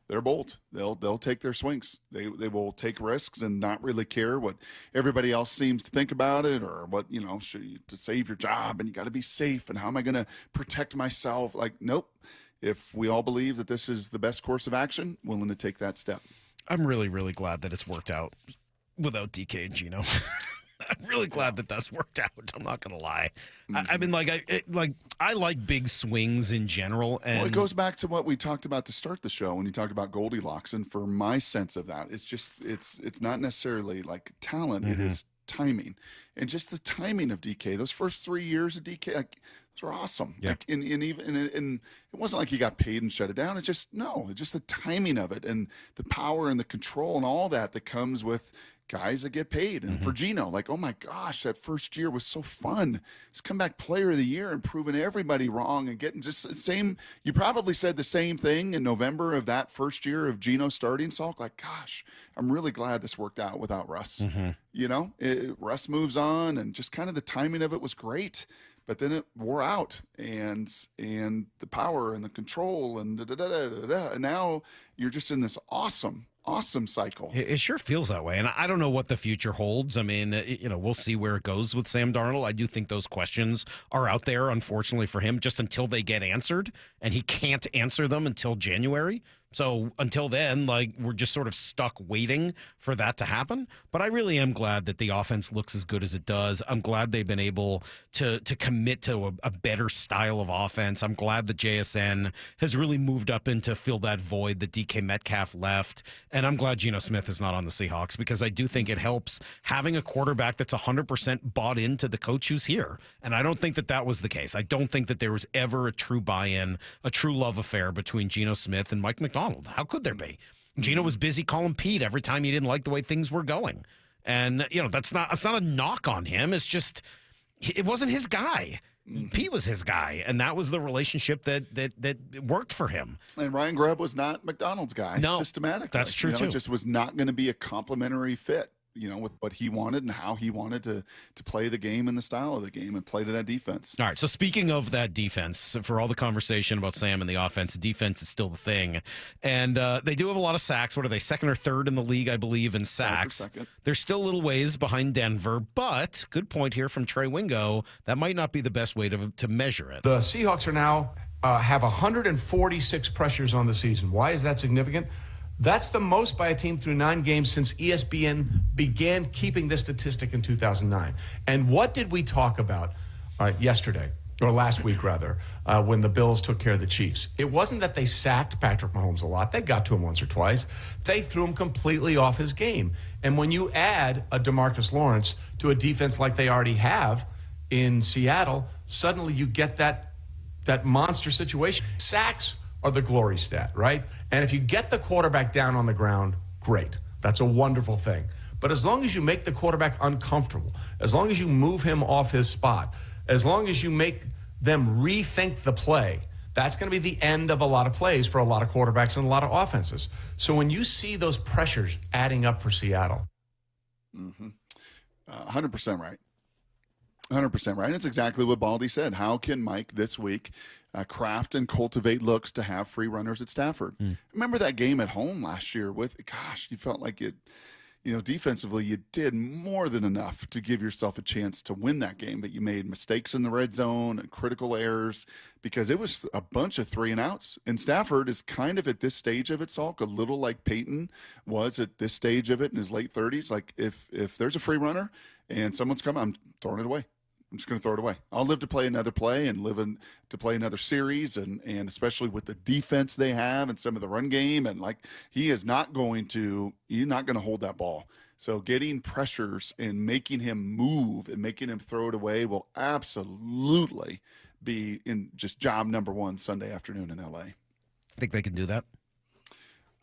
they're bold. They'll take their swings. They will take risks and not really care what everybody else seems to think about it, or what, to save your job and you got to be safe and how am I going to protect myself? Nope. If we all believe that this is the best course of action, willing to take that step. I'm really, really glad that it's worked out without DK and Geno. I'm really glad that that's worked out. I'm not going to lie. Mm-hmm. I like big swings in general. And it goes back to what we talked about to start the show when you talked about Goldilocks. And for my sense of that, it's just it's not necessarily like talent. Mm-hmm. It is timing, and just the timing of DK. Those first 3 years of DK, those were awesome. Yeah. And it wasn't like he got paid and shut it down. It's just the timing of it and the power and the control and all that comes with guys that get paid. And for Geno, oh my gosh, that first year was so fun. He's comeback player of the year and proving everybody wrong and getting just the same. You probably said the same thing in November of that first year of Geno starting, Salk. Gosh, I'm really glad this worked out without Russ. Mm-hmm. Russ moves on, and just kind of the timing of it was great. But then it wore out, and the power and the control and and now you're just in this awesome cycle. It sure feels that way. And I don't know what the future holds. I mean, we'll see where it goes with Sam Darnold. I do think those questions are out there, unfortunately for him, just until they get answered, and he can't answer them until January. So until then, we're just sort of stuck waiting for that to happen. But I really am glad that the offense looks as good as it does. I'm glad they've been able to commit to a better style of offense. I'm glad that JSN has really moved up into fill that void that DK Metcalf left. And I'm glad Geno Smith is not on the Seahawks, because I do think it helps having a quarterback that's 100% bought into the coach who's here. And I don't think that was the case. I don't think that there was ever a true buy-in, a true love affair between Geno Smith and Mike McDonald. How could there be? Geno was busy calling Pete every time he didn't like the way things were going. And, that's not a knock on him. It's just, it wasn't his guy. Pete was his guy, and that was the relationship that worked for him. And Ryan Grubb was not McDonald's guy. No, systematically. that's true, too. It just was not going to be a complementary fit, with what he wanted and how he wanted to play the game and the style of the game and play to that defense. All right, so speaking of that defense, for all the conversation about Sam and the offense, defense is still the thing. And they do have a lot of sacks. What are they, second or third in the league, I believe, in sacks? They're still a little ways behind Denver, but good point here from Trey Wingo. That might not be the best way to measure it. The Seahawks are now have 146 pressures on the season. Why is that significant? That's the most by a team through 9 games since ESPN began keeping this statistic in 2009. And what did we talk about yesterday, or last week rather, when the Bills took care of the Chiefs? It wasn't that they sacked Patrick Mahomes a lot. They got to him once or twice. They threw him completely off his game. And when you add a DeMarcus Lawrence to a defense like they already have in Seattle, suddenly you get that monster situation. Sacks are the glory stat, right? And if you get the quarterback down on the ground, great. That's a wonderful thing. But as long as you make the quarterback uncomfortable, as long as you move him off his spot, as long as you make them rethink the play, that's going to be the end of a lot of plays for a lot of quarterbacks and a lot of offenses. So when you see those pressures adding up for Seattle. 100% right. 100% right. And it's exactly what Baldy said. How can Mike this week craft and cultivate looks to have free runners at Stafford? Remember that game at home last year with, you felt like defensively, you did more than enough to give yourself a chance to win that game, but you made mistakes in the red zone and critical errors because it was a bunch of 3-and-outs. And Stafford is kind of at this stage of it, Salk, a little like Peyton was at this stage of it in his late 30s. Like if there's a free runner and someone's coming, I'm throwing it away. I'm just going to throw it away. I'll live to play another play and to play another series, and especially with the defense they have and some of the run game, and like he's not going to hold that ball. So getting pressures and making him move and making him throw it away will absolutely be in just job number one Sunday afternoon in LA. Think they can do that?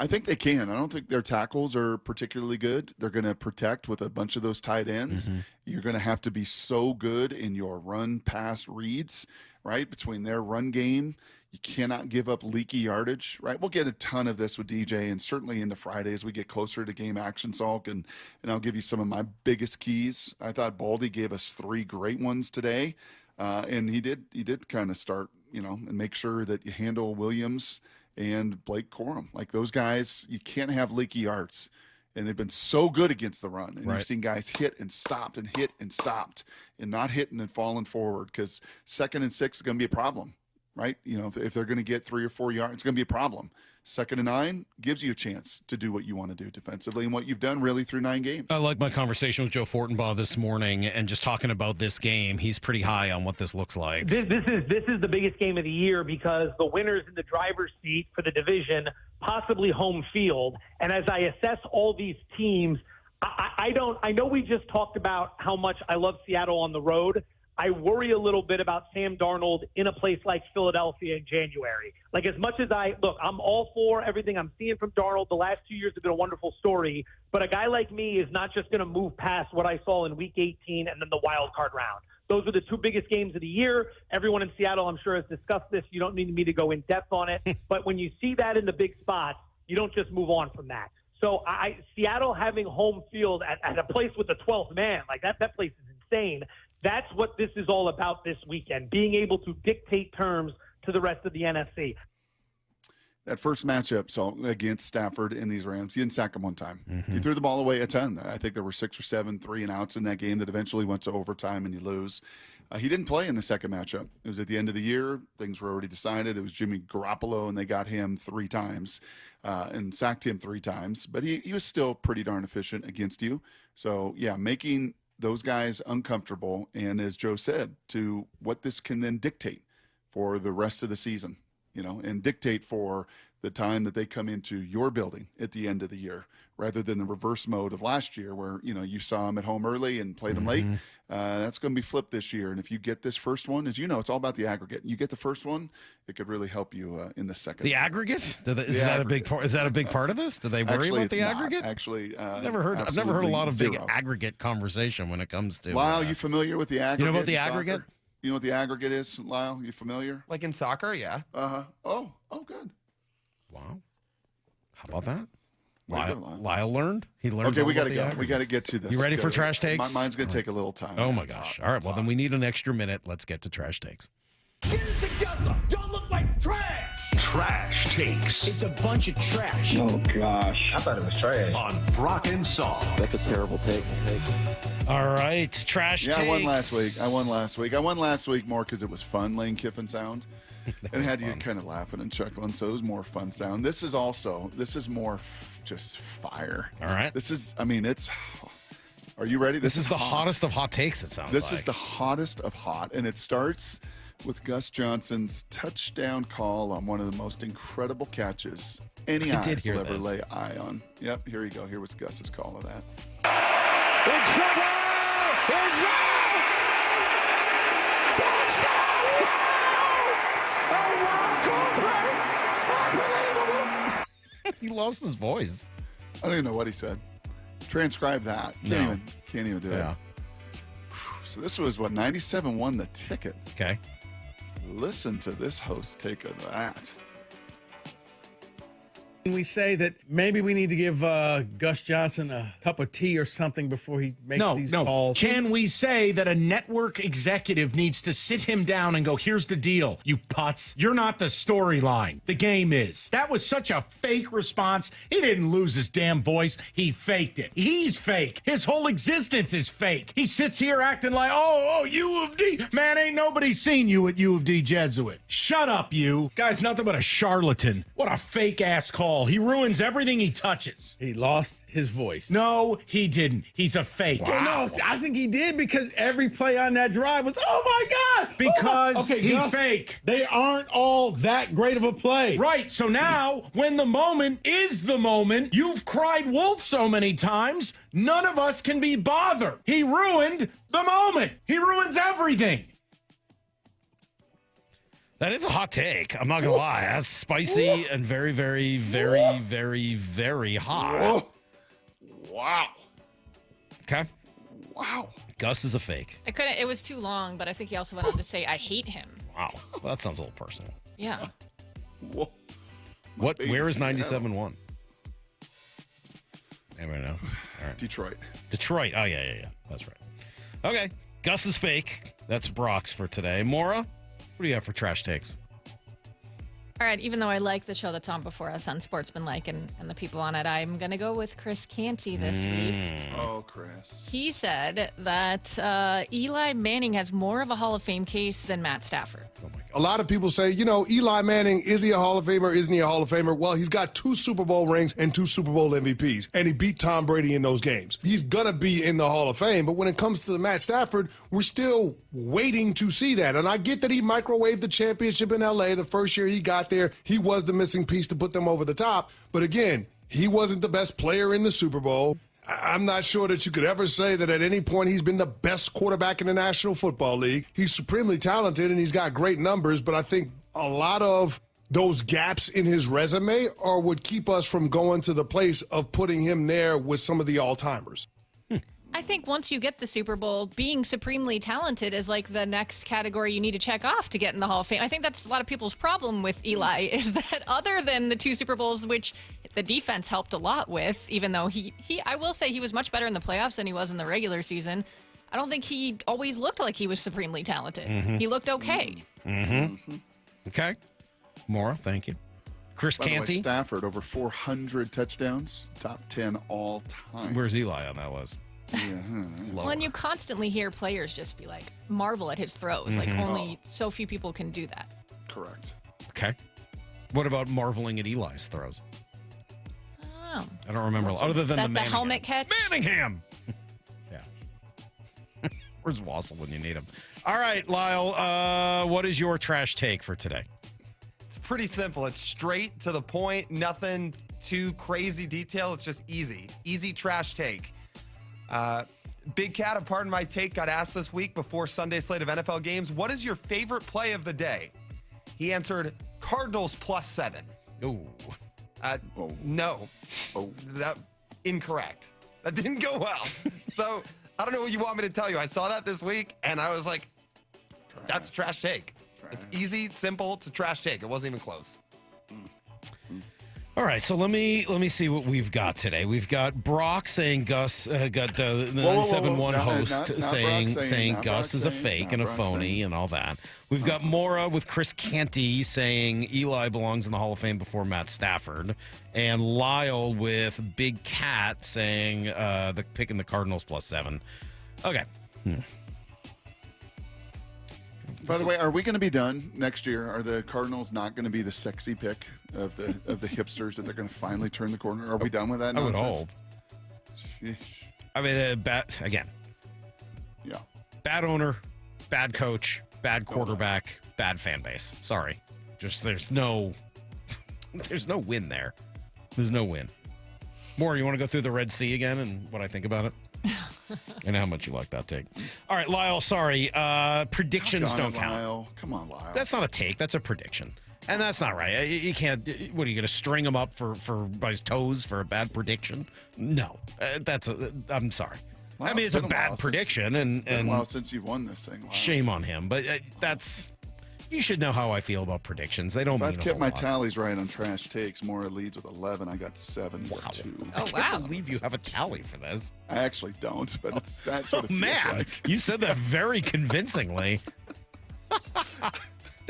I think they can. I don't think their tackles are particularly good. They're going to protect with a bunch of those tight ends. Mm-hmm. You're going to have to be so good in your run-pass reads, right, between their run game. You cannot give up leaky yardage, right? We'll get a ton of this with DJ, and certainly into Friday as we get closer to game action, Salk, and I'll give you some of my biggest keys. I thought Baldy gave us 3 great ones today, and he did kind of start, and make sure that you handle Williams and Blake Corum. Like those guys, you can't have leaky yards. And they've been so good against the run. And You've seen guys hit and stopped and not hitting and falling forward, because 2nd and 6 is going to be a problem, right? If they're going to get 3 or 4 yards, it's going to be a problem. 2nd and 9 gives you a chance to do what you want to do defensively and what you've done really through 9 games. I like my conversation with Joe Fortenbaugh this morning and just talking about this game. He's pretty high on what this looks like. This is the biggest game of the year because the winner's in the driver's seat for the division, possibly home field. And as I assess all these teams, I know we just talked about how much I love Seattle on the road. I worry a little bit about Sam Darnold in a place like Philadelphia in January. Like, as much as I'm all for everything I'm seeing from Darnold. The last 2 years have been a wonderful story, but a guy like me is not just going to move past what I saw in Week 18 and then the wild card round. Those are the 2 biggest games of the year. Everyone in Seattle, I'm sure, has discussed this. You don't need me to go in depth on it, but when you see that in the big spots, you don't just move on from that. So Seattle having home field at a place with the 12th man, like that place is insane. That's what this is all about this weekend, being able to dictate terms to the rest of the NFC. That first matchup, against Stafford in these Rams, you didn't sack him one time. Mm-hmm. You threw the ball away a ton. I think there were 6 or 7 3-and-outs in that game that eventually went to overtime and you lose. He didn't play in the second matchup. It was at the end of the year. Things were already decided. It was Jimmy Garoppolo, and they got him 3 times and sacked him 3 times. But he was still pretty darn efficient against you. So, yeah, making those guys uncomfortable, and as Joe said, to what this can then dictate for the rest of the season, and dictate for the time that they come into your building at the end of the year, rather than the reverse mode of last year where, you saw them at home early and played them late. That's going to be flipped this year. And if you get this first one, as you know, it's all about the aggregate. You get the first one, it could really help you in the second. The aggregate? Is that a big part? Is that a big part of this? Do they worry about the aggregate? Actually, I've never heard a lot of 0. Big aggregate conversation when it comes to. Lyle, you familiar with the aggregate? You know about the aggregate? You know what the aggregate is, Lyle? You familiar? Like in soccer, yeah. Oh, good. Wow. How about that? Lyle learned. He learned. Okay, we got to go. We got to get to this. You ready for trash takes? Mine's going to take a little time. Oh my gosh! All right. Well, then we need an extra minute. Let's get to trash takes. Get it together. Y'all look like trash. Trash takes. It's a bunch of trash. Oh gosh. I thought it was trash. On Brock and Salk. That's a terrible take. All right, trash takes. I won last week. I won last week more because it was fun, Lane Kiffin sound. And had you kind of laughing and chuckling, so it was more fun sound. This is more just fire. All right. Are you ready? This is the hottest of hot takes, it sounds like. This is the hottest of hot, and it starts with Gus Johnson's touchdown call on one of the most incredible catches any eyes will ever lay eye on. Yep, here you go. Here was Gus's call of that. In trouble! It's out! Touchdown! Unbelievable! He lost his voice. I don't even know what he said. Transcribe that. Can't even do it. So this was 97 won the ticket. Okay. Listen to this host take of that. Can we say that maybe we need to give Gus Johnson a cup of tea or something before he makes these calls? Can we say that a network executive needs to sit him down and go, here's the deal, you putz. You're not the storyline. The game is. That was such a fake response. He didn't lose his damn voice. He faked it. He's fake. His whole existence is fake. He sits here acting like, oh, U of D. Man, ain't nobody seen you at U of D Jesuit. Shut up, you. Guy's nothing but a charlatan. What a fake-ass call. He ruins everything he touches. He lost his voice. No, he didn't. He's a fake. Wow. No, I think he did because every play on that drive was, oh my God! Because he's Gus, fake. They aren't all that great of a play. Right. So now, when the moment is the moment, you've cried wolf so many times, none of us can be bothered. He ruined the moment. He ruins everything. That is a hot take. I'm not going to lie. That's spicy and very, very, very, very, very hot. Whoa. Wow. Okay. Wow. Gus is a fake. I couldn't. It was too long, but I think he also went on to say, "I hate him." Wow. Well, that sounds a little personal. Yeah. Whoa. Where is 97.1? Anybody know? All right. Detroit. Oh, yeah. That's right. Okay. Gus is fake. That's Brock's for today. Maura, what do you have for trash takes? All right, even though I like the show that's on before us on Sportsmanlike and the people on it, I'm going to go with Chris Canty this week. Oh, Chris. He said that Eli Manning has more of a Hall of Fame case than Matt Stafford. A lot of people say, Eli Manning, is he a Hall of Famer? Isn't he a Hall of Famer? Well, he's got 2 Super Bowl rings and 2 Super Bowl MVPs, and he beat Tom Brady in those games. He's going to be in the Hall of Fame, but when it comes to the Matt Stafford, we're still waiting to see that. And I get that he microwaved the championship in L.A. the first year he got there. He was the missing piece to put them over the top. But again, he wasn't the best player in the Super Bowl. I'm not sure that you could ever say that at any point he's been the best quarterback in the National Football League. He's supremely talented and he's got great numbers, but I think a lot of those gaps in his resume would keep us from going to the place of putting him there with some of the all-timers. I think once you get the Super Bowl, being supremely talented is like the next category you need to check off to get in the Hall of Fame. I think that's a lot of people's problem with Eli is that other than the 2 Super Bowls, which the defense helped a lot with, even though I will say he was much better in the playoffs than he was in the regular season, I don't think he always looked like he was supremely talented. Mm-hmm. He looked okay. Mm-hmm. Okay. Maura, thank you. Chris By the way, Canty. Stafford, over 400 touchdowns, top 10 all time. Where's Eli on that list? Well, and you constantly hear players just be like, marvel at his throws. Like, only so few people can do that. Correct. Okay. What about marveling at Eli's throws? Oh. I don't remember. Other than the Manningham. helmet catch? Manningham! Yeah. Where's Wassel when you need him? All right, Lyle, what is your trash take for today? It's pretty simple. It's straight to the point. Nothing too crazy detail. It's just easy. Easy trash take. Big Cat of Pardon My Take got asked this week before Sunday slate of NFL games, what is your favorite play of the day? He answered Cardinals +7. Ooh. No. Incorrect. That didn't go well. So I don't know what you want me to tell you. I saw that this week and I was like, that's a trash take. It's easy, simple. It's a trash take. It wasn't even close. All right, so let me see what we've got today. We've got Brock saying Gus got the 97.1 host saying Gus is a fake and a phony and all that. We've got Maura with Chris Canty saying Eli belongs in the Hall of Fame before Matt Stafford, and Lyle with Big Cat saying picking the Cardinals +7. Okay. By the way, are we going to be done next year? Are the Cardinals not going to be the sexy pick of the hipsters that they're going to finally turn the corner? Are we done with that nonsense? I would hope. Sheesh. I mean, again. Yeah. Bad owner, bad coach, bad quarterback, bad fan base. Sorry. Just there's no win there. There's no win. Maura, you want to go through the Red Sea again and what I think about it? And how much you like that take. All right, Lyle, sorry. Predictions don't count. Lyle. Come on, Lyle. That's not a take. That's a prediction. And that's not right. You can't. What are you going to string him up by his toes for a bad prediction? No. I'm sorry. Lyle, I mean, it's a bad prediction. It's been a while since you've won this thing. Lyle. Shame on him. But You should know how I feel about predictions. They don't If mean I've a kept whole my lot. tallies right on trash takes. Mora leads with 11. I got 7. You got 2. Oh, I can't believe you have a tally for this. I actually don't, but that's what Oh, it feels man. like. You said that very convincingly.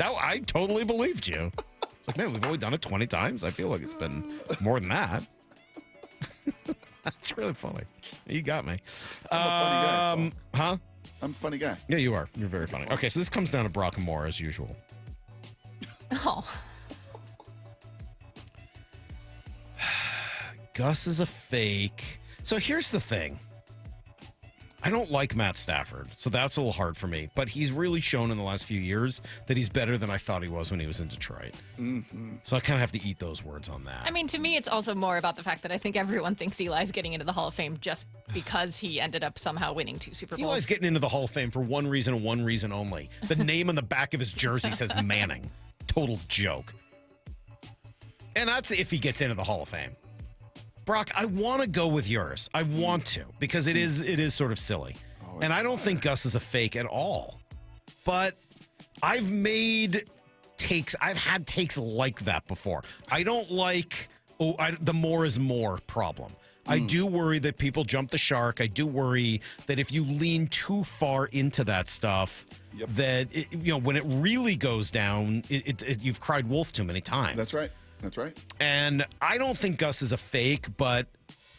I totally believed you. It's like, man, we've only done it 20 times. I feel like it's been more than that. That's really funny. You got me. I'm a funny guy, Huh? I'm a funny guy. Yeah, you are. You're very funny. Okay, so this comes down to Brock and Moore as usual. Oh. Gus is a fake. So here's the thing. I don't like Matt Stafford, so that's a little hard for me. But he's really shown in the last few years that he's better than I thought he was when he was in Detroit. Mm-hmm. So I kind of have to eat those words on that. I mean, to me, it's also more about the fact that I think everyone thinks Eli's getting into the Hall of Fame just because he ended up somehow winning 2 Super Bowls. Eli's getting into the Hall of Fame for one reason and one reason only. The name on the back of his jersey says Manning. Total joke. And that's if he gets into the Hall of Fame. Brock, I want to go with yours. I want to because it is sort of silly. And I don't think Gus is a fake at all. But I've made takes. I've had takes like that before. I don't like the more is more problem. I do worry that people jump the shark. I do worry that if you lean too far into that stuff, that when it really goes down, you've cried wolf too many times. That's right. That's right. And I don't think Gus is a fake, but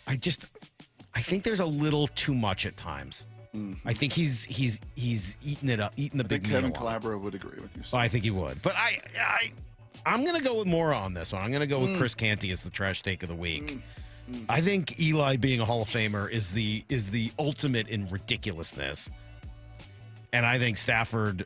I think there's a little too much at times. Mm-hmm. I think he's eating it up, eating the big meal. Kevin Calabro would agree with you. I think he would. But I'm going to go with Mora on this one. I'm going to go with Chris Canty as the trash take of the week. I think Eli being a Hall of Famer is the ultimate in ridiculousness. And I think Stafford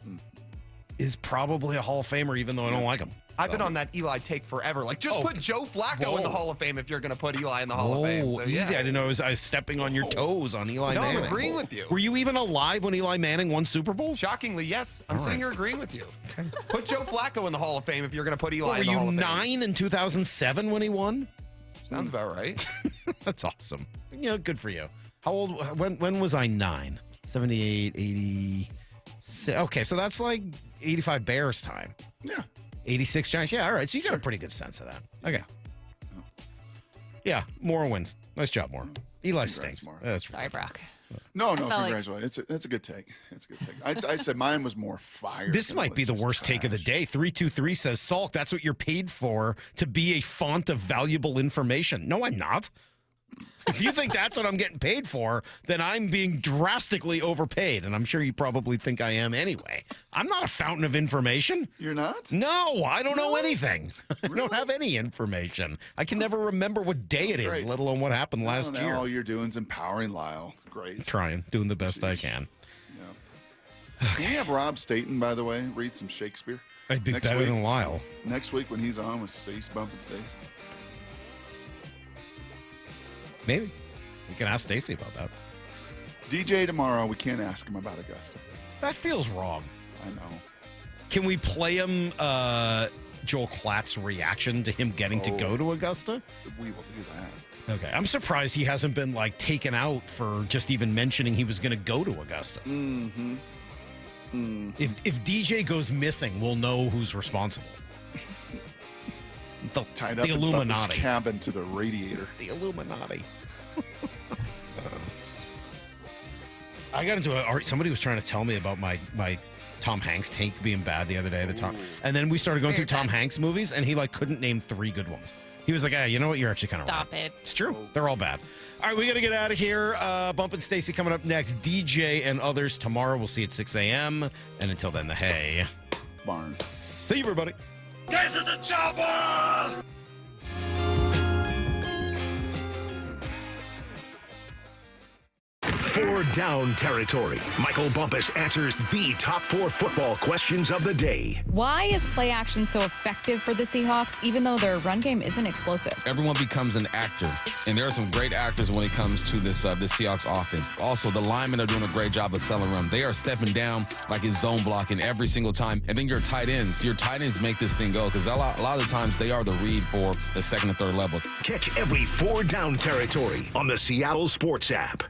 is probably a Hall of Famer, even though I don't like him. I've been on that Eli take forever. Like, just put Joe Flacco in the Hall of Fame if you're going to put Eli in the Hall of Fame. So, Easy. I didn't know I was stepping on your toes on Eli Manning. I'm agreeing with you. Were you even alive when Eli Manning won Super Bowl? Shockingly, yes. I'm All sitting right. here agreeing with you. Okay. Put Joe Flacco in the Hall of Fame if you're going to put Eli Were in the Hall you of Fame. 9 in 2007 when he won? Sounds about right. That's awesome. Good for you. How old? When was I 9? 78, 80. Okay, so that's like 85 Bears time. Yeah. 86 Giants. Yeah, all right. So you got a pretty good sense of that. Okay. Yeah, Moore wins. Nice job, Moore. Eli stinks. Sorry, Brock. No, felt like- congratulations. That's a good take. It's a good take. I said mine was more fire. This might be the worst take of the day. 323 says, Salk, that's what you're paid for, to be a font of valuable information. No, I'm not. If you think that's what I'm getting paid for, then I'm being drastically overpaid. And I'm sure you probably think I am anyway. I'm not a fountain of information. You're not? No, I don't know anything. I don't have any information. I can never remember what day it is, Great. let alone what happened last Now year. all you're doing is empowering Lyle. It's great. Trying, doing the best I can. Can we have Rob Staten, by the way, read some Shakespeare? I'd be Next better week? than Lyle. Next week when he's on with Stace, Bumpin' Stace. Maybe. We can ask Stacey about that. DJ tomorrow, we can't ask him about Augusta. That feels wrong. I know. Can we play him Joel Klatt's reaction to him getting to go to Augusta? We will do that. Okay. I'm surprised he hasn't been taken out for just even mentioning he was going to go to Augusta. Mm-hmm. If DJ goes missing, we'll know who's responsible. Tied the up in Bubba's Illuminati. cabin to the radiator. The Illuminati. I got into somebody was trying to tell me about my Tom Hanks take being bad the other day. And then we started going through Tom Hanks movies, and he couldn't name 3 good ones. He was like, "Hey, you know what? You're actually kind of Stop right. it. It's true. They're all bad." All right, we got to get out of here. Bump and Stacy coming up next. DJ and others tomorrow. We'll see you at 6 a.m. And until then, the Hay Barnes. See you, everybody. Get to the chopper! Four down territory. Michael Bumpus answers the top 4 football questions of the day. Why is play action so effective for the Seahawks, even though their run game isn't explosive? Everyone becomes an actor, and there are some great actors when it comes to this Seahawks offense. Also, the linemen are doing a great job of selling run. They are stepping down like it's zone blocking every single time. And then your tight ends make this thing go, because a lot of the times they are the read for the second and third level. Catch every 4 down territory on the Seattle Sports app.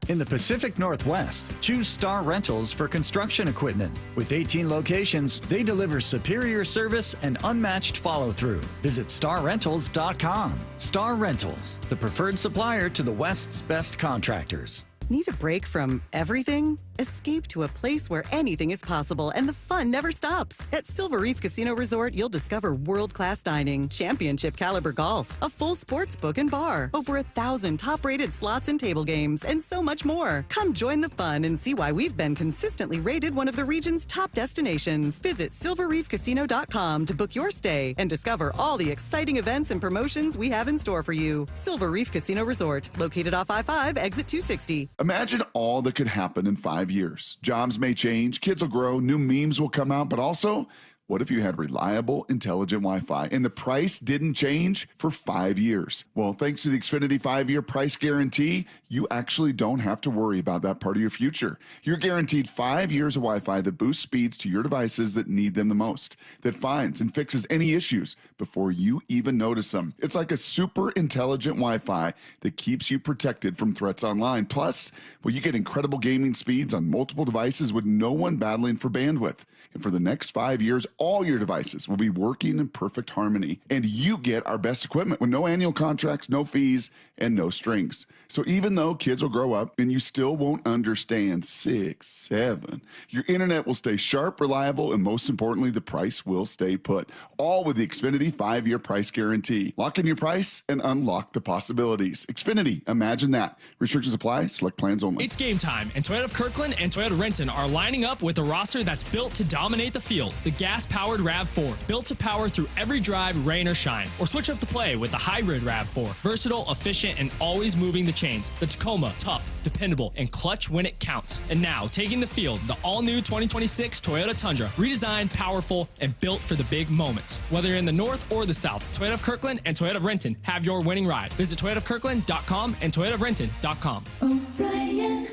In the Pacific Northwest, choose Star Rentals for construction equipment. With 18 locations, they deliver superior service and unmatched follow-through. Visit starrentals.com. Star Rentals, the preferred supplier to the West's best contractors. Need a break from everything? Escape to a place where anything is possible and the fun never stops. At Silver Reef Casino Resort, you'll discover world-class dining, championship caliber golf, a full sports book and bar, over 1,000 top-rated slots and table games, and so much more. Come join the fun and see why we've been consistently rated one of the region's top destinations. Visit silverreefcasino.com to book your stay and discover all the exciting events and promotions we have in store for you. Silver Reef Casino Resort, located off I-5, exit 260. Imagine all that could happen in 5 years. Jobs may change, kids will grow, new memes will come out, but also, what if you had reliable, intelligent Wi-Fi and the price didn't change for 5 years? Well, thanks to the Xfinity 5-year price guarantee, you actually don't have to worry about that part of your future. You're guaranteed 5 years of Wi-Fi that boosts speeds to your devices that need them the most, that finds and fixes any issues before you even notice them. It's like a super intelligent Wi-Fi that keeps you protected from threats online. Plus, well, you get incredible gaming speeds on multiple devices with no one battling for bandwidth. And for the next 5 years, all your devices will be working in perfect harmony. And you get our best equipment with no annual contracts, no fees, and no strings. So even though kids will grow up and you still won't understand 6, 7, your internet will stay sharp, reliable, and most importantly, the price will stay put. All with the Xfinity 5-year price guarantee. Lock in your price and unlock the possibilities. Xfinity, imagine that. Restrictions apply. Select plans only. It's game time, and Toyota of Kirkland and Toyota of Renton are lining up with a roster that's built to dominate the field. The gas-powered RAV4, built to power through every drive, rain or shine. Or switch up the play with the hybrid RAV4, versatile, efficient, and always moving the chains. The Tacoma, tough, dependable, and clutch when it counts. And now, taking the field, the all-new 2026 Toyota Tundra, redesigned, powerful, and built for the big moments. Whether you're in the north or the south, Toyota of Kirkland and Toyota of Renton have your winning ride. Visit toyotaofkirkland.com and toyotaofrenton.com. O'Brien.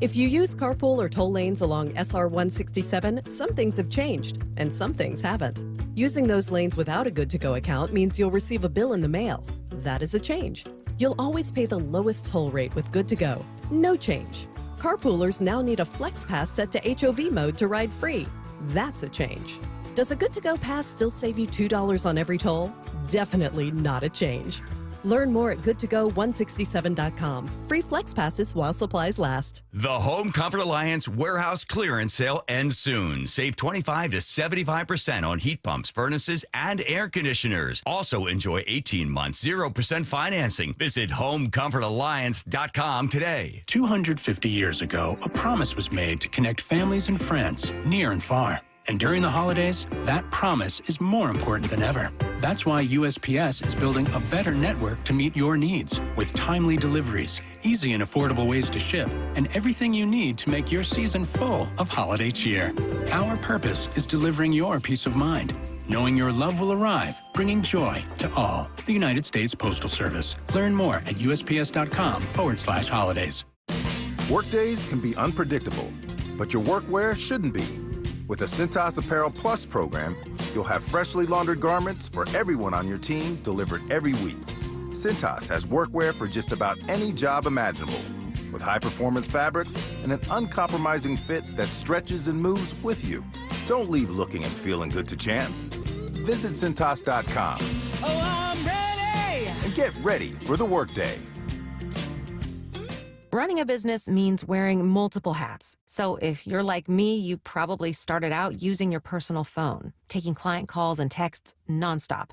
If you use carpool or toll lanes along SR 167, some things have changed, and some things haven't. Using those lanes without a good-to-go account means you'll receive a bill in the mail. That is a change. You'll always pay the lowest toll rate with good-to-go. No change. Carpoolers now need a Flex Pass set to HOV mode to ride free. That's a change. Does a good-to-go pass still save you $2 on every toll? Definitely not a change. Learn more at goodtogo167.com. Free Flex Passes while supplies last. The Home Comfort Alliance Warehouse Clearance Sale ends soon. Save 25 to 75% on heat pumps, furnaces, and air conditioners. Also enjoy 18 months, 0% financing. Visit HomeComfortAlliance.com today. 250 years ago, a promise was made to connect families and friends near and far. And during the holidays, that promise is more important than ever. That's why USPS is building a better network to meet your needs with timely deliveries, easy and affordable ways to ship, and everything you need to make your season full of holiday cheer. Our purpose is delivering your peace of mind, knowing your love will arrive, bringing joy to all. The United States Postal Service. Learn more at USPS.com/holidays. Workdays can be unpredictable, but your workwear shouldn't be. With the Cintas Apparel Plus program, you'll have freshly laundered garments for everyone on your team delivered every week. Cintas has workwear for just about any job imaginable, with high-performance fabrics and an uncompromising fit that stretches and moves with you. Don't leave looking and feeling good to chance. Visit Cintas.com. Oh, I'm ready! And get ready for the workday. Running a business means wearing multiple hats. So if you're like me, you probably started out using your personal phone, taking client calls and texts nonstop.